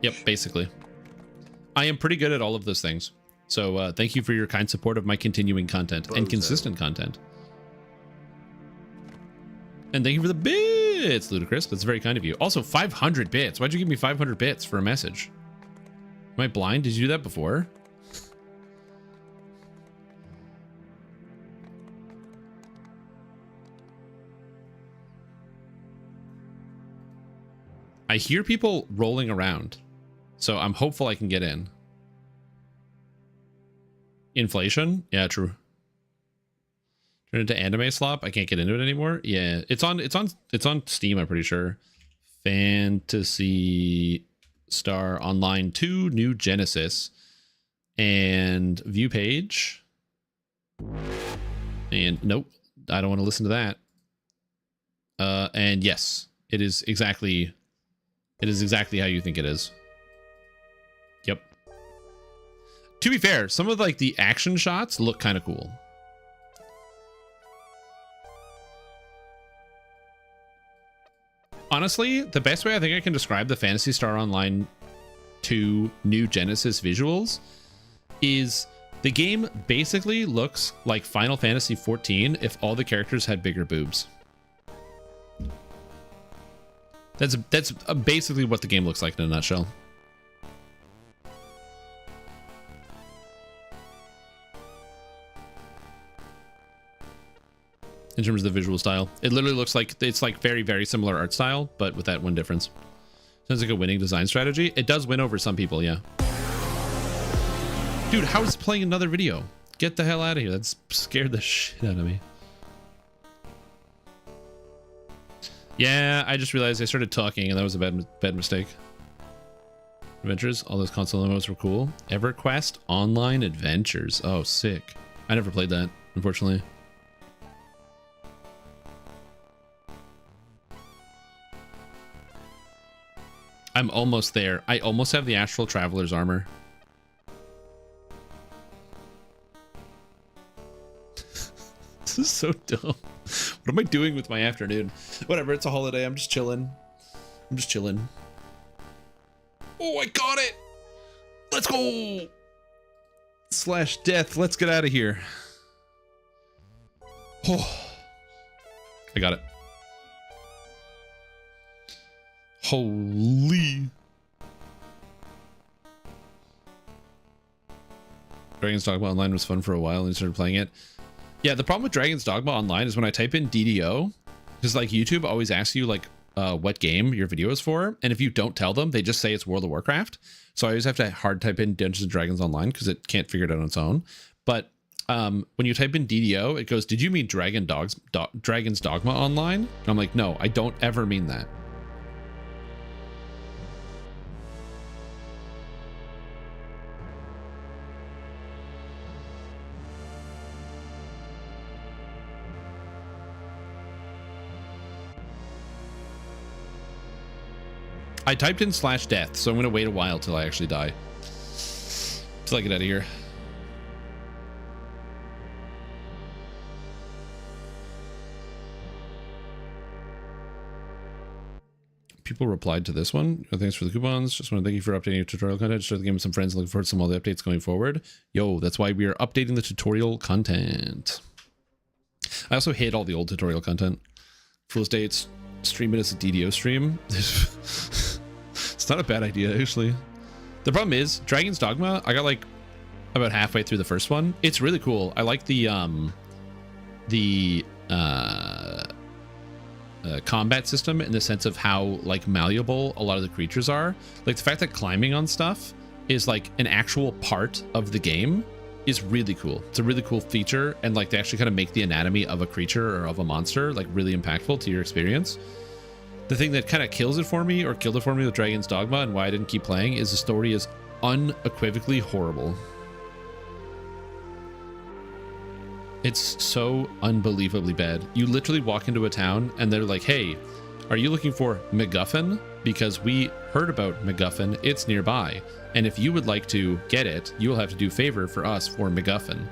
Speaker 1: Yep, basically. I am pretty good at all of those things. So thank you for your kind support of my continuing content and consistent content. And thank you for the bits, Ludicrous. That's very kind of you. Also, 500 bits. Why'd you give me 500 bits for a message? Am I blind? Did you do that before? I hear people rolling around, so I'm hopeful I can get in. Inflation? Yeah, true. Turn into anime slop. I can't get into it anymore. Yeah, it's on Steam, I'm pretty sure. Phantasy Star Online 2 New Genesis and view page. And nope, I don't want to listen to that. And yes, it is exactly how you think it is. Yep. To be fair, some of like the action shots look kind of cool. Honestly, the best way I think I can describe the Phantasy Star Online 2 New Genesis visuals is the game basically looks like Final Fantasy 14 if all the characters had bigger boobs. That's basically what the game looks like in a nutshell. In terms of the visual style, it literally looks like it's like very, very similar art style, but with that one difference. Sounds like a winning design strategy. It does win over some people, yeah. Dude, how is playing another video? Get the hell out of here. That scared the shit out of me. Yeah, I just realized I started talking and that was a bad mistake. Adventures, all those console demos were cool. EverQuest Online Adventures. Oh, sick. I never played that, unfortunately. I'm almost there. I almost have the Astral Traveler's armor. This is so dumb. What am I doing with my afternoon? Whatever, it's a holiday. I'm just chilling. Oh, I got it. Let's go. /death. Let's get out of here. Oh, I got it. Holy. Dragon's Dogma Online was fun for a while and I started playing it. Yeah, the problem with Dragon's Dogma Online is when I type in DDO, because like YouTube always asks you like what game your video is for, and if you don't tell them, they just say it's World of Warcraft. So I always have to hard type in Dungeons and Dragons Online because it can't figure it out on its own. But when you type in DDO, it goes, "Did you mean Dragon's Dogma Online?" And I'm like, no, I don't ever mean that. I typed in /death, so I'm gonna wait a while till I actually die. Till I get out of here. People replied to this one. Oh, thanks for the coupons. Just want to thank you for updating your tutorial content. Share the game with some friends. Looking forward to some all the updates going forward. Yo, that's why we are updating the tutorial content. I also hate all the old tutorial content. Fool's Dates, stream it as a DDO stream. It's not a bad idea, actually. The problem is, Dragon's Dogma, I got like about halfway through the first one. It's really cool. I like the combat system in the sense of how like malleable a lot of the creatures are. Like the fact that climbing on stuff is like an actual part of the game is really cool. It's a really cool feature, and like they actually kind of make the anatomy of a creature or of a monster like really impactful to your experience. The thing that kind of kills it for me, or killed it for me with Dragon's Dogma, and why I didn't keep playing, is the story is unequivocally horrible. It's so unbelievably bad. You literally walk into a town and they're like, hey, are you looking for MacGuffin? Because we heard about MacGuffin, it's nearby. And if you would like to get it, you'll have to do favor for us for MacGuffin.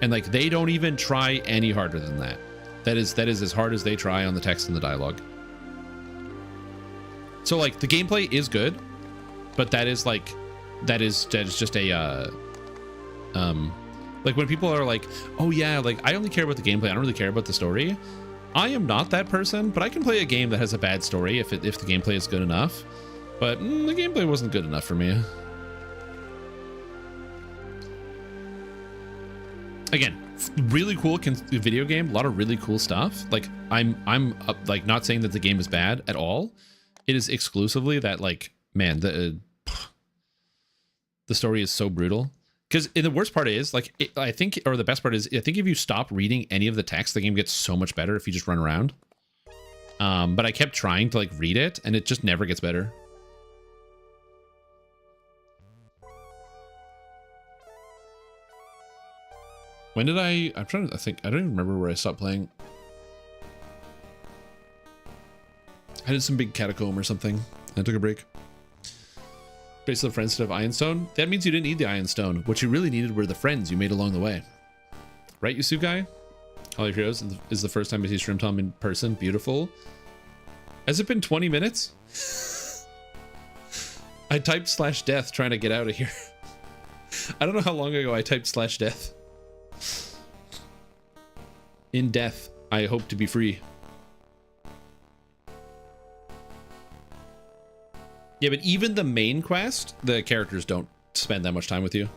Speaker 1: And like, they don't even try any harder than that. That is as hard as they try on the text and the dialogue. So like, the gameplay is good, but that is just a, like when people are like, oh yeah, like I only care about the gameplay, I don't really care about the story. I am not that person, but I can play a game that has a bad story if the gameplay is good enough. But the gameplay wasn't good enough for me. Again, really cool video game, a lot of really cool stuff. Like I'm like not saying that the game is bad at all. It is exclusively that like, man, the story is so brutal. Because the worst part is, like, I think, or the best part is, I think if you stop reading any of the text, the game gets so much better if you just run around. But I kept trying to, like, read it, and it just never gets better. When did I'm trying to think, I don't even remember where I stopped playing. I did some big catacomb or something. I took a break. Base of the friends instead of Iron Stone. That means you didn't need the Iron Stone. What you really needed were the friends you made along the way. Right, Yusukai? All your heroes is the first time I see Shrimp Tom in person. Beautiful. Has it been 20 minutes? I typed /death trying to get out of here. I don't know how long ago I typed /death. In death, I hope to be free. Yeah, but even the main quest, the characters don't spend that much time with you.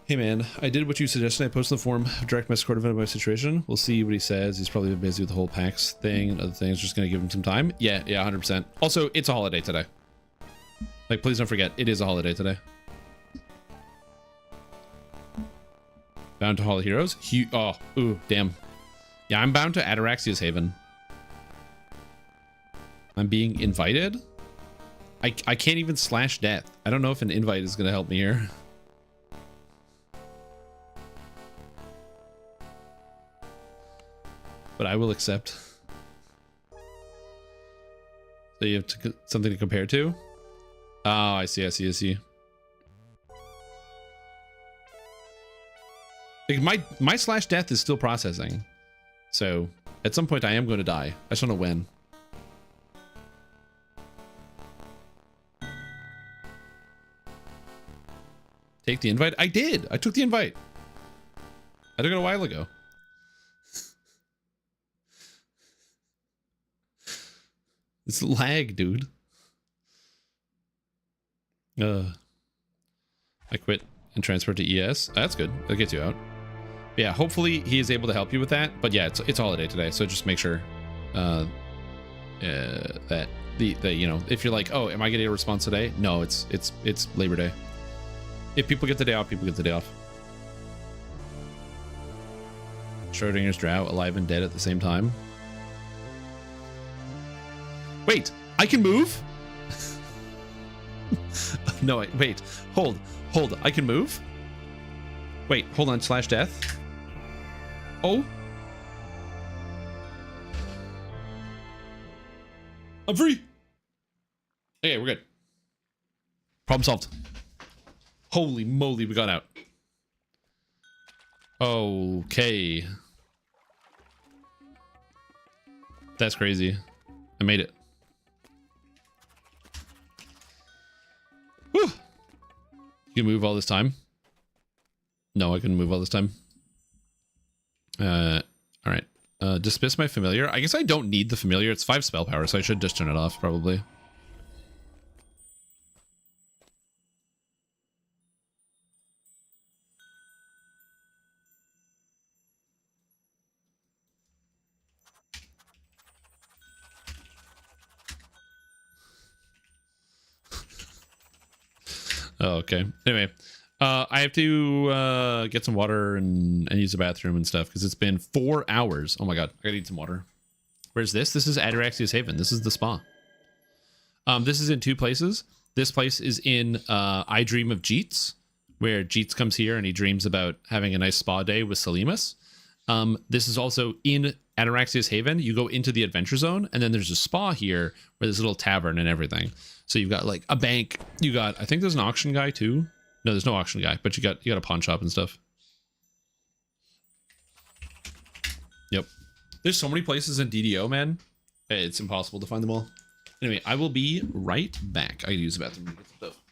Speaker 1: Hey man, I did what you suggested. I posted the forum, direct message court event about my situation. We'll see what he says. He's probably busy with the whole PAX thing and other things. Just gonna give him some time. Yeah, 100%. Also, it's a holiday today. Like, please don't forget, it is a holiday today. Bound to Hall of Heroes? Ooh, damn. Yeah, I'm bound to Ataraxia's Haven. I'm being invited? I can't even /death. I don't know if an invite is going to help me here. But I will accept. So you have something to compare to? Oh, I see. Like my /death is still processing. So at some point I am going to die. I just don't know when. Take the invite? I did. I took the invite. I took it a while ago. It's lag, dude. I quit and transferred to ES. That's good. That gets you out. But yeah, hopefully he is able to help you with that. But yeah, it's holiday today, so just make sure that you know, if you're like, oh, am I getting a response today? No, it's Labor Day. If people get the day off, people get the day off. Schrodinger's Drow, alive and dead at the same time. Wait, I can move? No, wait, hold, I can move? Wait, hold on, /death. Oh. I'm free. Okay, we're good. Problem solved. Holy moly, we got out. Okay. That's crazy. I made it. Whew. You can move all this time? No, I couldn't move all this time. All right. Dismiss my familiar. I guess I don't need the familiar. It's 5 spell power, so I should just turn it off, probably. Oh, okay. Anyway, I have to get some water and use the bathroom and stuff because it's been 4 hours. Oh my god, I gotta eat some water. Where's this? This is Ataraxia's Haven. This is the spa. This is in 2 places. This place is in I Dream of Jeets, where Jeets comes here and he dreams about having a nice spa day with Salimus. This is also in Ataraxia's Haven. You go into the adventure zone, and then there's a spa here where there's a little tavern and everything. So you've got like a bank. You got, I think there's an auction guy too. No, there's no auction guy, but you got a pawn shop and stuff. Yep. There's so many places in DDO, man. It's impossible to find them all. Anyway, I will be right back. I gotta use the bathroom to get some stuff.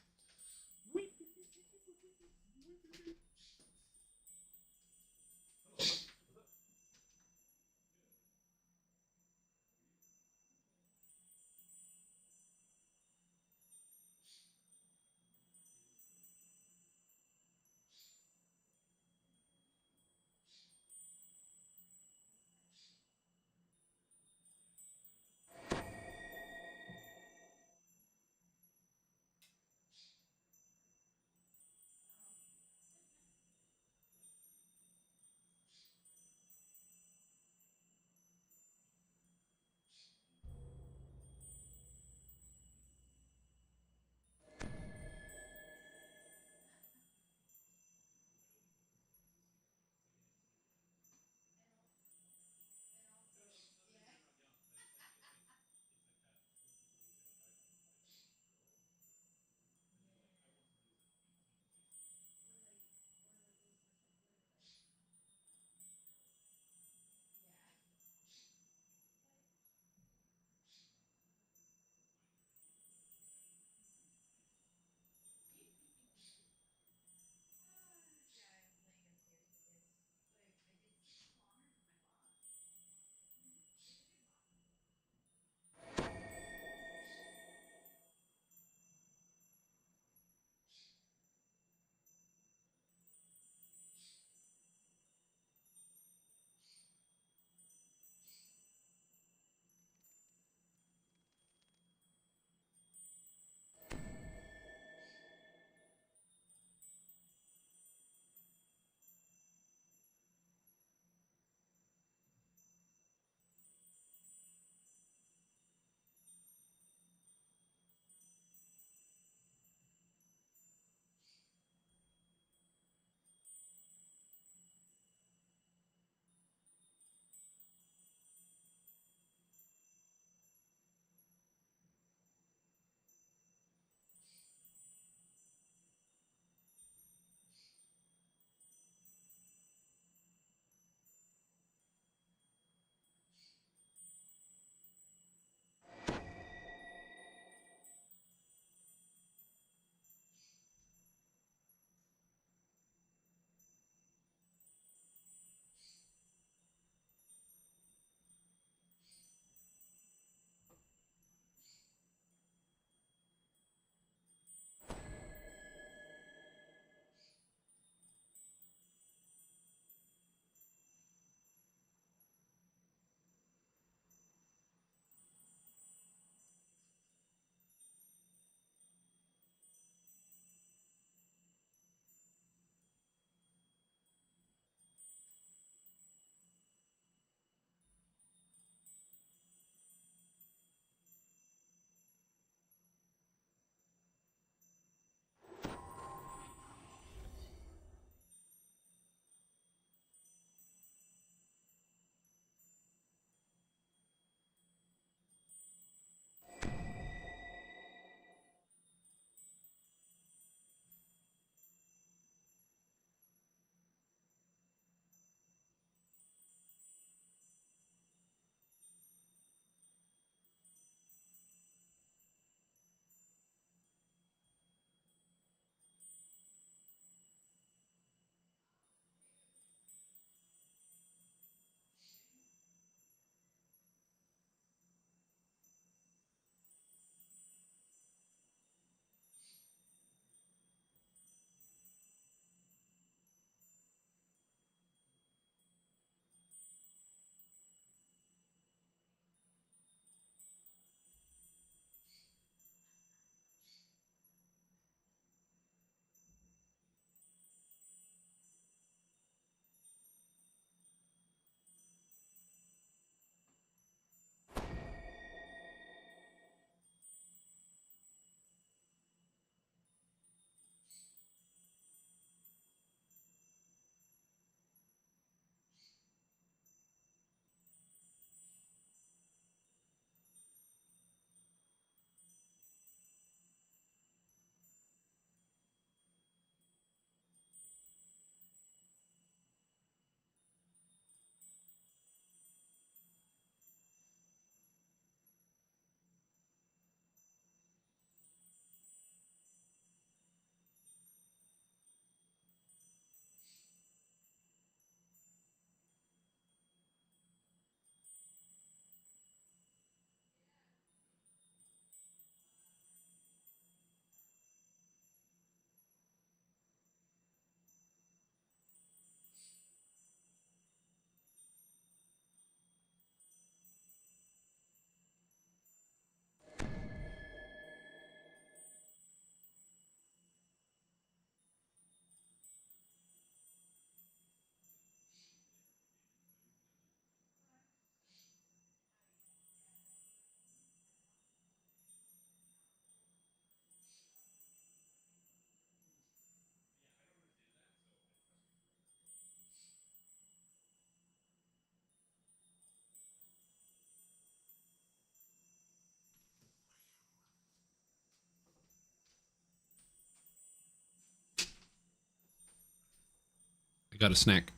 Speaker 1: Got a snack.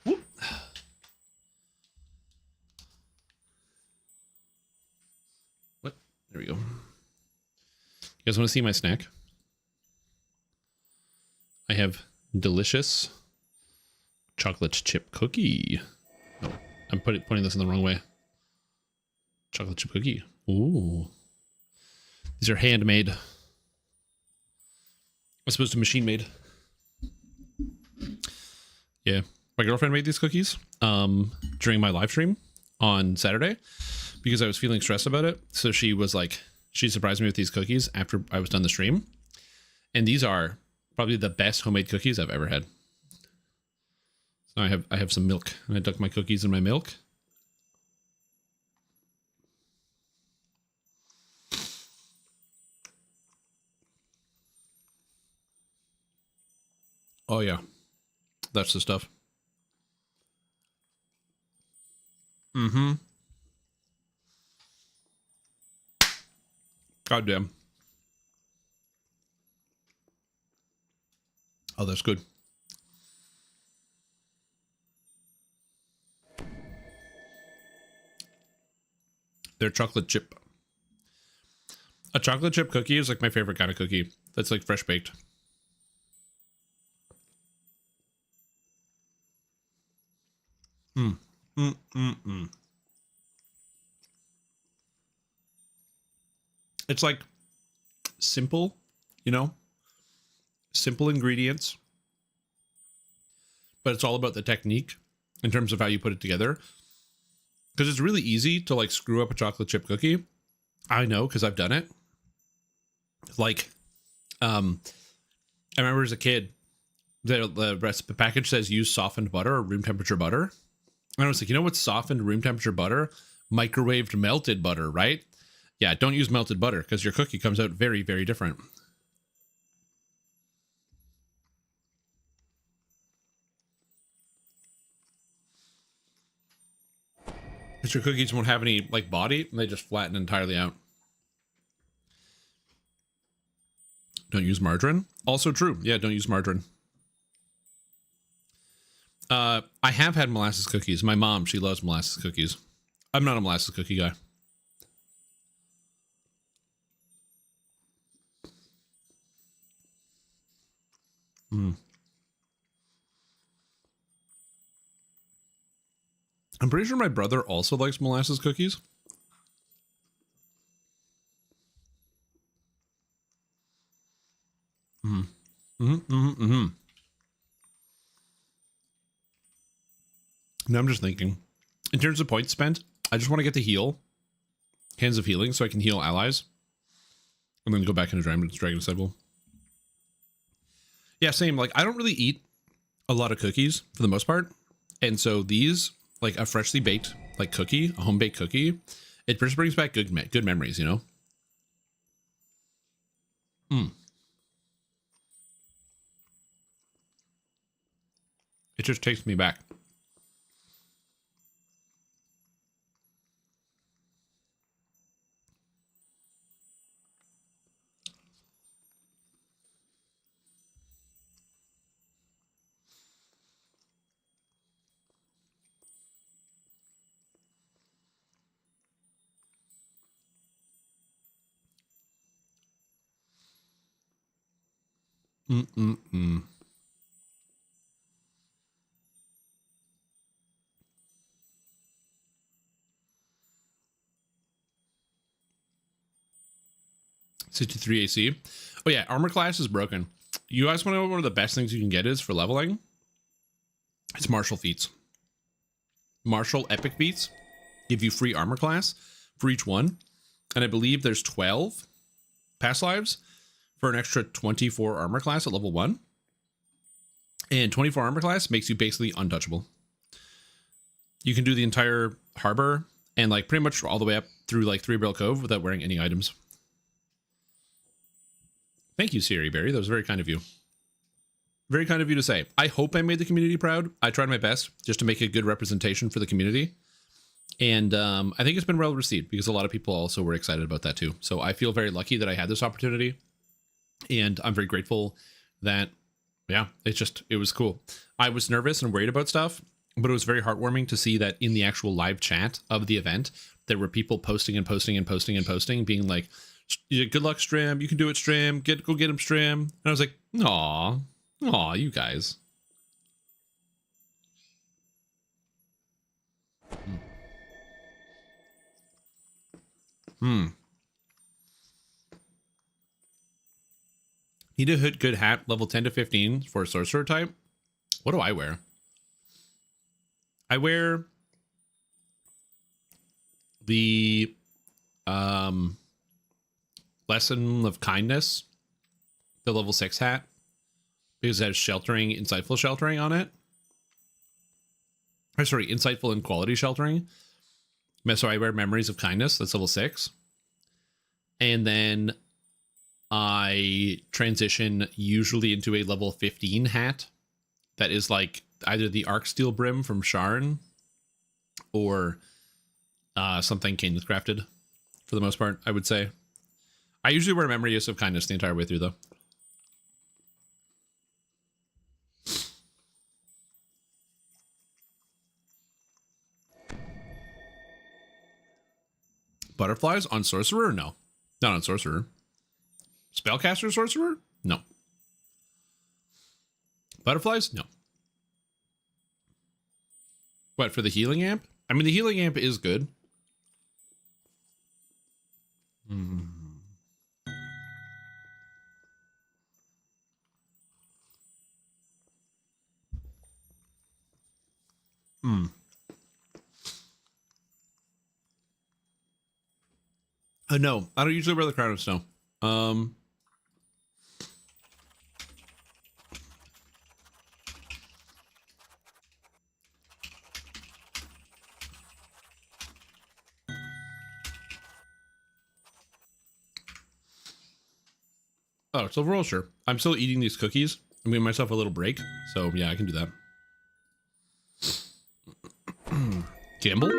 Speaker 1: Whoop. What? There we go. You guys want to see my snack? I have delicious chocolate chip cookie. Oh, I'm putting this in the wrong way. Chocolate chip cookie. Ooh. These are handmade. As opposed to machine made. Yeah. My girlfriend made these cookies during my live stream on Saturday because I was feeling stressed about it. So she was like, she surprised me with these cookies after I was done the stream. And these are probably the best homemade cookies I've ever had. So I have some milk and I duck my cookies in my milk. Oh yeah, that's the stuff. Mm-hmm. God damn. Oh, that's good. They're chocolate chip. A chocolate chip cookie is like my favorite kind of cookie. That's like fresh baked. It's like simple, you know, simple ingredients, but it's all about the technique in terms of how you put it together. Because it's really easy to like screw up a chocolate chip cookie. I know, because I've done it. Like, I remember as a kid, the recipe package says use softened butter or room temperature butter. And I was like, you know what's softened room temperature butter? Microwaved melted butter, right? Yeah, don't use melted butter because your cookie comes out very, very different. Because your cookies won't have any like body and they just flatten entirely out. Don't use margarine. Also true. Yeah, don't use margarine. I have had molasses cookies. My mom, she loves molasses cookies. I'm not a molasses cookie guy. I'm pretty sure my brother also likes molasses cookies. Now I'm just thinking, in terms of points spent, I just want to get to heal, Hands of Healing, so I can heal allies, and then go back into Dragon Disciple. Yeah, same. Like, I don't really eat a lot of cookies for the most part, and so these, like a freshly baked like cookie, a home baked cookie, it just brings back good memories, you know. It just takes me back. $63 AC. Oh yeah, armor class is broken. You guys want to know one of the best things you can get is for leveling? It's martial feats. Martial epic feats give you free armor class for each one. And I believe there's 12 past lives for an extra 24 armor class at level 1. And 24 armor class makes you basically untouchable. You can do the entire harbor and like pretty much all the way up through like Three Barrel Cove without wearing any items. Thank you, Siri Berry. That was very kind of you. Very kind of you to say. I hope I made the community proud. I tried my best just to make a good representation for the community. And I think it's been well received because a lot of people also were excited about that too. So I feel very lucky that I had this opportunity. And I'm very grateful that, yeah, it was cool. I was nervous and worried about stuff, but it was very heartwarming to see that in the actual live chat of the event, there were people posting and posting and posting and posting, being like, "Yeah, good luck, Stram. You can do it, Stram. Go get him, Stram." And I was like, aw, you guys. Need a good hat, level 10 to 15 for a sorcerer type. What do I wear? I wear the Lesson of Kindness, the level 6 hat, because it has sheltering, insightful sheltering on it. Or sorry, insightful and quality sheltering. So I wear Memories of Kindness, that's level 6. And then I transition usually into a level 15 hat that is like either the Arc Steel Brim from Sharn or something Kane crafted for the most part, I would say. I usually wear Memories of Kindness the entire way through, though. Butterflies on Sorcerer? No. Not on Sorcerer. Spellcaster Sorcerer? No. Butterflies? No. What, for the healing amp? I mean, the healing amp is good. No, I don't usually wear the Crown of Snow. Oh, so overall, sure. I'm still eating these cookies. I'm giving myself a little break. So yeah, I can do that. Gamble?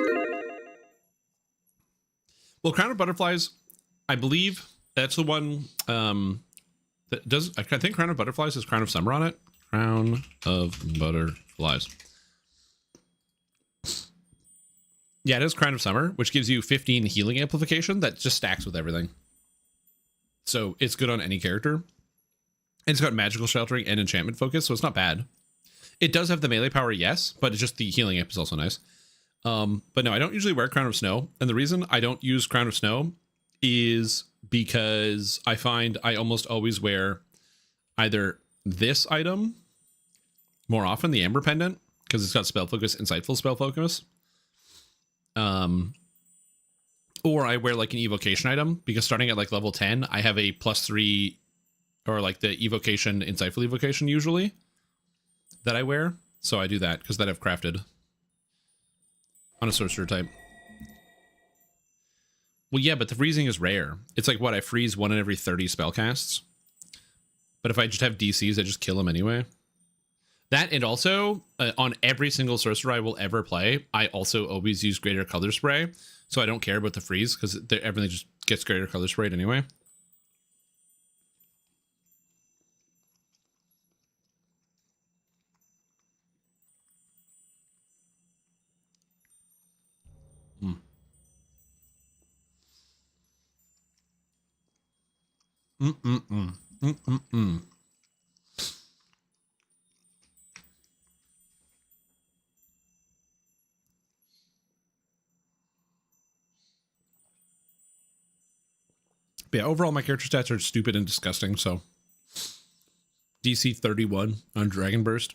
Speaker 1: Well, Crown of Butterflies, I believe that's the one that does, I think Crown of Butterflies has Crown of Summer on it. Crown of Butterflies. Yeah, it is Crown of Summer, which gives you 15 healing amplification that just stacks with everything. So it's good on any character. And it's got magical sheltering and enchantment focus, so it's not bad. It does have the melee power, yes, but it's just the healing amp is also nice. But no, I don't usually wear Crown of Snow. And the reason I don't use Crown of Snow is because I find I almost always wear either this item more often, the Amber Pendant, because it's got spell focus, insightful spell focus. Or I wear like an evocation item, because starting at like level 10, I have a +3 or like the evocation, insightful evocation usually that I wear. So I do that because that I've crafted on a sorcerer type. Well, yeah, but the freezing is rare. It's like what, I freeze 1 in every 30 spell casts. But if I just have DCs, I just kill them anyway. That, and also on every single sorcerer I will ever play, I also always use Greater Color Spray. So I don't care about the freeze because everything just gets Greater Color Sprayed anyway. But yeah, overall my character stats are stupid and disgusting, so DC 31 on Dragon Burst.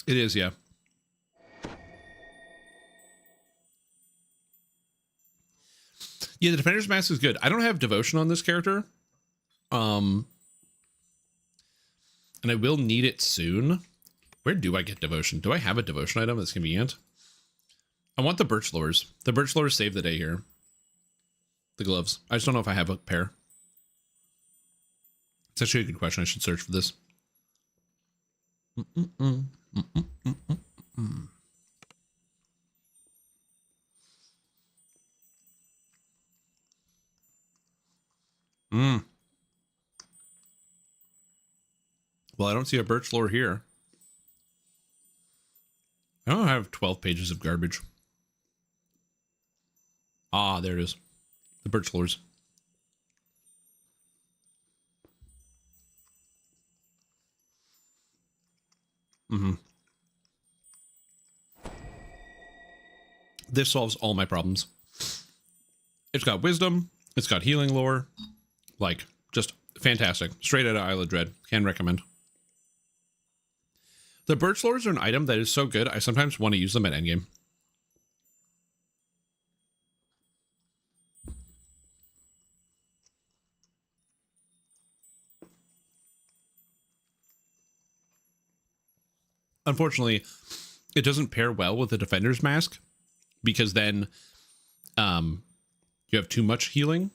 Speaker 1: It is, yeah. Yeah, the Defender's Mask is good. I don't have Devotion on this character. And I will need it soon. Where do I get Devotion? Do I have a Devotion item that's convenient? I want the Birch Lures. The Birch Lures save the day here. The gloves. I just don't know if I have a pair. It's actually a good question. I should search for this. Well, I don't see a birch lore here. I don't have 12 pages of garbage. Ah, there it is. The birch lores. Mm-hmm. This solves all my problems. It's got wisdom. It's got healing lore. Like, just fantastic. Straight out of Isle of Dread. Can recommend. The birch lores are an item that is so good, I sometimes want to use them at endgame. Unfortunately, it doesn't pair well with the Defender's Mask, because then you have too much healing.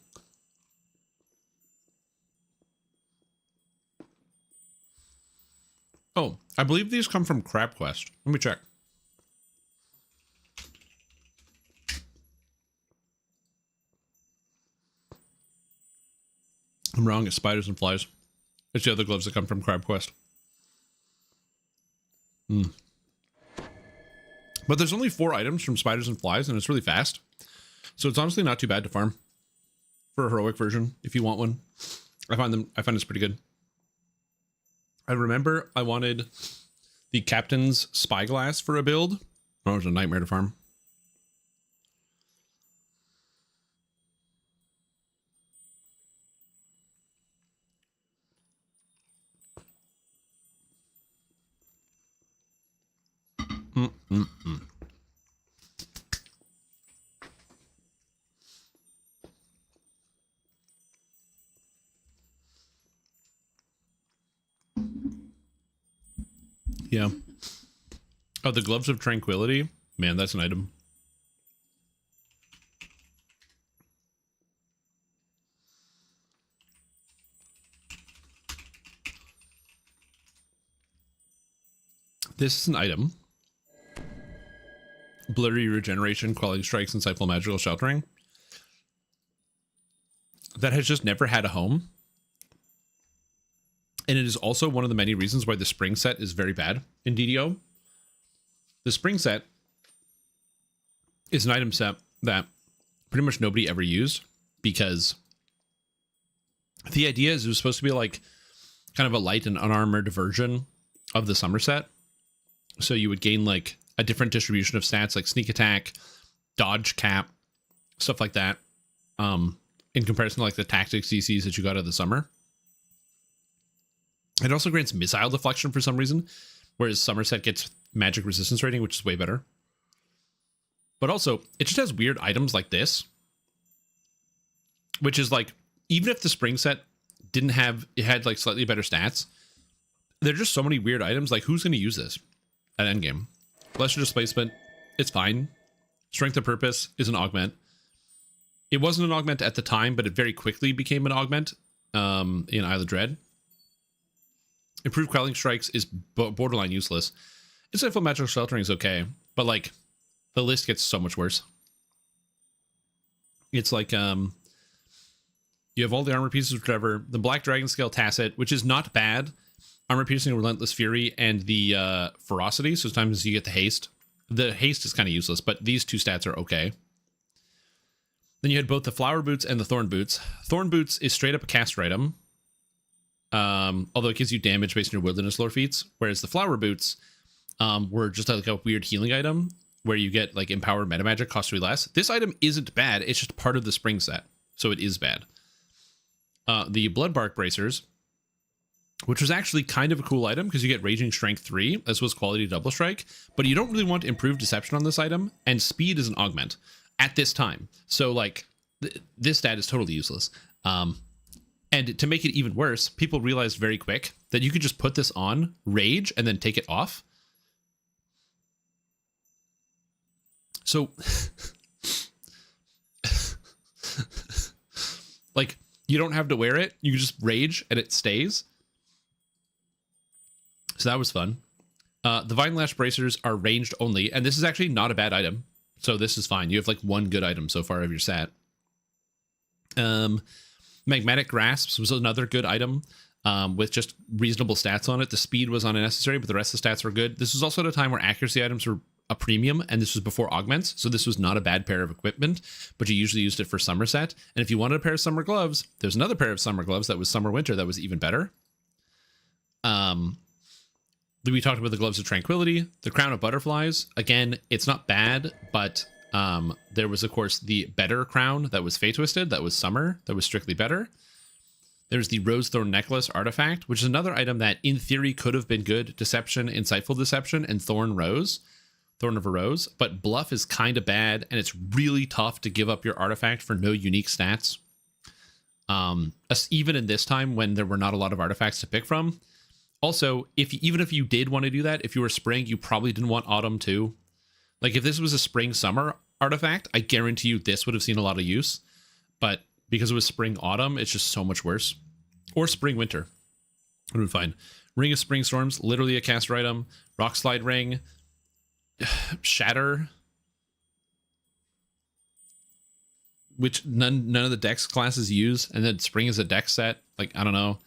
Speaker 1: Oh, I believe these come from Crab Quest. Let me check. I'm wrong, it's spiders and flies. It's the other gloves that come from Crab Quest. But there's only 4 items from spiders and flies, and it's really fast. So it's honestly not too bad to farm for a heroic version if you want one. I find it's pretty good. I remember I wanted the Captain's Spyglass for a build. Oh, it was a nightmare to farm. Yeah. Oh, the Gloves of Tranquility. Man, that's an item. This is an item. Blurry Regeneration, Quelling Strikes, Insightful Magical Sheltering. That has just never had a home. And it is also one of the many reasons why the spring set is very bad in DDO. The spring set is an item set that pretty much nobody ever used, because the idea is it was supposed to be like kind of a light and unarmored version of the summer set. So you would gain like a different distribution of stats like sneak attack, dodge cap, stuff like that, in comparison to like the tactics CCs that you got out of the summer. It also grants missile deflection for some reason, whereas Somerset gets magic resistance rating, which is way better. But also, it just has weird items like this, which is like, even if the spring set didn't have, it had like slightly better stats, there are just so many weird items. Like, who's going to use this at endgame? Lesser Displacement, it's fine. Strength of Purpose is an augment. It wasn't an augment at the time, but it very quickly became an augment in Isle of Dread. Improved Quelling Strikes is borderline useless. Insightful Magical Sheltering is okay, but like the list gets so much worse. It's like you have all the armor pieces, whichever. The Black Dragon Scale Tacit, which is not bad. Armor Piercing, Relentless Fury, and the Ferocity. So sometimes you get the Haste. The Haste is kind of useless, but these 2 stats are okay. Then you had both the Flower Boots and the Thorn Boots. Thorn Boots is straight up a caster item. Although it gives you damage based on your wilderness lore feats, whereas the Flower Boots were just like a weird healing item where you get like empowered meta magic, cost 3 less. This item isn't bad, it's just part of the spring set, so it is bad. The Bloodbark Bracers, which was actually kind of a cool item because you get Raging Strength 3, as was Quality Double Strike, but you don't really want improved Deception on this item, and Speed is an augment at this time. So like this stat is totally useless. And to make it even worse, people realized very quick that you could just put this on, rage, and then take it off. So, like, you don't have to wear it. You just rage, and it stays. So that was fun. The Vine Lash Bracers are ranged only, and this is actually not a bad item. So this is fine. You have, like, 1 good item so far of your stat. Magmatic Grasps was another good item. with just reasonable stats on it. The speed was unnecessary, but the rest of the stats were good. This was also at a time where accuracy items were a premium, and this was before augments, so this was not a bad pair of equipment, but you usually used it for summer set. And if you wanted a pair of summer gloves, there's another pair of summer gloves that was summer winter that was even better. We talked about the gloves of tranquility, the crown of butterflies. Again, it's not bad, but there was of course the better crown that was Fey Twisted, that was summer, that was strictly better. There's the Rose Thorn Necklace artifact, which is another item that in theory could have been good. Deception, Insightful Deception, and Thorn of a Rose, but Bluff is kind of bad, and it's really tough to give up your artifact for no unique stats. Even in this time when there were not a lot of artifacts to pick from. Also, even if you did want to do that, if you were spring, you probably didn't want autumn too. Like if this was a spring summer artifact, I guarantee you this would have seen a lot of use, but because it was spring autumn, it's just so much worse. Or spring winter, would be fine. Ring of Spring Storms, literally a caster item. Rock Slide Ring, Shatter, which none of the dex classes use, and then spring is a dex set. Like, I don't know.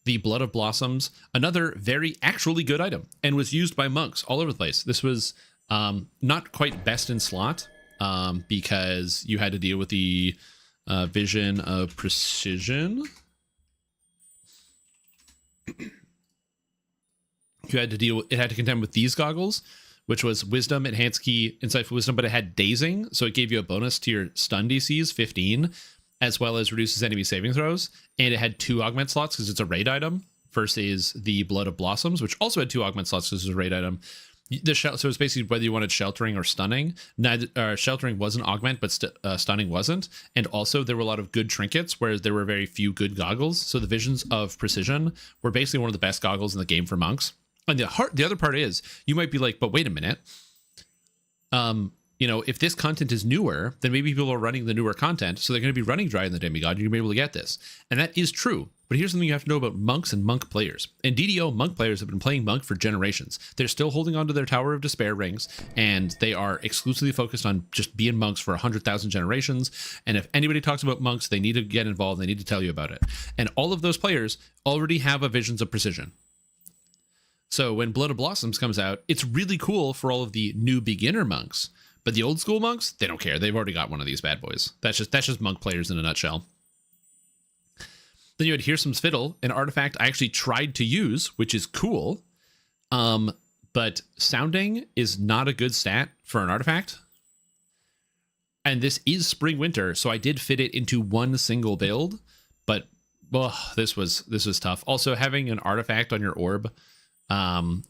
Speaker 1: The Blood of Blossoms, another very actually good item, and was used by monks all over the place. This was not quite best in slot because you had to deal with the Vision of Precision. It had to contend with these goggles, which was Wisdom, Enhanced Key, Insightful Wisdom, but it had Dazing, so it gave you a bonus to your stun DCs, 15, as well as reduces enemy saving throws, and it had 2 augment slots because it's a raid item, versus the Blood of Blossoms, which also had 2 augment slots because it's a raid item. So it's basically whether you wanted Sheltering or Stunning. Sheltering was an augment, but Stunning wasn't, and also there were a lot of good trinkets, whereas there were very few good goggles, so the Visions of Precision were basically one of the best goggles in the game for monks. And the other part is, you might be like, but wait a minute. If this content is newer, then maybe people are running the newer content, so they're going to be running Dry in the Demigod, and you're going to be able to get this. And that is true. But here's something you have to know about monks and monk players. In DDO, monk players have been playing monk for generations. They're still holding on to their Tower of Despair rings, and they are exclusively focused on just being monks for 100,000 generations. And if anybody talks about monks, they need to get involved. They need to tell you about it. And all of those players already have a Visions of Precision. So when Blood of Blossoms comes out, it's really cool for all of the new beginner monks. But the old school monks, they don't care. They've already got one of these bad boys. That's just monk players in a nutshell. Then you had Hearsom's Fiddle, an artifact I actually tried to use, which is cool. But Sounding is not a good stat for an artifact. And this is spring winter, so I did fit it into one single build, but this was tough. Also, having an artifact on your orb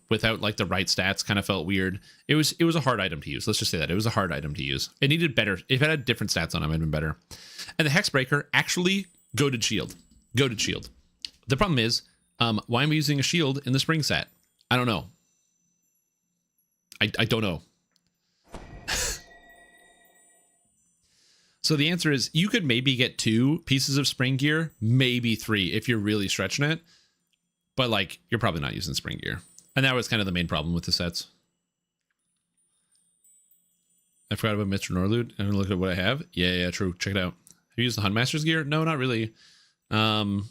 Speaker 1: without like the right stats kind of felt weird. It was a hard item to use. Let's just say that it was a hard item to use. It needed better. If it had different stats on it, it might have been better. And the Hexbreaker, actually goated shield. The problem is, why am I using a shield in the spring set? I don't know. I don't know. So the answer is, you could maybe get 2 pieces of spring gear, maybe 3 if you're really stretching it. But like, you're probably not using spring gear. And that was kind of the main problem with the sets. I forgot about Mr. Norloot. I'm gonna look at what I have. Yeah, true. Check it out. Have you used the Huntmaster's gear? No, not really. I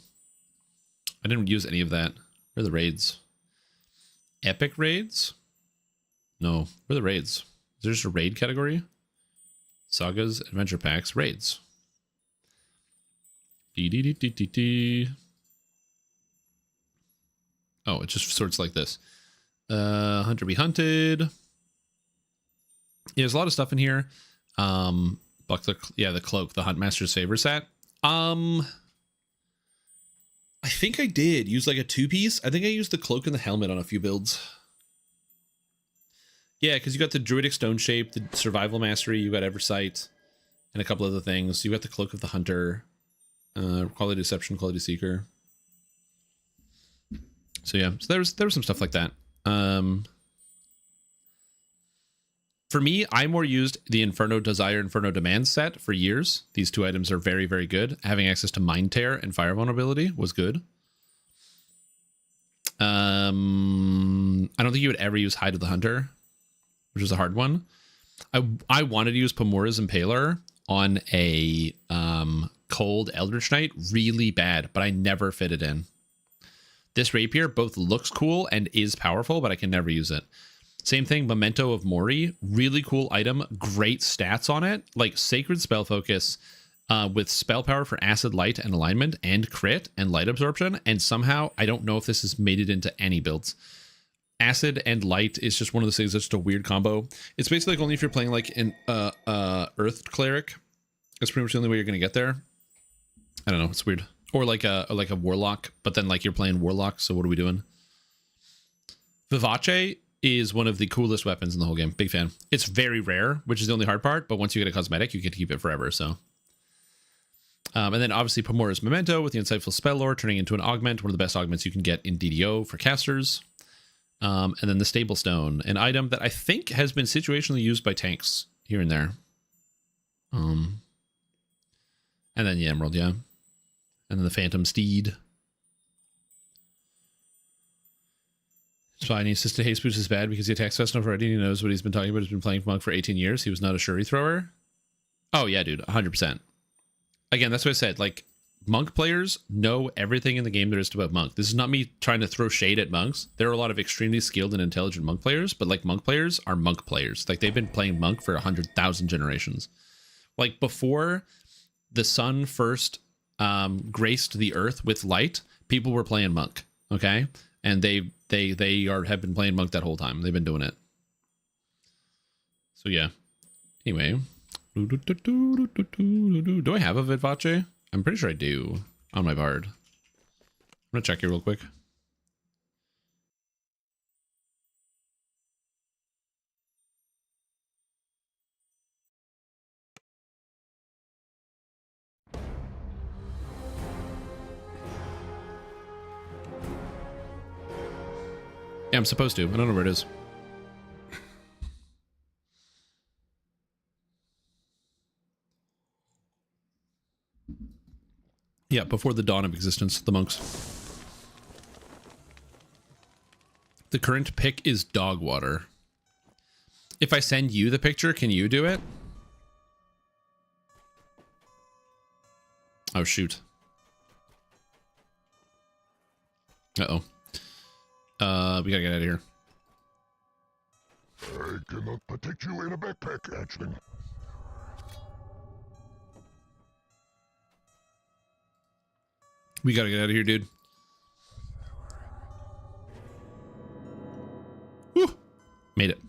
Speaker 1: didn't use any of that. Where are the raids? Epic raids? No. Where are the raids? Is there just a raid category? Sagas, adventure packs, raids. Oh, it just sorts like this. Hunter be hunted. Yeah, there's a lot of stuff in here. Buckler, yeah, the cloak, the Huntmaster's favor set. I think I did use like a 2-piece. I think I used the cloak and the helmet on a few builds. Yeah, because you got the Druidic Stone Shape, the Survival Mastery, you got Eversight, and a couple other things. You got the Cloak of the Hunter, Quality Deception, Quality Seeker. So yeah, so there was some stuff like that. For me, I more used the Inferno Desire, Inferno Demand set for years. These 2 items are very, very good. Having access to Mind Tear and Fire Vulnerability was good. I don't think you would ever use Hide of the Hunter, which was a hard one. I wanted to use Pamora's Impaler on a cold Eldritch Knight really bad, but I never fit it in. This rapier both looks cool and is powerful, but I can never use it. Same thing, Memento of Mori, really cool item, great stats on it, like Sacred Spell Focus with spell power for acid, light, and alignment, and crit and light absorption, and somehow, I don't know if this has made it into any builds. Acid and light is just one of those things that's just a weird combo. It's basically like only if you're playing like an Earth Cleric. That's pretty much the only way you're going to get there. I don't know, it's weird. Or like a Warlock, but then like you're playing Warlock, so what are we doing? Vivace is one of the coolest weapons in the whole game. Big fan. It's very rare, which is the only hard part, but once you get a cosmetic, you can keep it forever, so. And then obviously Pomora's Memento with the Insightful Spell Lore, turning into an augment, one of the best augments you can get in DDO for casters. And then the Stable Stone, an item that I think has been situationally used by tanks here and there. And then the Emerald, yeah. And then the Phantom Steed. Spiny assisted haste boost is bad because he attacks fast enough already and he knows what he's been talking about. He's been playing Monk for 18 years. He was not a Shuri thrower. Oh, yeah, dude. 100%. Again, that's what I said. Like, Monk players know everything in the game there is about Monk. This is not me trying to throw shade at Monks. There are a lot of extremely skilled and intelligent Monk players, but like Monk players are Monk players. Like they've been playing Monk for 100,000 generations. Like before the sun first graced the earth with light, people were playing Monk. Okay, and have been playing Monk that whole time. They've been doing it. So yeah. Anyway, do I have a Vivace? I'm pretty sure I do on my Bard. I'm gonna check here real quick. Yeah, I'm supposed to. I don't know where it is. Yeah, before the dawn of existence, the monks. The current pick is dog water. If I send you the picture, can you do it? Oh, shoot. Uh-oh. We gotta get out of here.
Speaker 11: I cannot protect you in a backpack, hatchling.
Speaker 1: We gotta get out of here, dude. Woo! Made it.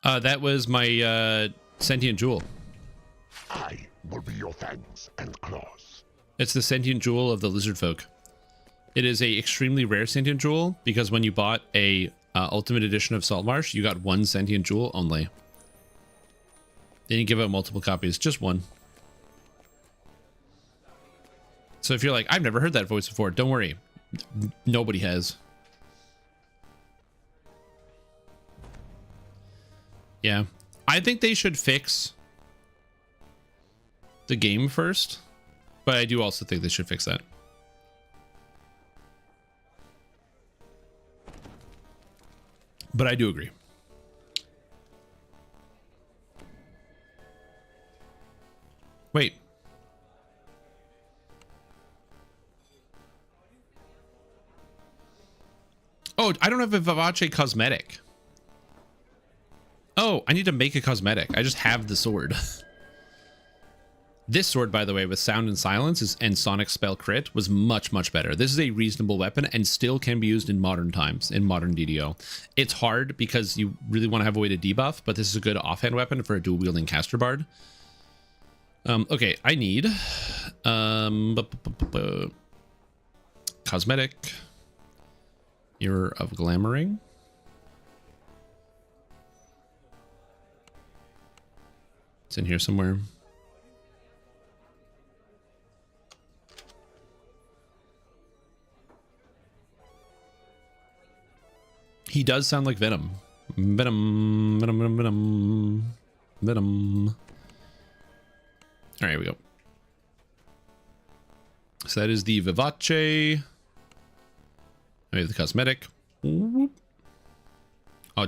Speaker 1: That was my sentient jewel.
Speaker 11: I will be your fangs and claws.
Speaker 1: It's the sentient jewel of the lizard folk. It is a extremely rare sentient jewel because when you bought a ultimate edition of Saltmarsh, you got one sentient jewel only. They didn't give out multiple copies, just one. So if you're like, I've never heard that voice before, don't worry. Nobody has. Yeah. I think they should fix the game first, but I do also think they should fix that. But I do agree. Wait. Oh, I don't have a Vivace cosmetic. Oh, I need to make a cosmetic. I just have the sword. This sword, by the way, with Sound and Silence and Sonic Spell Crit was much, much better. This is a reasonable weapon and still can be used in modern times, in modern DDO. It's hard because you really want to have a way to debuff, but this is a good offhand weapon for a dual-wielding caster bard. Okay, I need cosmetic, Mirror of Glamoring. It's in here somewhere. He does sound like Venom. Venom, Venom, Venom, Venom, Venom. All right, here we go. So that is the Vivace. I have the cosmetic. Oh,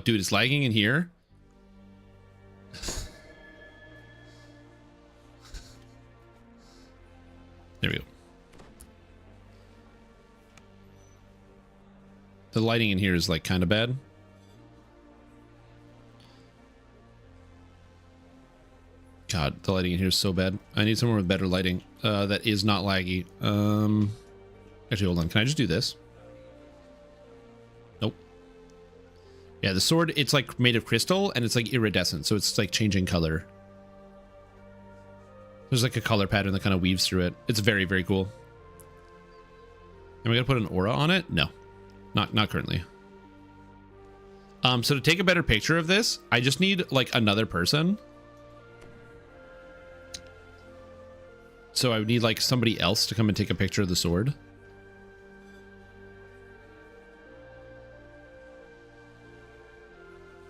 Speaker 1: dude, it's lagging in here. There we go. The lighting in here is like kind of bad. God, the lighting in here is so bad. I need somewhere with better lighting that is not laggy. Actually, hold on. Can I just do this? Nope. Yeah, the sword, it's like made of crystal and it's like iridescent, so it's like changing color. There's like a color pattern that kind of weaves through it. It's very, very cool. And we gotta put an aura on it? No, not currently. So to take a better picture of this, I just need like another person. So I would need like somebody else to come and take a picture of the sword.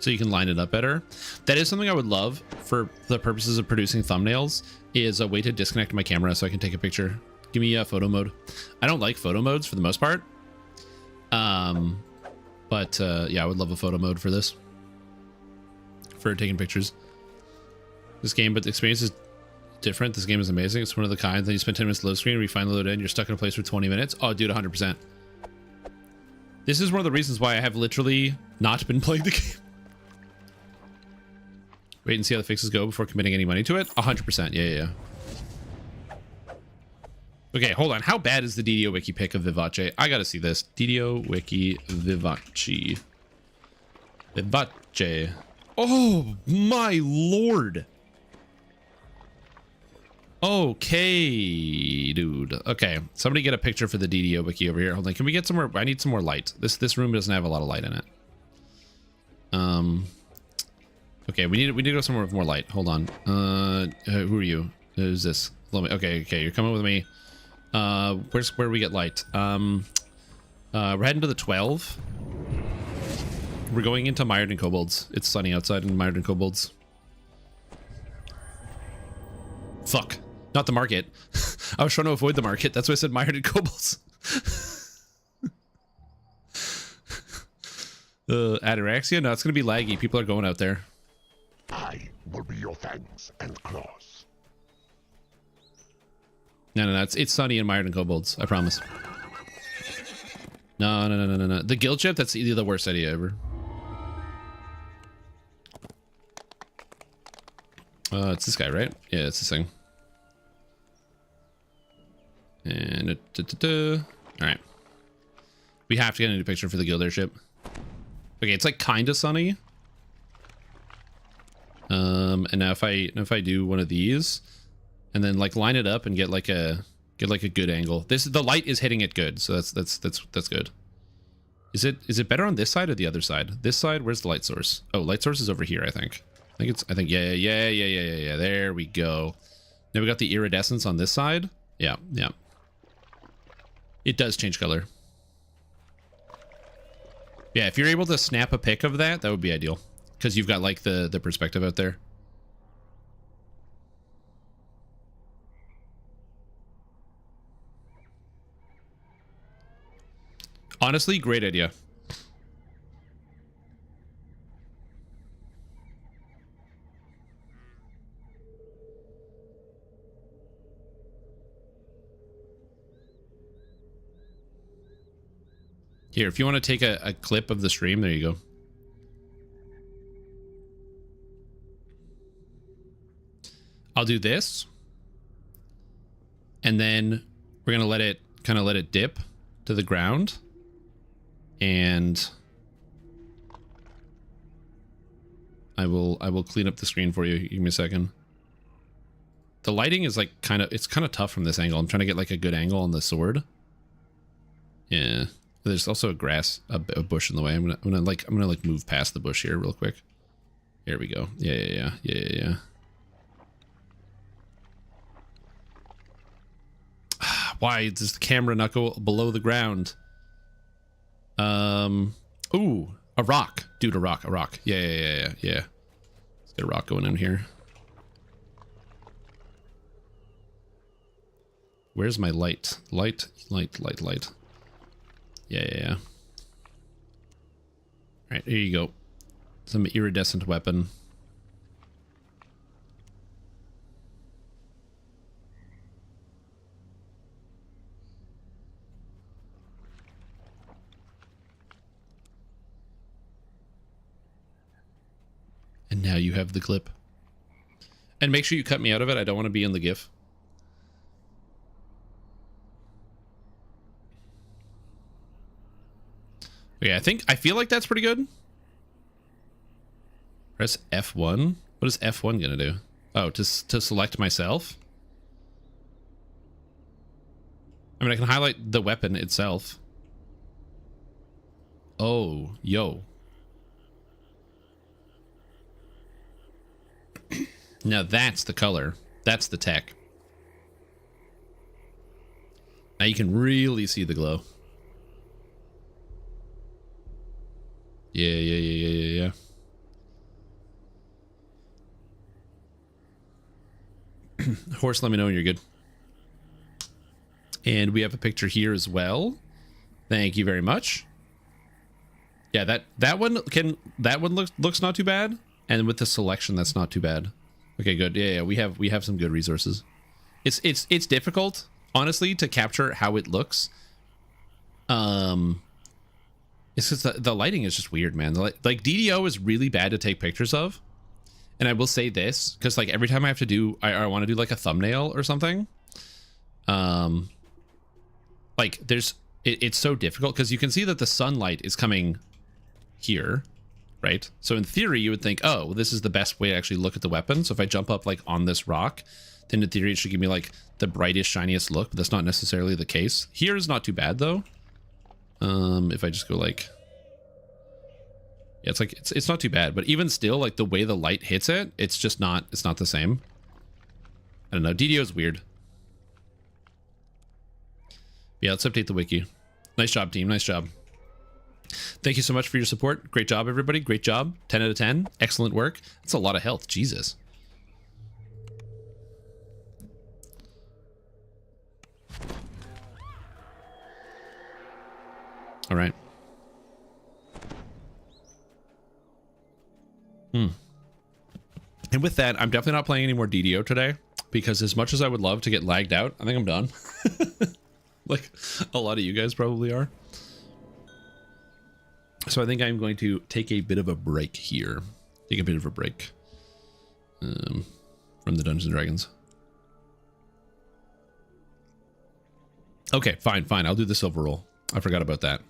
Speaker 1: So you can line it up better. That is something I would love for the purposes of producing thumbnails, is a way to disconnect my camera so I can take a picture. Give me a photo mode. I don't like photo modes for the most part. But yeah, I would love a photo mode for this. For taking pictures. This game, but the experience is different. This game is amazing. It's one of the kind. Then you spend 10 minutes load screen, refine the load in, you're stuck in a place for 20 minutes. Oh, dude, 100%. This is one of the reasons why I have literally not been playing the game. Wait and see how the fixes go before committing any money to it. 100%. Yeah. Okay, hold on. How bad is the DDO Wiki pick of Vivace? I gotta see this. DDO Wiki Vivace. Vivace. Oh, my lord. Okay, dude. Okay, somebody get a picture for the DDO Wiki over here. Hold on. Can we get some more? I need some more light. This room doesn't have a lot of light in it. Okay, we need to go somewhere with more light. Hold on. Who are you? Who's this? Okay, you're coming with me. Where we get light? We're heading to the 12. We're going into Mired and Kobolds. It's sunny outside in Mired and Kobolds. Fuck. Not the market. I was trying to avoid the market. That's why I said Mired and Kobolds. Ataraxia? No, it's going to be laggy. People are going out there.
Speaker 11: I will be your fangs and claws.
Speaker 1: No. It's sunny in Mired and Kobolds. I promise. No. The guild ship, that's either the worst idea ever. It's this guy, right? Yeah, it's this thing. And all right. We have to get a new picture for the guild airship. Okay, it's like kind of sunny. And now if I do one of these and then like line it up and get like a good angle. The light is hitting it good, so that's good. Is it better on this side or the other side? This side, where's the light source? Oh, light source is over here, I think. Yeah. There we go. Now we got the iridescence on this side. Yeah. It does change color. Yeah, if you're able to snap a pic of that, that would be ideal. Because you've got like the perspective out there. Honestly, great idea. Here, if you want to take a clip of the stream, there you go. I'll do this. And then we're going to let it dip to the ground. And I will clean up the screen for you. Give me a second. The lighting is like it's kind of tough from this angle. I'm trying to get like a good angle on the sword. Yeah. There's also a bush in the way. I'm gonna move past the bush here real quick. Here we go. Yeah. Why does the camera not go below the ground? Ooh, a rock, dude, a rock. Yeah. Let's get a rock going in here. Where's my light? Light. Yeah. All right, here you go. Some iridescent weapon. Now you have the clip. And make sure you cut me out of it. I don't want to be in the GIF. Okay, I feel like that's pretty good. Press F1. What is F1 gonna do? Oh, to select myself? I mean, I can highlight the weapon itself. Oh, yo. Now that's the color. That's the tech. Now you can really see the glow. Yeah. Horse, let me know when you're good. And we have a picture here as well. Thank you very much. Yeah, that one looks not too bad. And with the selection, that's not too bad. Okay, good. Yeah, we have some good resources. It's difficult, honestly, to capture how it looks. It's just the lighting is just weird, man. Like DDO is really bad to take pictures of. And I will say this, because like every time I have to do, I want to do like a thumbnail or something. Like it's so difficult because you can see that the sunlight is coming here, right? So in theory, you would think, oh, well, this is the best way to actually look at the weapon. So if I jump up like on this rock, then in theory, it should give me like the brightest, shiniest look, but that's not necessarily the case. Here is not too bad though. If I just go like, yeah, it's like, it's not too bad, but even still, like the way the light hits it, it's just not, it's not the same. I don't know. DDO is weird. Yeah, let's update the wiki. Nice job, team. Nice job. Thank you so much for your support. Great job, everybody. Great job. 10 out of 10. Excellent work. That's a lot of health. Jesus. All right. And with that, I'm definitely not playing any more DDO today because as much as I would love to get lagged out, I think I'm done. Like a lot of you guys probably are. So I think I'm going to take a bit of a break here. Take a bit of a break from the Dungeons & Dragons. Okay, fine. I'll do the silver roll. I forgot about that.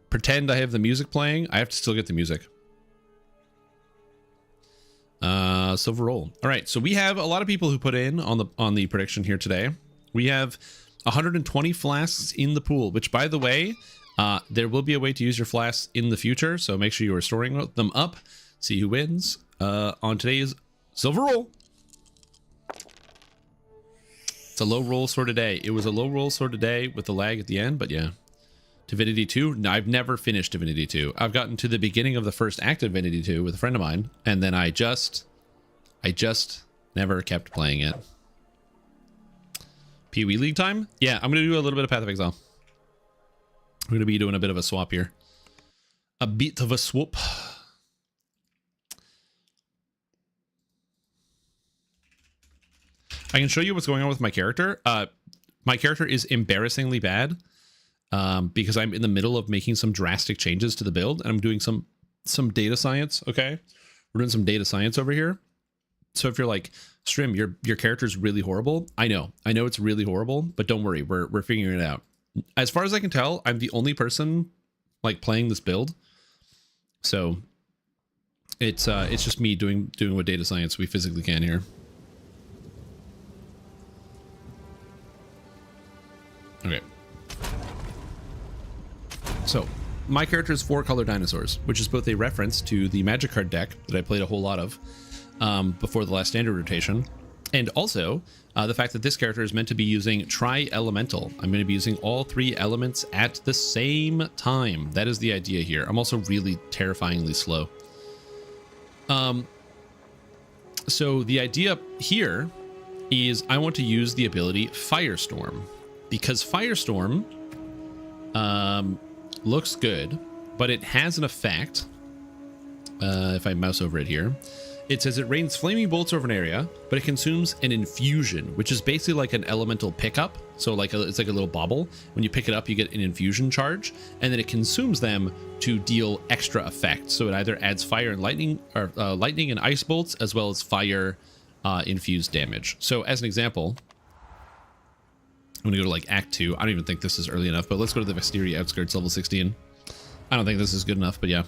Speaker 1: Pretend I have the music playing. I have to still get the music. Silver roll. All right, so we have a lot of people who put in on the prediction here today. We have 120 flasks in the pool, which by the way, there will be a way to use your flasks in the future, so make sure you are storing them up. See who wins on today's silver roll. It's a low roll sort of day. It was a low roll sort of day with the lag at the end, but yeah. Divinity 2? No, I've never finished Divinity 2. I've gotten to the beginning of the first act of Divinity 2 with a friend of mine, and then I just never kept playing it. Pee-wee League time? Yeah, I'm going to do a little bit of Path of Exile. I'm going to be doing a bit of a swap here. A bit of a swap. I can show you what's going on with my character. My character is embarrassingly bad because I'm in the middle of making some drastic changes to the build, and I'm doing some data science. Okay, we're doing some data science over here. So if you're like, Strim, your character's really horrible, I know it's really horrible, but don't worry, we're figuring it out. As far as I can tell, I'm the only person like playing this build, so it's just me doing what data science we physically can here. Okay. So, my character is 4 color dinosaurs, which is both a reference to the Magic card deck that I played a whole lot of before the last standard rotation, and also the fact that this character is meant to be using tri-elemental. I'm going to be using all 3 elements at the same time. That is the idea here. I'm also really terrifyingly slow. So the idea here is I want to use the ability Firestorm, because Firestorm looks good, but it has an effect. If I mouse over it here, It says it rains flaming bolts over an area, but it consumes an infusion, which is basically like an elemental pickup. So like it's like a little bauble. When you pick it up, you get an infusion charge, and then it consumes them to deal extra effects. So it either adds fire and lightning, or lightning and ice bolts, as well as fire infused damage. So as an example, I'm gonna go to like Act 2. I don't even think this is early enough, but let's go to the Vesteria Outskirts, level 16. I don't think this is good enough, but yeah.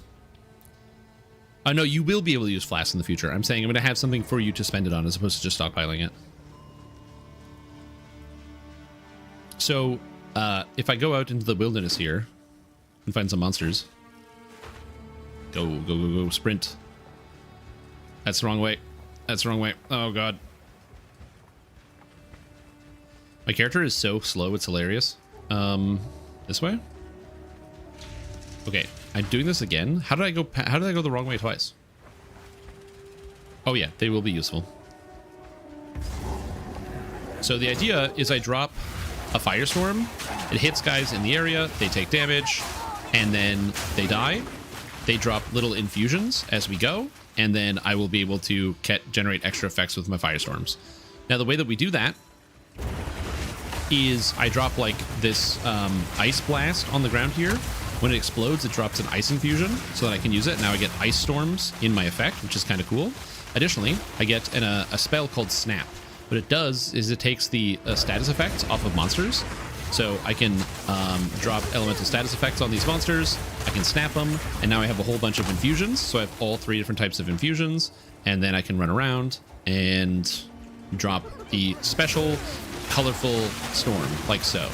Speaker 1: No, you will be able to use flasks in the future. I'm saying I'm going to have something for you to spend it on as opposed to just stockpiling it. So, if I go out into the wilderness here and find some monsters. Go, go, go, go, sprint. That's the wrong way. That's the wrong way. Oh, God. My character is so slow, it's hilarious. This way? Okay, I'm doing this again. How did I go the wrong way twice? Oh yeah, they will be useful. So the idea is I drop a firestorm. It hits guys in the area, they take damage, and then they die. They drop little infusions as we go, and then I will be able to generate extra effects with my firestorms. Now the way that we do that is I drop like this ice blast on the ground here. When it explodes, it drops an ice infusion so that I can use it. Now I get ice storms in my effect, which is kind of cool. Additionally, I get a spell called Snap. What it does is it takes the status effects off of monsters. So I can drop elemental status effects on these monsters. I can snap them, and now I have a whole bunch of infusions. So I have all 3 different types of infusions, and then I can run around and drop the special colorful storm, like so.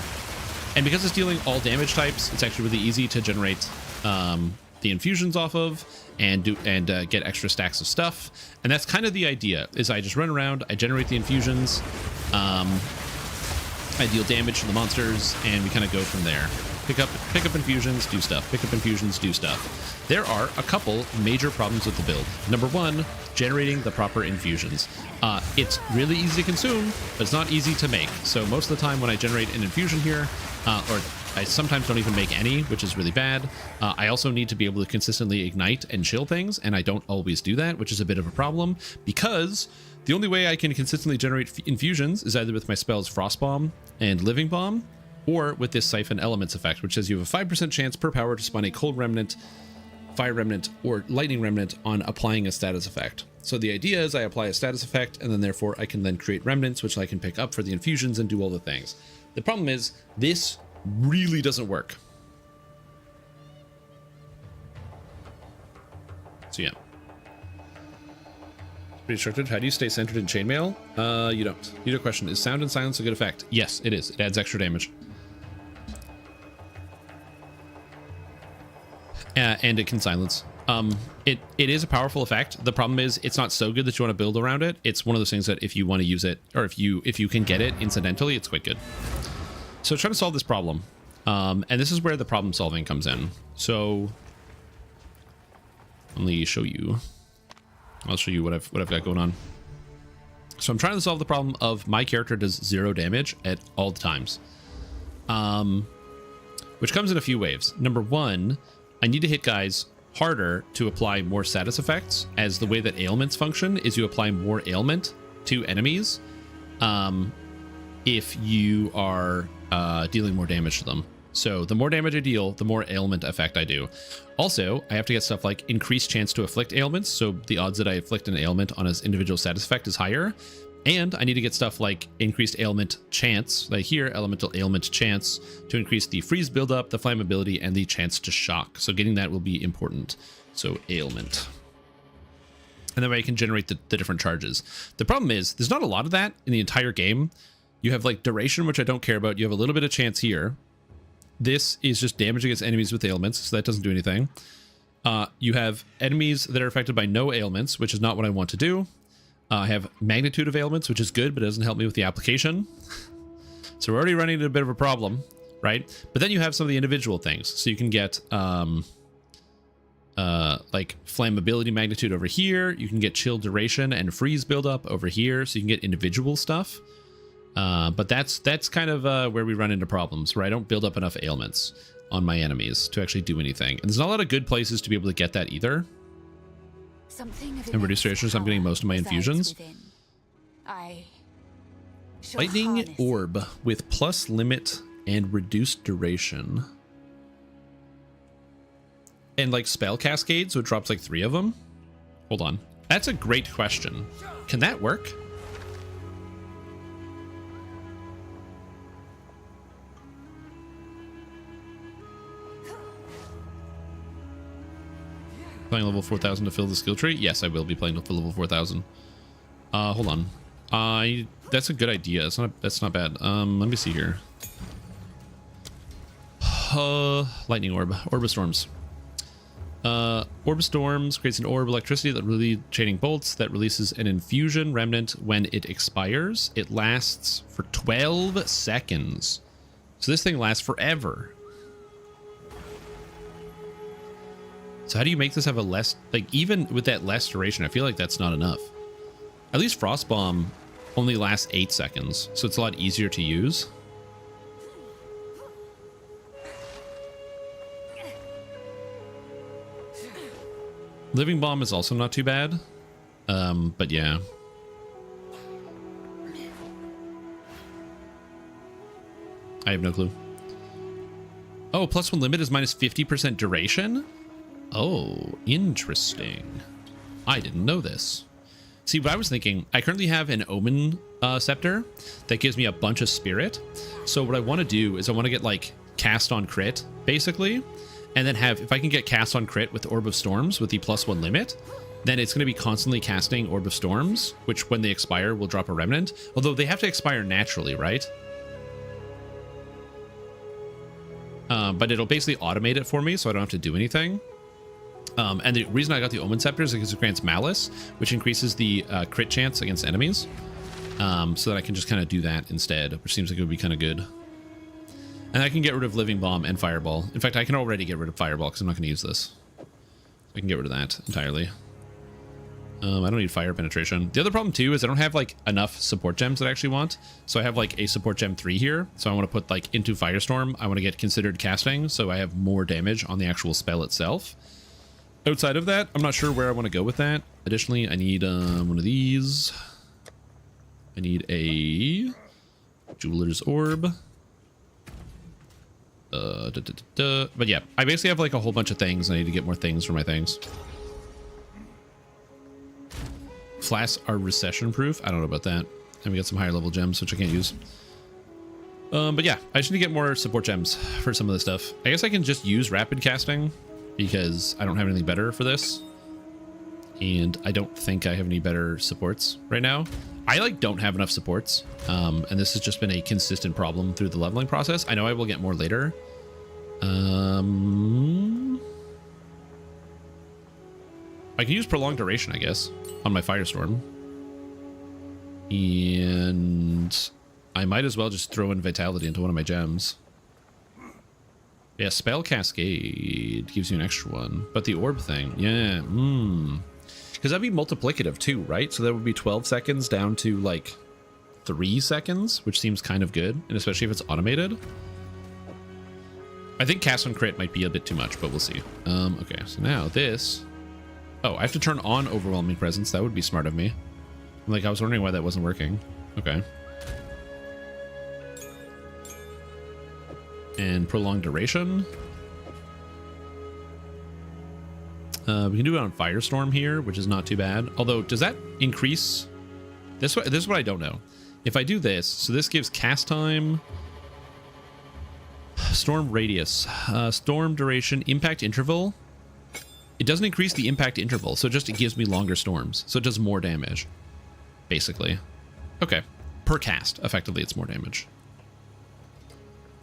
Speaker 1: And because it's dealing all damage types, it's actually really easy to generate the infusions off of and get extra stacks of stuff. And that's kind of the idea, is I just run around, I generate the infusions, I deal damage to the monsters, and we kind of go from there. Pick up infusions, do stuff. Pick up infusions, do stuff. There are a couple major problems with the build. Number 1, generating the proper infusions. It's really easy to consume, but it's not easy to make. So most of the time when I generate an infusion here, or I sometimes don't even make any, which is really bad. I also need to be able to consistently ignite and chill things, and I don't always do that, which is a bit of a problem, because the only way I can consistently generate infusions is either with my spells Frostbomb and Living Bomb, or with this Siphon Elements effect, which says you have a 5% chance per power to spawn a Cold Remnant, Fire Remnant, or Lightning Remnant on applying a status effect. So the idea is I apply a status effect, and then therefore I can then create remnants, which I can pick up for the infusions and do all the things. The problem is this really doesn't work. So yeah. Pretty restricted. How do you stay centered in chainmail? You don't. Your question, is sound and silence a good effect? Yes, it is. It adds extra damage. And it can silence. It is a powerful effect. The problem is it's not so good that you want to build around it. It's one of those things that if you want to use it, or if you can get it incidentally, it's quite good. So trying to solve this problem. And this is where the problem solving comes in. So let me show you. I'll show you what I've got going on. So I'm trying to solve the problem of my character does 0 damage at all times. Which comes in a few waves. Number 1, I need to hit guys harder to apply more status effects, as the way that ailments function is you apply more ailment to enemies if you are dealing more damage to them. So the more damage I deal, the more ailment effect I do. Also, I have to get stuff like increased chance to afflict ailments, so the odds that I afflict an ailment on an individual status effect is higher. And I need to get stuff like increased ailment chance, like here, elemental ailment chance, to increase the freeze buildup, the flammability, and the chance to shock. So getting that will be important. So ailment. And that way I can generate the different charges. The problem is, there's not a lot of that in the entire game. You have like duration, which I don't care about. You have a little bit of chance here. This is just damage against enemies with ailments, so that doesn't do anything. You have enemies that are affected by no ailments, which is not what I want to do. I have magnitude of ailments, which is good, but it doesn't help me with the application. So we're already running into a bit of a problem, right? But then you have some of the individual things. So you can get like flammability magnitude over here. You can get chill duration and freeze buildup over here. So you can get individual stuff. But that's kind of where we run into problems, where I don't build up enough ailments on my enemies to actually do anything. And there's not a lot of good places to be able to get that either. And reduce duration, so I'm getting most of my infusions. Lightning orb with plus limit and reduced duration. And like spell cascade, so it drops like 3 of them. Hold on. That's a great question. Can that work? Playing level 4000 to fill the skill tree? Yes, I will be playing for level 4000. Hold on. That's a good idea. That's not bad. Let me see here. Lightning orb. Orb of storms. Orb of storms creates an orb of electricity that really chaining bolts that releases an infusion remnant when it expires. It lasts for 12 seconds. So this thing lasts forever. So how do you make this have a less, like even with that less duration, I feel like that's not enough. At least Frostbomb only lasts 8 seconds, so it's a lot easier to use. Living Bomb is also not too bad, but yeah. I have no clue. Oh, +1 limit is minus 50% duration? Oh, interesting. I didn't know this. See, what I was thinking, I currently have an Omen Scepter that gives me a bunch of spirit. So what I want to do is I want to get like cast on crit, basically. And then have, if I can get cast on crit with Orb of Storms with the +1 limit, then it's going to be constantly casting Orb of Storms, which when they expire will drop a remnant. Although they have to expire naturally, right? But it'll basically automate it for me so I don't have to do anything. And the reason I got the Omen Scepter is because it grants Malice, which increases the crit chance against enemies. So that I can just kind of do that instead, which seems like it would be kind of good. And I can get rid of Living Bomb and Fireball. In fact, I can already get rid of Fireball because I'm not going to use this. I can get rid of that entirely. I don't need Fire Penetration. The other problem too is I don't have like enough support gems that I actually want. So I have like a support gem 3 here. So I want to put like into Firestorm. I want to get considered casting so I have more damage on the actual spell itself. Outside of that, I'm not sure where I want to go with that. Additionally, I need one of these. I need a Jeweler's Orb. But yeah, I basically have like a whole bunch of things. I need to get more things for my things. Flasks are recession proof. I don't know about that. And we got some higher level gems, which I can't use. But yeah, I just need to get more support gems for some of this stuff. I guess I can just use rapid casting because I don't have anything better for this. And I don't think I have any better supports right now. I like don't have enough supports. And this has just been a consistent problem through the leveling process. I know I will get more later. I can use prolonged duration, I guess, on my Firestorm. And I might as well just throw in Vitality into one of my gems. Yeah, Spell Cascade gives you an extra one. But the orb thing, yeah, because that'd be multiplicative too, right? So that would be 12 seconds down to like 3 seconds, which seems kind of good. And especially if it's automated. I think cast on crit might be a bit too much, but we'll see. Okay, so now this... Oh, I have to turn on Overwhelming Presence. That would be smart of me. Like, I was wondering why that wasn't working. Okay. And prolonged duration. We can do it on Firestorm here, which is not too bad. Although, does that increase? This is what I don't know. If I do this, so this gives cast time, storm radius, storm duration, impact interval. It doesn't increase the impact interval, so it gives me longer storms. So it does more damage, basically. Okay, per cast, effectively, it's more damage.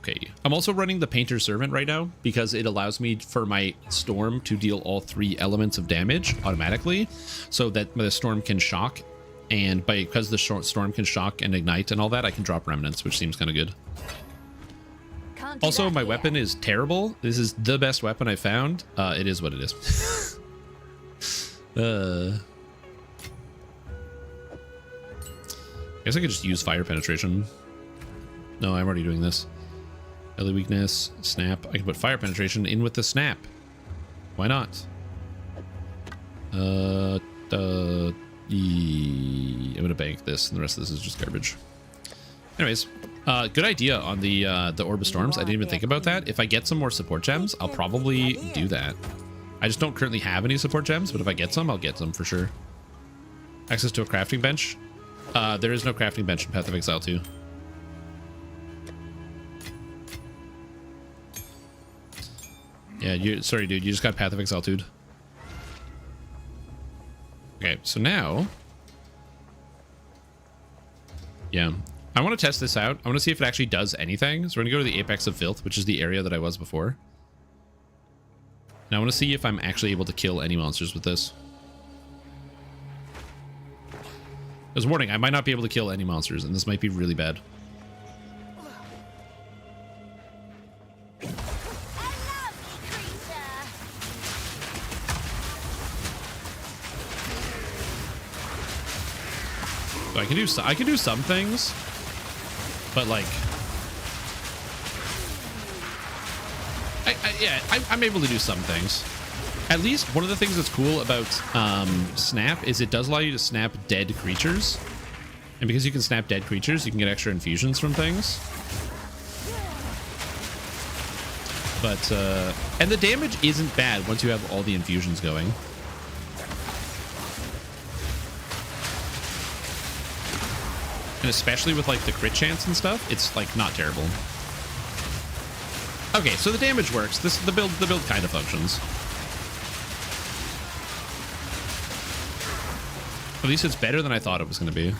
Speaker 1: Okay, I'm also running the Painter's Servant right now because it allows me for my storm to deal all 3 elements of damage automatically, so that the storm can shock, and because the storm can shock and ignite and all that, I can drop remnants, which seems kind of good. Also, my weapon is terrible. This is the best weapon I found. It is what it is. I guess I could just use Fire Penetration. No, I'm already doing this. Melee weakness, snap. I can put Fire Penetration in with the snap. Why not?
Speaker 8: I'm gonna bank this, and the rest of this is just garbage. Anyways, good idea on the Orb of Storms. I didn't even think about that. If I get some more support gems, I'll probably do that. I just don't currently have any support gems, but if I get some, I'll get some for sure. Access to a crafting bench. There is no crafting bench in Path of Exile 2. Yeah, sorry, dude. You just got Path of Exile 2'd. Okay, so now... Yeah. I want to test this out. I want to see if it actually does anything. So we're going to go to the Apex of Filth, which is the area that I was before. Now I want to see if I'm actually able to kill any monsters with this. There's a warning, I might not be able to kill any monsters, and this might be really bad. So I can do some things, but like, I'm able to do some things. At least one of the things that's cool about Snap is it does allow you to snap dead creatures. And because you can snap dead creatures, you can get extra infusions from things. But, and the damage isn't bad once you have all the infusions going. And especially with like the crit chance and stuff, it's like not terrible. Okay, so the damage works. The build kind of functions. At least it's better than I thought it was going to be.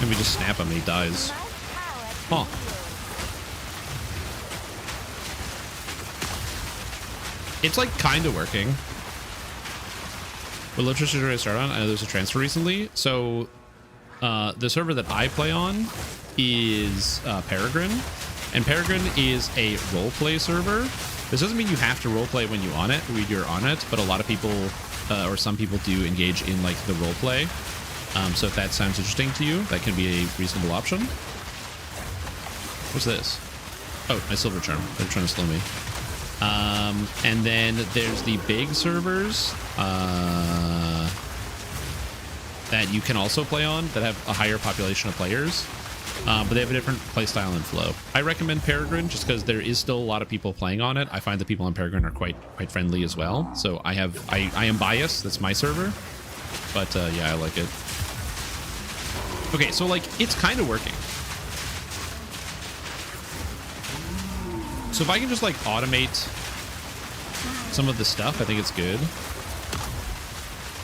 Speaker 8: And we just snap him and he dies. Huh. It's like kind of working. What literature did I start on? I know there's a transfer recently. So the server that I play on is Peregrine. And Peregrine is a roleplay server. This doesn't mean you have to roleplay when you're on it, but a lot of people, or some people do engage in like the roleplay. So if that sounds interesting to you, that can be a reasonable option. What's this? Oh, my silver charm. They're trying to slow me. And then there's the big servers that you can also play on that have a higher population of players, but they have a different playstyle and flow. I recommend Peregrine just because there is still a lot of people playing on it. I find the people on Peregrine are quite friendly as well. So I am biased. That's my server, but yeah, I like it. Okay, so like it's kind of working. So if I can just like automate some of the stuff, I think it's good.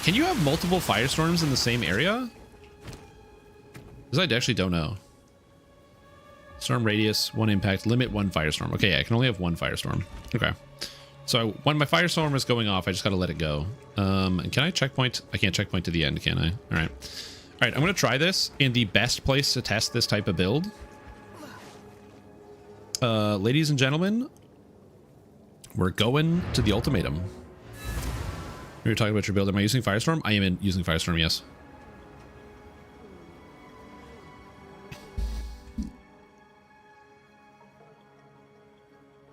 Speaker 8: Can you have multiple firestorms in the same area? Because I actually don't know. Storm radius, 1 impact, limit 1 firestorm. Okay, yeah, I can only have 1 firestorm. Okay. So when my firestorm is going off, I just got to let it go. And can I checkpoint? I can't checkpoint to the end, can I? All right. All right, I'm going to try this in the best place to test this type of build. Ladies and gentlemen, we're going to the ultimatum. We were talking about your build. Am I using Firestorm? I am using Firestorm, yes.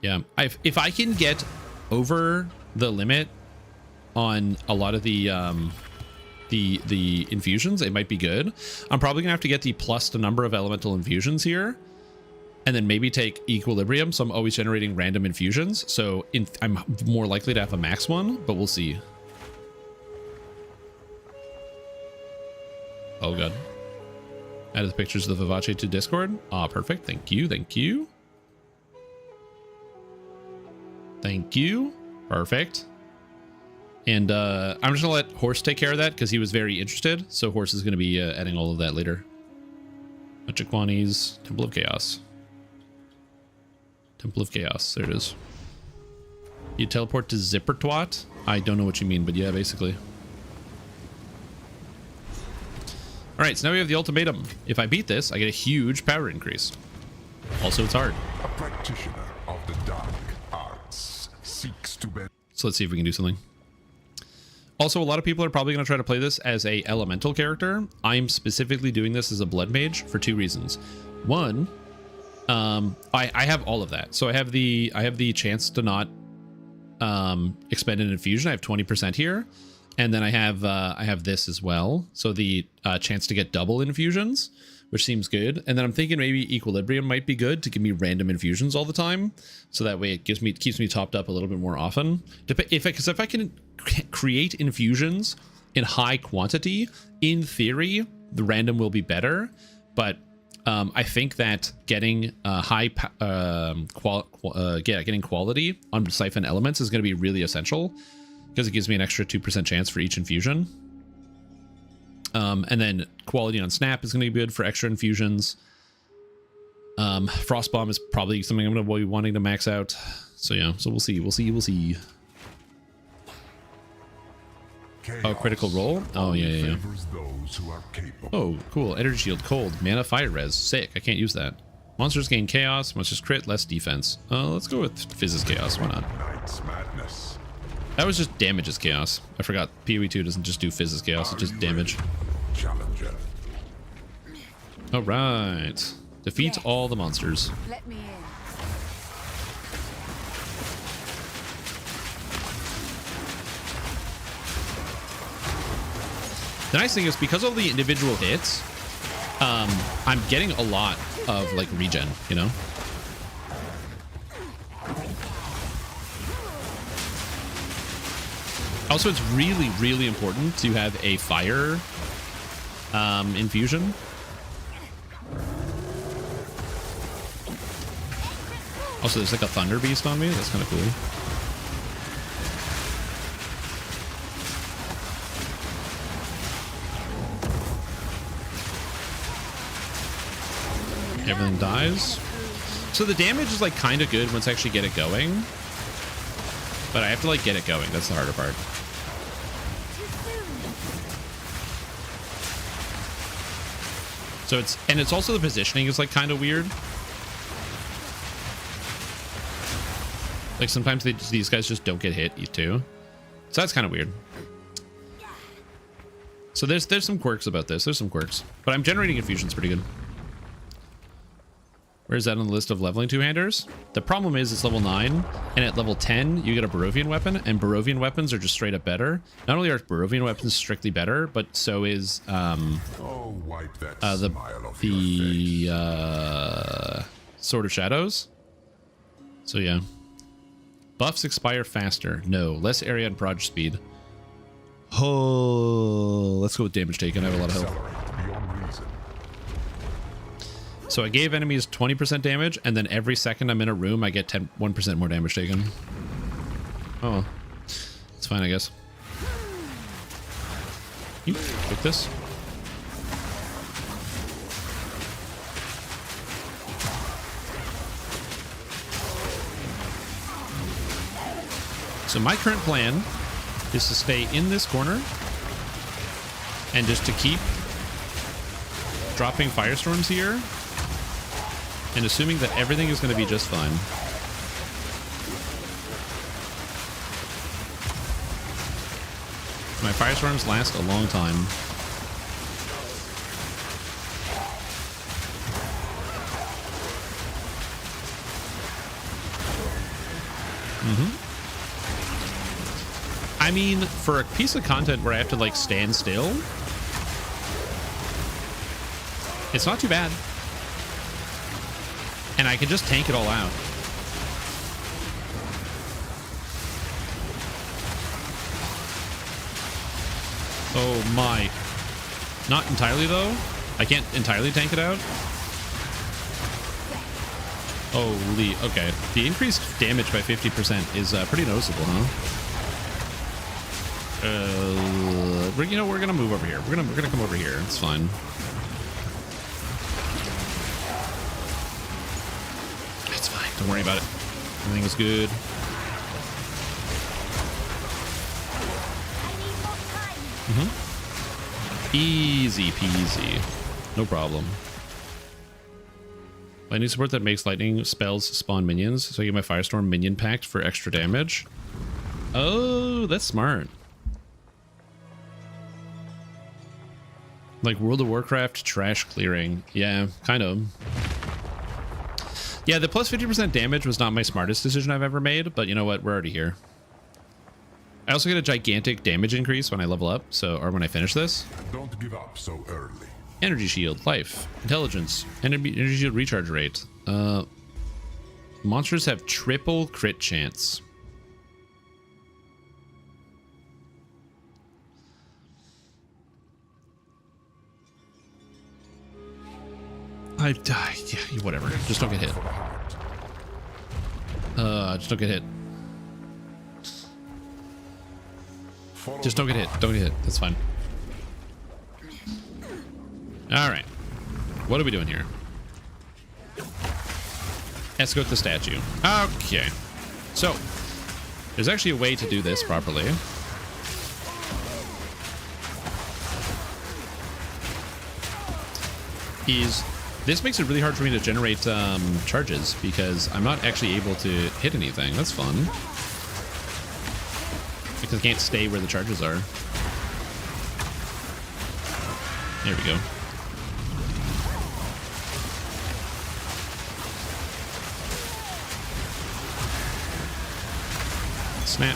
Speaker 8: Yeah, if I can get over the limit on a lot of the infusions, it might be good. I'm probably gonna have to get the plus the number of elemental infusions here, and then maybe take equilibrium, so I'm always generating random infusions. So I'm more likely to have a max one, but we'll see. Oh god. Added the pictures of the Vivace to Discord. Ah, perfect. Thank you. Thank you. Thank you. Perfect. And I'm just gonna let Horse take care of that because he was very interested. So Horse is gonna be adding all of that later. Metriquani's Temple of Chaos. Temple of Chaos. There it is. You teleport to Zippertwat? I don't know what you mean, but yeah, basically. All right, so now we have the ultimatum. If I beat this, I get a huge power increase. Also, it's hard.
Speaker 11: A practitioner of the dark arts seeks to be.
Speaker 8: So let's see if we can do something.
Speaker 1: Also, a lot of people are probably going to try to play this as a elemental character. I'm specifically doing this as a blood mage for 2 reasons. One, I have all of that. So I have the chance to not expend an infusion. I have 20% here, and then I have this as well. So the chance to get double infusions, which seems good. And then I'm thinking maybe Equilibrium might be good to give me random infusions all the time, so that way it keeps me topped up a little bit more often. Because if I can create infusions in high quantity, in theory the random will be better. But I think that getting getting quality on Siphon Elements is going to be really essential, because it gives me an extra 2% chance for each infusion. And then quality on Snap is going to be good for extra infusions. Frost Bomb is probably something I'm going to be wanting to max out. So yeah, so we'll see. Oh, critical roll? Oh, yeah. Oh, cool. Energy shield, cold. Mana, fire res. Sick. I can't use that. Monsters gain chaos. Monsters crit, less defense. Let's go with Physis chaos. Why not? That was just damage as chaos. I forgot PoE 2 doesn't just do Physis chaos, it's just damage. Alright. Defeat all the monsters.
Speaker 7: Let me in.
Speaker 1: The nice thing is, because of the individual hits, I'm getting a lot of like regen, you know? Also, it's really, really important to have a fire infusion. Also, there's like a thunder beast on me. That's kind of cool. Everything dies. So the damage is like kind of good once I actually get it going. But I have to like get it going. That's the harder part. So it's also the positioning is like kind of weird. Like sometimes these guys just don't get hit too. So that's kind of weird. So there's some quirks about this. There's some quirks. But I'm generating infusions pretty good. Where's that on the list of leveling two-handers? The problem is it's level 9, and at level 10 you get a Barovian weapon, and Barovian weapons are just straight up better. Not only are Barovian weapons strictly better, but so is Sword of Shadows. So yeah. Buffs expire faster. No. Less area and proj speed. Oh, let's go with damage taken. I have a lot of health. So I gave enemies 20% damage, and then every second I'm in a room, I get 1% more damage taken. Oh, it's fine, I guess. You took this. So my current plan is to stay in this corner and just to keep dropping firestorms here. And assuming that everything is going to be just fine. My firestorms last a long time. I mean, for a piece of content where I have to like stand still, it's not too bad. And I can just tank it all out. Oh my. Not entirely though. I can't entirely tank it out. Holy, okay. The increased damage by 50% is pretty noticeable, huh? We're gonna move over here. We're gonna come over here. It's fine. Don't worry about it. Everything is good. Easy peasy. No problem. I need support that makes lightning spells spawn minions, so I get my Firestorm minion pact for extra damage. Oh, that's smart. Like World of Warcraft trash clearing. Yeah, kind of. Yeah, the plus 50% damage was not my smartest decision I've ever made, but you know what? We're already here. I also get a gigantic damage increase when I level up, so or when I finish this.
Speaker 11: Don't give up so early.
Speaker 1: Energy shield, life, intelligence, energy shield recharge rate. Monsters have triple crit chance. I die. Yeah, whatever. Just don't get hit. Just don't get hit. Just don't get hit. Don't get hit. That's fine. All right. What are we doing here? Escort the statue. Okay. So, there's actually a way to do this properly. This makes it really hard for me to generate charges because I'm not actually able to hit anything. That's fun. Because I can't stay where the charges are. There we go. Snap.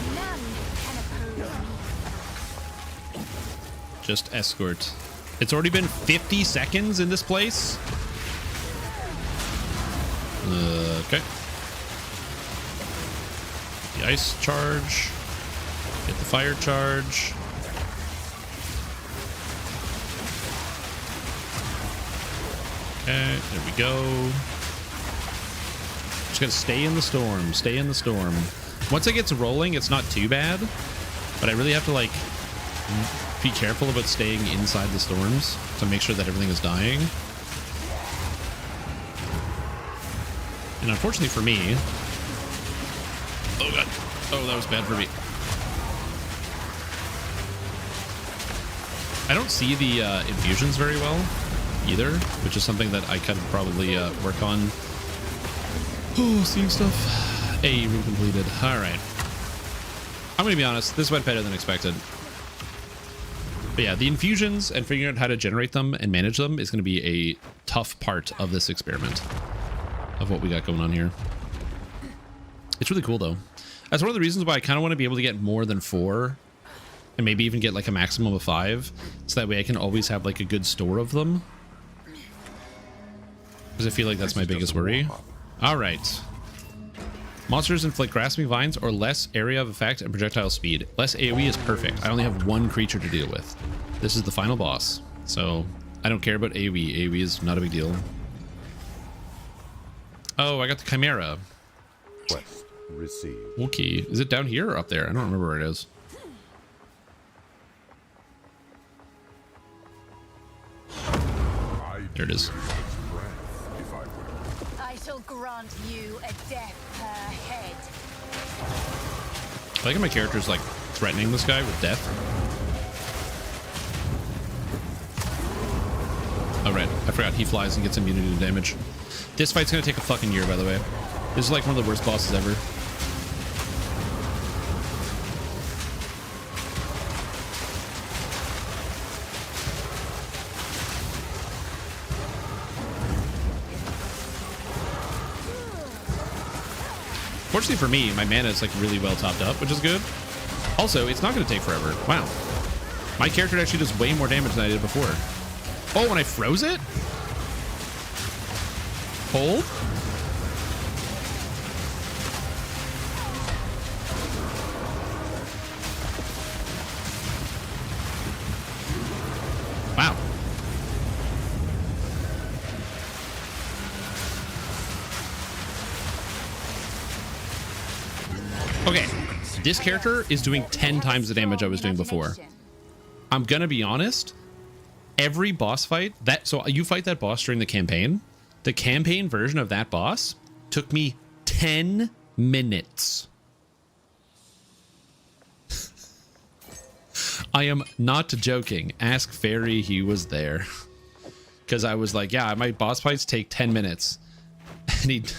Speaker 1: Just escort. It's already been 50 seconds in this place. Okay. The ice charge. Get the fire charge. Okay, there we go. Just gotta stay in the storm. Stay in the storm. Once it gets rolling, it's not too bad. But I really have to, like, be careful about staying inside the storms to make sure that everything is dying. And unfortunately for me... Oh, God. Oh, that was bad for me. I don't see the infusions very well either, which is something that I could probably work on. Oh, seeing stuff. A room completed. All right. I'm going to be honest. This went better than expected. But yeah, the infusions and figuring out how to generate them and manage them is going to be a tough part of this experiment of what we got going on here. It's really cool, though. That's one of the reasons why I kind of want to be able to get more than 4 and maybe even get like a maximum of 5 so that way I can always have like a good store of them. Because I feel like that's my biggest worry. All right. Monsters inflict grasping vines or less area of effect and projectile speed. Less AoE is perfect. I only have 1 creature to deal with. This is the final boss. So I don't care about AoE. AoE is not a big deal. Oh, I got the Chimera.
Speaker 9: Quest received.
Speaker 1: Okay. Is it down here or up there? I don't remember where it is. There it is.
Speaker 7: I shall grant you a death per head.
Speaker 1: I like how my character's like threatening this guy with death. Oh, right. I forgot he flies and gets immunity to damage. This fight's gonna take a fucking year, by the way. This is like one of the worst bosses ever. Fortunately for me, my mana is like really well topped up, which is good. Also, it's not going to take forever. Wow. My character actually does way more damage than I did before. Oh, when I froze it? Hold? Wow. Okay, this character is doing 10 times the damage I was doing before. I'm gonna be honest. Every boss fight so you fight that boss during the campaign version of that boss took me 10 minutes. I am not joking. Ask Fairy, he was there. Because I was like, yeah, my boss fights take 10 minutes. And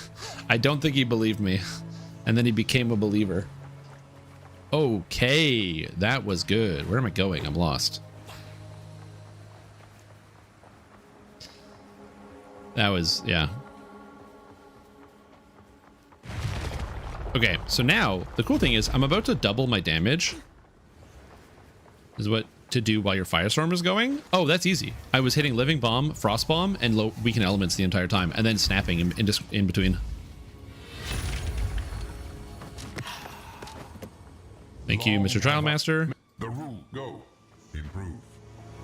Speaker 1: I don't think he believed me. And then he became a believer. Okay, that was good. Where am I going? I'm lost. That was, yeah. Okay, so now the cool thing is I'm about to double my damage. Is what to do while your firestorm is going. Oh, that's easy. I was hitting living bomb, frost bomb, and low weaken elements the entire time, and then snapping in between. Thank you, Mr. Trial Master.
Speaker 11: The rule, go. Improve.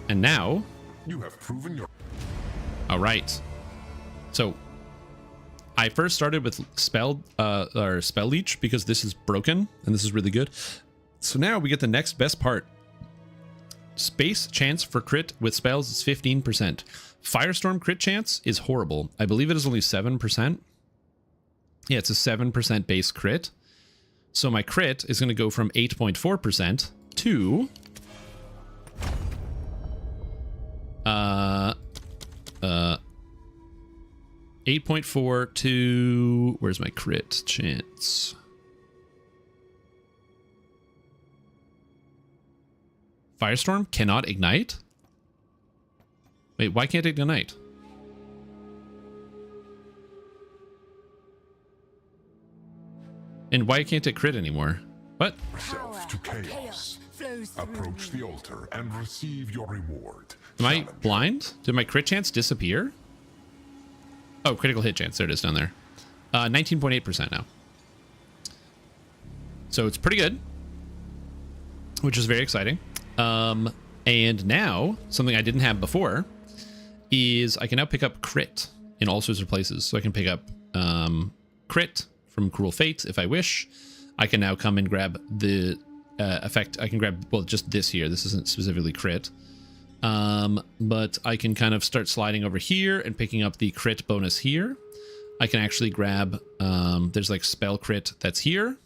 Speaker 1: And now
Speaker 11: You have proven your...
Speaker 1: all right. So I first started with spell leech because this is broken and this is really good. So now we get the next best part. Space chance for crit with spells is 15%. Firestorm crit chance is horrible. I believe it is only 7%. Yeah, it's a 7% base crit. So my crit is going to go from 8.4% to 8.4 to, where's my crit chance? Firestorm cannot ignite? Wait, why can't it ignite? And why can't it crit anymore? What?
Speaker 11: Yourself to chaos. Approach the altar and receive your reward.
Speaker 1: Am I blind? Did my crit chance disappear? Oh, critical hit chance. There it is down there. 19.8% now. So it's pretty good, which is very exciting. And now, something I didn't have before is I can now pick up crit in all sorts of places. So I can pick up crit from Cruel Fate if I wish. I can now come and grab the effect. I can grab, well, just this here. This isn't specifically crit. But I can kind of start sliding over here and picking up the crit bonus here. I can actually grab, there's like spell crit that's here.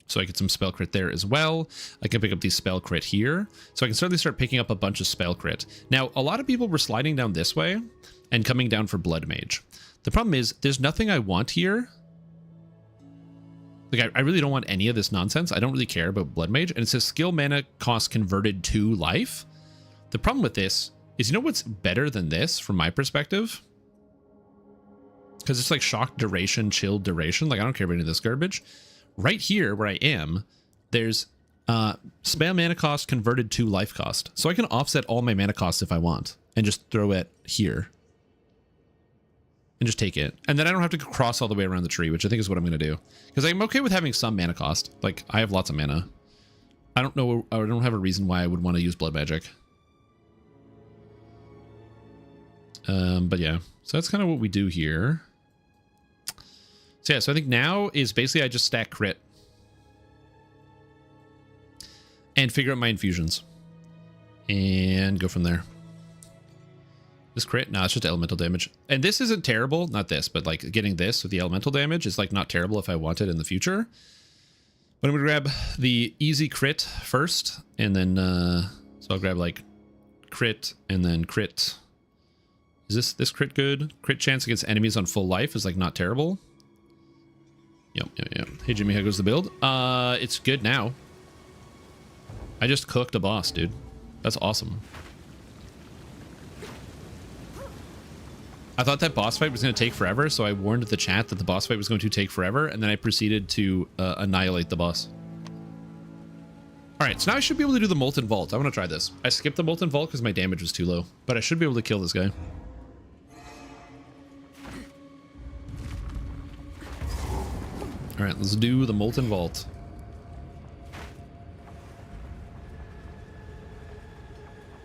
Speaker 1: So I get some spell crit there as well. I can pick up the spell crit here. So I can certainly start picking up a bunch of spell crit. Now, a lot of people were sliding down this way and coming down for Blood Mage. The problem is there's nothing I want here. Like, I really don't want any of this nonsense. I don't really care about Blood Mage. And it says skill mana cost converted to life. The problem with this is, you know what's better than this from my perspective? Because it's like shock duration, chill duration. Like, I don't care about any of this garbage. Right here where I am, there's spell mana cost converted to life cost. So I can offset all my mana costs if I want and just throw it here. And just take it. And then I don't have to cross all the way around the tree, which I think is what I'm going to do. Because I'm okay with having some mana cost. Like, I have lots of mana. I don't know, I don't have a reason why I would want to use blood magic. But yeah, so that's kind of what we do here. So yeah, so I think now is basically I just stack crit and figure out my infusions and go from there. This crit? No, it's just elemental damage. And this isn't terrible. Not this, but like getting this with the elemental damage is like not terrible if I want it in the future. But I'm going to grab the easy crit first. And then, so I'll grab like crit and then crit. Is this crit good? Crit chance against enemies on full life is like not terrible. Yep. Hey Jimmy, how goes the build? It's good now. I just cooked a boss, dude. That's awesome. I thought that boss fight was going to take forever, so I warned the chat that the boss fight was going to take forever, and then I proceeded to annihilate the boss. Alright, so now I should be able to do the Molten Vault. I want to try this. I skipped the Molten Vault because my damage was too low, but I should be able to kill this guy. Alright, let's do the Molten Vault.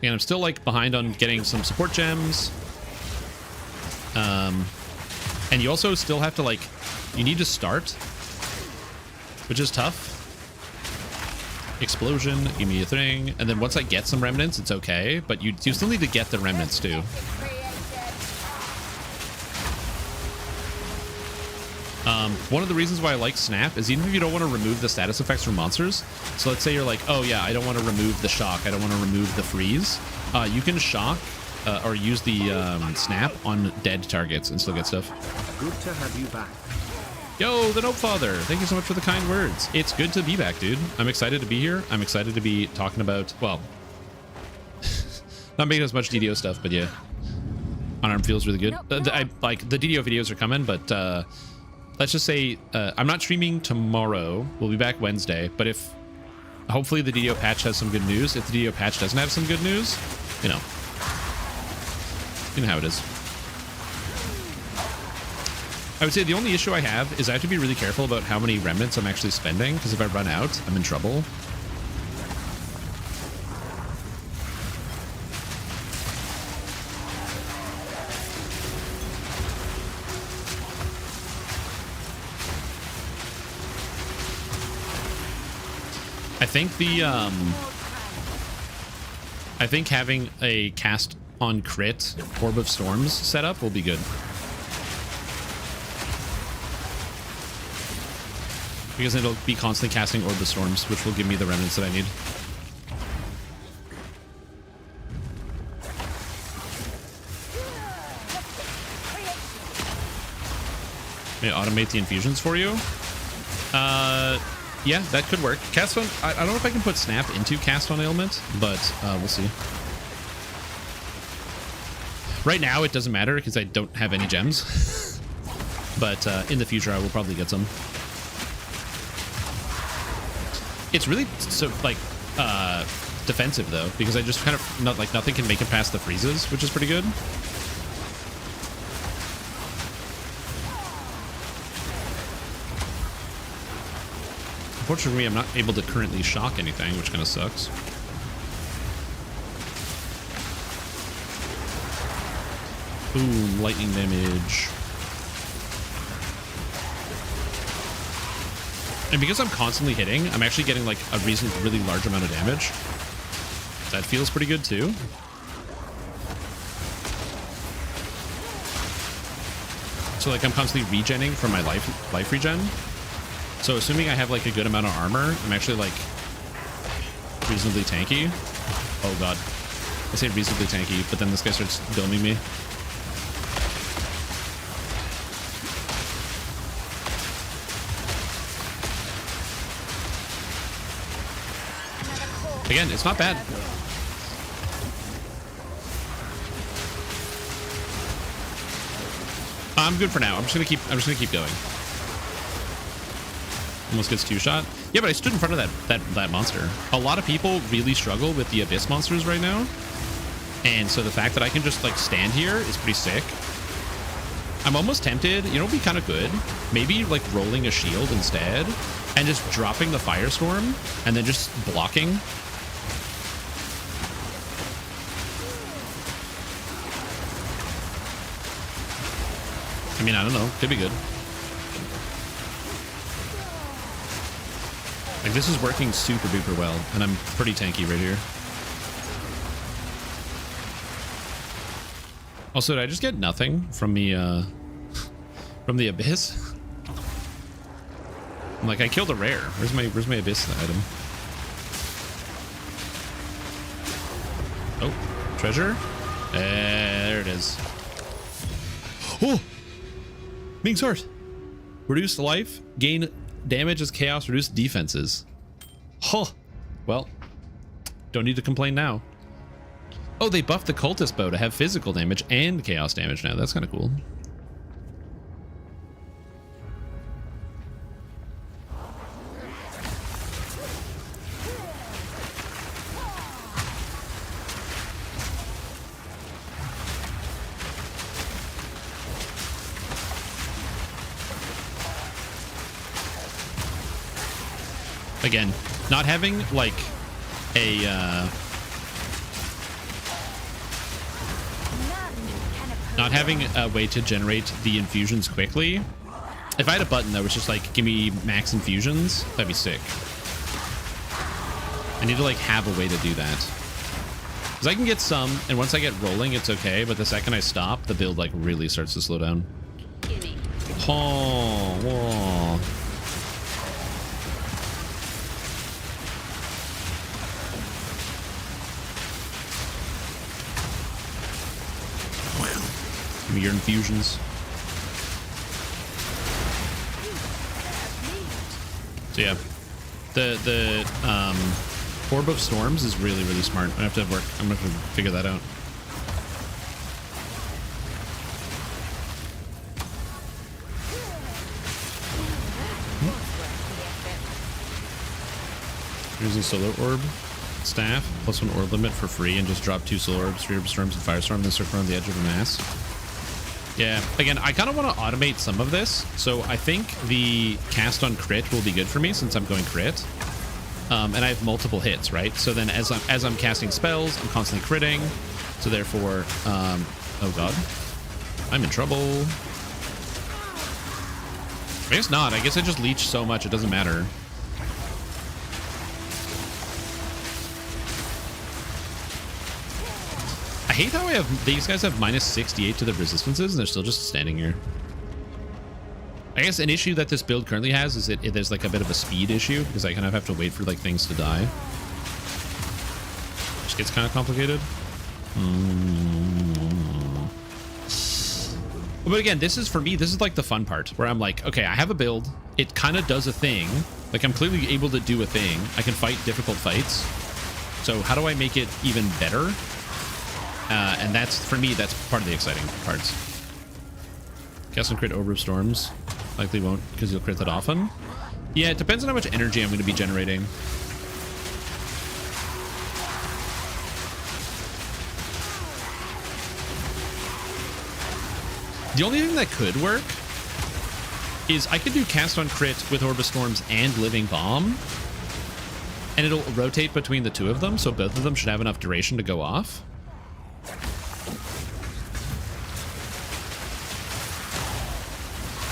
Speaker 1: And I'm still like behind on getting some support gems. And you also still have to like, you need to start, which is tough. Explosion, give me a thing. And then once I get some remnants, it's okay. But you still need to get the remnants too. One of the reasons why I like Snap is even if you don't want to remove the status effects from monsters. So let's say you're like, oh yeah, I don't want to remove the shock. I don't want to remove the freeze. You can shock or use the Snap on dead targets and still get stuff.
Speaker 2: Good to have you back.
Speaker 1: Yo, the Nope Father. Thank you so much for the kind words. It's good to be back, dude. I'm excited to be here. I'm excited to be talking about, well, not making as much DDO stuff, but yeah. Unarmed feels really good. Like the DDO videos are coming, but let's just say I'm not streaming tomorrow. We'll be back Wednesday. But if hopefully the DDO patch has some good news. If the DDO patch doesn't have some good news, you know how it is. I would say the only issue I have is I have to be really careful about how many remnants I'm actually spending, because if I run out, I'm in trouble. I think having a cast on crit Orb of Storms set up will be good. Because it'll be constantly casting Orb of Storms, which will give me the remnants that I need. May I automate the infusions for you? Yeah, that could work. Cast on... I don't know if I can put Snap into Cast on Ailment, but we'll see. Right now, it doesn't matter because I don't have any gems. But in the future, I will probably get some. It's really so like defensive though, because I just kind of nothing can make it past the freezes, which is pretty good. Unfortunately, I'm not able to currently shock anything, which kind of sucks. Boom, lightning damage. And because I'm constantly hitting, I'm actually getting like a really large amount of damage. That feels pretty good too. So like I'm constantly regenning from my life regen. So assuming I have like a good amount of armor, I'm actually like reasonably tanky. Oh god. I say reasonably tanky, but then this guy starts doming me. Again, it's not bad. I'm good for now. I'm just gonna keep going. Almost gets two-shot. Yeah, but I stood in front of that monster. A lot of people really struggle with the abyss monsters right now, and so the fact that I can just like stand here is pretty sick. I'm almost tempted. You know, it'd be kind of good. Maybe like rolling a shield instead, and just dropping the firestorm, and then just blocking. I mean, I don't know. Could be good. Like, this is working super duper well, and I'm pretty tanky right here. Also, did I just get nothing from the abyss? I'm like, I killed a rare. Where's my abyss item? Oh, treasure? There it is. Oh! Ming's Heart. Reduced life, gain damage as chaos, reduced defenses. Huh. Well, don't need to complain now. Oh, they buffed the cultist bow to have physical damage and chaos damage now. That's kind of cool. Again, not having like a not having a way to generate the infusions quickly. If I had a button that was just like, give me max infusions, that'd be sick. I need to like have a way to do that. Because I can get some, and once I get rolling, it's okay. But the second I stop, the build like really starts to slow down. Oh, whoa. Give me your infusions. So yeah, the Orb of Storms is really smart. I have to work. I'm gonna have to figure that out. Using Solar Orb staff, +1 orb limit for free, and just drop 2 Solar Orbs, 3 Orb Storms, and Firestorm, then circle around the edge of a mass. Yeah, again, I kind of want to automate some of this, so I think the cast on crit will be good for me since I'm going crit. And I have multiple hits, right? So then as I'm casting spells, I'm constantly critting, so therefore, oh god, I'm in trouble. I guess not. I guess I just leech so much it doesn't matter. I hate how these guys have -68 to the resistances and they're still just standing here. I guess an issue that this build currently has is that there's like a bit of a speed issue because I kind of have to wait for like things to die. Which gets kind of complicated. But again, this is for me, this is like the fun part where I'm like, okay, I have a build. It kind of does a thing. Like I'm clearly able to do a thing. I can fight difficult fights. So how do I make it even better? And that's, for me, that's part of the exciting parts. Cast and crit Orb of Storms. Likely won't, because you'll crit that often. Yeah, it depends on how much energy I'm going to be generating. The only thing that could work is I could do cast on crit with Orb of Storms and Living Bomb. And it'll rotate between the two of them, so both of them should have enough duration to go off.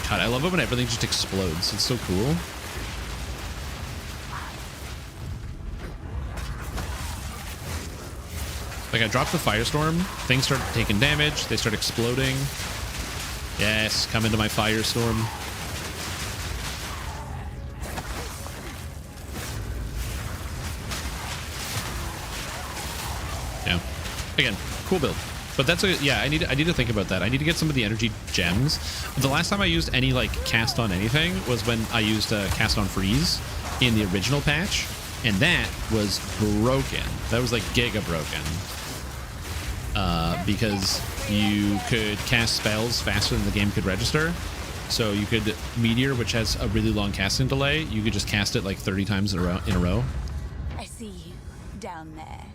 Speaker 1: God, I love it when everything just explodes. It's so cool. Like, I dropped the Firestorm. Things start taking damage. They start exploding. Yes, come into my Firestorm. Yeah. Again, cool build. But that's yeah, I need to think about that. I need to get some of the energy gems. The last time I used any like cast on anything was when I used cast on freeze in the original patch, and that was broken. That was like giga broken. Because you could cast spells faster than the game could register. So you could Meteor, which has a really long casting delay, you could just cast it like 30 times in a row.
Speaker 7: I see you down there.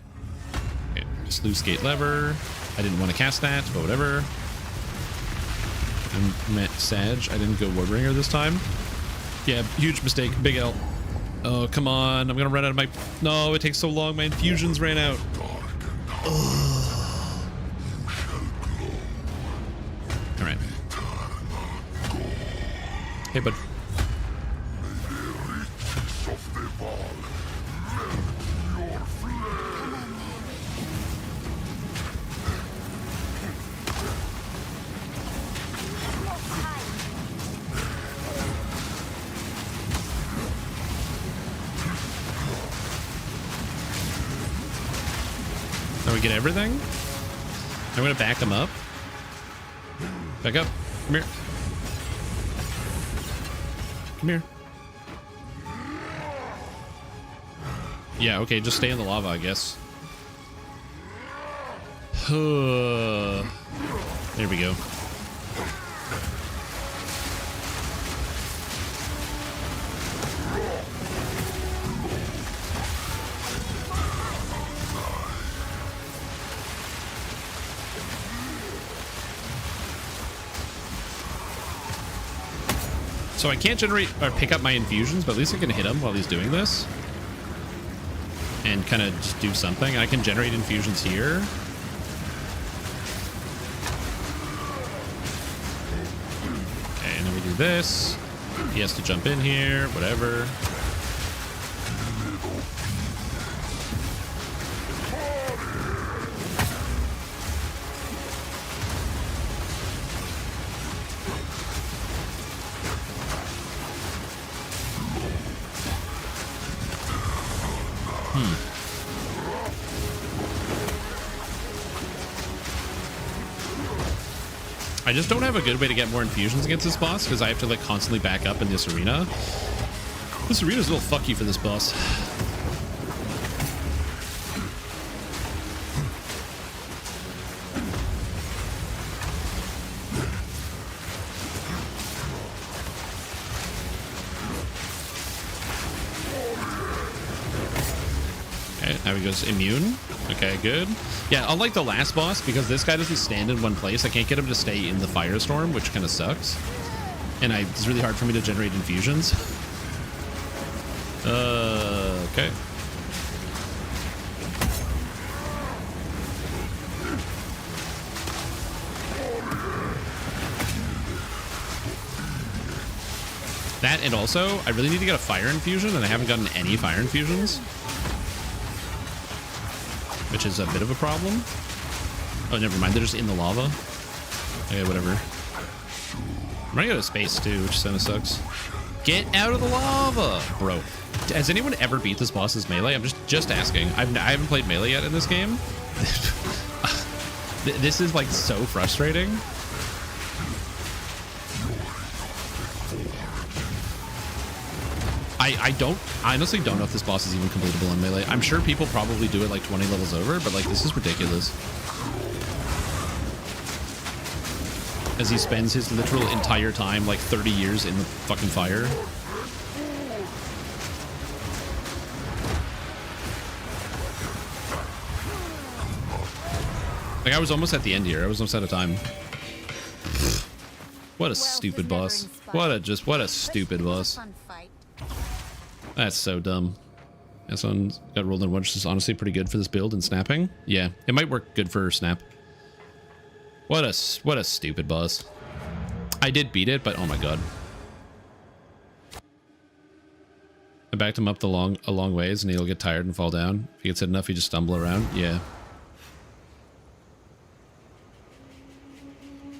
Speaker 1: Okay, sluice gate lever. I didn't want to cast that, but whatever. I met Sag. I didn't go Wardbringer this time. Yeah, huge mistake. Big L. Oh, come on. I'm going to run out of my... No, it takes so long. My infusions ran out. All right. Hey, bud. Now we get everything. I'm gonna back him up. Back up. Come here. Come here. Yeah, okay, just stay in the lava, I guess. There we go. So I can't generate or pick up my infusions, but at least I can hit him while he's doing this. And kind of just do something. I can generate infusions here. Okay, and then we do this. He has to jump in here, whatever. I just don't have a good way to get more infusions against this boss because I have to like constantly back up in this arena. This arena's a little fucky for this boss. Okay, now he goes immune. Okay, good. Yeah, unlike the last boss, because this guy doesn't stand in one place, I can't get him to stay in the firestorm, which kind of sucks. And it's really hard for me to generate infusions. Okay. That, and also, I really need to get a fire infusion, and I haven't gotten any fire infusions. Which is a bit of a problem. Oh, never mind. They're just in the lava. Okay, whatever. I'm running out of space, too, which kind of sucks. Get out of the lava! Bro, has anyone ever beat this boss's melee? I'm just asking. I haven't played melee yet in this game. This is, like, so frustrating. I honestly don't know if this boss is even completable in melee. I'm sure people probably do it like 20 levels over, but like this is ridiculous. As he spends his literal entire time, like 30 years in the fucking fire. Like I was almost at the end here. I was almost out of time. What a stupid boss. What a stupid boss. That's so dumb. This one got rolled in one, which is honestly pretty good for this build and snapping. Yeah, it might work good for snap. What a stupid boss. I did beat it, but oh my god. I backed him up a long ways, and he'll get tired and fall down. If he gets hit enough, he just stumble around. Yeah.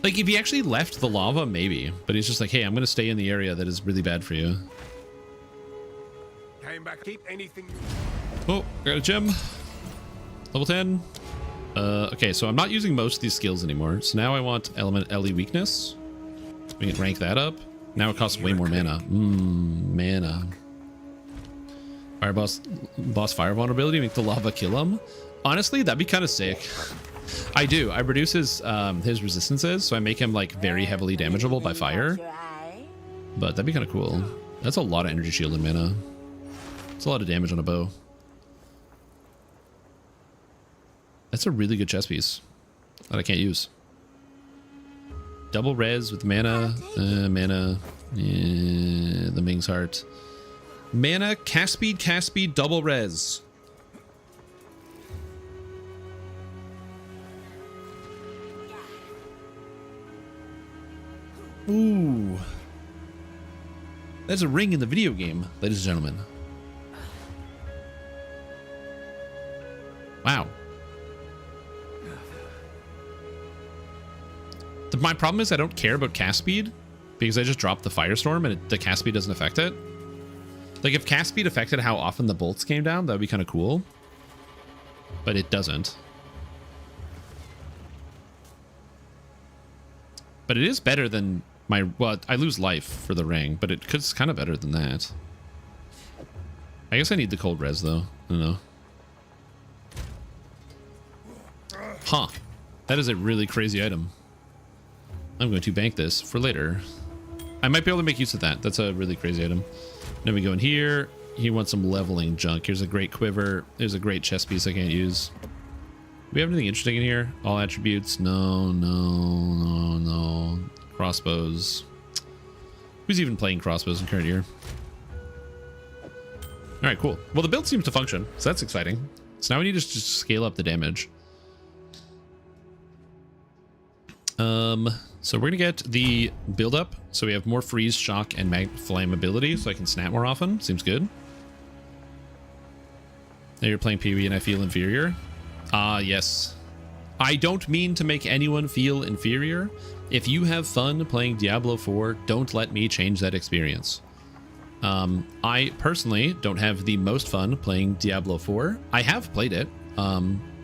Speaker 1: Like if he actually left the lava, maybe. But he's just like, hey, I'm gonna stay in the area that is really bad for you.
Speaker 11: Back. Keep anything.
Speaker 1: Oh, got a gem. Level 10. Okay, so I'm not using most of these skills anymore. So now I want element LE weakness. We can rank that up. Now it costs way more mana. Mana. Fire boss fire vulnerability, make the lava kill him. Honestly, that'd be kind of sick. I do. I reduce his resistances, so I make him like very heavily damageable by fire. But that'd be kind of cool. That's a lot of energy shield and mana. It's a lot of damage on a bow. That's a really good chess piece that I can't use. Double res with mana. Mana. The Ming's Heart. Mana, cast speed, double res. Ooh. There's a ring in the video game, ladies and gentlemen. Wow. My problem is I don't care about cast speed because I just dropped the firestorm and the cast speed doesn't affect it. Like if cast speed affected how often the bolts came down, that would be kind of cool. But it doesn't. But it is better than my... Well, I lose life for the ring, but it's kind of better than that. I guess I need the cold res though. I don't know. Huh. That is a really crazy item. I'm going to bank this for later. I might be able to make use of that. That's a really crazy item. Then we go in here. He wants some leveling junk. Here's a great quiver. There's a great chest piece I can't use. Do we have anything interesting in here? All attributes? No. Crossbows. Who's even playing crossbows in current year? Alright, cool. Well, the build seems to function, so that's exciting. So now we need to just scale up the damage. So we're gonna get the build up, so we have more freeze, shock, and mag flame ability, so I can snap more often. Seems good. Now you're playing PvE and I feel inferior. Yes. I don't mean to make anyone feel inferior. If you have fun playing Diablo 4, don't let me change that experience. I personally don't have the most fun playing Diablo 4. I have played it.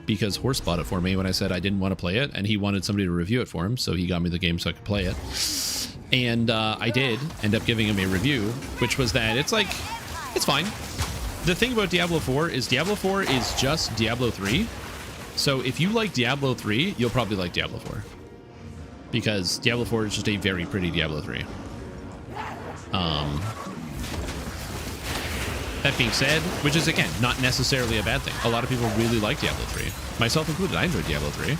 Speaker 1: Because Horse bought it for me when I said I didn't want to play it, and he wanted somebody to review it for him, so he got me the game so I could play it. And I did end up giving him a review, which was that it's like, it's fine. The thing about Diablo 4 is just Diablo 3. So if you like Diablo 3, you'll probably like Diablo 4. Because Diablo 4 is just a very pretty Diablo 3. That being said, which is again not necessarily a bad thing. A lot of people really like Diablo 3, myself included. I enjoyed Diablo 3. I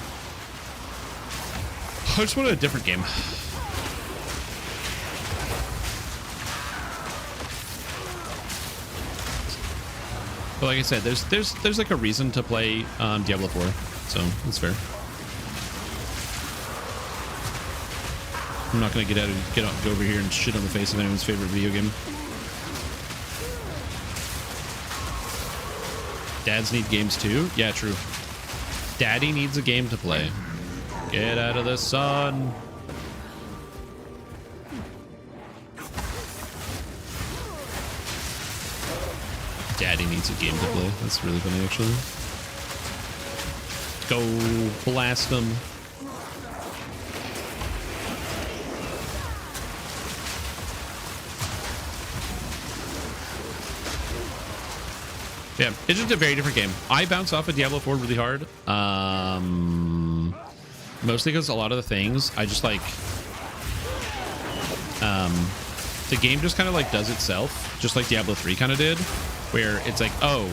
Speaker 1: just wanted a different game. But like I said, there's like a reason to play Diablo 4, so that's fair. I'm not gonna go over here and shit on the face of anyone's favorite video game. Dads need games too? Yeah, true. Daddy needs a game to play. Get out of the sun. Daddy needs a game to play. That's really funny, actually. Go blast them. Yeah, it's just a very different game. I bounce off of Diablo 4 really hard. Mostly because a lot of the things I just like, the game just kind of like does itself, just like Diablo 3 kind of did, where it's like, oh,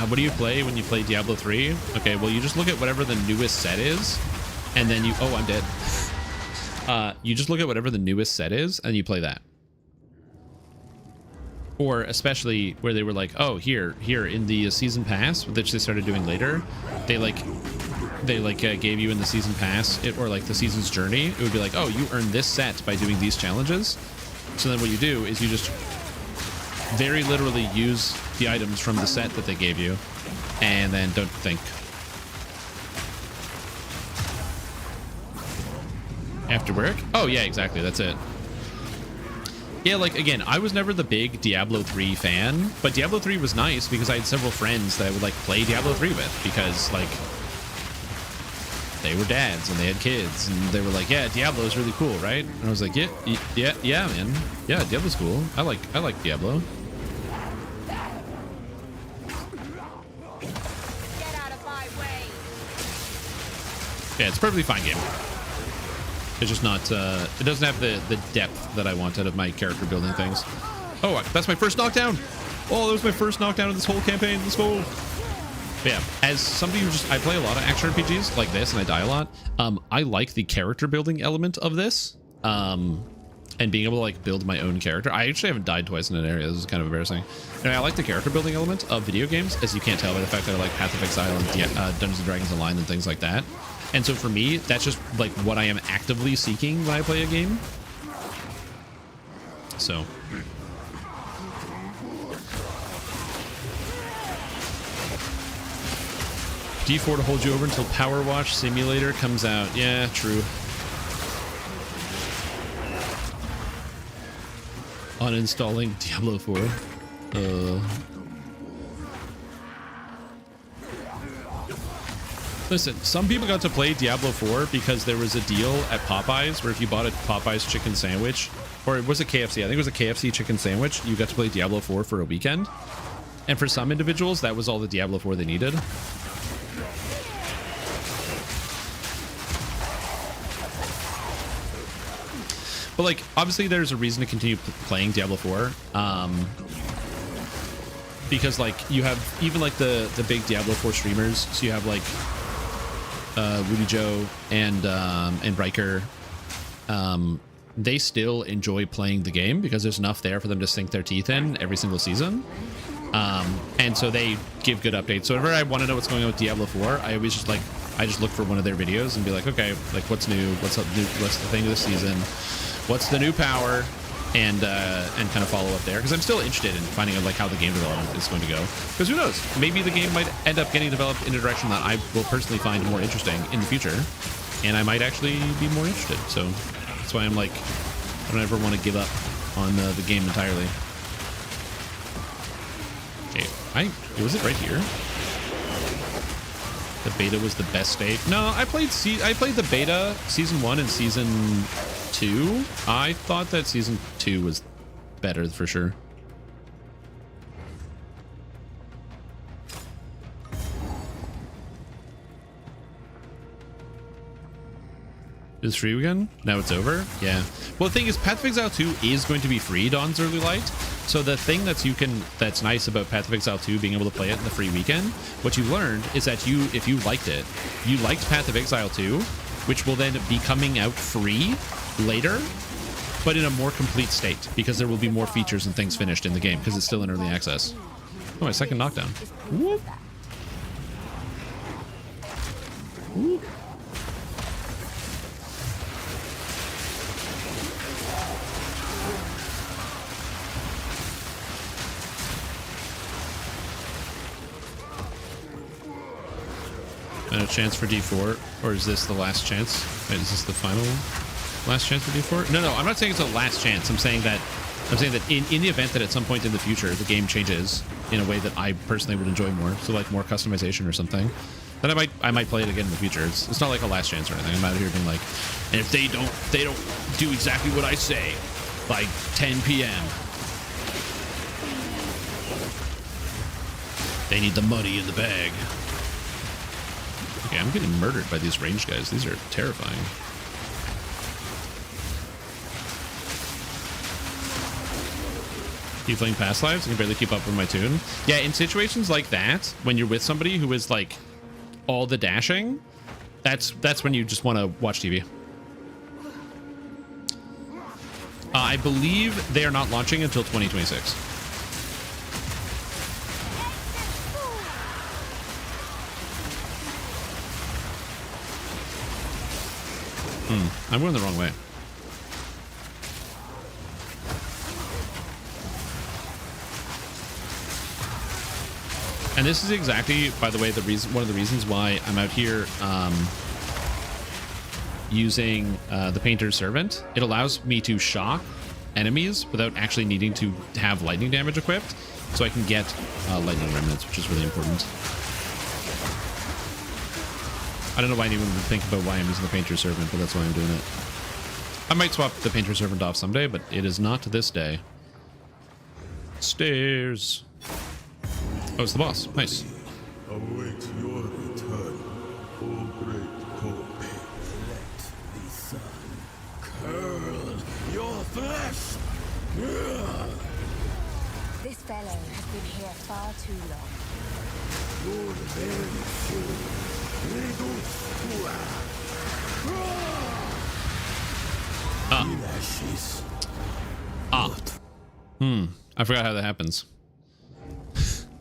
Speaker 1: what do you play when you play Diablo 3? Okay, well, you just look at whatever the newest set is, and then you, oh, I'm dead. You just look at whatever the newest set is, and you play that. Or especially where they were like, oh, here in the season pass, which they started doing later, they gave you in the season pass, or like the season's journey, it would be like, oh, you earned this set by doing these challenges. So then what you do is you just very literally use the items from the set that they gave you, and then don't think. After work? Oh yeah, exactly, that's it. Yeah, like, again, I was never the big Diablo 3 fan, but Diablo 3 was nice because I had several friends that I would, like, play Diablo 3 with because, like, they were dads and they had kids and they were like, yeah, Diablo's really cool, right? And I was like, yeah, man. Yeah, Diablo's cool. I like Diablo.
Speaker 7: Get out of my way.
Speaker 1: Yeah, it's a perfectly fine game. It's just not, it doesn't have the depth that I want out of my character building things. Oh, that's my first knockdown. Oh, that was my first knockdown of this whole campaign. Let's go. But yeah, as somebody who I play a lot of action RPGs like this and I die a lot. I like the character building element of this. And being able to like build my own character. I actually haven't died twice in an area. This is kind of embarrassing. Anyway, I like the character building element of video games, as you can't tell by the fact that I like Path of Exile and Dungeons and Dragons Online and things like that. And so for me, that's just like what I am actively seeking when I play a game. So. D4 to hold you over until Power Wash Simulator comes out. Yeah, true. Uninstalling Diablo 4. Listen, some people got to play Diablo 4 because there was a deal at Popeyes where if you bought a Popeyes chicken sandwich, or it was a KFC, I think it was a KFC chicken sandwich, you got to play Diablo 4 for a weekend. And for some individuals, that was all the Diablo 4 they needed. But like, obviously there's a reason to continue playing Diablo 4. Because like, you have even like the big Diablo 4 streamers. So you have like Woody Joe and Riker. They still enjoy playing the game because there's enough there for them to sink their teeth in every single season. And so they give good updates. So whenever I want to know what's going on with Diablo 4, I always just like, I just look for one of their videos and be like, okay, like what's new? What's up new? What's the thing of the season? What's the new power? And kind of follow up there, because I'm still interested in finding out like how the game development is going to go. Because who knows? Maybe the game might end up getting developed in a direction that I will personally find more interesting in the future, and I might actually be more interested. So that's why I'm like, I don't ever want to give up on the game entirely. Okay, was it right here? The beta was the best state. No, I played the beta, season 1 and season 2. I thought that season 2 was better for sure. Is free again? Now it's over? Yeah. Well, the thing is, Path of Exile 2 is going to be free, Dawn's Early Light, So the thing that's nice about Path of Exile 2 being able to play it in the free weekend, what you learned is that if you liked it, you liked Path of Exile 2, which will then be coming out free later, but in a more complete state, because there will be more features and things finished in the game, because it's still in early access. Oh, my second knockdown. Whoop. Whoop. And a chance for D4, or is this the last chance? Wait, is this the final last chance for D4? No, I'm not saying it's a last chance. I'm saying that in the event that at some point in the future the game changes in a way that I personally would enjoy more, so like more customization or something, then I might play it again in the future. It's not like a last chance or anything. I'm out here being like, and if they don't do exactly what I say by 10 p.m. they need the money in the bag. Okay, I'm getting murdered by these ranged guys. These are terrifying. You playing past lives? I can barely keep up with my tune. Yeah, in situations like that, when you're with somebody who is like all the dashing, that's when you just want to watch TV. I believe they are not launching until 2026. I'm going the wrong way. And this is exactly, by the way, one of the reasons why I'm out here using the Painter's Servant. It allows me to shock enemies without actually needing to have lightning damage equipped, so I can get lightning remnants, which is really important. I don't know why anyone would think about why I'm using the Painter's Servant, but that's why I'm doing it. I might swap the Painter's Servant off someday, but it is not this day. Stairs. Oh, it's the boss. Nice.
Speaker 11: Await your return, O great Kobe. Let the sun curl your flesh.
Speaker 12: This fellow has been here far too long.
Speaker 11: Your very soul.
Speaker 1: I forgot how that happens.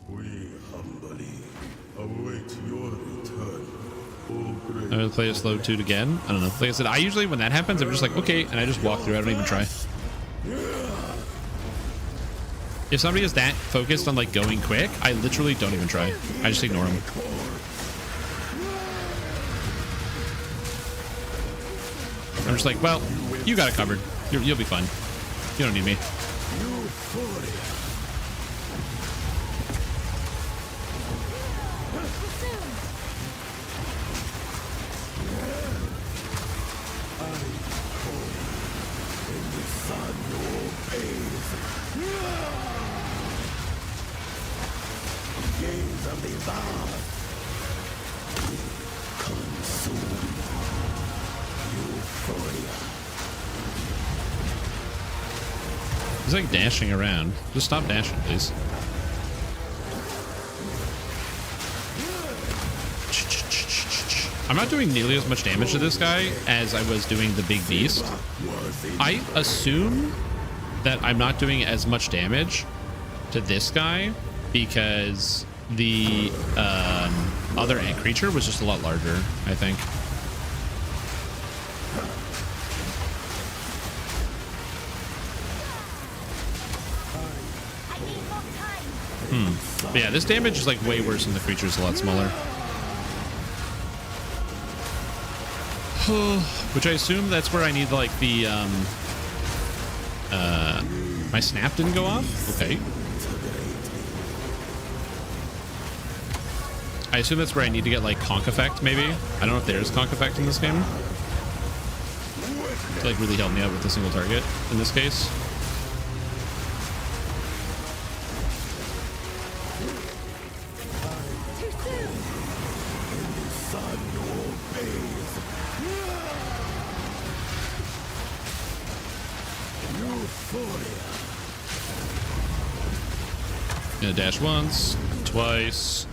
Speaker 11: We humbly await your return, O great.
Speaker 1: I'm gonna play a slow toot again. I don't know. Like I said, I usually when that happens, I'm just like, okay, and I just walk through. I don't even try. If somebody is that focused on like going quick, I literally don't even try. I just ignore them. I'm just like, well, you got it covered. You'll be fine. You don't need me. He's like dashing around. Just stop dashing, please. I'm not doing nearly as much damage to this guy as I was doing the big beast. I assume that I'm not doing as much damage to this guy because the other ant creature was just a lot larger, I think. But yeah, this damage is like way worse and the creature's a lot smaller. Which I assume that's where I need like the my snap didn't go off? Okay. I assume that's where I need to get like conk effect maybe. I don't know if there's conk effect in this game. To like really help me out with a single target in this case. Gonna dash once, twice,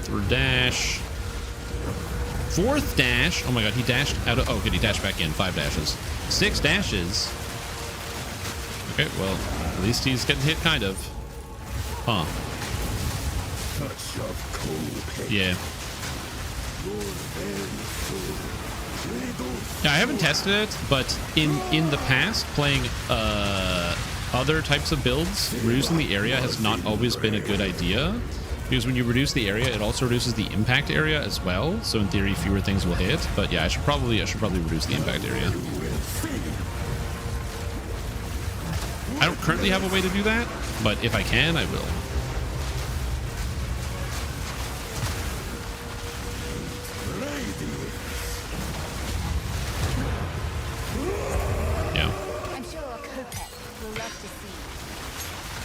Speaker 1: third dash, fourth dash. Oh my god, he dashed out of. Oh, good, he dashed back in. 5 dashes, 6 dashes. Okay, well, at least he's getting hit, kind of. Huh. Yeah. Yeah, I haven't tested it, but in the past, playing other types of builds, reducing the area has not always been a good idea, because when you reduce the area, it also reduces the impact area as well. So in theory, fewer things will hit. But yeah, I should probably reduce the impact area. I don't currently have a way to do that, but if I can, I will.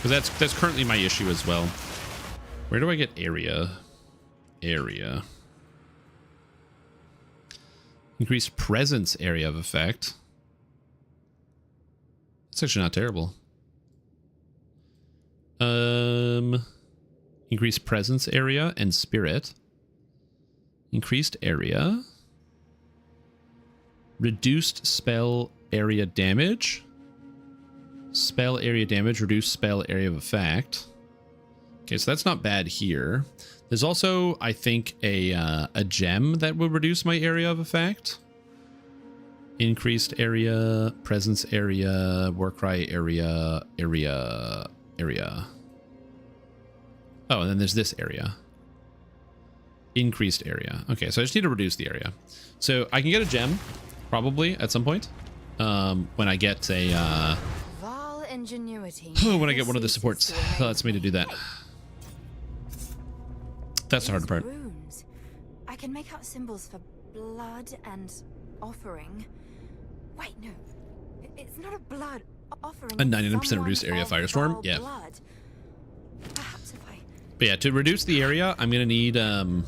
Speaker 1: Because that's currently my issue as well. Where do I get area? Area. Increased presence area of effect. It's actually not terrible. Increased presence area and spirit. Increased area. Reduced spell area damage. Spell area damage, reduce spell area of effect. Okay, so that's not bad here. There's also, I think, a gem that will reduce my area of effect. Increased area, presence area, Warcry area. Oh, and then there's this area. Increased area. Okay, so I just need to reduce the area. So I can get a gem, probably, at some point. When I get a...
Speaker 12: Ingenuity.
Speaker 1: when I get one of the supports that lets me to do that. That's the hard part.
Speaker 12: Runes. I can make out symbols for blood and offering. Wait, no. It's not a blood offering.
Speaker 1: A 99% reduced area firestorm? Yeah.
Speaker 12: Perhaps if I...
Speaker 1: But yeah, to reduce the area, I'm going to need a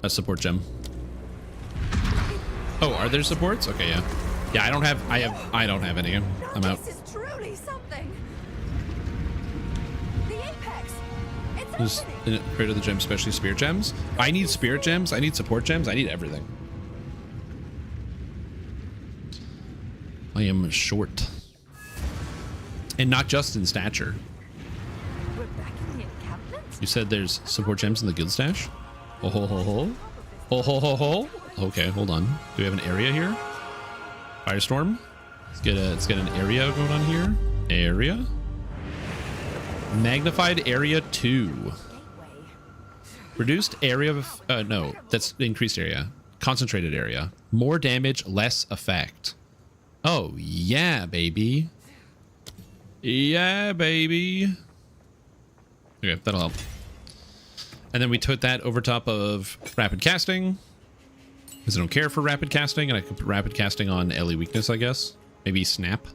Speaker 1: support gem. Oh, are there supports? Okay, yeah. Yeah, I don't have any. I'm out. Just created the gem, especially spirit gems. I need spirit gems. I need support gems. I need everything. I am short, and not just in stature. You said there's support gems in the guild stash. Oh ho ho ho. Oh ho ho ho. Okay, hold on. Do we have an area here? Firestorm. Let's get an area going on here. Area. Magnified area 2. Reduced area of... no, that's increased area. Concentrated area. More damage, less effect. Oh, yeah, baby. Yeah, baby. Okay, that'll help. And then we put that over top of rapid casting. Because I don't care for rapid casting, and I can put rapid casting on LE weakness, I guess. Maybe snap.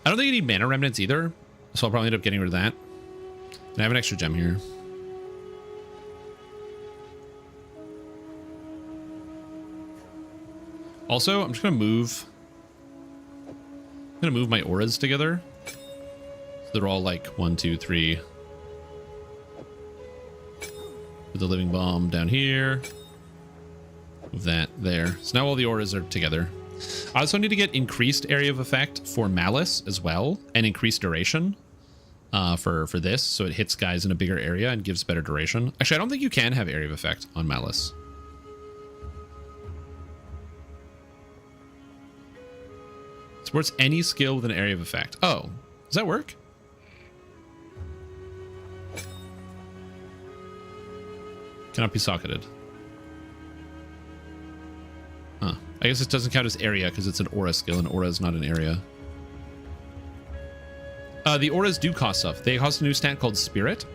Speaker 1: I don't think you need mana remnants either, so I'll probably end up getting rid of that. And I have an extra gem here. Also, I'm just gonna move my auras together. So they're all like 1, 2, 3. Put the living bomb down here. Move that there. So now all the auras are together. I also need to get increased area of effect for Malice as well, and increased duration for this, so it hits guys in a bigger area and gives better duration. Actually, I don't think you can have area of effect on Malice. Supports any skill with an area of effect. Oh, does that work? Cannot be socketed. Huh. I guess it doesn't count as area because it's an aura skill, and aura is not an area. The auras do cost stuff. They cost a new stat called Spirit.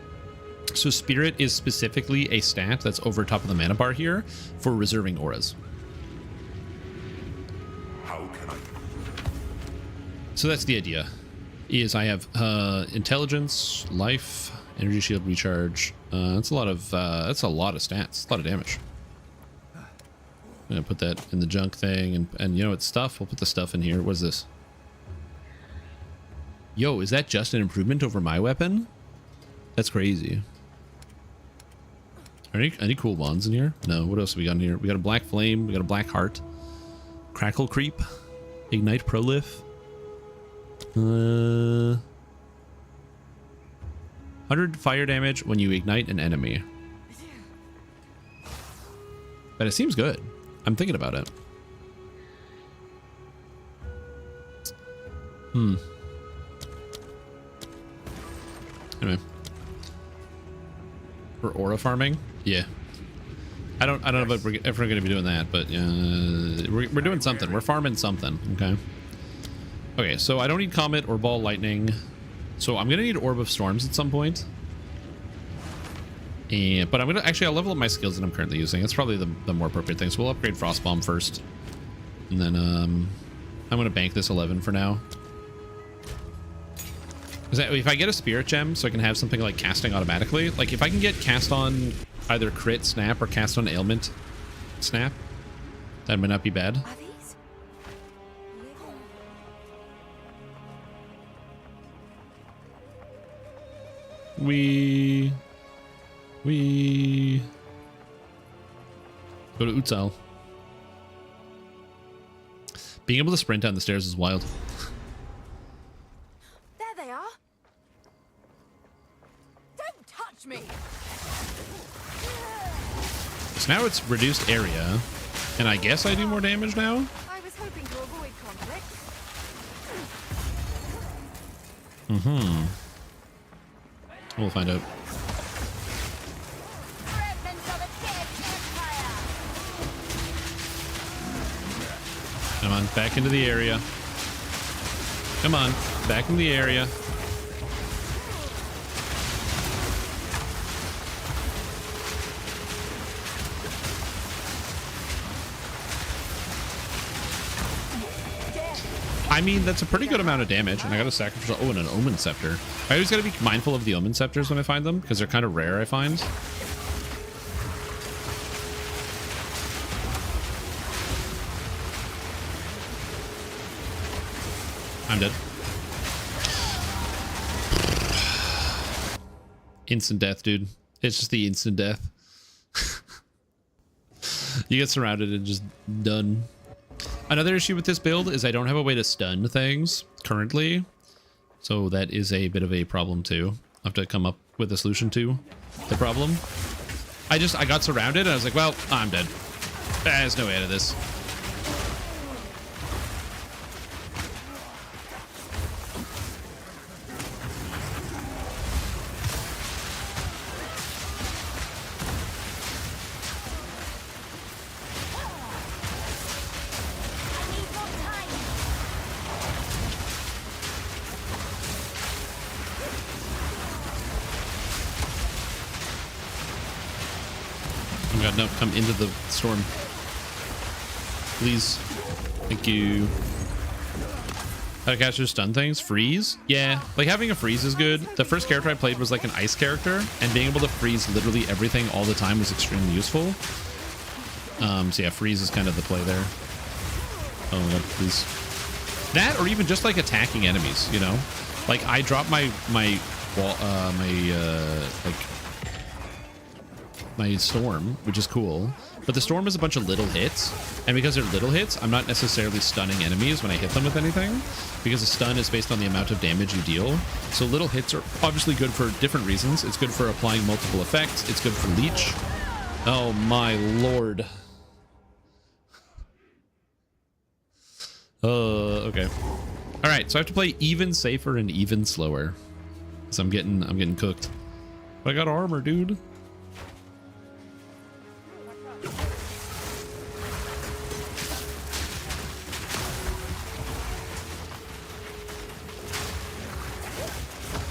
Speaker 1: So Spirit is specifically a stat that's over top of the mana bar here for reserving auras.
Speaker 11: How can I?
Speaker 1: So that's the idea. Is I have intelligence, life, energy shield recharge. That's a lot of stats. A lot of damage. I'm gonna put that in the junk thing, and you know it's stuff. We'll put the stuff in here. What is this? Yo, is that just an improvement over my weapon? That's crazy. Are any cool wands in here? No. What else have we got in here? We got a black flame. We got a black heart. Crackle creep. Ignite prolif. 100 fire damage when you ignite an enemy. But it seems good. I'm thinking about it. Anyway. For aura farming? Yeah. I don't know if we're ever going to be doing that, but we're doing something. We're farming something, okay? Okay, so I don't need Comet or Ball Lightning. So I'm going to need Orb of Storms at some point. But I'm going to... Actually, I'll level up my skills that I'm currently using. That's probably the more appropriate thing. So we'll upgrade Frostbomb first. And then I'm going to bank this 11 for now. If I get a Spirit Gem, so I can have something like casting automatically. Like, if I can get cast on either Crit Snap or cast on Ailment Snap, that might not be bad. We go to Utsal. Being able to sprint down the stairs is wild.
Speaker 12: There they are. Don't touch me.
Speaker 1: So now it's reduced area, and I guess I do more damage now.
Speaker 12: I was hoping to avoid conflict.
Speaker 1: We'll find out. Come on, back into the area. Come on, back in the area. I mean, that's a pretty good amount of damage, and I got a sacrificial... Oh, and an Omen Scepter. I always got to be mindful of the Omen Scepters when I find them, because they're kind of rare, I find. I'm dead. Instant death, dude. It's just the instant death. You get surrounded and just done. Another issue with this build is I don't have a way to stun things currently. So that is a bit of a problem too. I'll have to come up with a solution to the problem. I got surrounded and I was like, well, I'm dead. There's no way out of this. No, come into the storm. Please. Thank you. How to catch or stun things? Freeze? Yeah, like having a freeze is good. The first character I played was like an ice character, and being able to freeze literally everything all the time was extremely useful. So yeah, freeze is kind of the play there. Oh my god, please. That, or even just like attacking enemies, you know? Like I drop my storm, which is cool, but the storm is a bunch of little hits, and because they're little hits, I'm not necessarily stunning enemies when I hit them with anything, because a stun is based on the amount of damage you deal. So little hits are obviously good for different reasons. It's good for applying multiple effects. It's good for leech. Oh my lord. Okay. All right, so I have to play even safer and even slower, so I'm getting cooked. But I got armor, dude.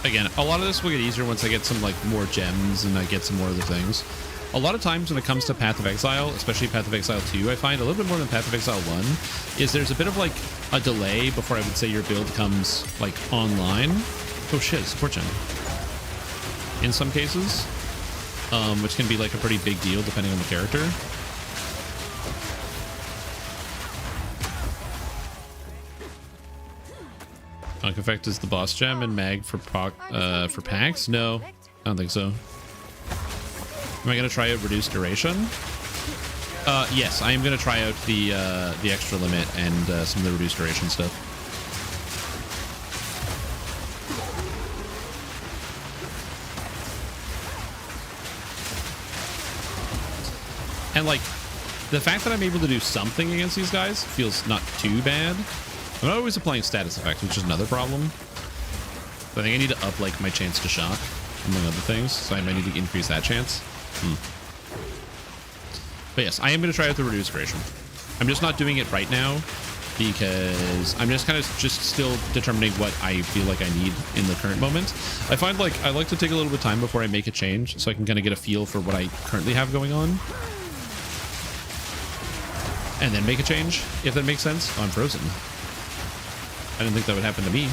Speaker 1: Again, a lot of this will get easier once I get some like more gems and I get some more other things. A lot of times when it comes to Path of Exile, especially Path of Exile 2, I find a little bit more than Path of Exile 1, is there's a bit of like a delay before I would say your build comes like online. Oh shit, support gen. In some cases, which can be like a pretty big deal depending on the character. Punk Effect is the boss gem and mag for packs? No, I don't think so. Am I gonna try out reduced duration? Yes, I am gonna try out the extra limit and some of the reduced duration stuff. And like, the fact that I'm able to do something against these guys feels not too bad. I'm not always applying status effects, which is another problem. But I think I need to up like my chance to shock, among other things. So I might need to increase that chance. But yes, I am going to try out the reduced duration. I'm just not doing it right now because I'm just kind of still determining what I feel like I need in the current moment. I find like I like to take a little bit of time before I make a change so I can kind of get a feel for what I currently have going on. And then make a change, if that makes sense. Oh, I'm frozen. I didn't think that would happen to me.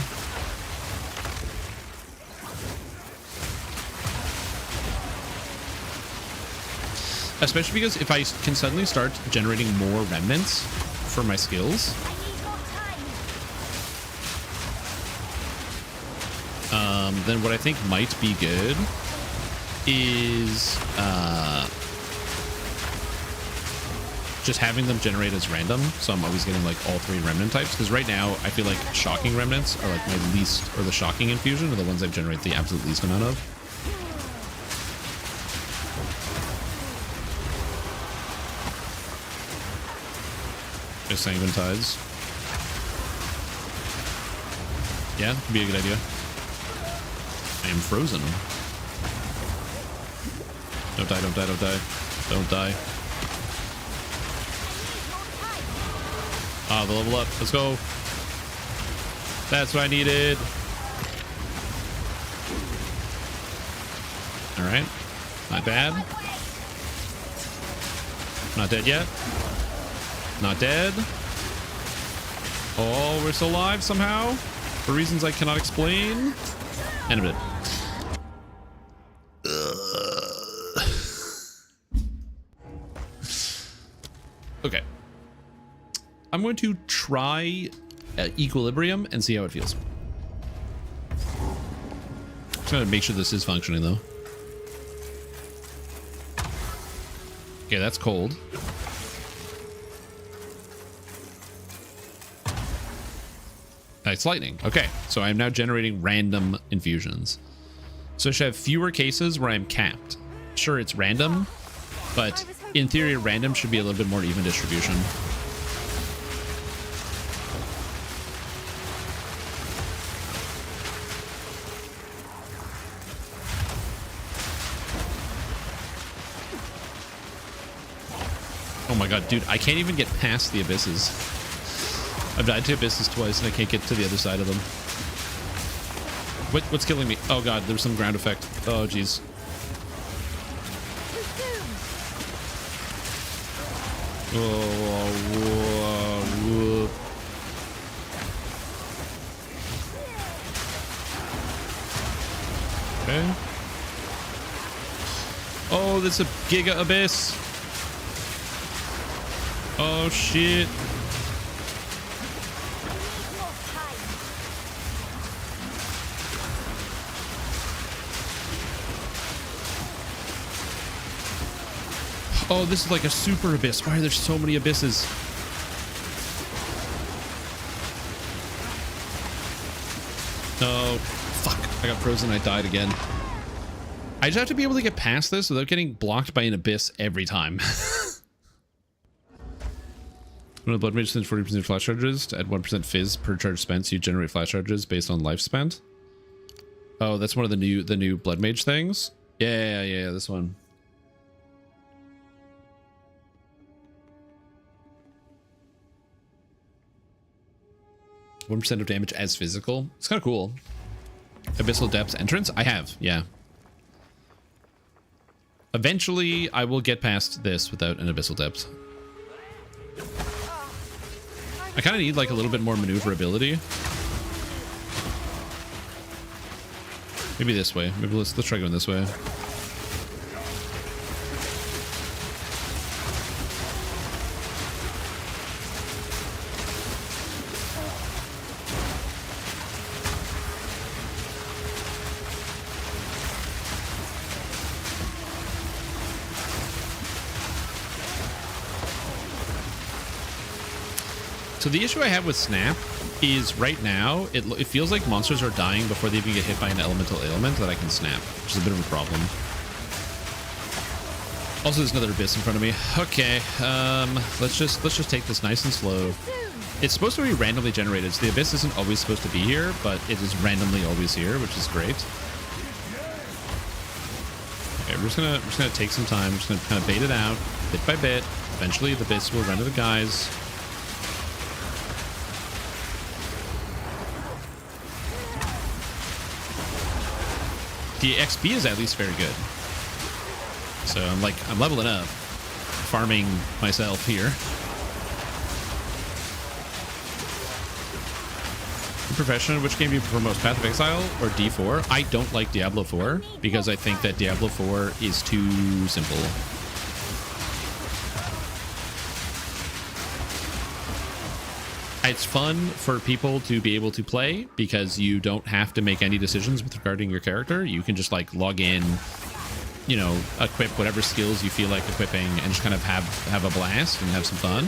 Speaker 1: Especially because if I can suddenly start generating more remnants for my skills, then what I think might be good is just having them generate as random, so I'm always getting like all 3 remnant types, because right now I feel like shocking remnants are like my least, or the shocking infusion are the ones I generate the absolute least amount of. Just sanguine tides. Yeah, could be a good idea. I am frozen. Don't die, don't die, don't die. Don't die. Ah, the level up. Let's go. That's what I needed. Alright. Not bad. Not dead yet. Not dead. Oh, we're still alive somehow. For reasons I cannot explain. And a bit. Okay. I'm going to try equilibrium and see how it feels. Just gotta make sure this is functioning though. Okay, that's cold. It's lightning. Okay, so I'm now generating random infusions. So I should have fewer cases where I'm capped. Sure, it's random, but in theory, random should be a little bit more even distribution. Oh my god, dude, I can't even get past the abysses. I've died to abysses twice and I can't get to the other side of them. What's killing me? Oh god, there's some ground effect. Oh jeez. Okay. Oh, there's a giga abyss. Oh shit. Oh, this is like a super abyss. Why are there so many abysses? No. Fuck. I got frozen. I died again. I just have to be able to get past this without getting blocked by an abyss every time. When a blood mage spends 40% flash charges to add 1% fizz per charge spent, so you generate flash charges based on life spent. Oh, that's one of the new blood mage things. Yeah, this one. 1% of damage as physical. It's kind of cool. Abyssal Depths entrance? I have, yeah. Eventually, I will get past this without an Abyssal Depth. I kind of need like a little bit more maneuverability. Maybe this way. Maybe let's try going this way. So the issue I have with Snap is right now, it feels like monsters are dying before they even get hit by an elemental ailment that I can snap, which is a bit of a problem. Also, there's another abyss in front of me. Okay, let's just take this nice and slow. It's supposed to be randomly generated, so the abyss isn't always supposed to be here, but it is randomly always here, which is great. Okay, we're just gonna take some time. We're just gonna kind of bait it out, bit by bit. Eventually, the abyss will run to the guys. The XP is at least very good. So I'm leveling up, farming myself here. In Profession, which game do you prefer most, Path of Exile or D4? I don't like Diablo 4 because I think that Diablo 4 is too simple. It's fun for people to be able to play because you don't have to make any decisions with regarding your character. You can just like log in, you know, equip whatever skills you feel like equipping and just kind of have a blast and have some fun.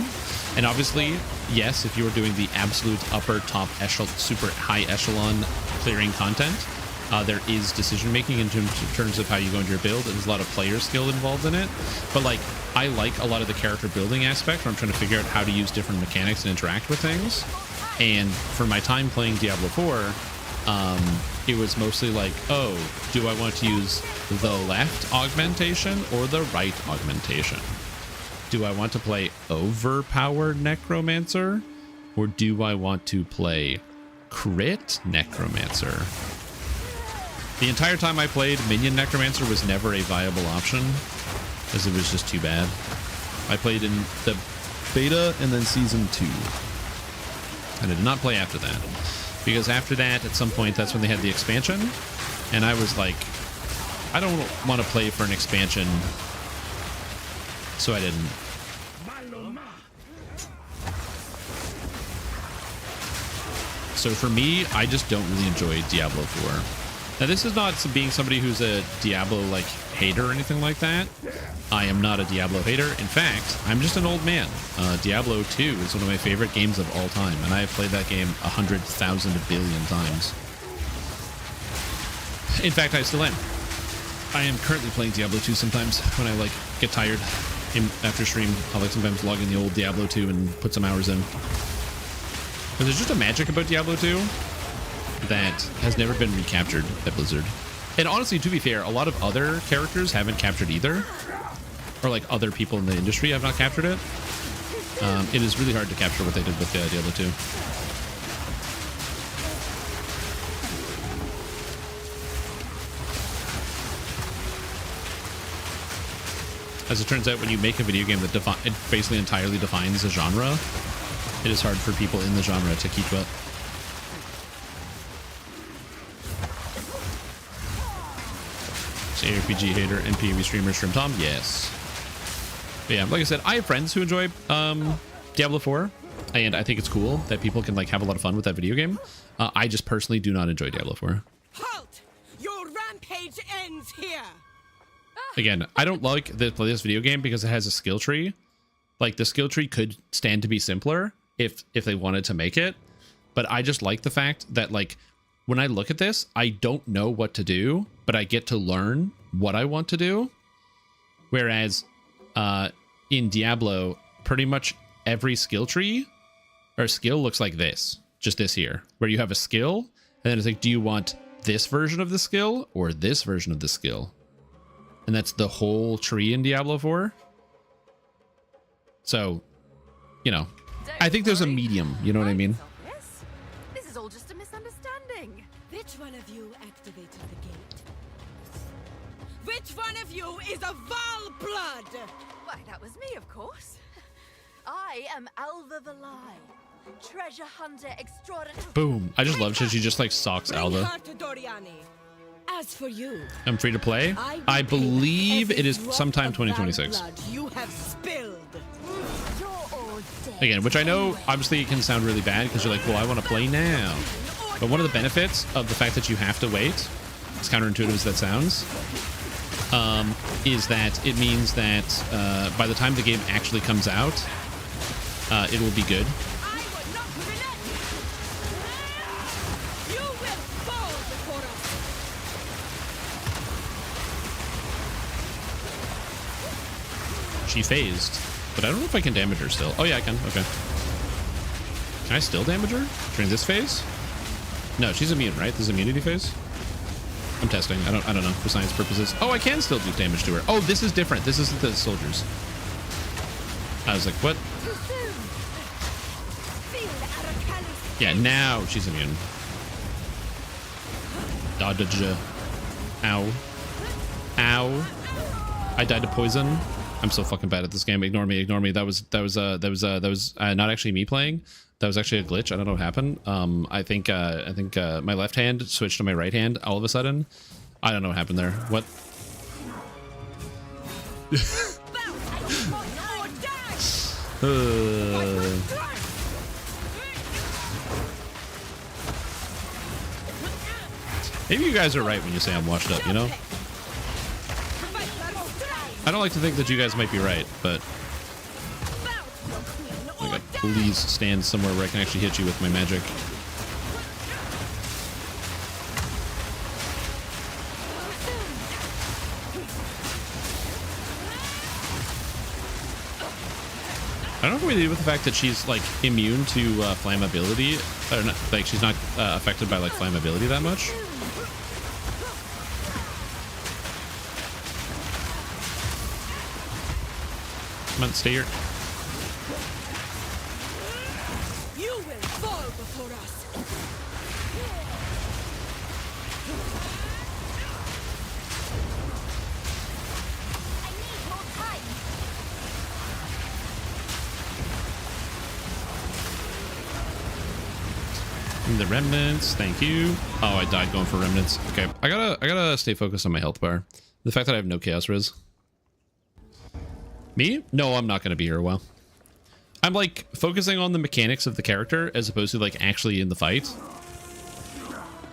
Speaker 1: And obviously, yes, if you are doing the absolute upper top echelon, super high echelon clearing content, there is decision making in terms of how you go into your build. There's a lot of player skill involved in it. But like, I like a lot of the character building aspect where I'm trying to figure out how to use different mechanics and interact with things. And for my time playing Diablo 4, it was mostly like, oh, do I want to use the left augmentation or the right augmentation? Do I want to play overpowered Necromancer or do I want to play crit Necromancer? The entire time I played, Minion Necromancer was never a viable option because it was just too bad. I played in the beta and then season 2. And I did not play after that. Because after that, at some point, that's when they had the expansion. And I was like, I don't want to play for an expansion. So I didn't. So for me, I just don't really enjoy Diablo 4. Now, this is not being somebody who's a Diablo like hater or anything like that. I am not a Diablo hater. In fact, I'm just an old man. Diablo 2 is one of my favorite games of all time, and I have played that game 100,000 billion times. In fact, I still am. I am currently playing Diablo 2 sometimes when I like get tired after stream. I'll like sometimes log in the old Diablo 2 and put some hours in. But there's just a magic about Diablo 2 that has never been recaptured at Blizzard. And honestly, to be fair, a lot of other characters haven't captured either. Or like other people in the industry have not captured it. It is really hard to capture what they did with Diablo 2. As it turns out, when you make a video game that it basically entirely defines a genre, it is hard for people in the genre to keep up. ARPG hater, NPV streamer, Stream Tom, yes. But yeah, like I said, I have friends who enjoy Diablo 4, and I think it's cool that people can like have a lot of fun with that video game. I just personally do not enjoy Diablo 4.
Speaker 7: Halt! Your rampage ends here.
Speaker 1: Again, I don't like play this video game because it has a skill tree. Like the skill tree could stand to be simpler if they wanted to make it, but I just like the fact that like when I look at this, I don't know what to do, but I get to learn what I want to do. Whereas in Diablo, pretty much every skill tree or skill looks like this, just this here, where you have a skill and then it's like, do you want this version of the skill or this version of the skill? And that's the whole tree in Diablo 4. So, you know, I think there's a medium, you know what I mean?
Speaker 7: This is all just a misunderstanding.
Speaker 3: Which one of you activated the gate?
Speaker 7: Which one of you is a Val blood?
Speaker 12: Why, that was me, of course. I am Alva Valai, treasure hunter extraordinary.
Speaker 1: Boom. I just love how she just like socks Alva.
Speaker 3: As for you,
Speaker 1: I'm free to play. I believe it is sometime 2026.
Speaker 7: You have spilled.
Speaker 1: Again, which I know obviously can sound really bad because you're like, well, I want to play now. But one of the benefits of the fact that you have to wait, as counterintuitive as that sounds, is that it means that by the time the game actually comes out, it will be good. she phased, but I don't know if I can damage her still. Oh yeah, I can. Okay. Can I still damage her during this phase? No, she's immune, right? This is immunity phase. I'm testing. I don't know for science purposes. Oh, I can still do damage to her. Oh, this is different. This isn't the soldiers. I was like, what? Yeah, now she's immune. Dodge. Ow. Ow. I died to poison. I'm so fucking bad at this game. Ignore me. Ignore me. That was not actually me playing. That was actually a glitch. I don't know what happened. I think my left hand switched to my right hand all of a sudden. I don't know what happened there. What? Maybe you guys are right when you say I'm washed up, you know? I don't like to think that you guys might be right, but... Oh my god, please stand somewhere where I can actually hit you with my magic. I don't know what we do with the fact that she's like immune to flammability, or not, like she's not affected by like flammability that much. Come on, stay here.
Speaker 7: You will fall before us. I need more time.
Speaker 1: The remnants, thank you. Oh, I died going for remnants. Okay, I gotta stay focused on my health bar. The fact that I have no chaos res. Me? No, I'm not gonna be here a while. I'm like focusing on the mechanics of the character as opposed to like actually in the fight.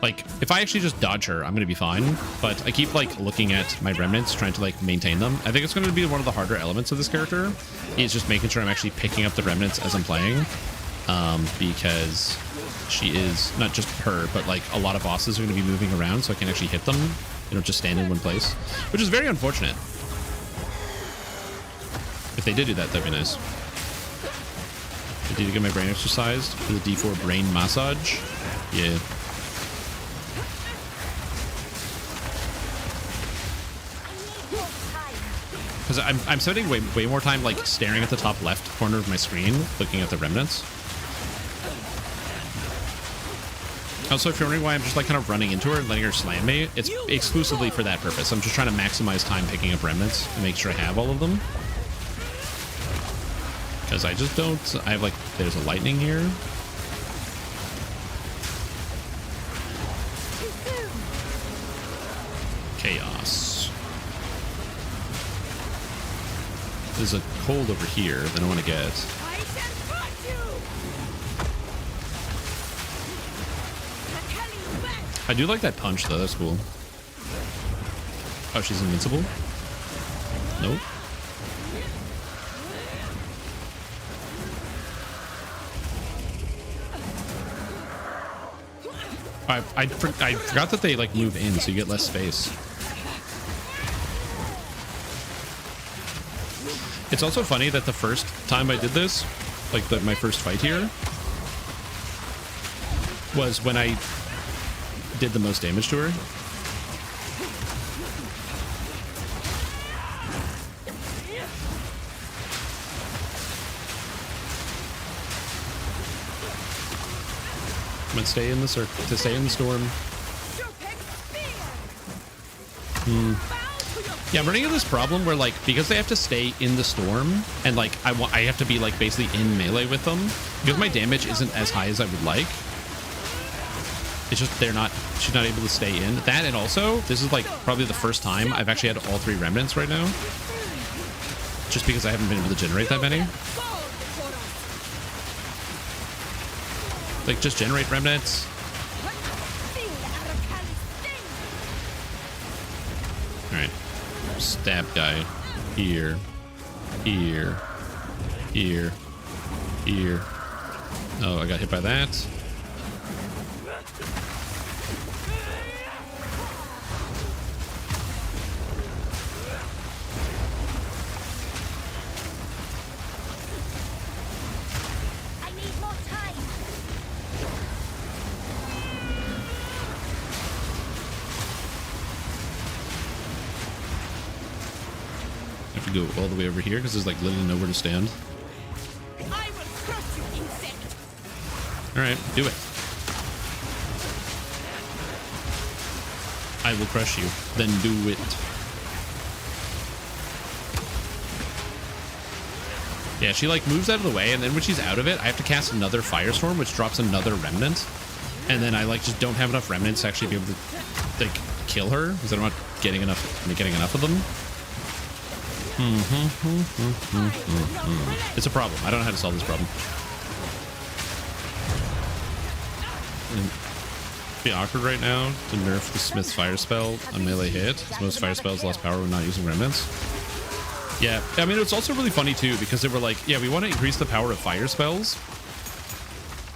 Speaker 1: Like if I actually just dodge her, I'm gonna be fine. But I keep like looking at my remnants, trying to like maintain them. I think it's gonna be one of the harder elements of this character. Is just making sure I'm actually picking up the remnants as I'm playing. Because she is not just her, but like a lot of bosses are going to be moving around, so I can actually hit them. They don't just stand in one place, which is very unfortunate. If they did do that, that'd be nice. I need to get my brain exercised for the D4 brain massage. Yeah. Because I'm spending way more time like staring at the top left corner of my screen, looking at the remnants. Also, if you're wondering why I'm just like kind of running into her and letting her slam me, it's exclusively for that purpose. I'm just trying to maximize time picking up remnants and make sure I have all of them. Because I just don't... I have like... There's a lightning here. Chaos. There's a cold over here that I want to get. I do like that punch though, that's cool. Oh, she's invincible? Nope. I forgot that they like move in so you get less space. It's also funny that the first time I did this, like my first fight here, was when I did the most damage to her. I'm gonna stay in the circle, to stay in the storm. Yeah, I'm running into this problem where like because they have to stay in the storm and like I have to be like basically in melee with them because my damage isn't as high as I would like. It's just she's not able to stay in. That, and also, this is like probably the first time I've actually had all 3 remnants right now. Just because I haven't been able to generate that many. Like, just generate remnants. Alright. Stab guy. Here. Here. Here. Here. Oh, I got hit by that. I have to go all the way over here because there's like literally nowhere to stand.
Speaker 7: I will crush you, insect.
Speaker 1: All right, do it. I will crush you. Then do it. Yeah, she like moves out of the way, and then when she's out of it, I have to cast another firestorm, which drops another remnant. And then I like just don't have enough remnants to actually be able to like kill her because I'm not getting enough of them. It's a problem. I don't know how to solve this problem. It'd be awkward right now to nerf the Smith's fire spell on melee hit. Most fire spells lost power when not using remnants. Yeah, I mean, it's also really funny too because they were like, yeah, we want to increase the power of fire spells.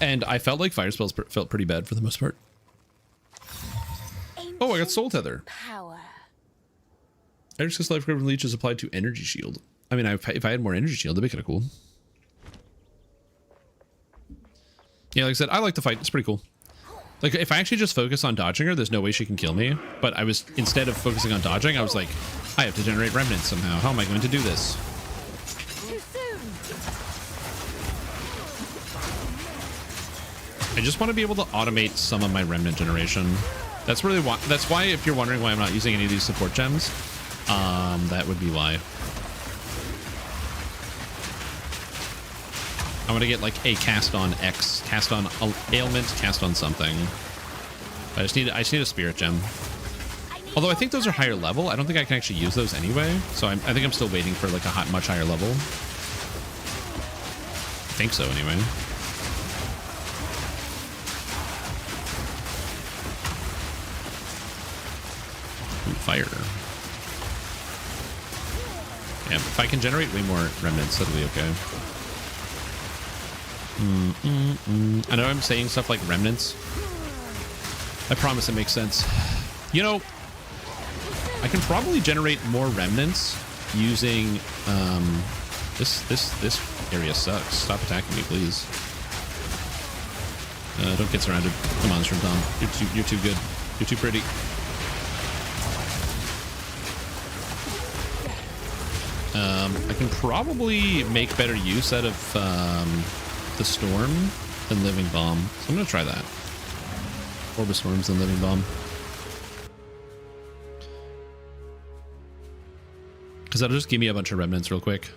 Speaker 1: And I felt like fire spells felt pretty bad for the most part. Oh, I got Soul Tether.
Speaker 12: Power.
Speaker 1: Exorcist Life Grip Leech is applied to Energy Shield. I mean, if I had more Energy Shield, that'd be kind of cool. Yeah, like I said, I like the fight. It's pretty cool. Like, if I actually just focus on dodging her, there's no way she can kill me. But I was, instead of focusing on dodging, I was like, I have to generate remnants somehow. How am I going to do this?
Speaker 7: Too soon.
Speaker 1: I just want to be able to automate some of my remnant generation. That's really why. That's why, if you're wondering why I'm not using any of these support gems, that would be why. I want to get like a cast on X, cast on ailment, cast on something. I just need a spirit gem. Although I think those are higher level. I don't think I can actually use those anyway. So I think I'm still waiting for like a much higher level. I think so anyway. Ooh, fire. Yeah, if I can generate way more remnants, that'll be okay. I know I'm saying stuff like remnants. I promise it makes sense. You know, I can probably generate more remnants using this area sucks. Stop attacking me, please. Don't get surrounded. Come on, Shrimp Tom. You're too good. You're too pretty. I can probably make better use out of the storm than living bomb. So I'm gonna try that. Orb storms than living bomb. Because that'll just give me a bunch of remnants real quick.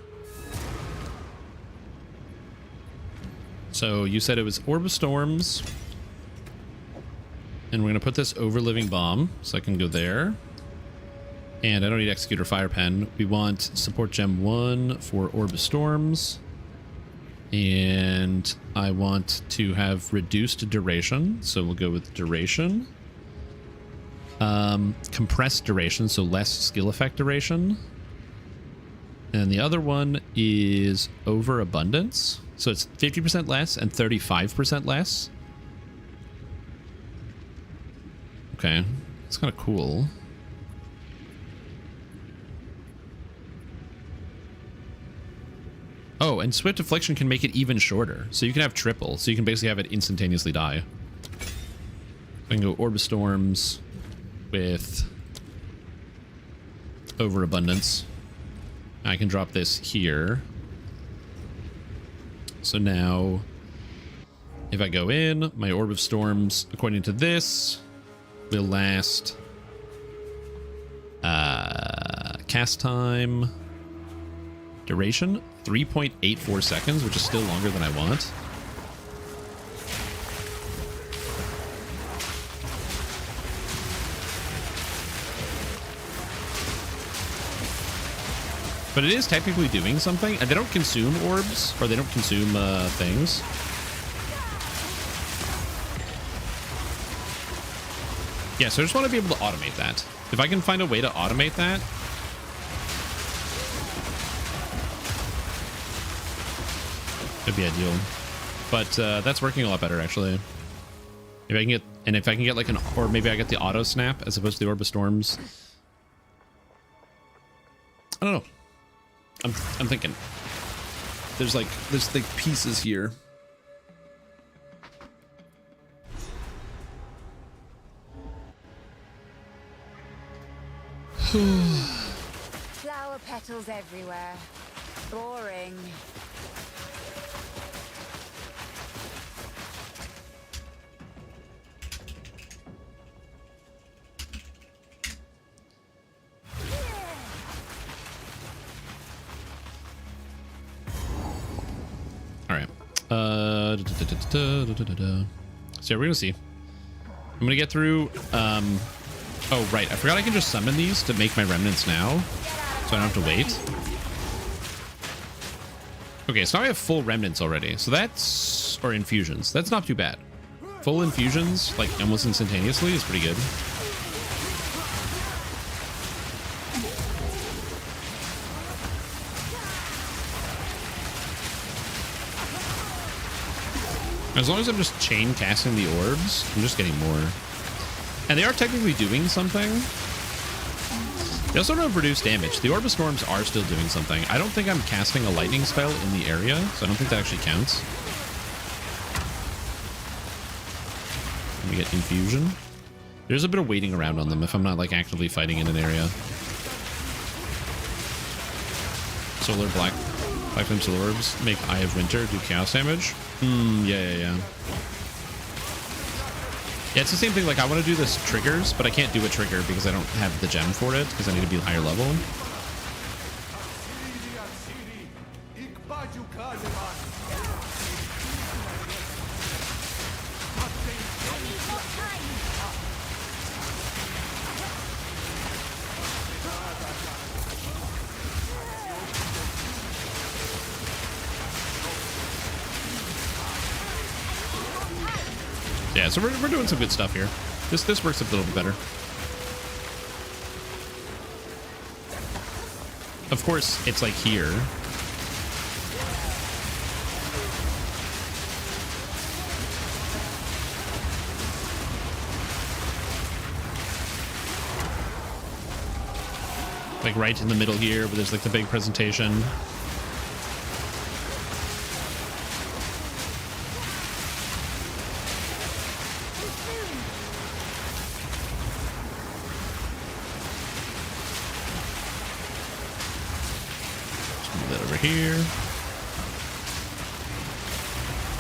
Speaker 1: So you said it was Orb of Storms. And we're going to put this over Living Bomb. So I can go there. And I don't need Executor Fire Pen. We want Support Gem 1 for Orb of Storms. And I want to have reduced duration. So we'll go with duration. Compressed duration, so less skill effect duration. And the other one is overabundance. So it's 50% less and 35% less. Okay, it's kind of cool. Oh, and Swift Affliction can make it even shorter. So you can have triple. So you can basically have it instantaneously die. I can go Orb of Storms with overabundance. I can drop this here. So now, if I go in, my Orb of Storms, according to this, will last cast time duration 3.84 seconds, which is still longer than I want. But it is technically doing something, and they don't consume orbs, or they don't consume things. Yeah, so I just want to be able to automate that. If I can find a way to automate that, it'd be ideal. But that's working a lot better, actually. If I can get, and if I can get like an, or maybe I get the auto snap as opposed to the Orb of Storms. I don't know. I'm thinking. There's like pieces here.
Speaker 12: Flower Petals everywhere. Boring.
Speaker 8: All right. So yeah, we're gonna see. I'm gonna get through. Oh right, I forgot I can just summon these to make my remnants now, so I don't have to wait. Okay, so now I have full remnants already. So that's, or infusions. That's not too bad. Full infusions, like almost instantaneously, is pretty good. As long as I'm just chain casting the orbs, I'm just getting more. And they are technically doing something. They also don't reduce damage. The Orb of Storms are still doing something. I don't think I'm casting a lightning spell in the area, so I don't think that actually counts. Let me get infusion. There's a bit of waiting around on them if I'm not like actively fighting in an area. Solar Black Flame Solar Orbs make Eye of Winter do chaos damage. Yeah. Yeah, it's the same thing. Like, I want to do this triggers, but I can't do a trigger because I don't have the gem for it, because I need to be higher level. Yeah, so we're doing some good stuff here. This works a little bit better. Of course, it's like here. Like right in the middle here, where there's like the big presentation. Here.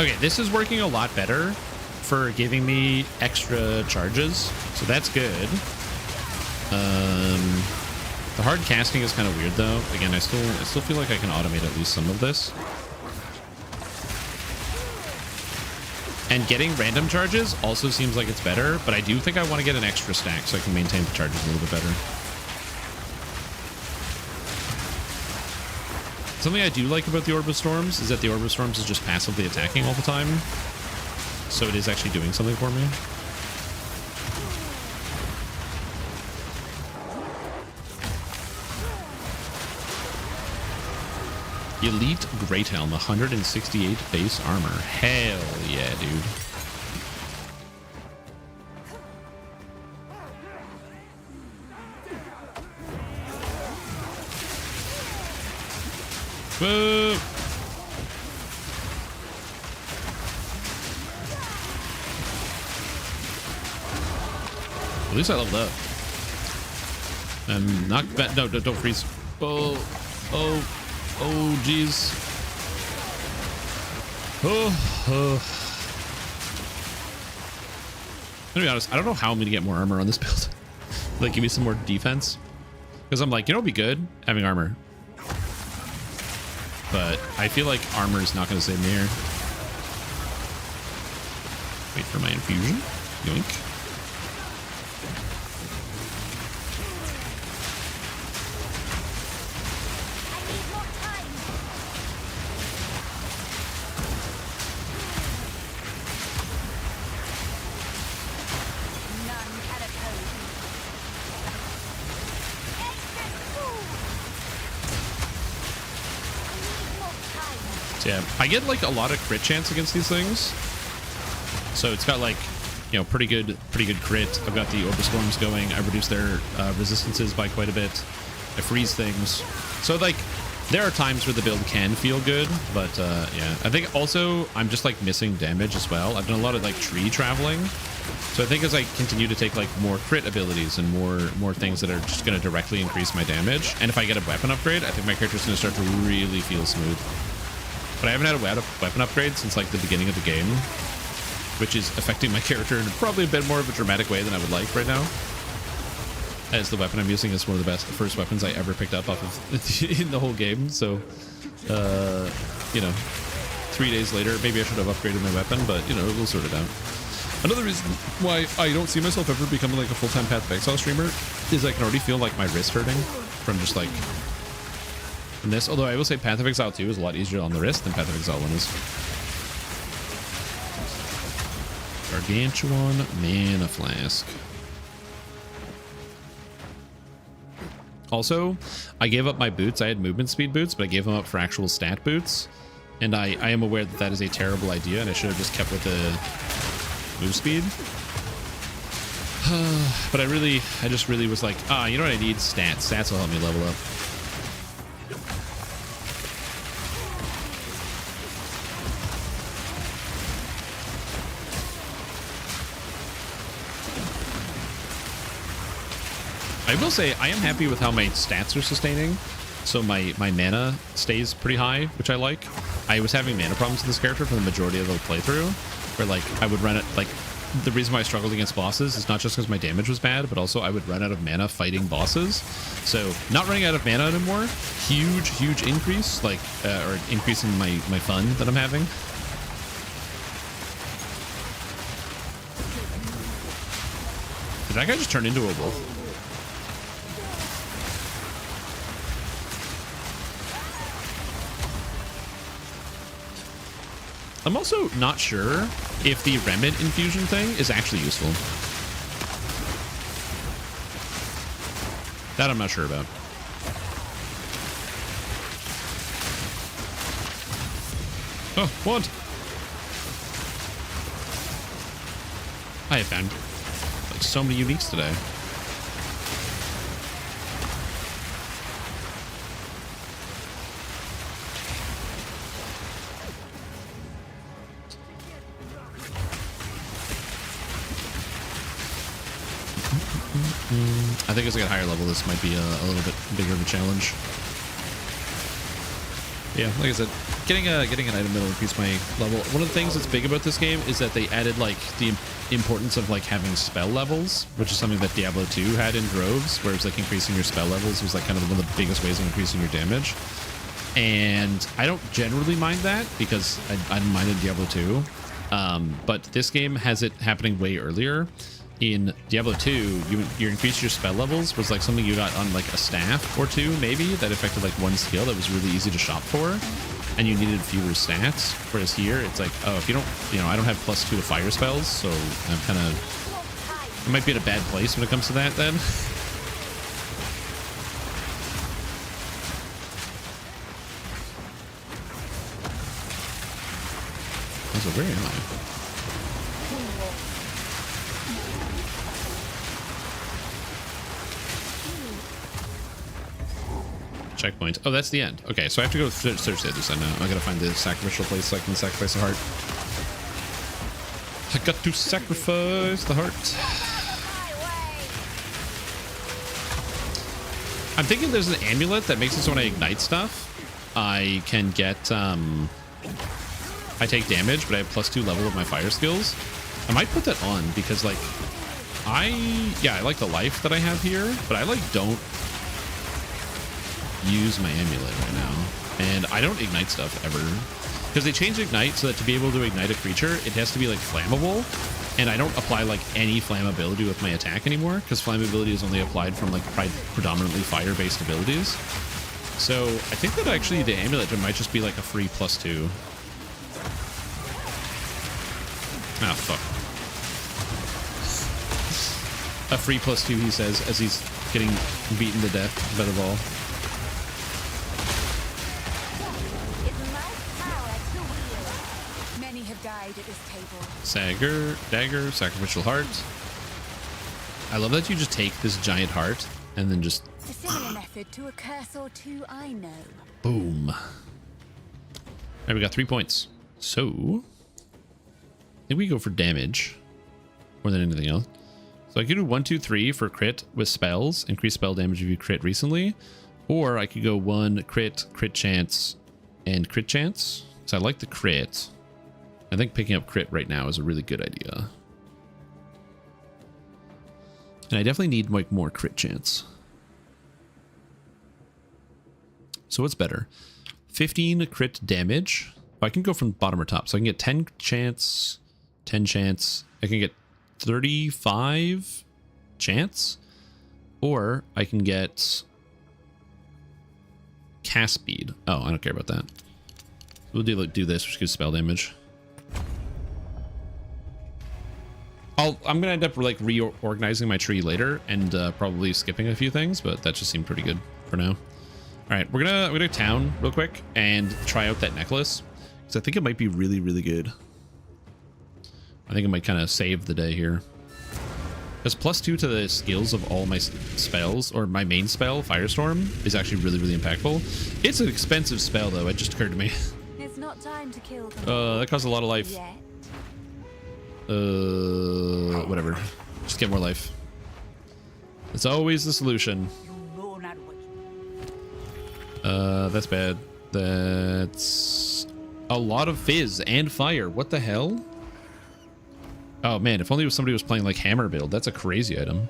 Speaker 8: Okay, this is working a lot better for giving me extra charges, so that's good. The hard casting is kind of weird though. Again, I still feel like I can automate at least some of this. And getting random charges also seems like it's better, but I do think I want to get an extra stack so I can maintain the charges a little bit better. Something I do like about the Orb of Storms is that the Orb of Storms is just passively attacking all the time. So it is actually doing something for me. Elite Great Helm, 168 base armor. Hell yeah, dude. Whoa. At least I leveled up. I'm not bad. No, don't freeze. Oh, jeez. To be honest, I don't know how I'm gonna get more armor on this build. Like, give me some more defense. Because I'm like, you know, it'd be good having armor. But I feel like armor is not going to save me here. Wait for my infusion. Yoink. Yeah, I get like a lot of crit chance against these things. So it's got like, you know, pretty good crit. I've got the Orb of Storms going. I reduce their resistances by quite a bit. I freeze things. So like, there are times where the build can feel good, but yeah. I think also I'm just like missing damage as well. I've done a lot of like tree traveling,
Speaker 1: So I think as I continue to take like more crit abilities and more things that are just going to directly increase my damage, and if I get a weapon upgrade, I think my character's going to start to really feel smooth. But I haven't had a weapon upgrade since like the beginning of the game, which is affecting my character in probably a bit more of a dramatic way than I would like right now. As the weapon I'm using is one of the first weapons I ever picked up off of in the whole game. So, you know, 3 days later, maybe I should have upgraded my weapon, but you know, we'll sort it out. Another reason why I don't see myself ever becoming like a full-time Path of Exile streamer is I can already feel like my wrist hurting from just like from this. Although I will say Path of Exile 2 is a lot easier on the wrist than Path of Exile 1 is. Gargantuan Mana Flask. Also, I gave up my boots. I had movement speed boots, but I gave them up for actual stat boots. And I am aware that that is a terrible idea, and I should have just kept with the move speed. But I just really was like, you know what I need? Stats. Stats will help me level up. I will say I am happy with how my stats are sustaining. So my mana stays pretty high, which I like. I was having mana problems with this character for the majority of the playthrough, where like I would run it like the reason why I struggled against bosses is not just because my damage was bad, but also I would run out of mana fighting bosses. So not running out of mana anymore, huge increase, like or increase in my fun that I'm having. Did that guy just turn into a wolf? I'm also not sure if the remnant infusion thing is actually useful. That I'm not sure about. Oh, what? I have found like so many uniques today. I think as I get higher level, this might be a little bit bigger of a challenge. Yeah, like I said, getting an item that'll increase my level. One of the things that's big about this game is that they added like the importance of like having spell levels, which is something that Diablo 2 had in droves, where it's like increasing your spell levels was like kind of one of the biggest ways of increasing your damage. And I don't generally mind that because I didn't mind in Diablo 2, but this game has it happening way earlier. In Diablo 2, you increase your spell levels was like something you got on like a staff or two, maybe, that affected like one skill that was really easy to shop for, and you needed fewer stats. Whereas here, it's like, oh, if you don't, I don't have +2 to fire spells, so I'm kind of, I might be in a bad place when it comes to that then. So where am I? Checkpoint. Oh, that's the end. Okay, so I have to go search the other side now. I gotta find the sacrificial place so I can sacrifice a heart. I got to sacrifice the heart. I'm thinking there's an amulet that makes it so when I ignite stuff, I can get, I take damage, but I have +2 level of my fire skills. I might put that on because, like, I like the life that I have here, but I, like, don't use my amulet right now, and I don't ignite stuff ever because they changed ignite so that to be able to ignite a creature it has to be like flammable, and I don't apply like any flammability with my attack anymore because flammability is only applied from like predominantly fire-based abilities. So I think that actually the amulet might just be like a free +2. Ah, fuck. A free +2, he says, as he's getting beaten to death by the ball.
Speaker 12: At this table.
Speaker 1: Dagger, sacrificial heart. I love that you just take this giant heart and then just
Speaker 12: A similar method to a curse or two, I know.
Speaker 1: boom. All right, we got 3 points. So, I think we go for damage. more than anything else. So I could do 1, 2, 3 for crit with spells, increase spell damage if you crit recently, or I could go 1 crit, crit chance, and crit chance. So I like the crit. I think picking up crit right now is a really good idea. And I definitely need like more crit chance. So what's better? 15 crit damage. I can go from bottom or top. So I can get 10 chance, 10 chance. I can get 35 chance. Or I can get cast speed. Oh, I don't care about that. We'll do this, which gives spell damage. I'm gonna end up like reorganizing my tree later and probably skipping a few things, but that just seemed pretty good for now. All right, we're gonna go to town real quick and try out that necklace because I think it might be really, really good. I think it might kind of save the day here. Because +2 to the skills of all my spells, or my main spell, Firestorm, is actually really, really impactful. It's an expensive spell though. It just occurred to me.
Speaker 12: It's not time to kill them.
Speaker 1: That costs a lot of life.
Speaker 12: Yet.
Speaker 1: Whatever. Just get more life. It's always the solution. That's bad. That's a lot of fizz and fire. What the hell? Oh man, if only somebody was playing like hammer build. That's a crazy item.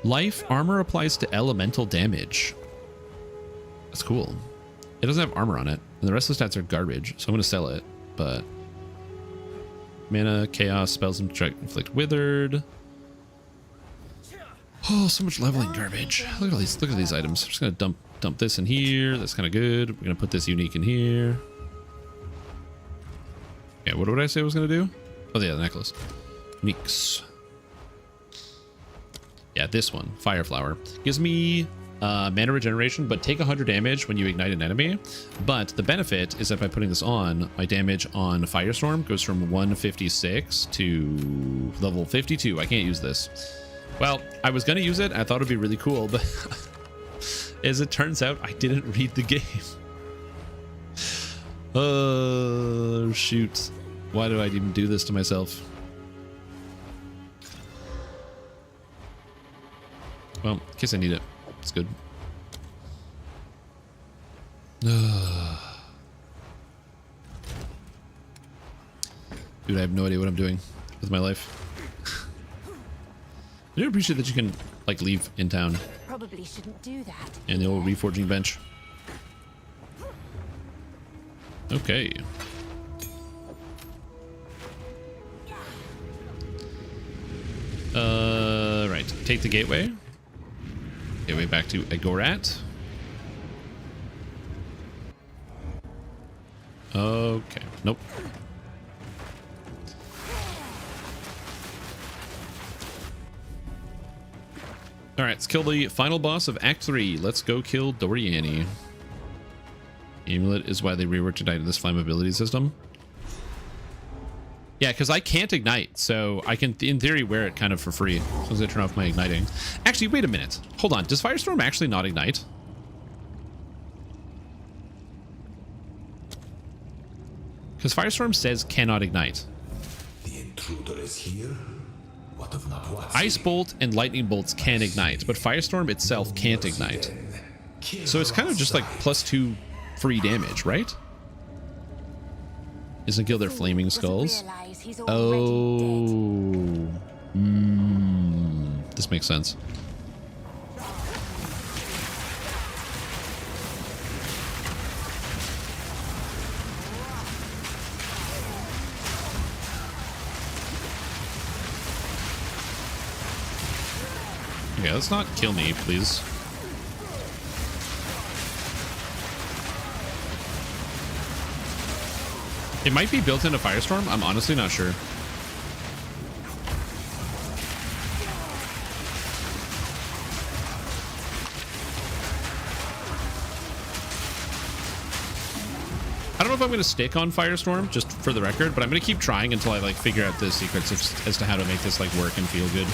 Speaker 1: Life armor applies to elemental damage. That's cool. It doesn't have armor on it, and the rest of the stats are garbage, so I'm gonna sell it. But mana, chaos, spells inflict withered. Oh, so much leveling garbage. Look at all these. Look at these items. I'm just gonna dump this in here. That's kind of good. We're gonna put this unique in here. Yeah, what did I say I was gonna do? Oh yeah, the necklace. Uniques. Yeah, this one, Fire Flower, gives me mana regeneration, but take 100 damage when you ignite an enemy. But the benefit is that by putting this on, my damage on Firestorm goes from 156 to level 52. I can't use this. Well, I was going to use it. I thought it'd be really cool, but as it turns out, I didn't read the game. Oh, shoot. Why do I even do this to myself? Well, in case I need it. It's good. Dude, I have no idea what I'm doing with my life. I do appreciate that you can, like, leave in town.
Speaker 12: Probably shouldn't do that.
Speaker 1: And the old reforging bench. Okay. Right. Take the gateway. Gateway back to Agorat. Okay. Nope. Alright, let's kill the final boss of Act 3. Let's go kill Doriani. Amulet is why they reworked Ignite in this flammability system. Yeah, because I can't ignite, so I can, in theory, wear it kind of for free. As long as I turn off my igniting. Actually, wait a minute. Hold on. Does Firestorm actually not ignite? Because Firestorm says cannot ignite.
Speaker 11: The intruder is here. What of Nahuatl?
Speaker 1: Ice Bolt and Lightning Bolts can ignite, but Firestorm itself can't ignite. So it's kind of just like +2 free damage, right? Isn't kill their flaming skulls? Oh. This makes sense. Okay, let's not kill me, please. It might be built into Firestorm. I'm honestly not sure. I don't know if I'm going to stick on Firestorm, just for the record, but I'm going to keep trying until I like figure out the secrets as to how to make this like work and feel good.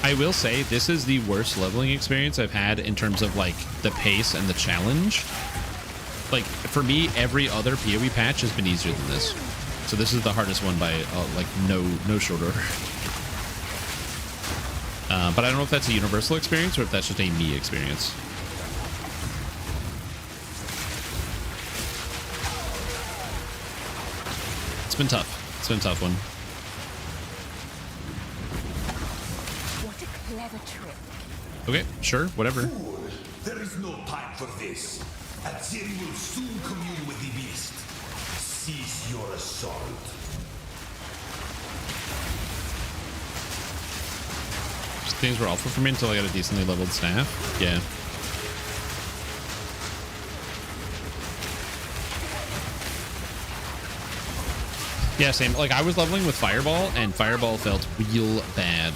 Speaker 1: I will say this is the worst leveling experience I've had in terms of like the pace and the challenge. Like for me, every other PoE patch has been easier than this. So this is the hardest one by like no short order. But I don't know if that's a universal experience or if that's just a me experience. It's been tough. It's been a tough one.
Speaker 7: What a clever trick.
Speaker 1: Okay, sure, whatever.
Speaker 11: There is no time for this. Aziri will soon commune with the beast. Cease your assault.
Speaker 1: Things were awful for me until I got a decently leveled staff. Yeah. Yeah, same. Like, I was leveling with Fireball, and Fireball felt real bad.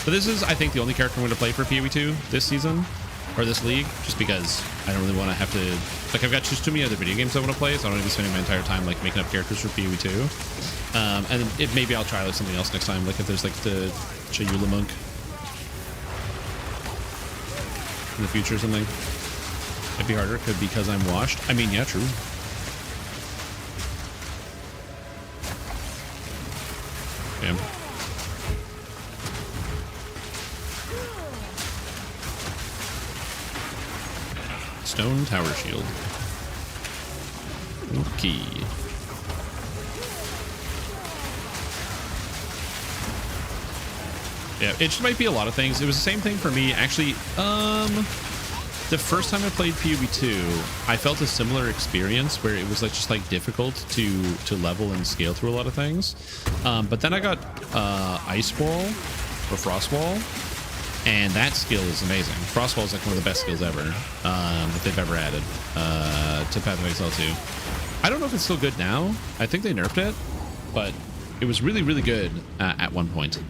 Speaker 1: But this is, I think, the only character I'm going to play for PoE 2 this season, or this league, just because I don't really want to have to... Like, I've got just too many other video games I want to play, so I don't want to be spending my entire time, like, making up characters for PoE 2. And maybe I'll try, like, something else next time, like, if there's, like, the Chayula monk in the future or something. Might be harder, because I'm washed. I mean, yeah, true. Damn. Stone tower shield. Okay. Yeah, it just might be a lot of things. It was the same thing for me. Actually, the first time I played PoE 2, I felt a similar experience where it was like just like difficult to level and scale through a lot of things. But then I got Ice Wall or Frost Wall, and that skill is amazing. Frost Wall is like one of the best skills ever that they've ever added to Path of Exile 2. I don't know if it's still good now. I think they nerfed it, but it was really, really good at one point.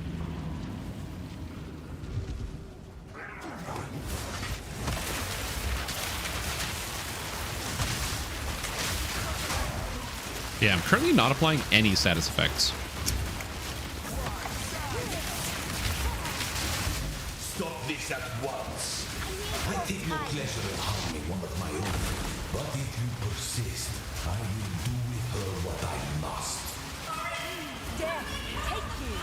Speaker 1: Yeah, I'm currently not applying any status effects.
Speaker 11: Stop this at once. I take no pleasure in harming one of my own, but if you persist, I will do with her what I must.
Speaker 7: Death, take you.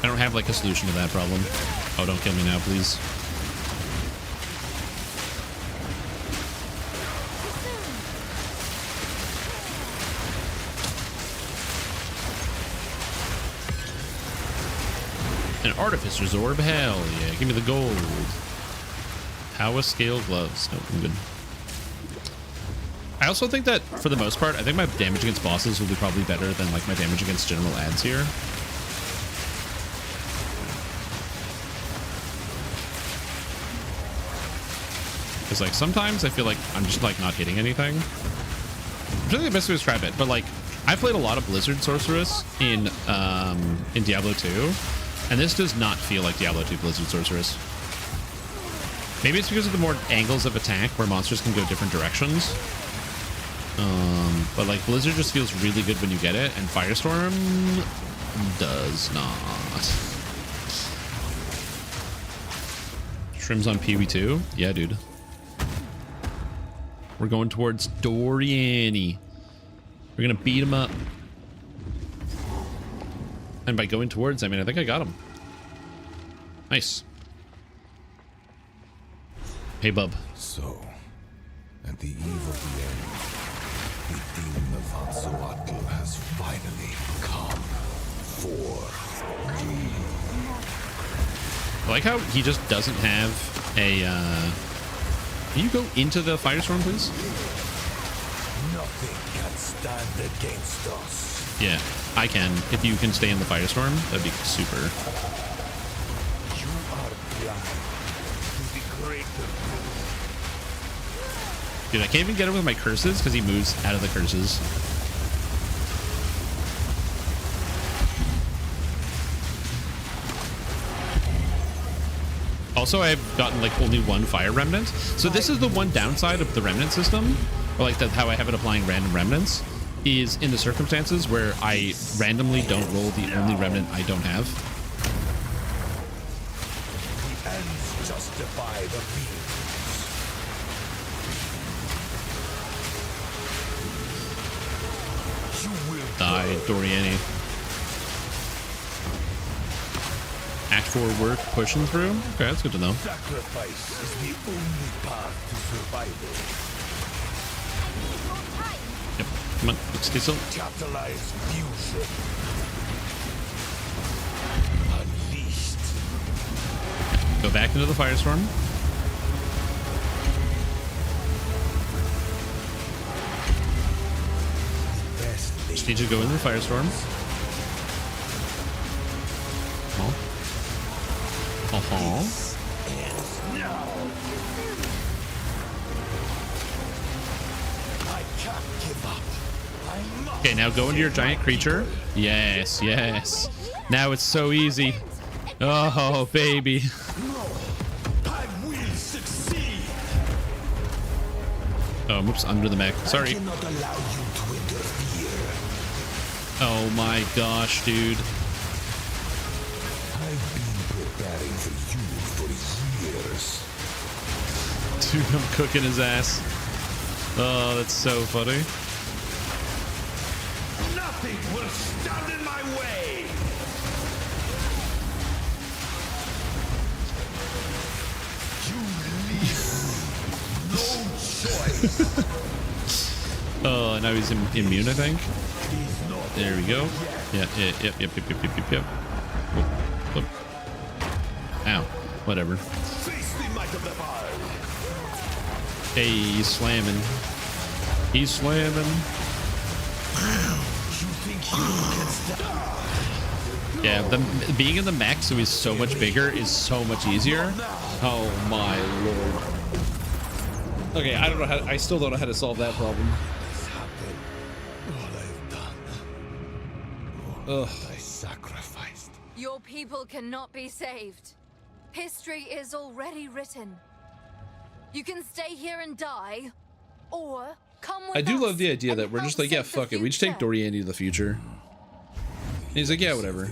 Speaker 1: I don't have like a solution to that problem. Oh, don't kill me now, please. An Artificer's Orb? Hell yeah. Give me the gold. Power Scale Gloves. Nope, I'm good. I also think that, for the most part, I think my damage against bosses will be probably better than, like, my damage against general ads here. Because, like, sometimes I feel like I'm just, like, not hitting anything. I'm trying to the best way to describe it, but, like, I played a lot of Blizzard Sorceress in Diablo 2. And this does not feel like Diablo 2 Blizzard Sorceress. Maybe it's because of the more angles of attack where monsters can go different directions. But like Blizzard just feels really good when you get it, and Firestorm does not. Shrim's on PoE 2? Yeah, dude. We're going towards Doriani. We're gonna beat him up. And by going towards, I mean, I think I got him. Nice. Hey, bub.
Speaker 11: So, at the eve of the end, the demon of Hatsuatl has finally come for me.
Speaker 1: I like how he just doesn't have a, Can you go into the Firestorm, please?
Speaker 11: Nothing can stand against us.
Speaker 1: Yeah, I can. If you can stay in the Firestorm, that'd be super.
Speaker 11: You are blind to the greater good.
Speaker 1: Dude, I can't even get him with my curses because he moves out of the curses. Also, I've gotten like only one fire remnant. So this is the one downside of the remnant system, or like how I have it applying random remnants, is in the circumstances where I randomly don't roll the only remnant I don't have.
Speaker 11: The ends justify the means.
Speaker 8: by Doriani. Act 4 work pushing through. Okay, that's good to know.
Speaker 11: Sacrifice is the only path to survival.
Speaker 8: Yep. Come on, let's stay still.
Speaker 11: Capitalize fusion. Unleashed.
Speaker 8: Go back into the firestorm. Just need you to go into the firestorm. Okay, now go into your giant creature. Yes, yes. Now it's so easy. Oh, baby.
Speaker 11: I will succeed.
Speaker 8: Oh, whoops, under the mech. Sorry.
Speaker 11: I cannot allow you to interfere.
Speaker 8: Oh my gosh, dude.
Speaker 11: I've been preparing for you for years.
Speaker 8: Dude, I'm cooking his ass. Oh, that's so funny.
Speaker 11: Nothing will stand in my way. You leave no choice.
Speaker 8: Oh, now he's immune, I think. There we go. Yeah, yep. Whoop, whoop. Ow, whatever.
Speaker 11: Face the might of the fire.
Speaker 8: Hey, he's slamming. He's slamming.
Speaker 11: You think you can stop?
Speaker 8: Yeah, being in the mech so he's so much bigger is so much easier. Oh my lord.
Speaker 4: Okay, I don't know how. I still don't know how to solve that problem. Ugh.
Speaker 11: I sacrificed.
Speaker 12: Your people cannot be saved. History is already written. You can stay here and die, or come with
Speaker 4: I do
Speaker 12: us
Speaker 4: love the idea
Speaker 12: and
Speaker 4: that we're just
Speaker 12: help
Speaker 4: like, yeah,
Speaker 12: save the
Speaker 4: fuck it. We just take
Speaker 12: future.
Speaker 4: Doriani to the future. And he's like, yeah, whatever.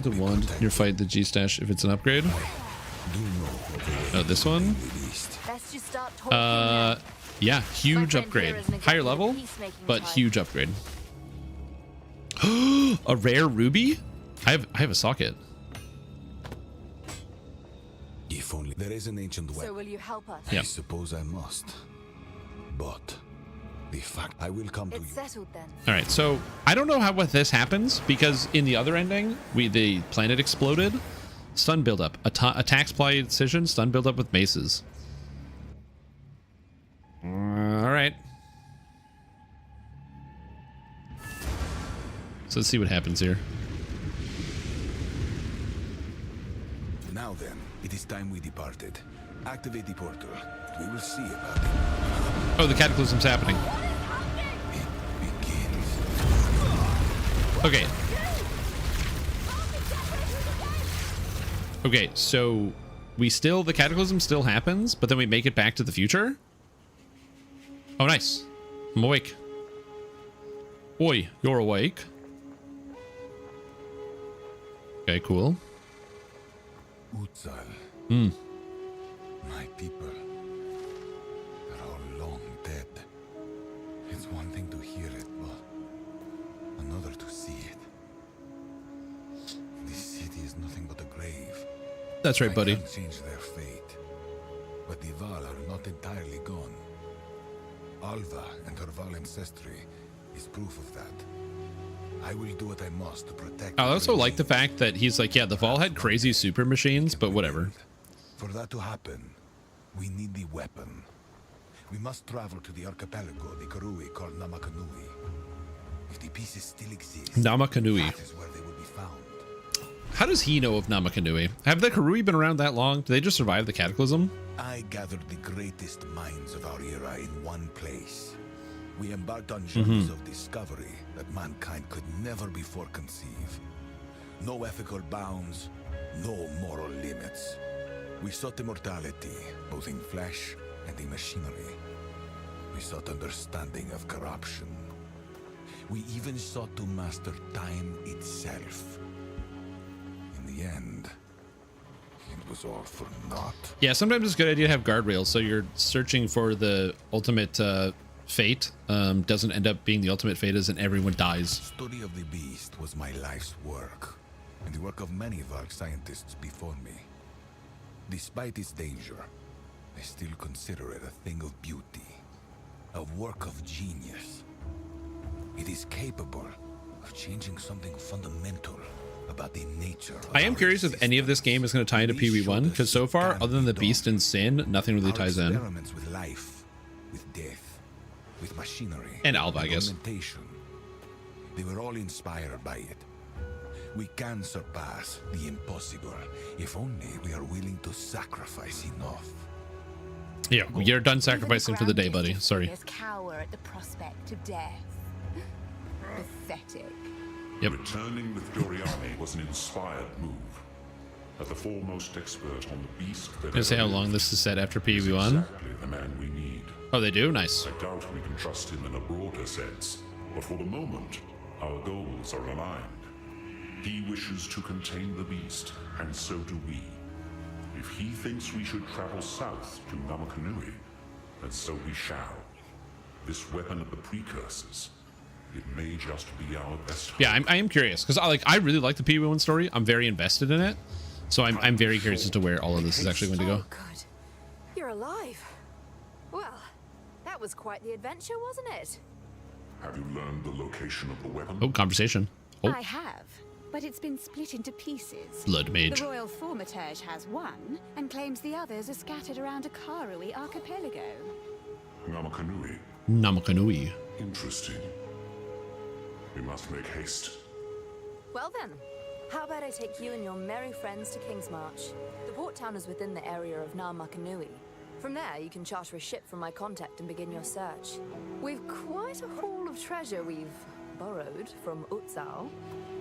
Speaker 4: The one you're fighting the G stash if it's an upgrade. Oh, this one?
Speaker 12: Let's just start talking now.
Speaker 8: Yeah, huge
Speaker 12: friend
Speaker 8: upgrade.
Speaker 12: here is an
Speaker 8: Higher
Speaker 12: executive
Speaker 8: level,
Speaker 12: peacemaking
Speaker 8: but
Speaker 12: type.
Speaker 8: huge upgrade. A rare ruby? I have a socket.
Speaker 11: If only there is an ancient
Speaker 12: So
Speaker 11: weapon.
Speaker 12: will you help us?
Speaker 8: Yeah.
Speaker 11: I suppose I must. But the fact I will come to
Speaker 12: It's
Speaker 11: you.
Speaker 12: settled then.
Speaker 8: All right, so I don't know how what this happens because in the other ending, the planet exploded. Stun buildup. Attack supply decision. Stun buildup with maces. All right. So let's see what happens here.
Speaker 11: Now then, it is time we departed. Activate the portal. We will see about it.
Speaker 8: Oh, the cataclysm's happening.
Speaker 11: It begins.
Speaker 8: Okay. Okay, so the cataclysm still happens, but then we make it back to the future? Oh, nice. I'm awake. Oi, you're awake. Okay, cool.
Speaker 11: Utsal. My people. They're all long dead. It's one thing to hear it, but another to see it. This city is nothing but a grave.
Speaker 8: That's right, buddy.
Speaker 11: I can't change their fate. But the Val are not entirely gone. Alva and her Val ancestry is proof of that. I will do what I must to protect.
Speaker 8: I also like the fact that he's like, yeah, the Vol had crazy super machines, but whatever.
Speaker 11: For that to happen, we need the weapon. We must travel to the archipelago the Karui called Namakanui. If the pieces still exist,
Speaker 8: Namakanui.
Speaker 11: that is where they will be found.
Speaker 8: How does he know of Namakanui? Have the Karui been around that long? Do they just survive the cataclysm?
Speaker 11: I gathered the greatest minds of our era in one place. We embarked on journeys of discovery that mankind could never before conceive. No ethical bounds, no moral limits. We sought immortality, both in flesh and in machinery. We sought understanding of corruption. We even sought to master time itself. In the end, it was all for naught.
Speaker 8: Yeah, sometimes it's a good idea to have guardrails, so you're searching for the ultimate fate doesn't end up being the ultimate fate, as in everyone dies.
Speaker 11: Study of the beast was my life's work, and the work of many Varg scientists before me. Despite its danger, I still consider it a thing of beauty, a work of genius. It is capable of changing something fundamental about the nature of
Speaker 8: I am curious if any of this game is going to tie into PV1, because so far, other than the Beast and Sin, nothing really ties in.
Speaker 11: Experiments with life, with death, with machinery,
Speaker 8: and Alva, I guess.
Speaker 11: They were all inspired by it. We can surpass the impossible if only we are willing to sacrifice enough.
Speaker 8: Yeah, you're done sacrificing for the day, buddy. Sorry.
Speaker 7: Cower at the prospect of death. Pathetic.
Speaker 8: Yep.
Speaker 13: Returning with Doriani was an inspired move. As the foremost expert on the beast,
Speaker 8: Gonna say how long this is set after PV1.
Speaker 13: Exactly the man we need.
Speaker 8: Oh, they do? Nice.
Speaker 13: I doubt we can trust him in a broader sense, but for the moment, our goals are aligned. He wishes to contain the beast, and so do we. If he thinks we should travel south to Namakanui, then so we shall. This weapon of the precursors, it may just be our best hope.
Speaker 8: Yeah, I am curious, because I really like the PV1 story. I'm very invested in it, so I'm very curious as to where all of this is actually going to go.
Speaker 12: Good. You're alive. Well, that was quite the adventure, wasn't it?
Speaker 13: Have you learned the location of the weapon?
Speaker 8: Oh, conversation. Oh.
Speaker 7: I have, but it's been split into pieces.
Speaker 8: Blood mage.
Speaker 7: The Royal Thaumaturge has one, and claims the others are scattered around a Karui archipelago.
Speaker 13: Namakanui.
Speaker 8: Namakanui.
Speaker 13: Interesting. We must make haste.
Speaker 12: Well then, how about I take you and your merry friends to Kingsmarch? The port town is within the area of Namakanui. From there, you can charter a ship from my contact and begin your search. We've quite a haul of treasure we've borrowed from Utsao.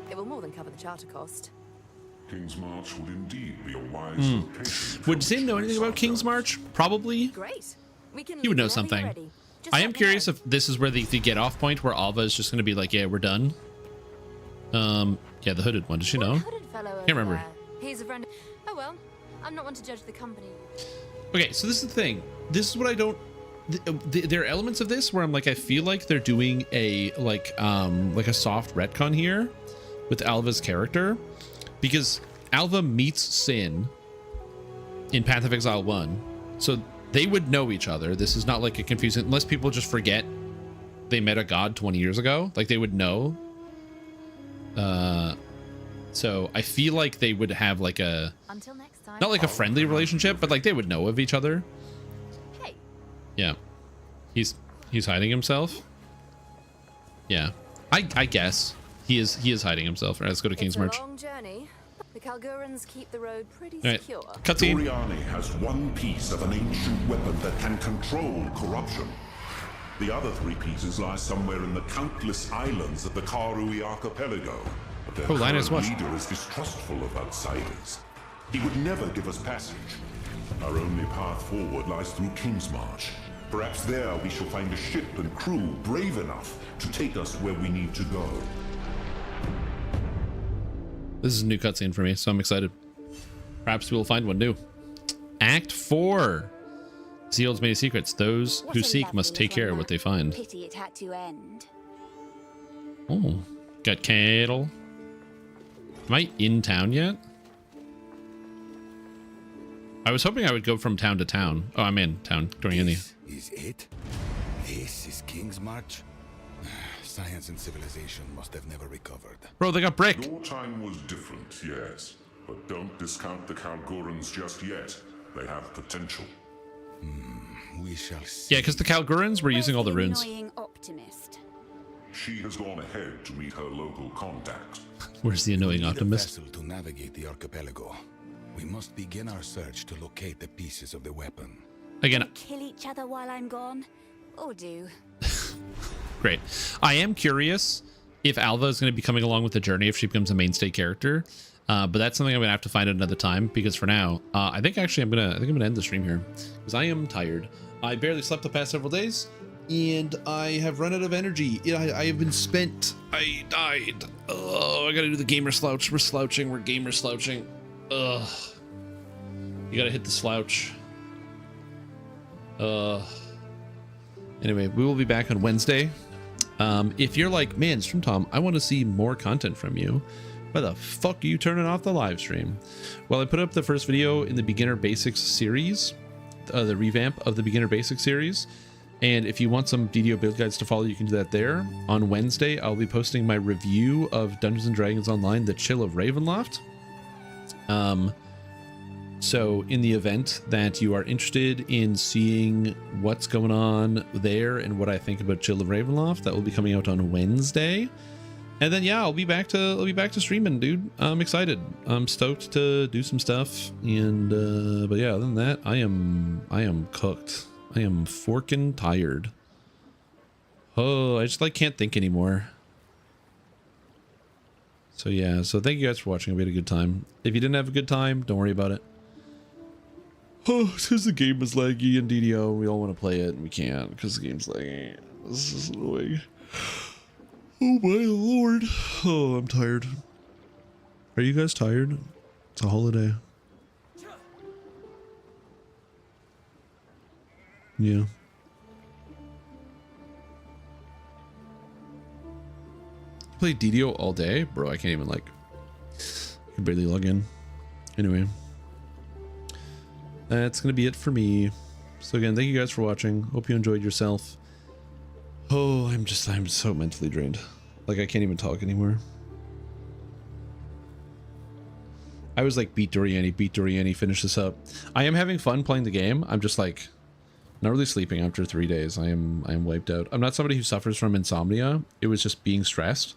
Speaker 12: It will more than cover the charter cost.
Speaker 13: Kingsmarch would indeed be a wise location.
Speaker 8: Would Zin know anything about Kingsmarch? Probably.
Speaker 12: Great. We can
Speaker 8: He would know something. I am curious if this is where the get off point where Alva is just going to be like, yeah, we're done. Yeah, the hooded one. Does she know? Can't remember.
Speaker 12: He's a friend. Oh well, I'm not one to judge the company.
Speaker 8: Okay, so this is the thing. This is what I don't. There are elements of this where I'm like, I feel like they're doing a like a soft retcon here with Alva's character, because Alva meets Sin in Path of Exile 1, so they would know each other. This is not like a confusing, unless people just forget they met a god 20 years ago, like they would know. So I feel like they would have like a,
Speaker 12: until next time,
Speaker 8: not like a friendly relationship, but like they would know of each other.
Speaker 12: Hey.
Speaker 8: Yeah. He's hiding himself. Yeah. I guess he is hiding himself. All right, let's go to Kingsmarch.
Speaker 12: It's a long journey. The Kalgurans keep the road pretty
Speaker 8: All right.
Speaker 12: secure.
Speaker 8: Cutscene.
Speaker 13: Doriani has one piece of an ancient weapon that can control corruption. The other three pieces lie somewhere in the countless islands of the Karui archipelago. But their
Speaker 8: Linus,
Speaker 13: current
Speaker 8: watch.
Speaker 13: leader is distrustful of outsiders. He would never give us passage. Our only path forward lies through Kingsmarch. Perhaps there we shall find a ship and crew brave enough to take us where we need to go.
Speaker 8: This is a new cutscene for me, so I'm excited. Perhaps we'll find one new. Act 4. Seal's many secrets. Those who seek must take care of what they find.
Speaker 7: Pity it had to end.
Speaker 8: Oh, got cattle. Am I in town yet? I was hoping I would go from town to town. Oh, I'm in town during any.
Speaker 11: Is it? This is Kingsmarch? Science and civilization must have never recovered.
Speaker 8: Bro, they got brick.
Speaker 13: Your time was different, yes. But don't discount the Kalgurans just yet. They have potential.
Speaker 11: We shall see.
Speaker 8: Yeah, because the Kalgurans were using all the runes.
Speaker 7: Annoying optimist.
Speaker 13: She has gone ahead to meet her local contact.
Speaker 8: Where's the annoying optimist?
Speaker 11: We need a vessel to navigate the archipelago. We must begin our search to locate the pieces of the weapon.
Speaker 8: Again,
Speaker 7: Kill each other while I'm gone? Or do?
Speaker 8: great. I am curious if Alva is going to be coming along with the journey if she becomes a mainstay character. But that's something I'm gonna have to find at another time, because for now, I think I'm gonna end the stream here because I am tired. I barely slept the past several days, and I have run out of energy. I have been spent. I died. Oh, I gotta do the gamer slouch. We're slouching. We're gamer slouching. Ugh. You gotta hit the slouch. Anyway, we will be back on Wednesday. If you're like, man, Stream Tom, I want to see more content from you, why the fuck are you turning off the live stream? Well, I put up the first video in the Beginner Basics series, the revamp of the Beginner Basics series. And if you want some DDO build guides to follow, you can do that there. On Wednesday, I'll be posting my review of Dungeons & Dragons Online, The Chill of Ravenloft. So in the event that you are interested in seeing what's going on there and what I think about Chill of Ravenloft, that will be coming out on Wednesday. And then yeah, I'll be back to streaming, dude. I'm excited. I'm stoked to do some stuff. And but yeah, other than that, I am cooked. I am forking tired. Oh, I just like can't think anymore. So yeah, so thank you guys for watching. We had a good time. If you didn't have a good time, don't worry about it. Oh, because the game is laggy in DDO. We all want to play it and we can't because the game's laggy. This is annoying. Oh my lord. Oh, I'm tired. Are you guys tired? It's a holiday. Yeah. Play DDO all day? Bro, I can't even I can barely log in. Anyway. That's going to be it for me. So again, thank you guys for watching. Hope you enjoyed yourself. Oh, I'm so mentally drained. Like, I can't even talk anymore. I was like, beat Doriani, finish this up. I am having fun playing the game. I'm just like, not really sleeping after 3 days. I am wiped out. I'm not somebody who suffers from insomnia. It was just being stressed.